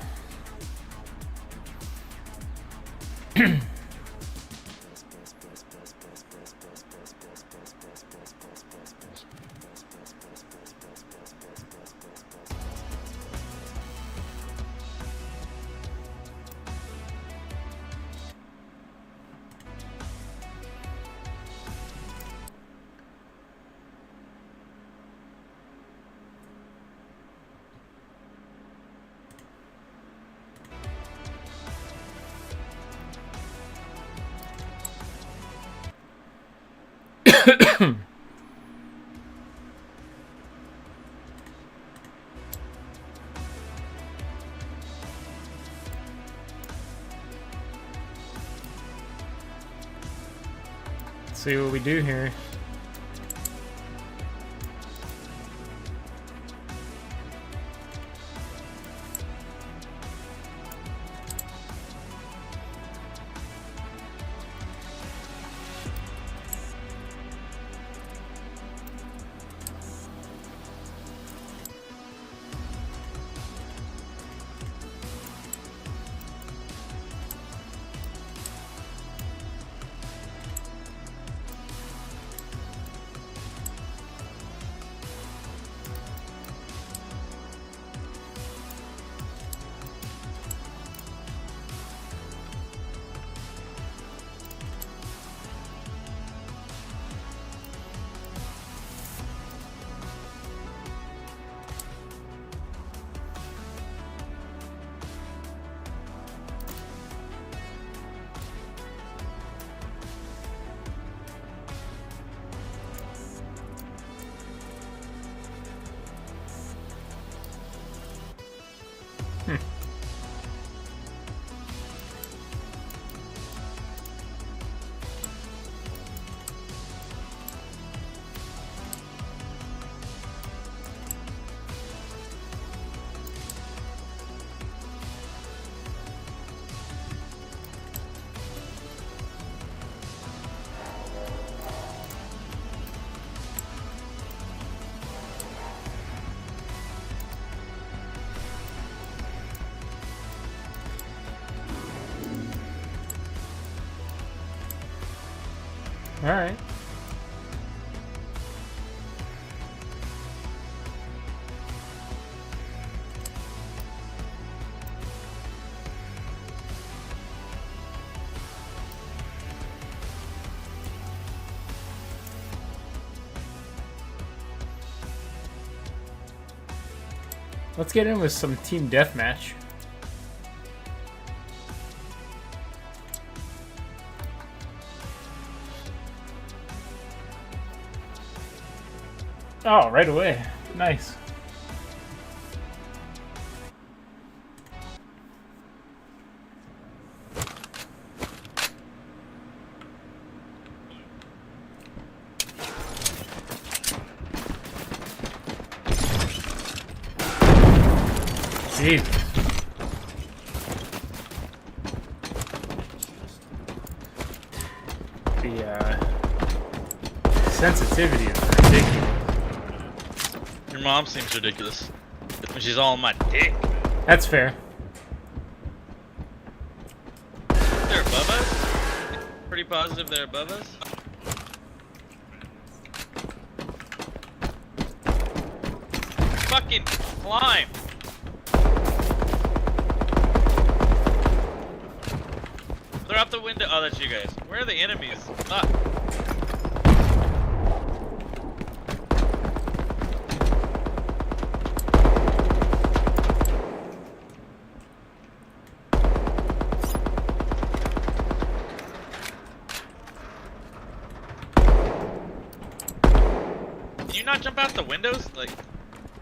See what we do here. All right. Let's get in with some team deathmatch. Oh, right away. Nice. Jeez. The sensitivity is ridiculous.
Your mom seems ridiculous. When she's all on my dick.
That's fair.
They're above us? Pretty positive they're above us? Fucking climb! They're out the window. Oh, that's you guys. Where are the enemies? Ah. Can you not jump out the windows? Like,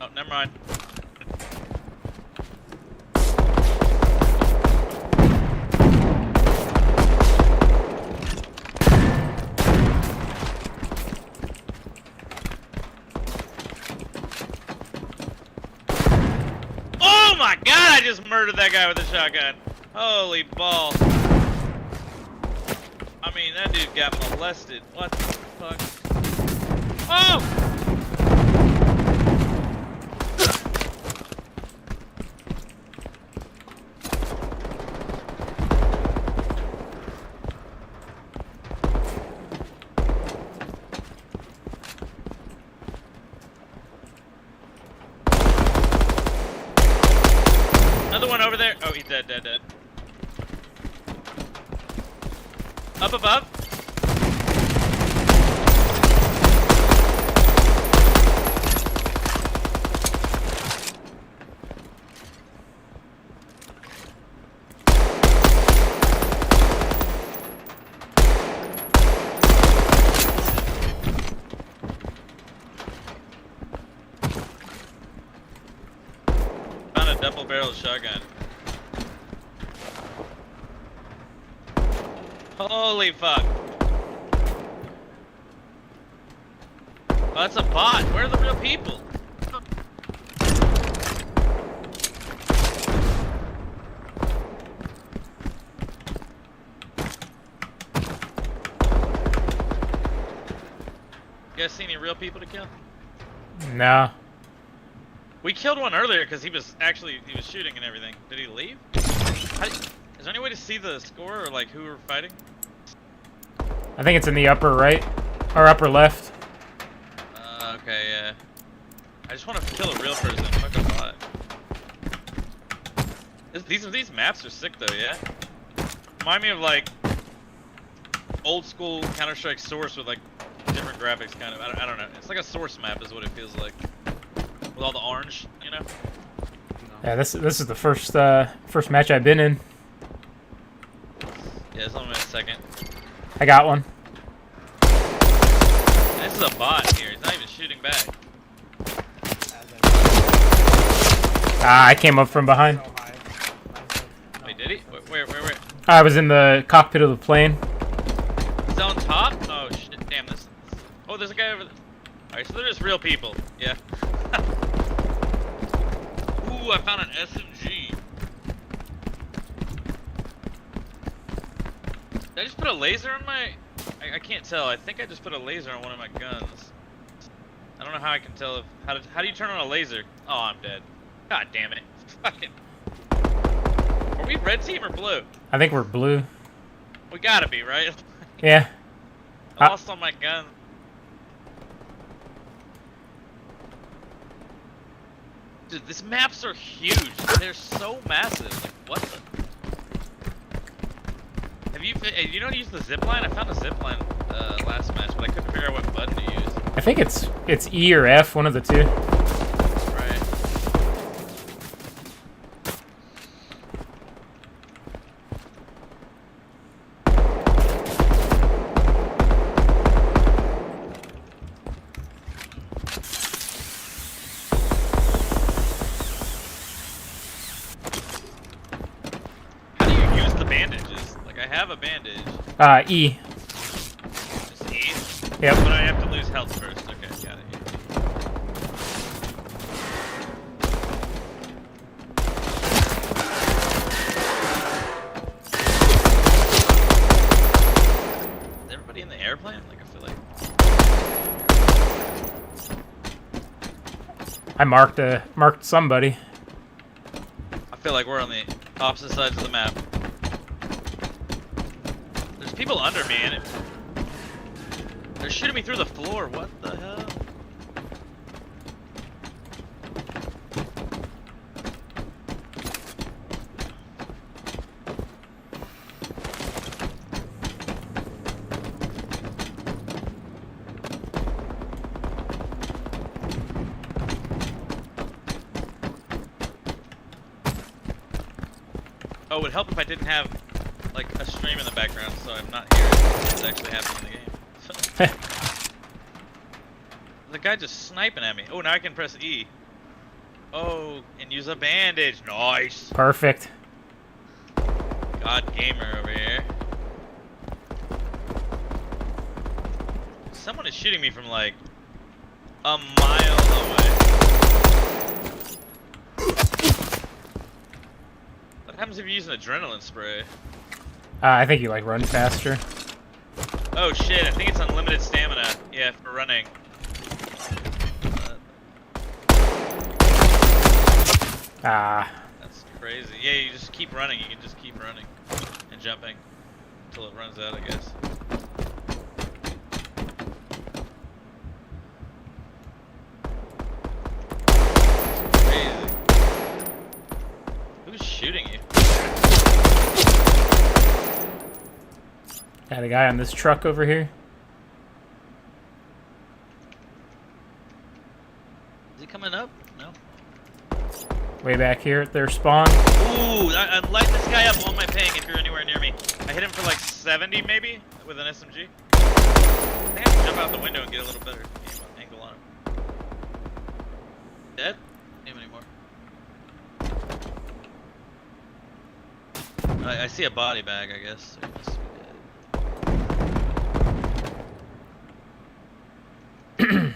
oh, never mind. Oh my god, I just murdered that guy with a shotgun. Holy balls. I mean, that dude got molested. What the fuck? Oh! Another one over there. Oh, he's dead, dead, dead. Up above. Found a double-barreled shotgun. Holy fuck. Oh, that's a bot. Where are the real people? You guys see any real people to kill?
Nah.
We killed one earlier because he was shooting and everything. Did he leave? Is there any way to see the score or like who we're fighting?
I think it's in the upper right or upper left.
Okay, yeah. I just want to kill a real person. Fuck a bot. These maps are sick though, yeah. Remind me of like old school Counter-Strike Source with like different graphics, kind of. I don't know. It's like a Source map, is what it feels like, with all the orange, you know.
Yeah, this is the first match I've been in.
Yeah, it's only a second.
I got one.
This is a bot here. He's not even shooting back.
Ah, I came up from behind.
Wait, did he? Where?
I was in the cockpit of the plane.
He's on top? Oh shit! Damn this. Oh, there's a guy over there. All right, so they're just real people. Yeah. Ooh, I found an SMG. Did I just put a laser on my... I can't tell. I think I just put a laser on one of my guns. I don't know how I can tell if... How do you turn on a laser? Oh, I'm dead. God damn it. Fucking... Are we red team or blue?
I think we're blue.
We gotta be, right?
Yeah.
I lost on my gun. Dude, these maps are huge. They're so massive. Like, what the... Have you know how to use the zipline? I found a zipline last match, but I couldn't figure out what button to use.
I think it's E or F, one of the two.
Right. How do you use the bandages? Like, I have a bandage.
E.
Just E?
Yep.
But I have to lose health first. Okay, got it. Is everybody in the airplane? Like, I feel like...
I marked somebody.
I feel like we're on the opposite sides of the map. There's people under me and they're shooting me through the floor. What the hell? Oh, it would help if I didn't have like a stream in the background, so I'm not hearing what's actually happening in the game. the guy just sniping at me. Oh, now I can press E. Oh, and use a bandage. Nice.
Perfect.
God gamer over here. Someone is shooting me from like a mile away. What happens if you use an adrenaline spray?
I think you like run faster.
Oh shit, I think it's unlimited stamina. Yeah, for running. That's crazy. Yeah, you just keep running. You can just keep running and jumping until it runs out, I guess. Crazy. Who's shooting you?
Got a guy on this truck over here.
Is he coming up? No.
Way back here at their spawn.
Ooh, I light this guy up on my ping if you're anywhere near me. I hit him for like 70 maybe with an SMG. I think I have to jump out the window and get a little better angle on him. Dead? Not anymore. I see a body bag, I guess. So he must be dead.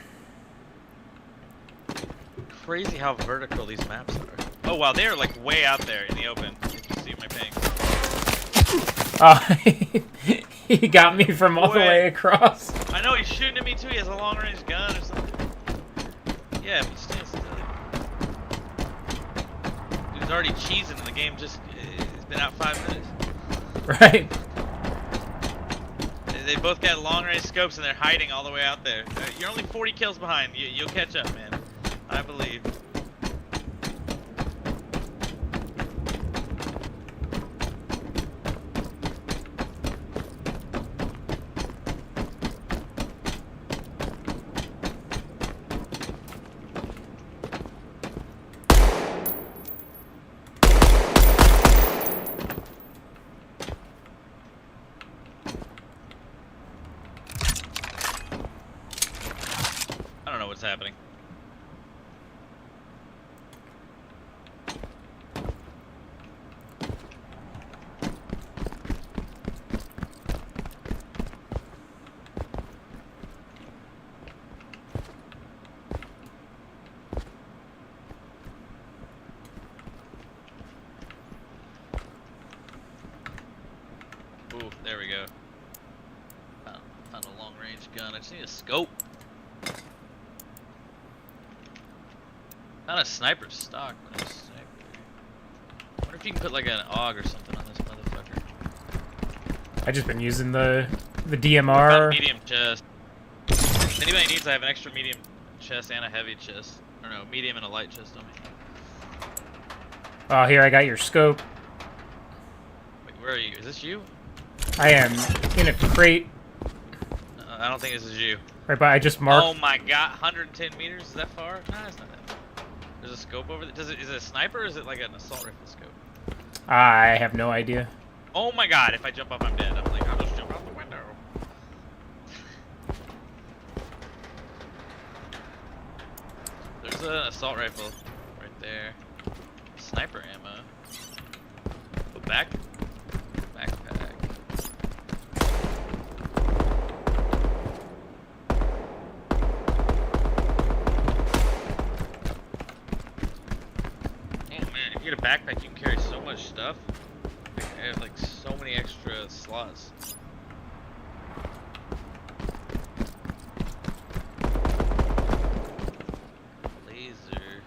Crazy how vertical these maps are. Oh wow, they're like way out there in the open. If you see my ping.
Oh, he got me from all the way across.
I know he's shooting at me too. He has a long range gun or something. Yeah, but stand still. Dude's already cheesing and the game just it's been out 5 minutes.
Right.
They both got long range scopes and they're hiding all the way out there. You're only 40 kills behind. You'll catch up, man. I believe. I don't know what's happening. Ooh, there we go. Found a long range gun. I just need a scope. Not a sniper stock, but a sniper. I wonder if you can put like an AUG or something on this motherfucker.
I just been using the
I
DMR.
found medium chest. If anybody needs, I have an extra medium chest and a heavy chest. Or no, medium and a light chest on me.
Oh, here I got your scope.
Wait, where are you? Is this you?
I am in a crate.
I don't think this is you.
Right, but I just marked.
Oh my god, 110 meters? Is that far? Nah, it's not that far. There's a scope over there. Is it a sniper or is it like an assault rifle scope?
I have no idea.
Oh my god, if I jump off, I'm dead. I'm like, I'll just jump out the window. There's an assault rifle right there. Sniper ammo. Oh, backpack. If you get a backpack, you can carry so much stuff. I have like so many extra slots. Laser.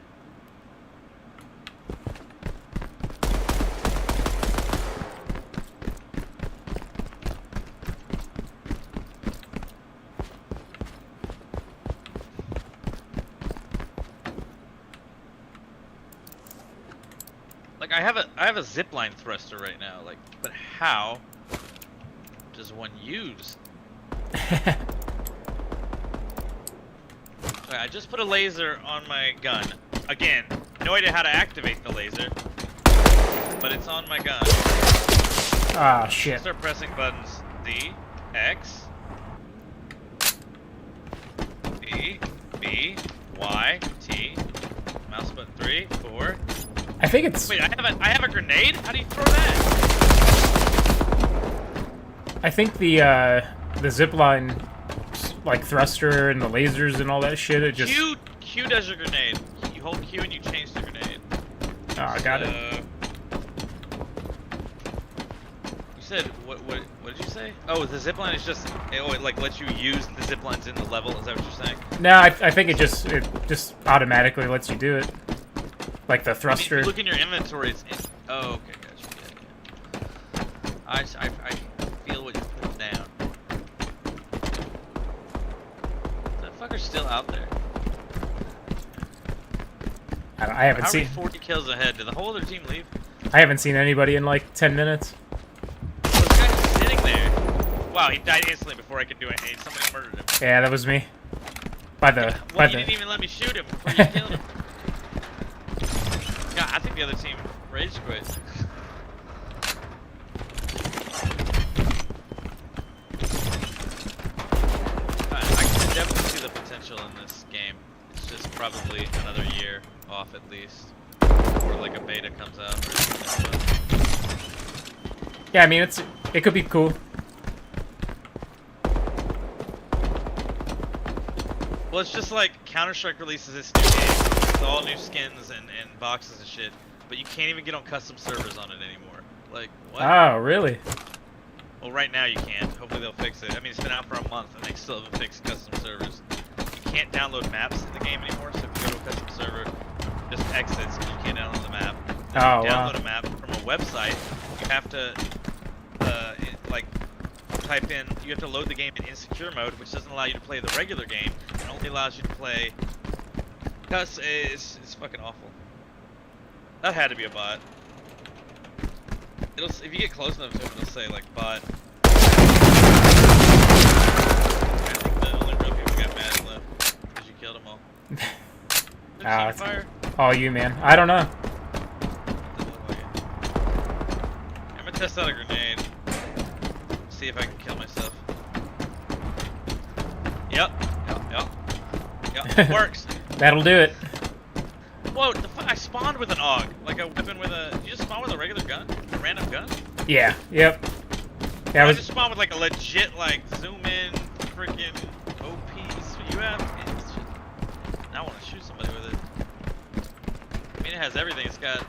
Like I have a zipline thruster right now, like, but how does one use? Okay, I just put a laser on my gun. Again, no idea how to activate the laser, but it's on my gun.
Ah, shit.
Start pressing buttons. D, X, B, B, Y, T, mouse button 3, 4.
I think it's.
Wait, I have a grenade? How do you throw that?
I think the zipline, like thruster and the lasers and all that shit. It just.
Q does your grenade. You hold Q and you change the grenade.
Oh, I got it.
You said what did you say? Oh, the zipline is just it like lets you use the ziplines in the level. Is that what you're saying?
No, I think it just automatically lets you do it. Like the thruster.
I mean, if you look in your inventory. It's in, oh, okay, gotcha. Yeah. I feel what you're putting down. That fucker's still out there.
I haven't seen.
How are we 40 kills ahead? Did the whole other team leave?
I haven't seen anybody in like 10 minutes.
This guy's just sitting there. Wow, he died instantly before I could do anything. Somebody murdered him.
Yeah, that was me. By the.
Well, you didn't even let me shoot him before you killed him. Yeah, I think the other team rage quit. I can definitely see the potential in this game. It's just probably another year off at least, or like a beta comes out. Or something.
Yeah, I mean it could be cool.
Well, it's just like Counter-Strike releases this new game with all new skins and boxes and shit, but you can't even get on custom servers on it anymore. Like, what?
Oh, really?
Well, right now you can't. Hopefully they'll fix it. I mean, it's been out for a month and they still haven't fixed custom servers. You can't download maps in the game anymore, so if you go to a custom server, just exits because you can't download the map. If
Oh,
you download
wow.
a map from a website, you have to, type in, you have to load the game in insecure mode, which doesn't allow you to play the regular game. It only allows you to play. Cause it's fucking awful. That had to be a bot. If you get close enough to it, it'll say like bot. I think the only real people got mad left because you killed them all.
It's
fire?
all you, man. I don't know.
I'm gonna test out a grenade. See if I can kill myself. Yep. It works.
That'll do it.
Whoa, I spawned with an AUG. Like a weapon with a... You just spawn with a regular gun? A random gun?
Yeah. Yep. Yeah,
I just spawned with like a legit like zoom in freaking OP. So you have... I want to shoot somebody with it. I mean, it has everything. It's got...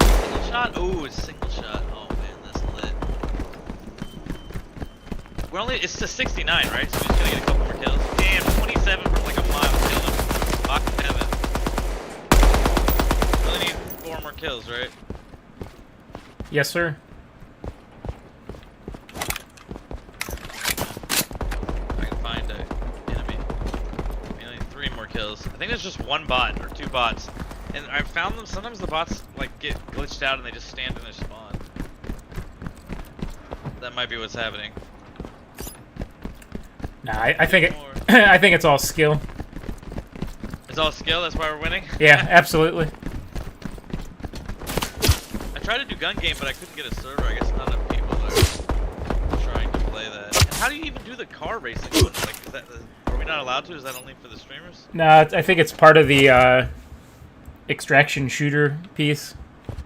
Single shot? Ooh, it's single shot. Oh man, that's lit. We're only... It's to 69, right? So we're just gonna get a couple more kills. Damn, 27 from like a mile. Kill him. Fuck heaven. Really need 4 more kills, right?
Yes, sir.
I can find an enemy. We need 3 more kills. I think there's just 1 bot or 2 bots. And I've found them, sometimes the bots like get glitched out and they just stand in their spawn. That might be what's happening.
Nah, I think I think it's all skill.
It's all skill, that's why we're winning?
Yeah, absolutely.
I tried to do gun game, but I couldn't get a server. I guess not enough people are trying to play that. And how do you even do the car racing one? Like, is that, are we not allowed to? Is that only for the streamers?
No, I think it's part of the extraction shooter piece.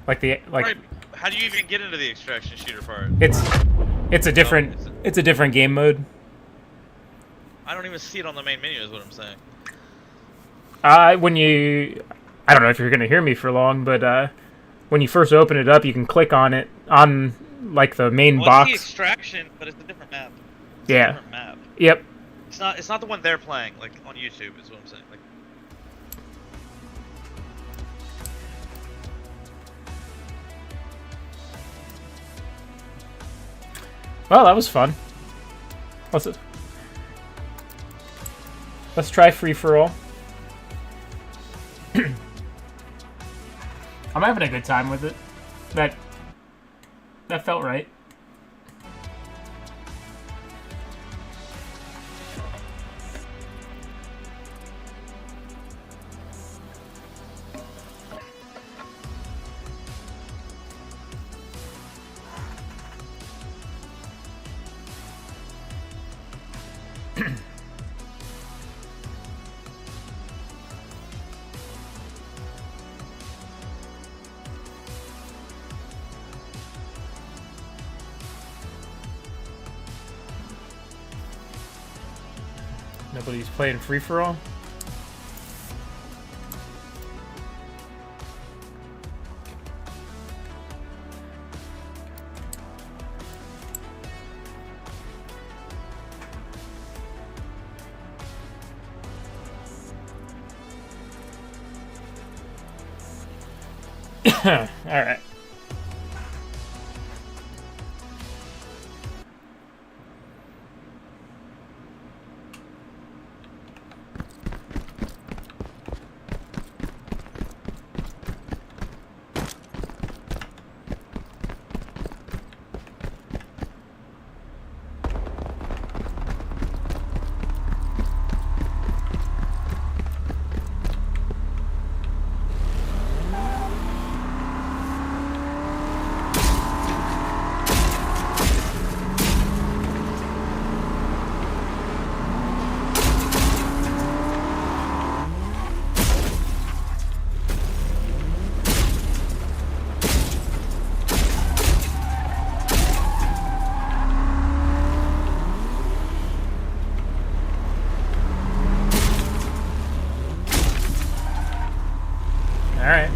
Like the
Right. How do you even get into the extraction shooter part?
It's a different game mode.
I don't even see it on the main menu is what I'm saying.
When you, I don't know if you're gonna hear me for long, but when you first open it up, you can click on it on like the main box.
It's the extraction, but it's a different map. It's
Yeah.
a different map.
Yep.
It's not the one they're playing like on YouTube is what I'm saying. Like,
well, that was fun. Let's try free for all. I'm having a good time with it. That felt right. Nobody's playing free-for-all? Alright. Alright.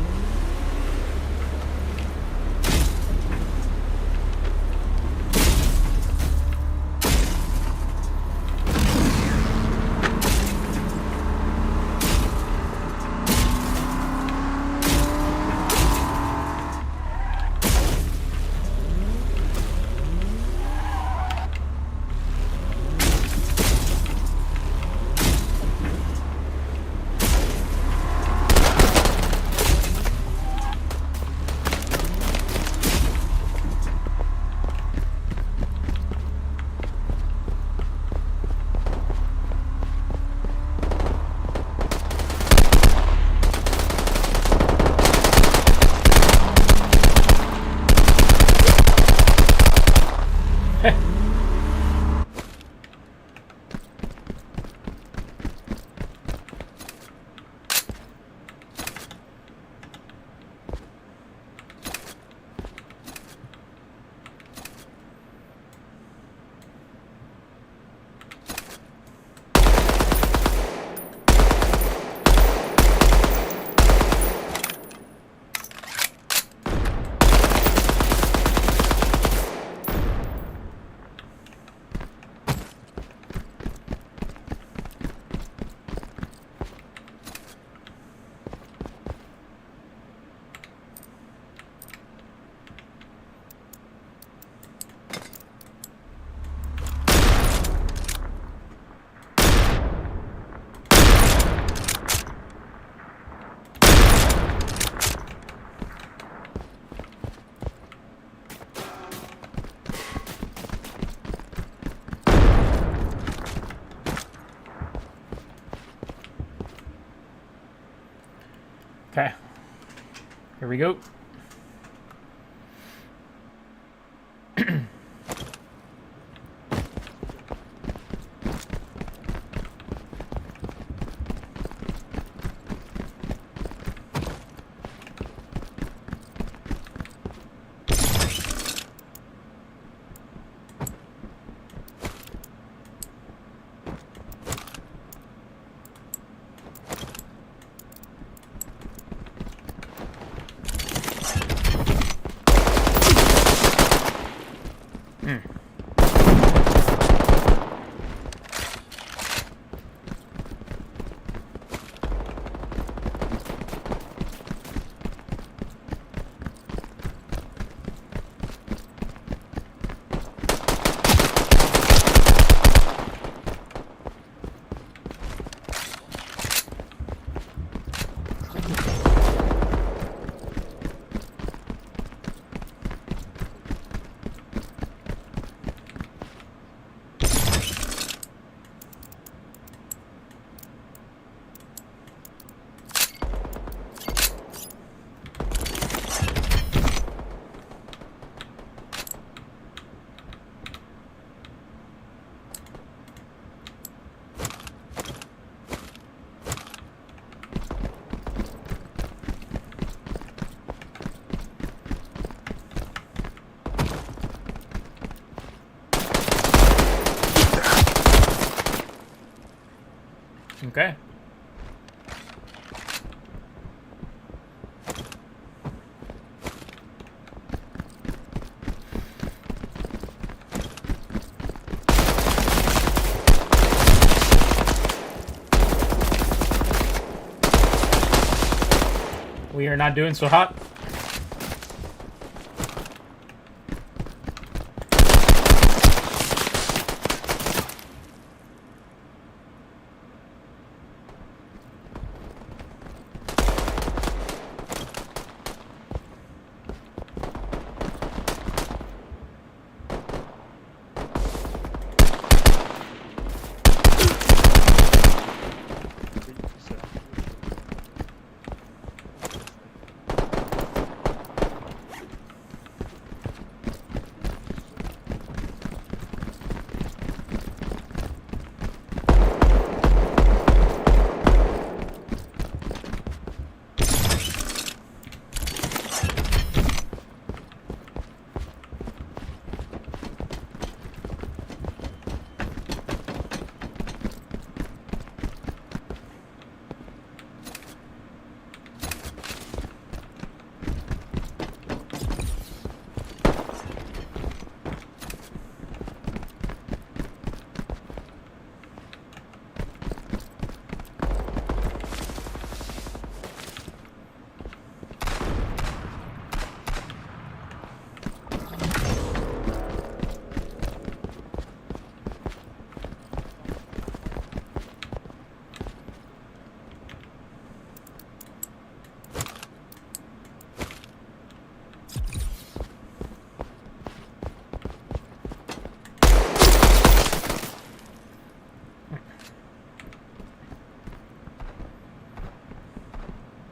Okay. Here we go. Okay. We are not doing so hot.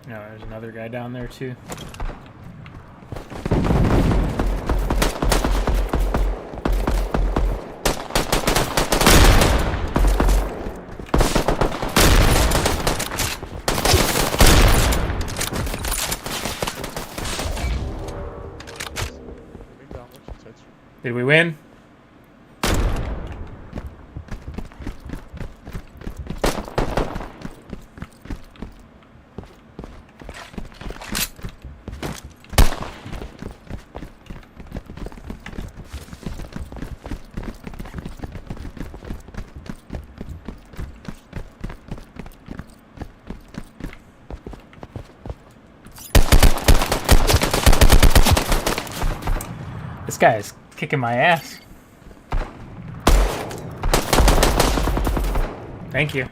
No, there's another guy down there too. Did we win? This guy is kicking my ass. Thank you.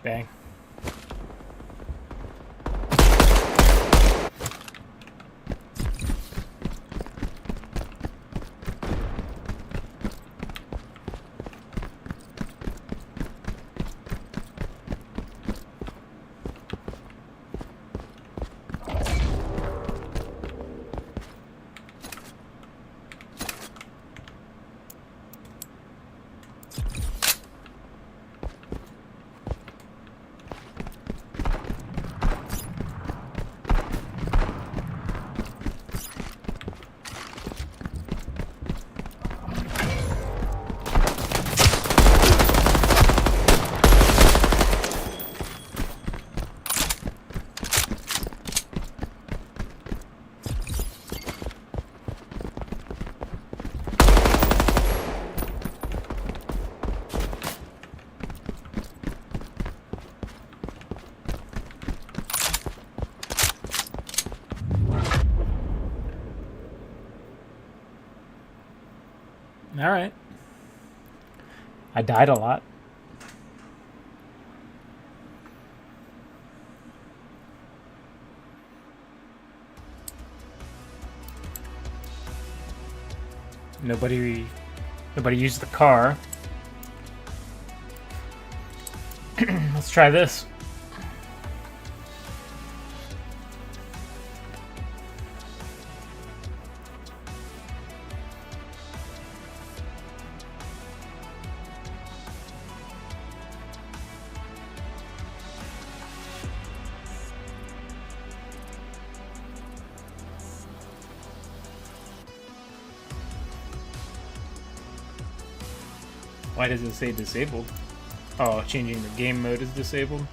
Bang. All right. I died a lot. Nobody used the car. Let's try this. Why does it say disabled? Oh, changing the game mode is disabled.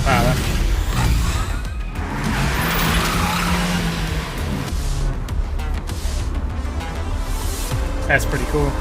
Wow, that's pretty cool.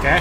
Okay.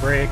Break.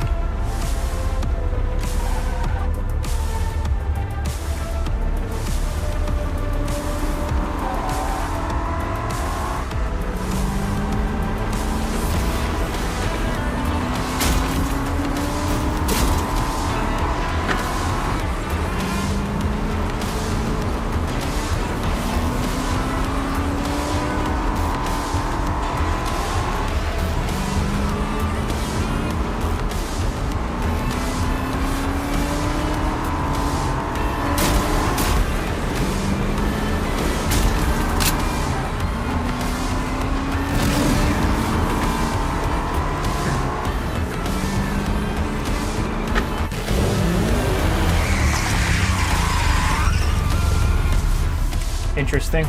interesting.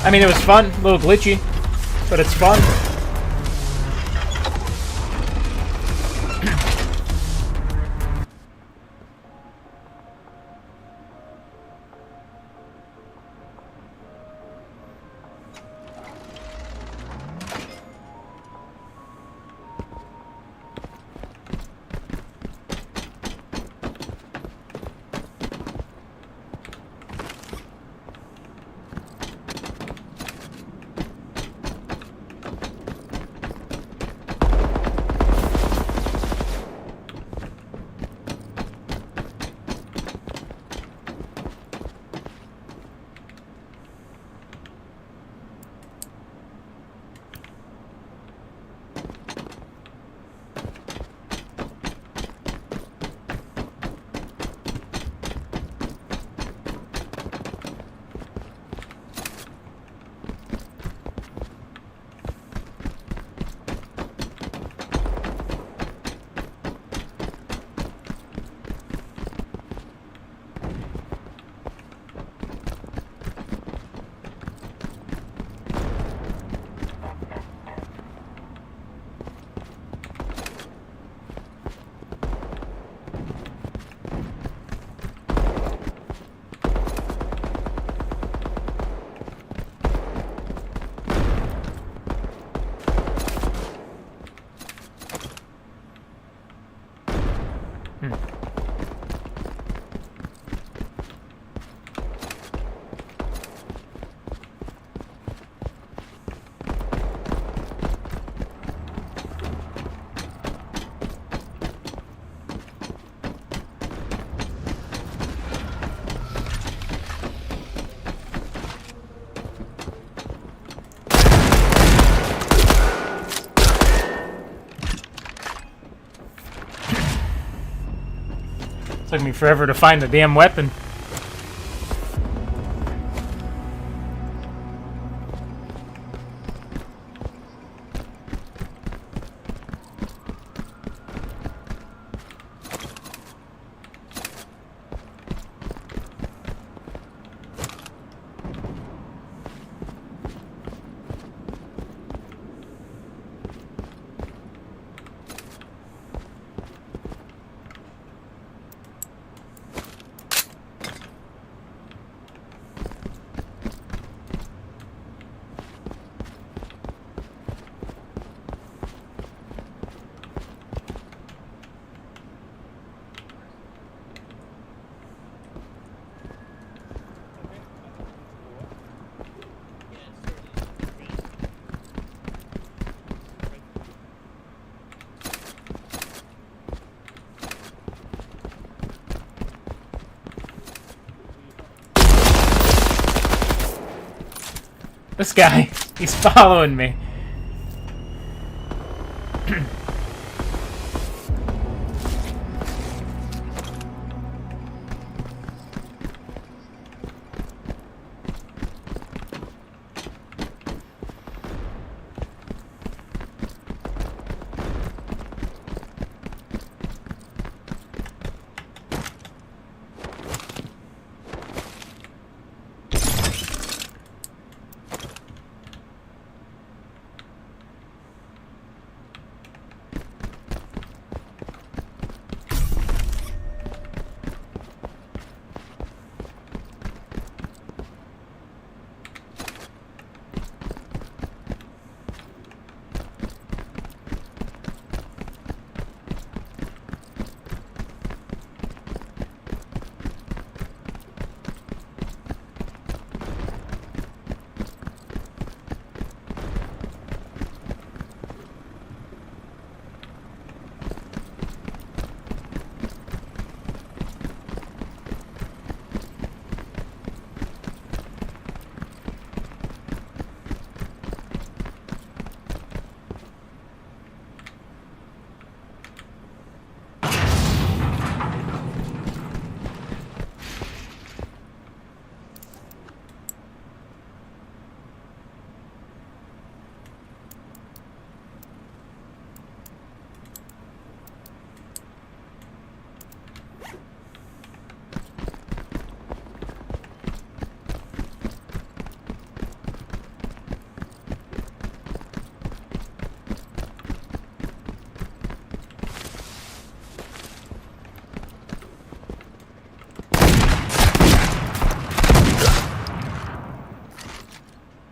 I mean, it was fun, a little glitchy, but it's fun. Took me forever to find the damn weapon. This guy, he's following me.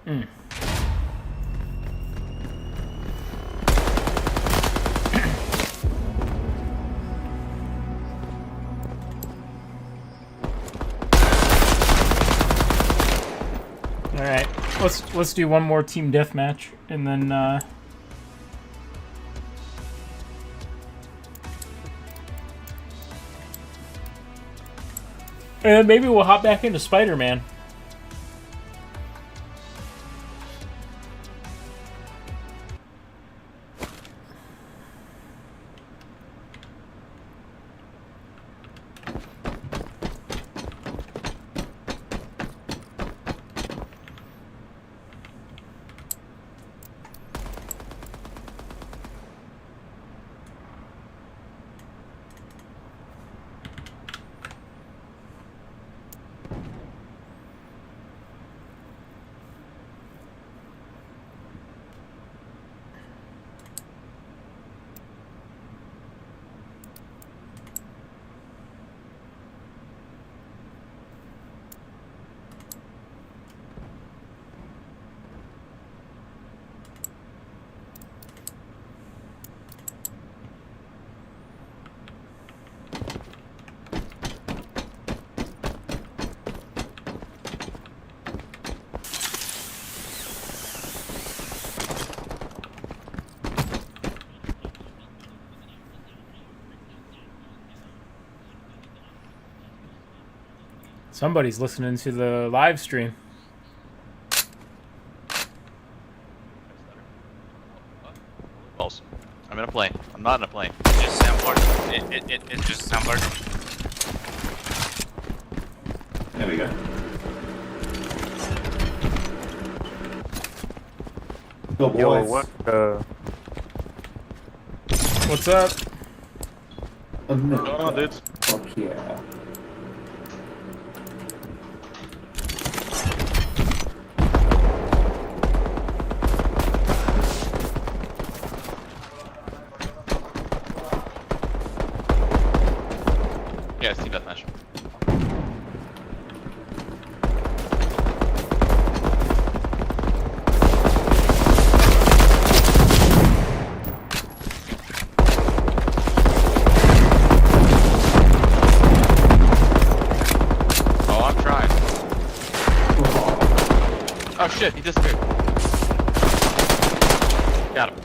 All right, let's do one more team deathmatch, and then and maybe we'll hop back into Spider-Man. Somebody's listening to the live stream.
False. I'm in a plane. I'm not in a plane. It's just soundboard. It's just soundboard. There we go.
Go boys.
Yo, what? What's up?
Oh,
dude.
Fuck yeah.
Yeah, it's team deathmatch. Oh, I'm trying. Oh shit, he disappeared. Got him.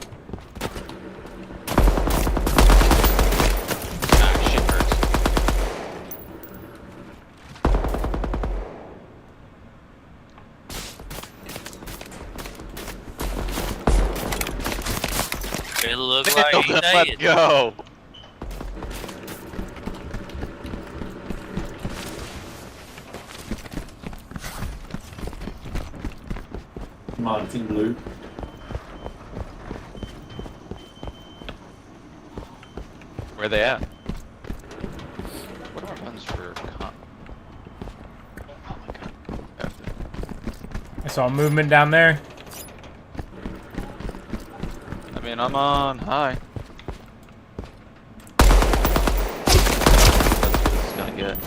Ah, shit hurts.
It looks like he
Let's
died.
go.
Martin Blue.
Where are they at? What are our guns for comp? Oh my god.
I saw movement down there.
I mean, I'm on high. That's what this is gonna get.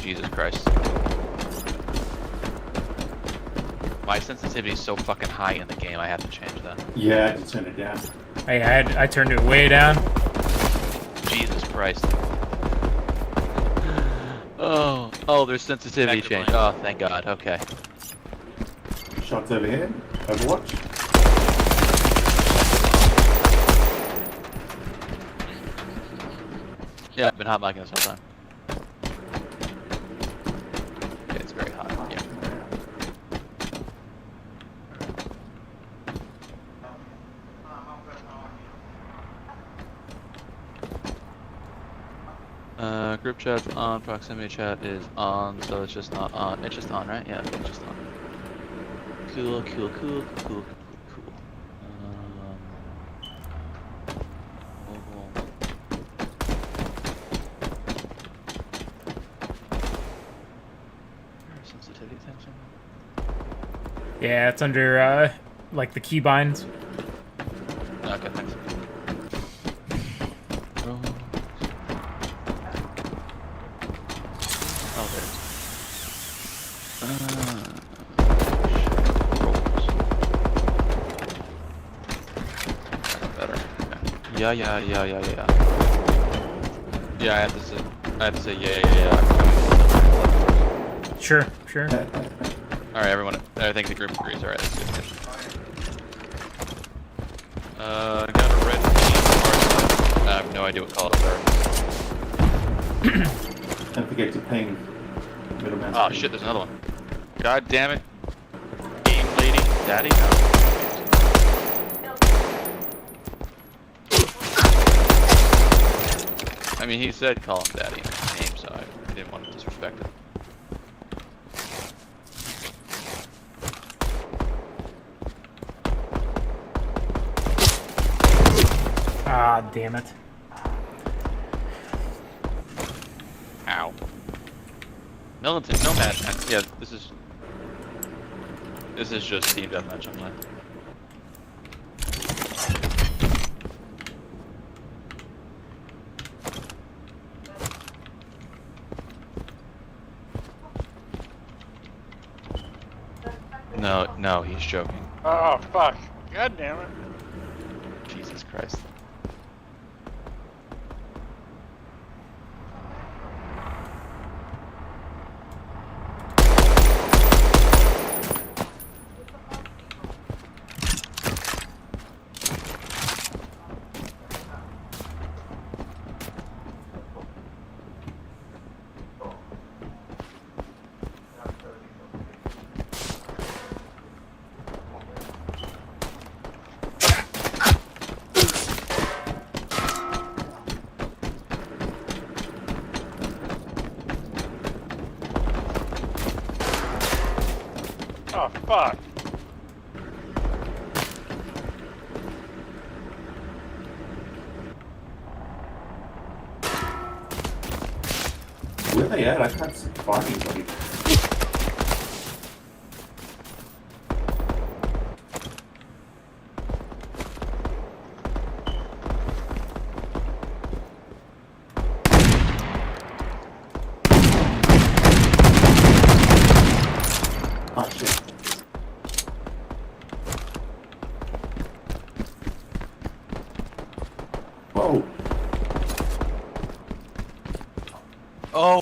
Jesus Christ. My sensitivity is so fucking high in the game, I have to change that.
Yeah, I had to turn it down.
I turned it way down.
Jesus Christ. Oh, there's sensitivity change. Oh, thank God. Okay.
Shots over here. Overwatch.
Yeah, I've been hot micing this whole time. Okay, it's very hot. Yeah. Group chat's on, proximity chat is on, so it's just not on. It's just on, right? Yeah, it's just on. Cool, cool, cool, cool, cool. Sensitivity thing somewhere?
Yeah, it's under like the keybinds.
Okay, thanks. Oh, there better. Okay. Yeah. Yeah, I have to say yeah.
Sure.
Alright, everyone. I think the group agrees. Alright, let's do it. Got a red team. I have no idea what colors are.
Don't forget to ping middleman.
Oh shit, there's another one. God damn it. Game lady. Daddy? No. I mean, he said call him daddy in his name, so I didn't want to disrespect him.
Ah, damn it.
Ow. Militant, nomad, man. Yeah, this is just team deathmatch, I'm like. No, he's joking.
Oh, fuck. God damn it.
Jesus Christ.
Oh, fuck.
Where they at? I can't find anybody. Oh shit. Whoa.
Oh!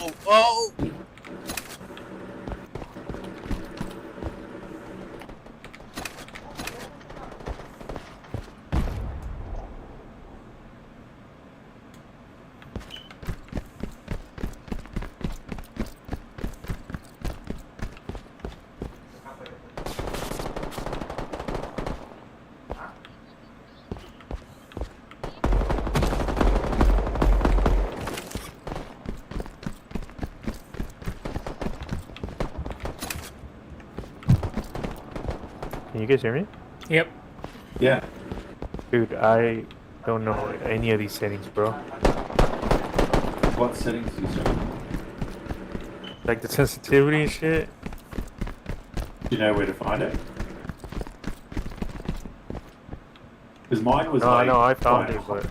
Can you guys hear me?
Yep.
Yeah.
Dude, I don't know any of these settings, bro.
What settings do you see?
Like the sensitivity and shit.
Do you know where to find it? Because mine was
No,
like...
I found
quite
it, but...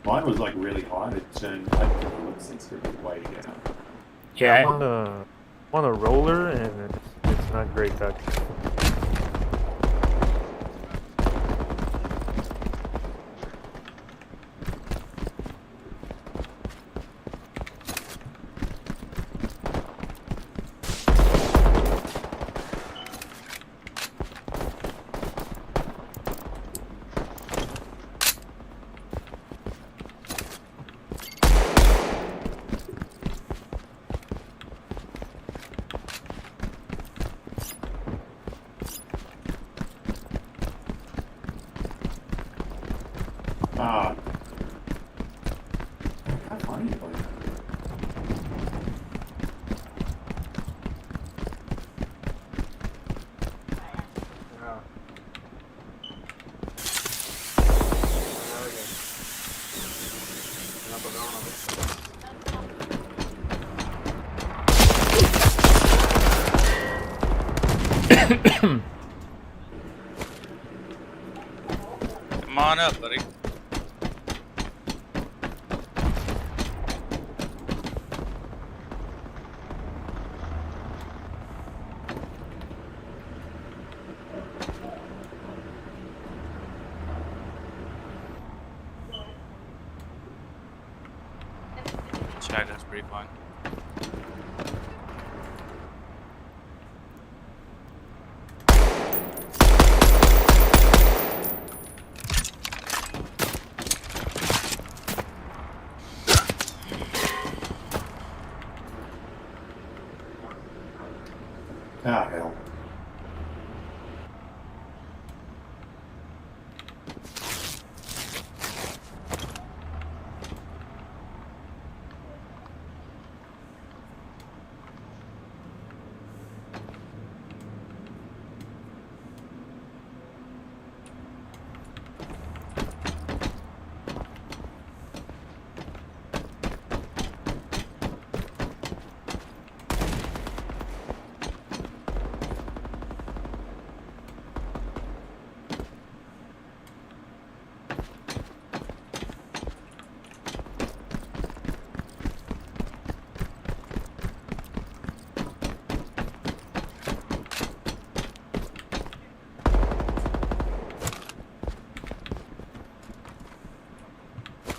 Mine was like really high to turn like the sensitivity way down.
Yeah.
I'm on a roller and it's not great actually.
Ah. I can't find anybody.
Come on up, buddy. Shotgun's pretty fun.
Ah, hell.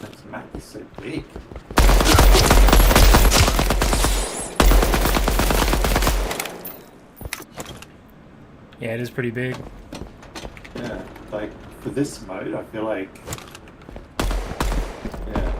This map is so big.
Yeah, it is pretty big.
Yeah, like for this mode, I feel like. Yeah.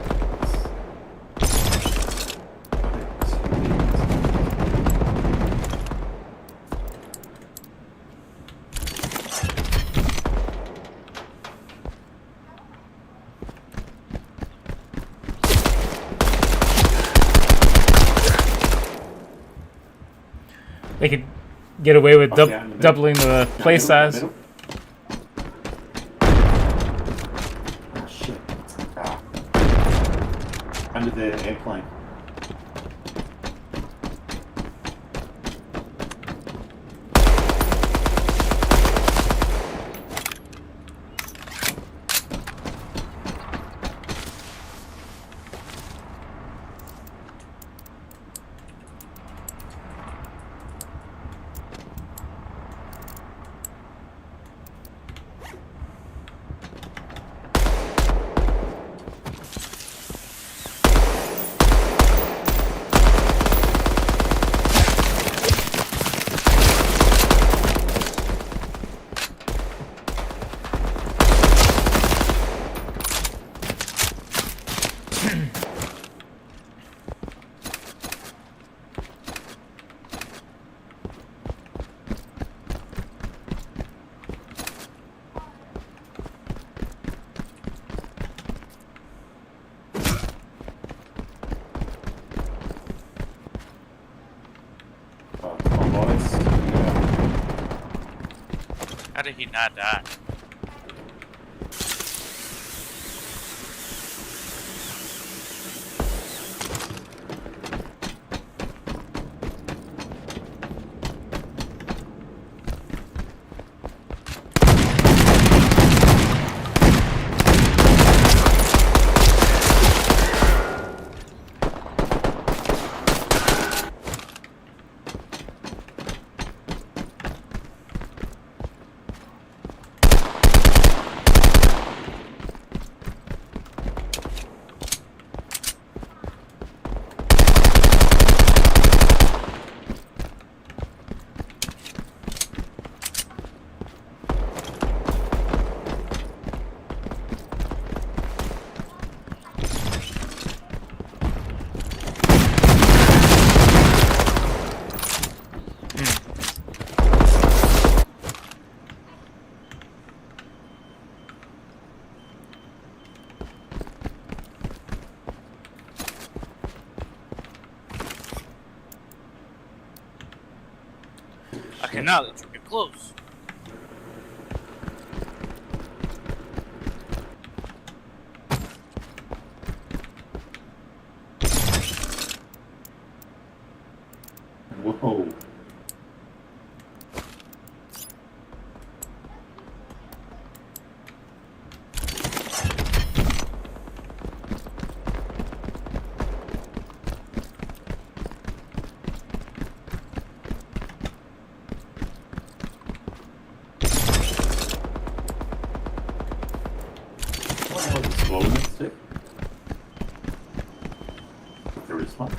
They could get away with
Okay, I'm in the middle.
doubling the play
Middle,
size.
middle. Ah, shit. Ah. Under the airplane.
How did he not die? Okay, now let's get close.
Whoa. too. There is one.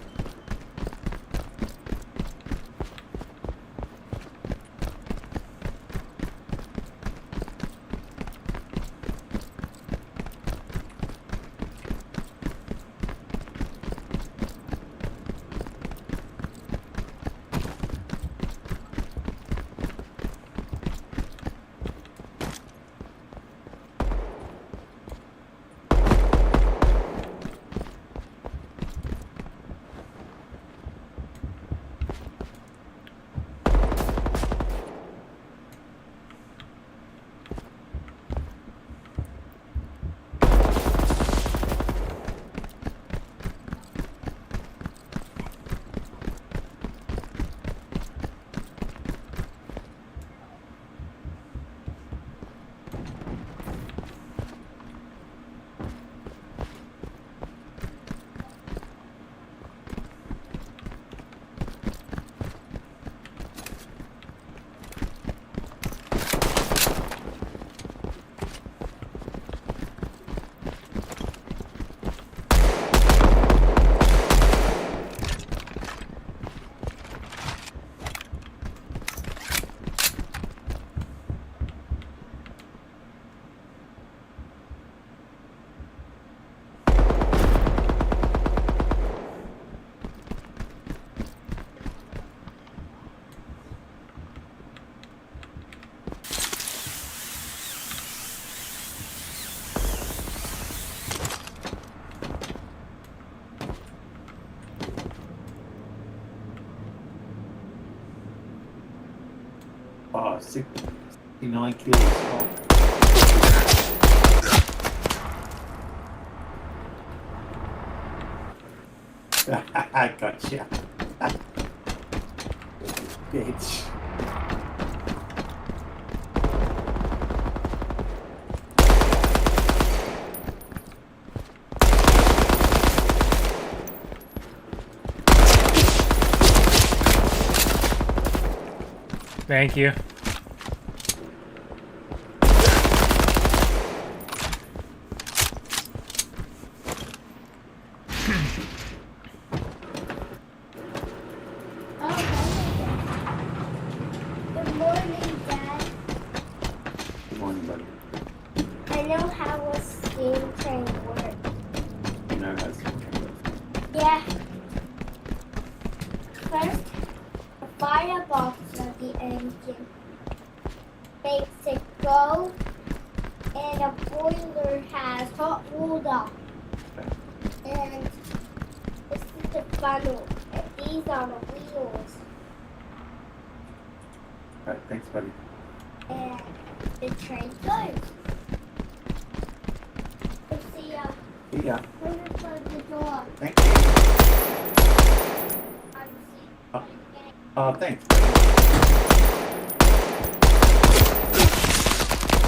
Oh, 69 kills. Oh. Gotcha. Bitch.
Thank you.
Good morning, Dad.
Good morning, buddy.
I know how a steam train works.
You know how steam train works.
Yeah. First, a firebox of the engine makes it go, and a boiler has hot water. And this is the funnel, and these are the wheels.
Alright, thanks, buddy.
And the train goes. See ya.
See ya.
Let me close the door.
Thank you. Thanks.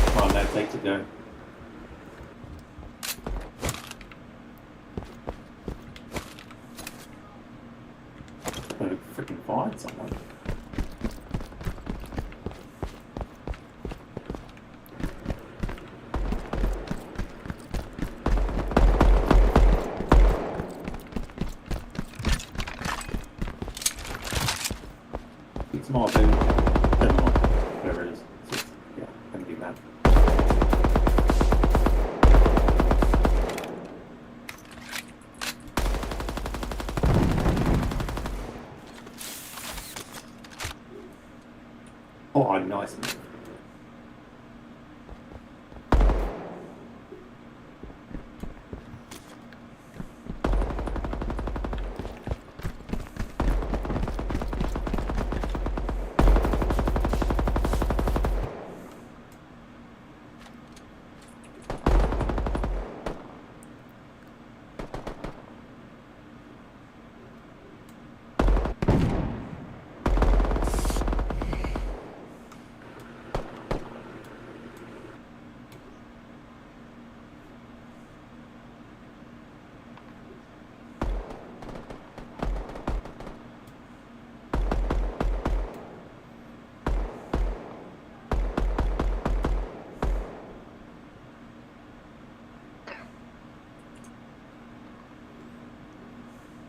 Come on, now take to go. Gotta freaking find someone. It's more than whatever it is. It's just, yeah, gonna be mad. Oh, nice.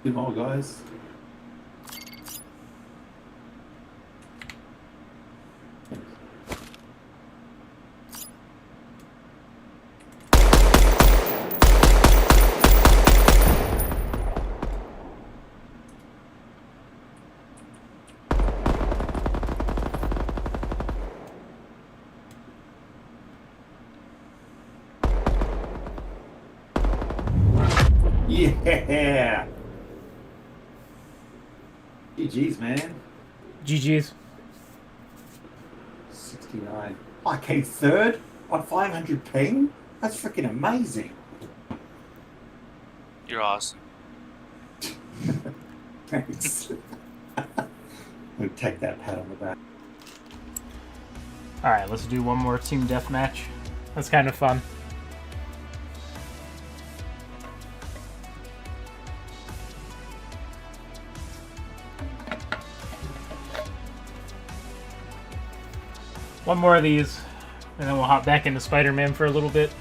Two more guys. Yeah. GG's, man.
GG's.
69. I came third on 500 ping? That's freaking amazing.
You're awesome.
Thanks. We'll take that pat on the back.
Alright, let's do one more team deathmatch. That's kind of fun. One more of these, and then we'll hop back into Spider-Man for a little bit.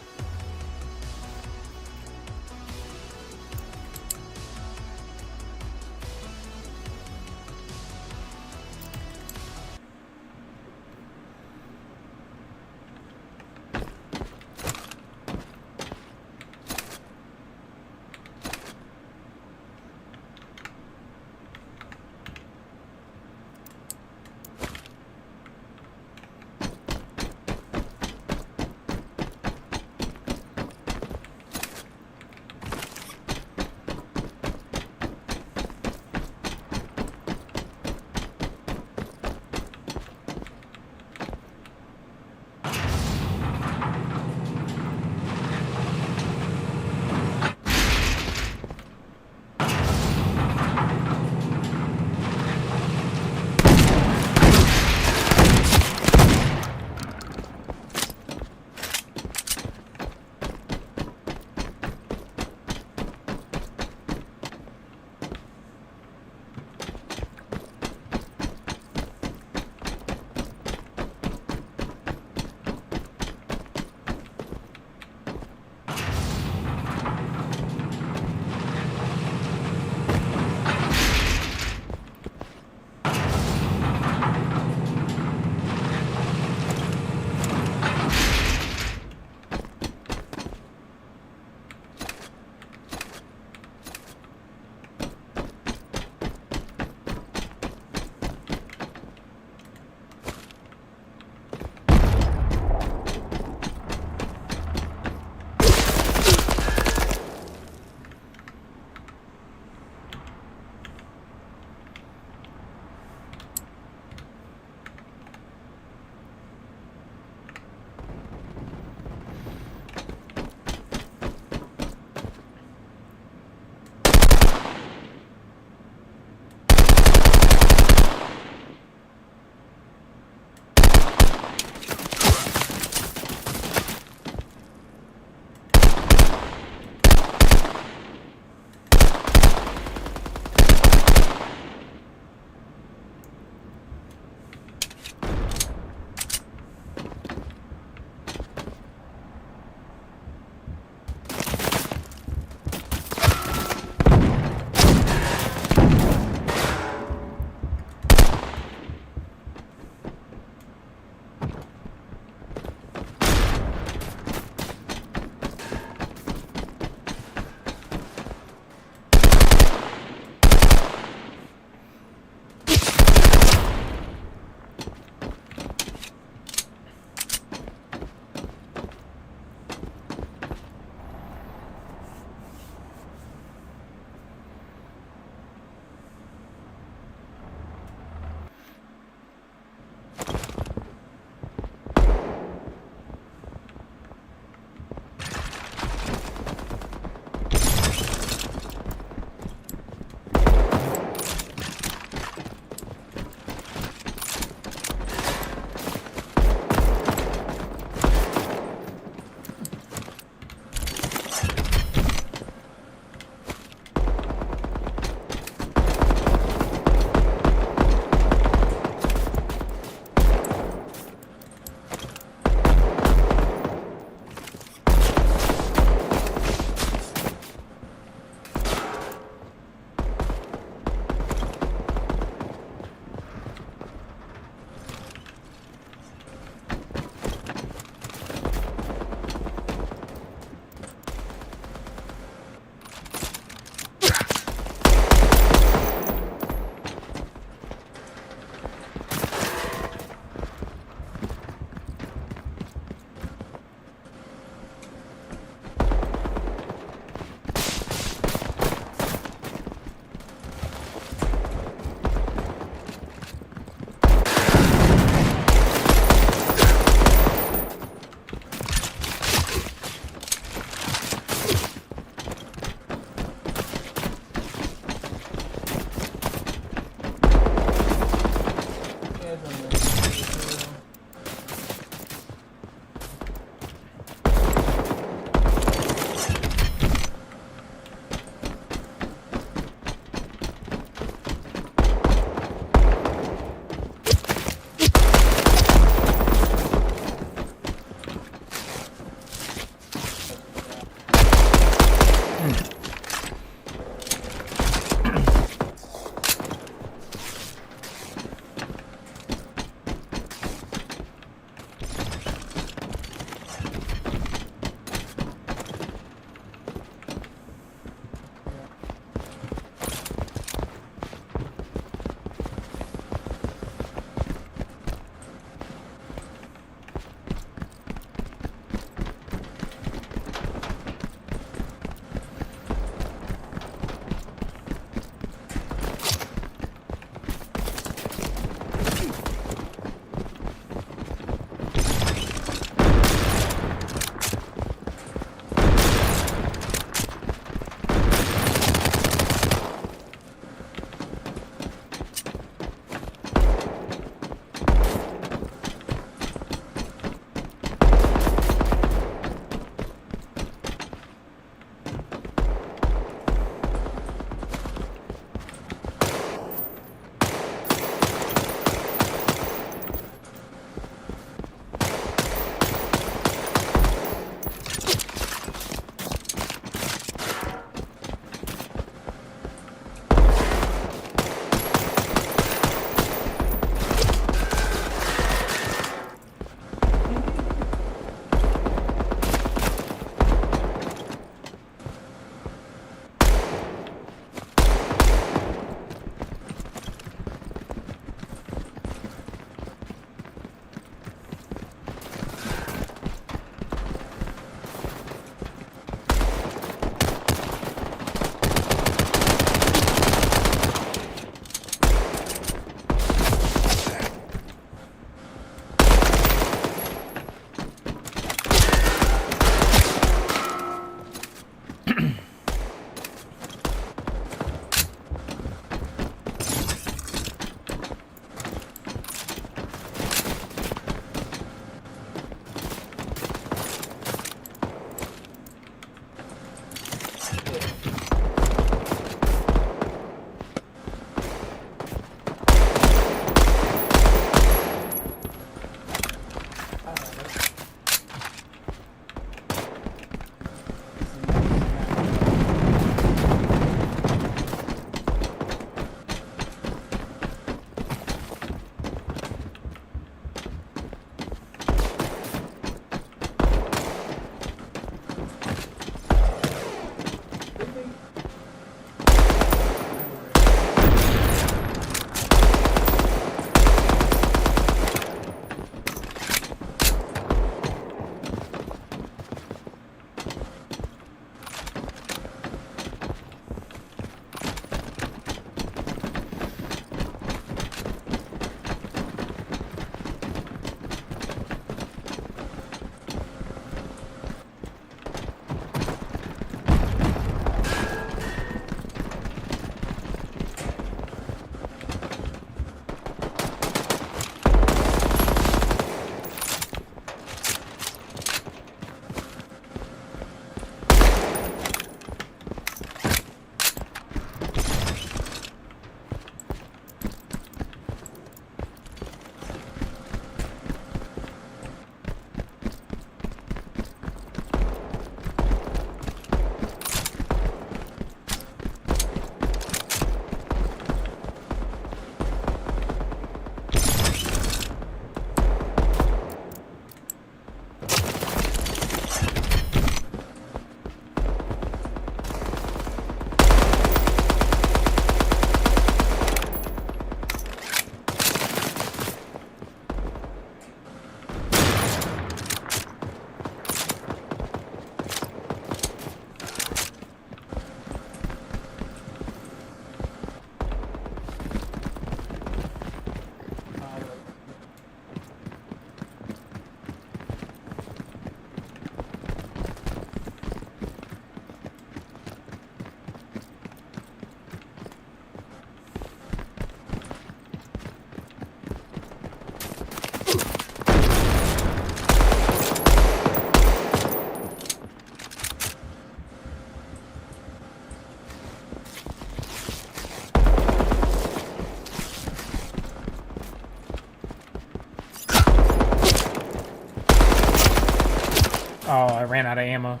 Oh, I ran out of ammo.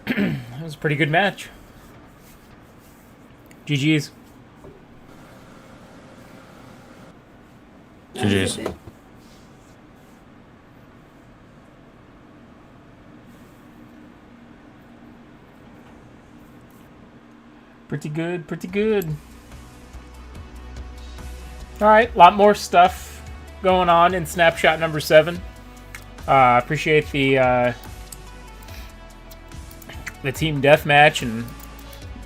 It was a pretty good match. GG's. GG's. Pretty good, pretty good. Alright, a lot more stuff going on in snapshot number 7. Appreciate the team deathmatch and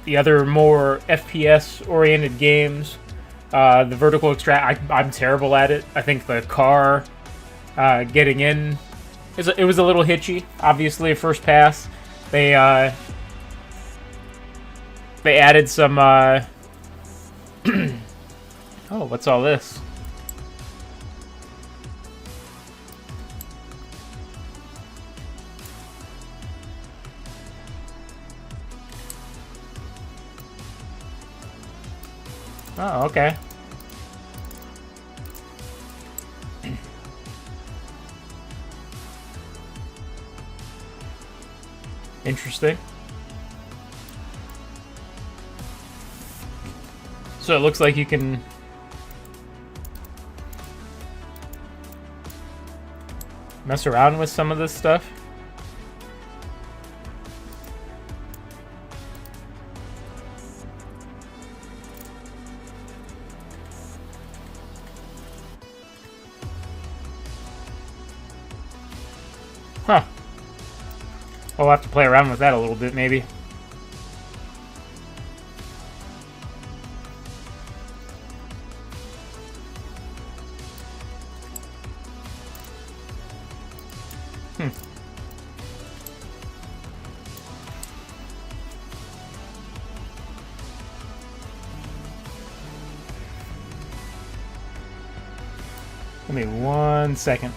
the other more FPS-oriented games. The vertical extract, I'm terrible at it. I think the car getting in, it was a little hitchy. Obviously, first pass. They added some... oh, what's all this? Oh, okay. Interesting. So it looks like you can mess around with some of this stuff. Huh. We'll have to play around with that a little bit, maybe. Give me 1 second.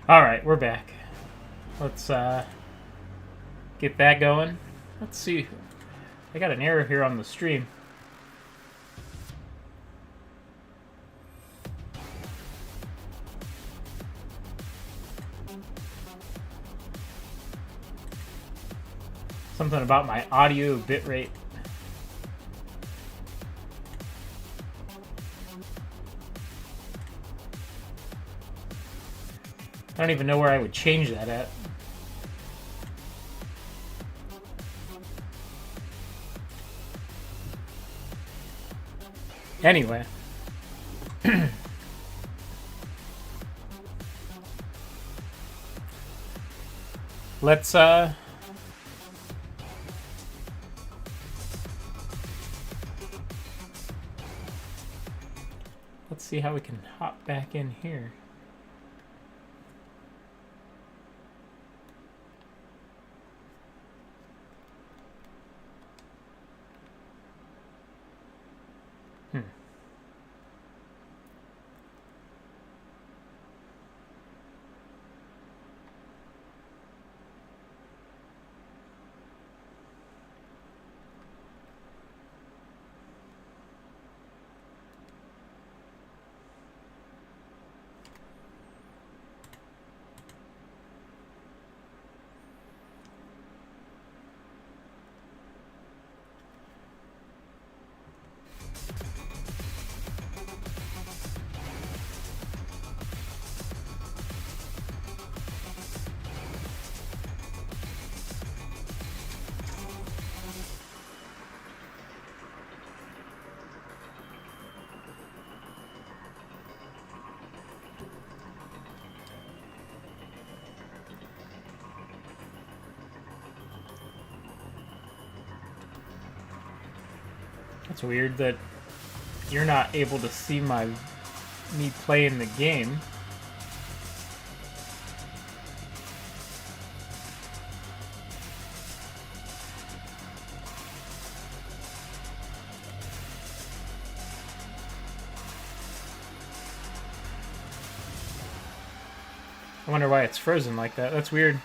Alright, we're back. Let's get that going. Let's see. I got an error here on the stream. Something about my audio bitrate. I don't even know where I would change that at. Anyway. Let's see how we can hop back in here. It's weird that you're not able to see me playing the game. I wonder why it's frozen like that. That's weird.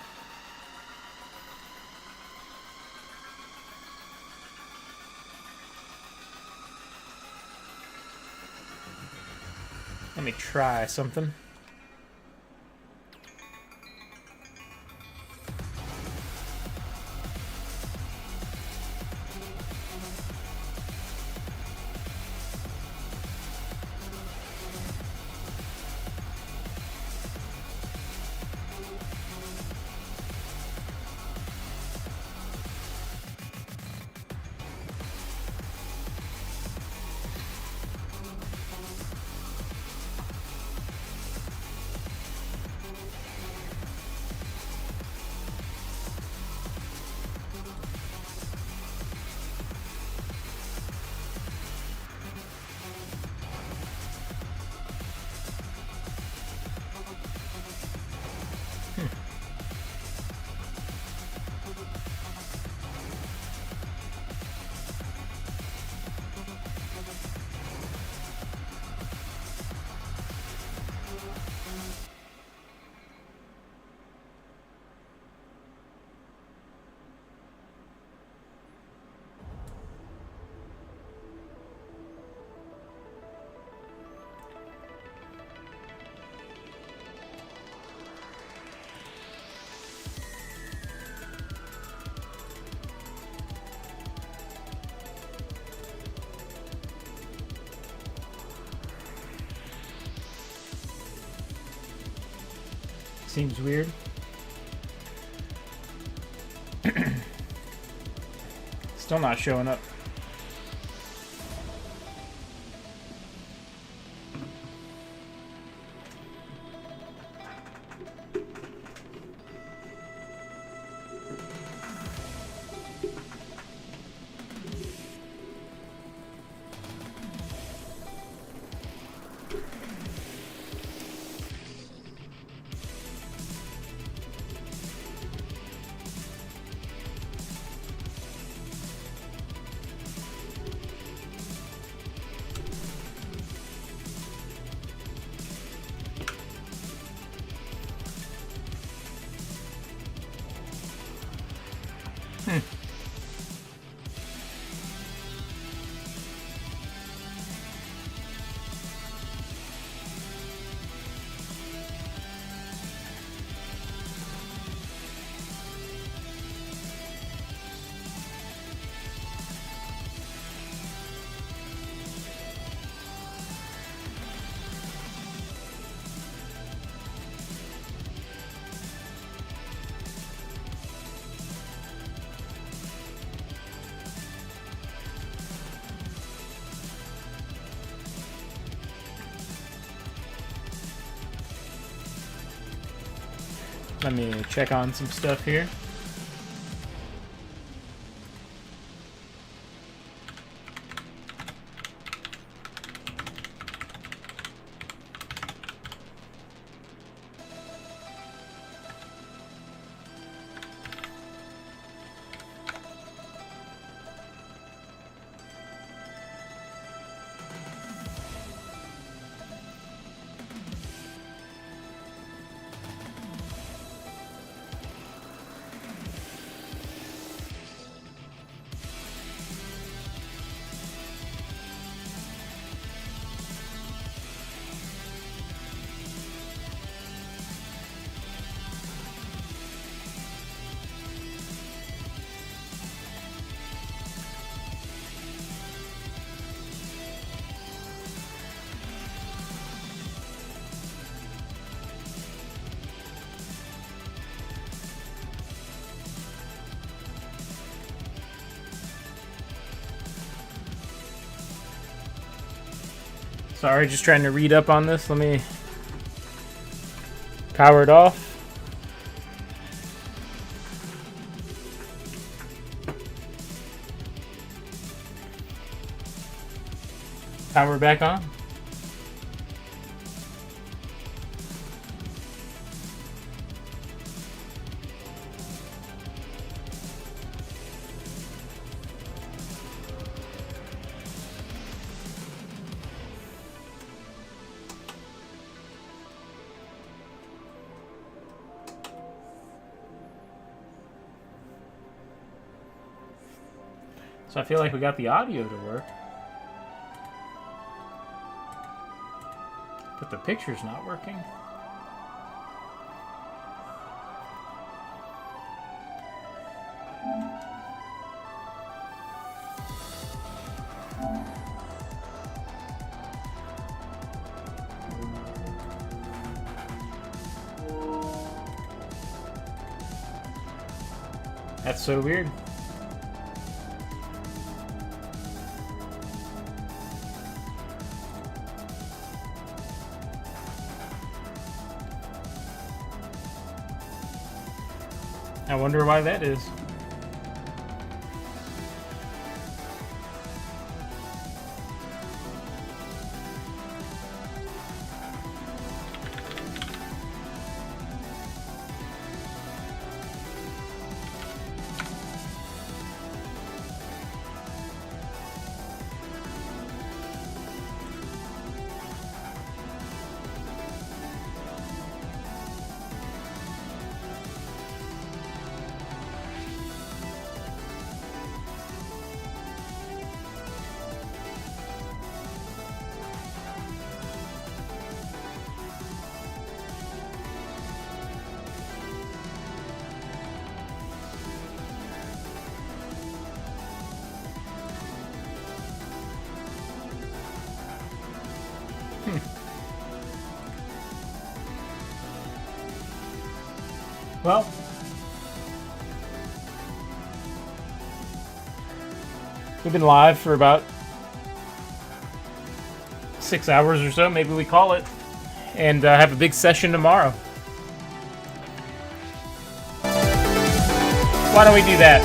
Let me try something. Seems weird. Still not showing up. Let me check on some stuff here. Sorry, just trying to read up on this. Let me power it off. Power back on. So I feel like we got the audio to work. But the picture's not working. That's so weird. I wonder why that is. Well, we've been live for about 6 hours or so, maybe we call it, and have a big session tomorrow. Why don't we do that?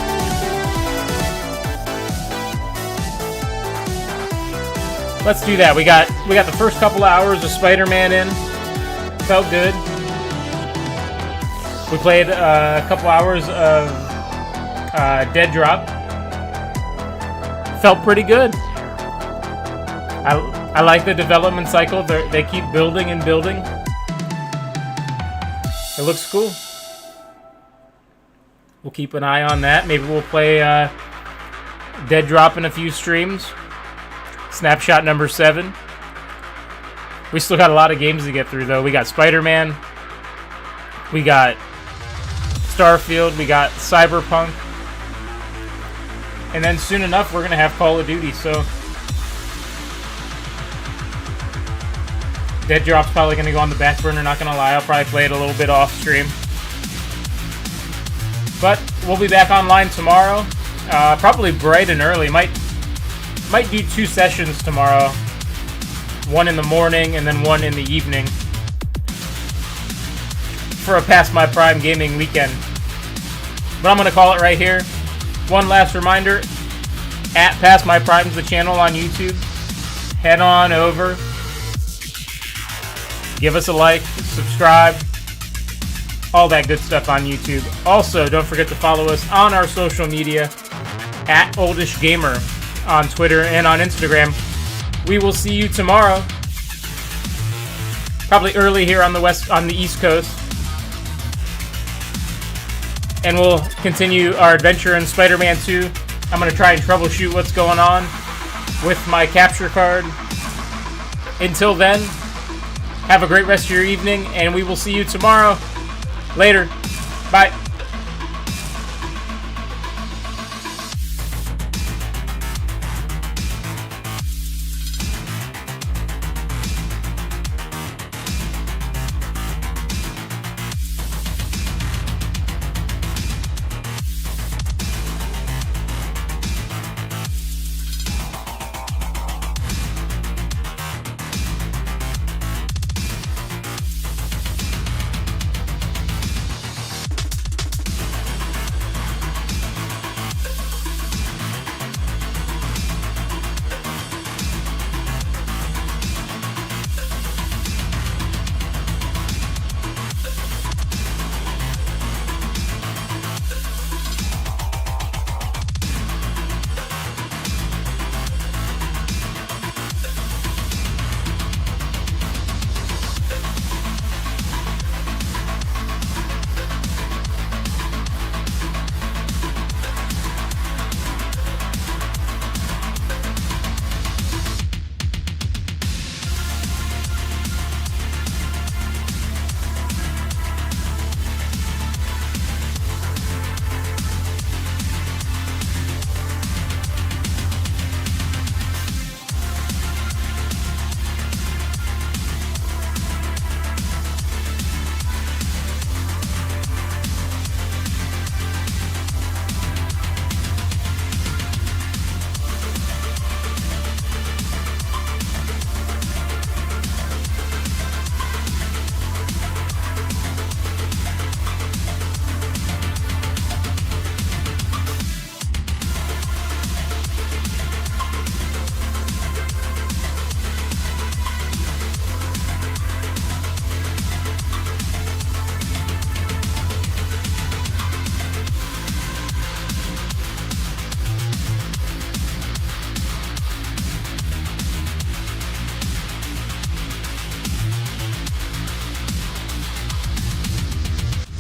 Let's do that. We got the first couple hours of Spider-Man in. Felt good. We played a couple hours of Dead Drop. Felt pretty good. I like the development cycle. They keep building and building. It looks cool. We'll keep an eye on that. Maybe we'll play Dead Drop in a few streams. Snapshot number 7. We still got a lot of games to get through, though. We got Spider-Man. We got Starfield. We got Cyberpunk. And then soon enough, we're going to have Call of Duty, so Dead Drop's probably going to go on the back burner, not going to lie. I'll probably play it a little bit off stream. But we'll be back online tomorrow. Probably bright and early. Might do 2 sessions tomorrow. One in the morning and then one in the evening. For a Past My Prime gaming weekend. But I'm going to call it right here. One last reminder. At Past My Prime's the channel on YouTube. Head on over. Give us a like. Subscribe. All that good stuff on YouTube. Also, don't forget to follow us on our social media at OldishGamer on Twitter and on Instagram. We will see you tomorrow. Probably early here on the East Coast. And we'll continue our adventure in Spider-Man 2. I'm going to try and troubleshoot what's going on with my capture card. Until then, have a great rest of your evening, and we will see you tomorrow. Later. Bye.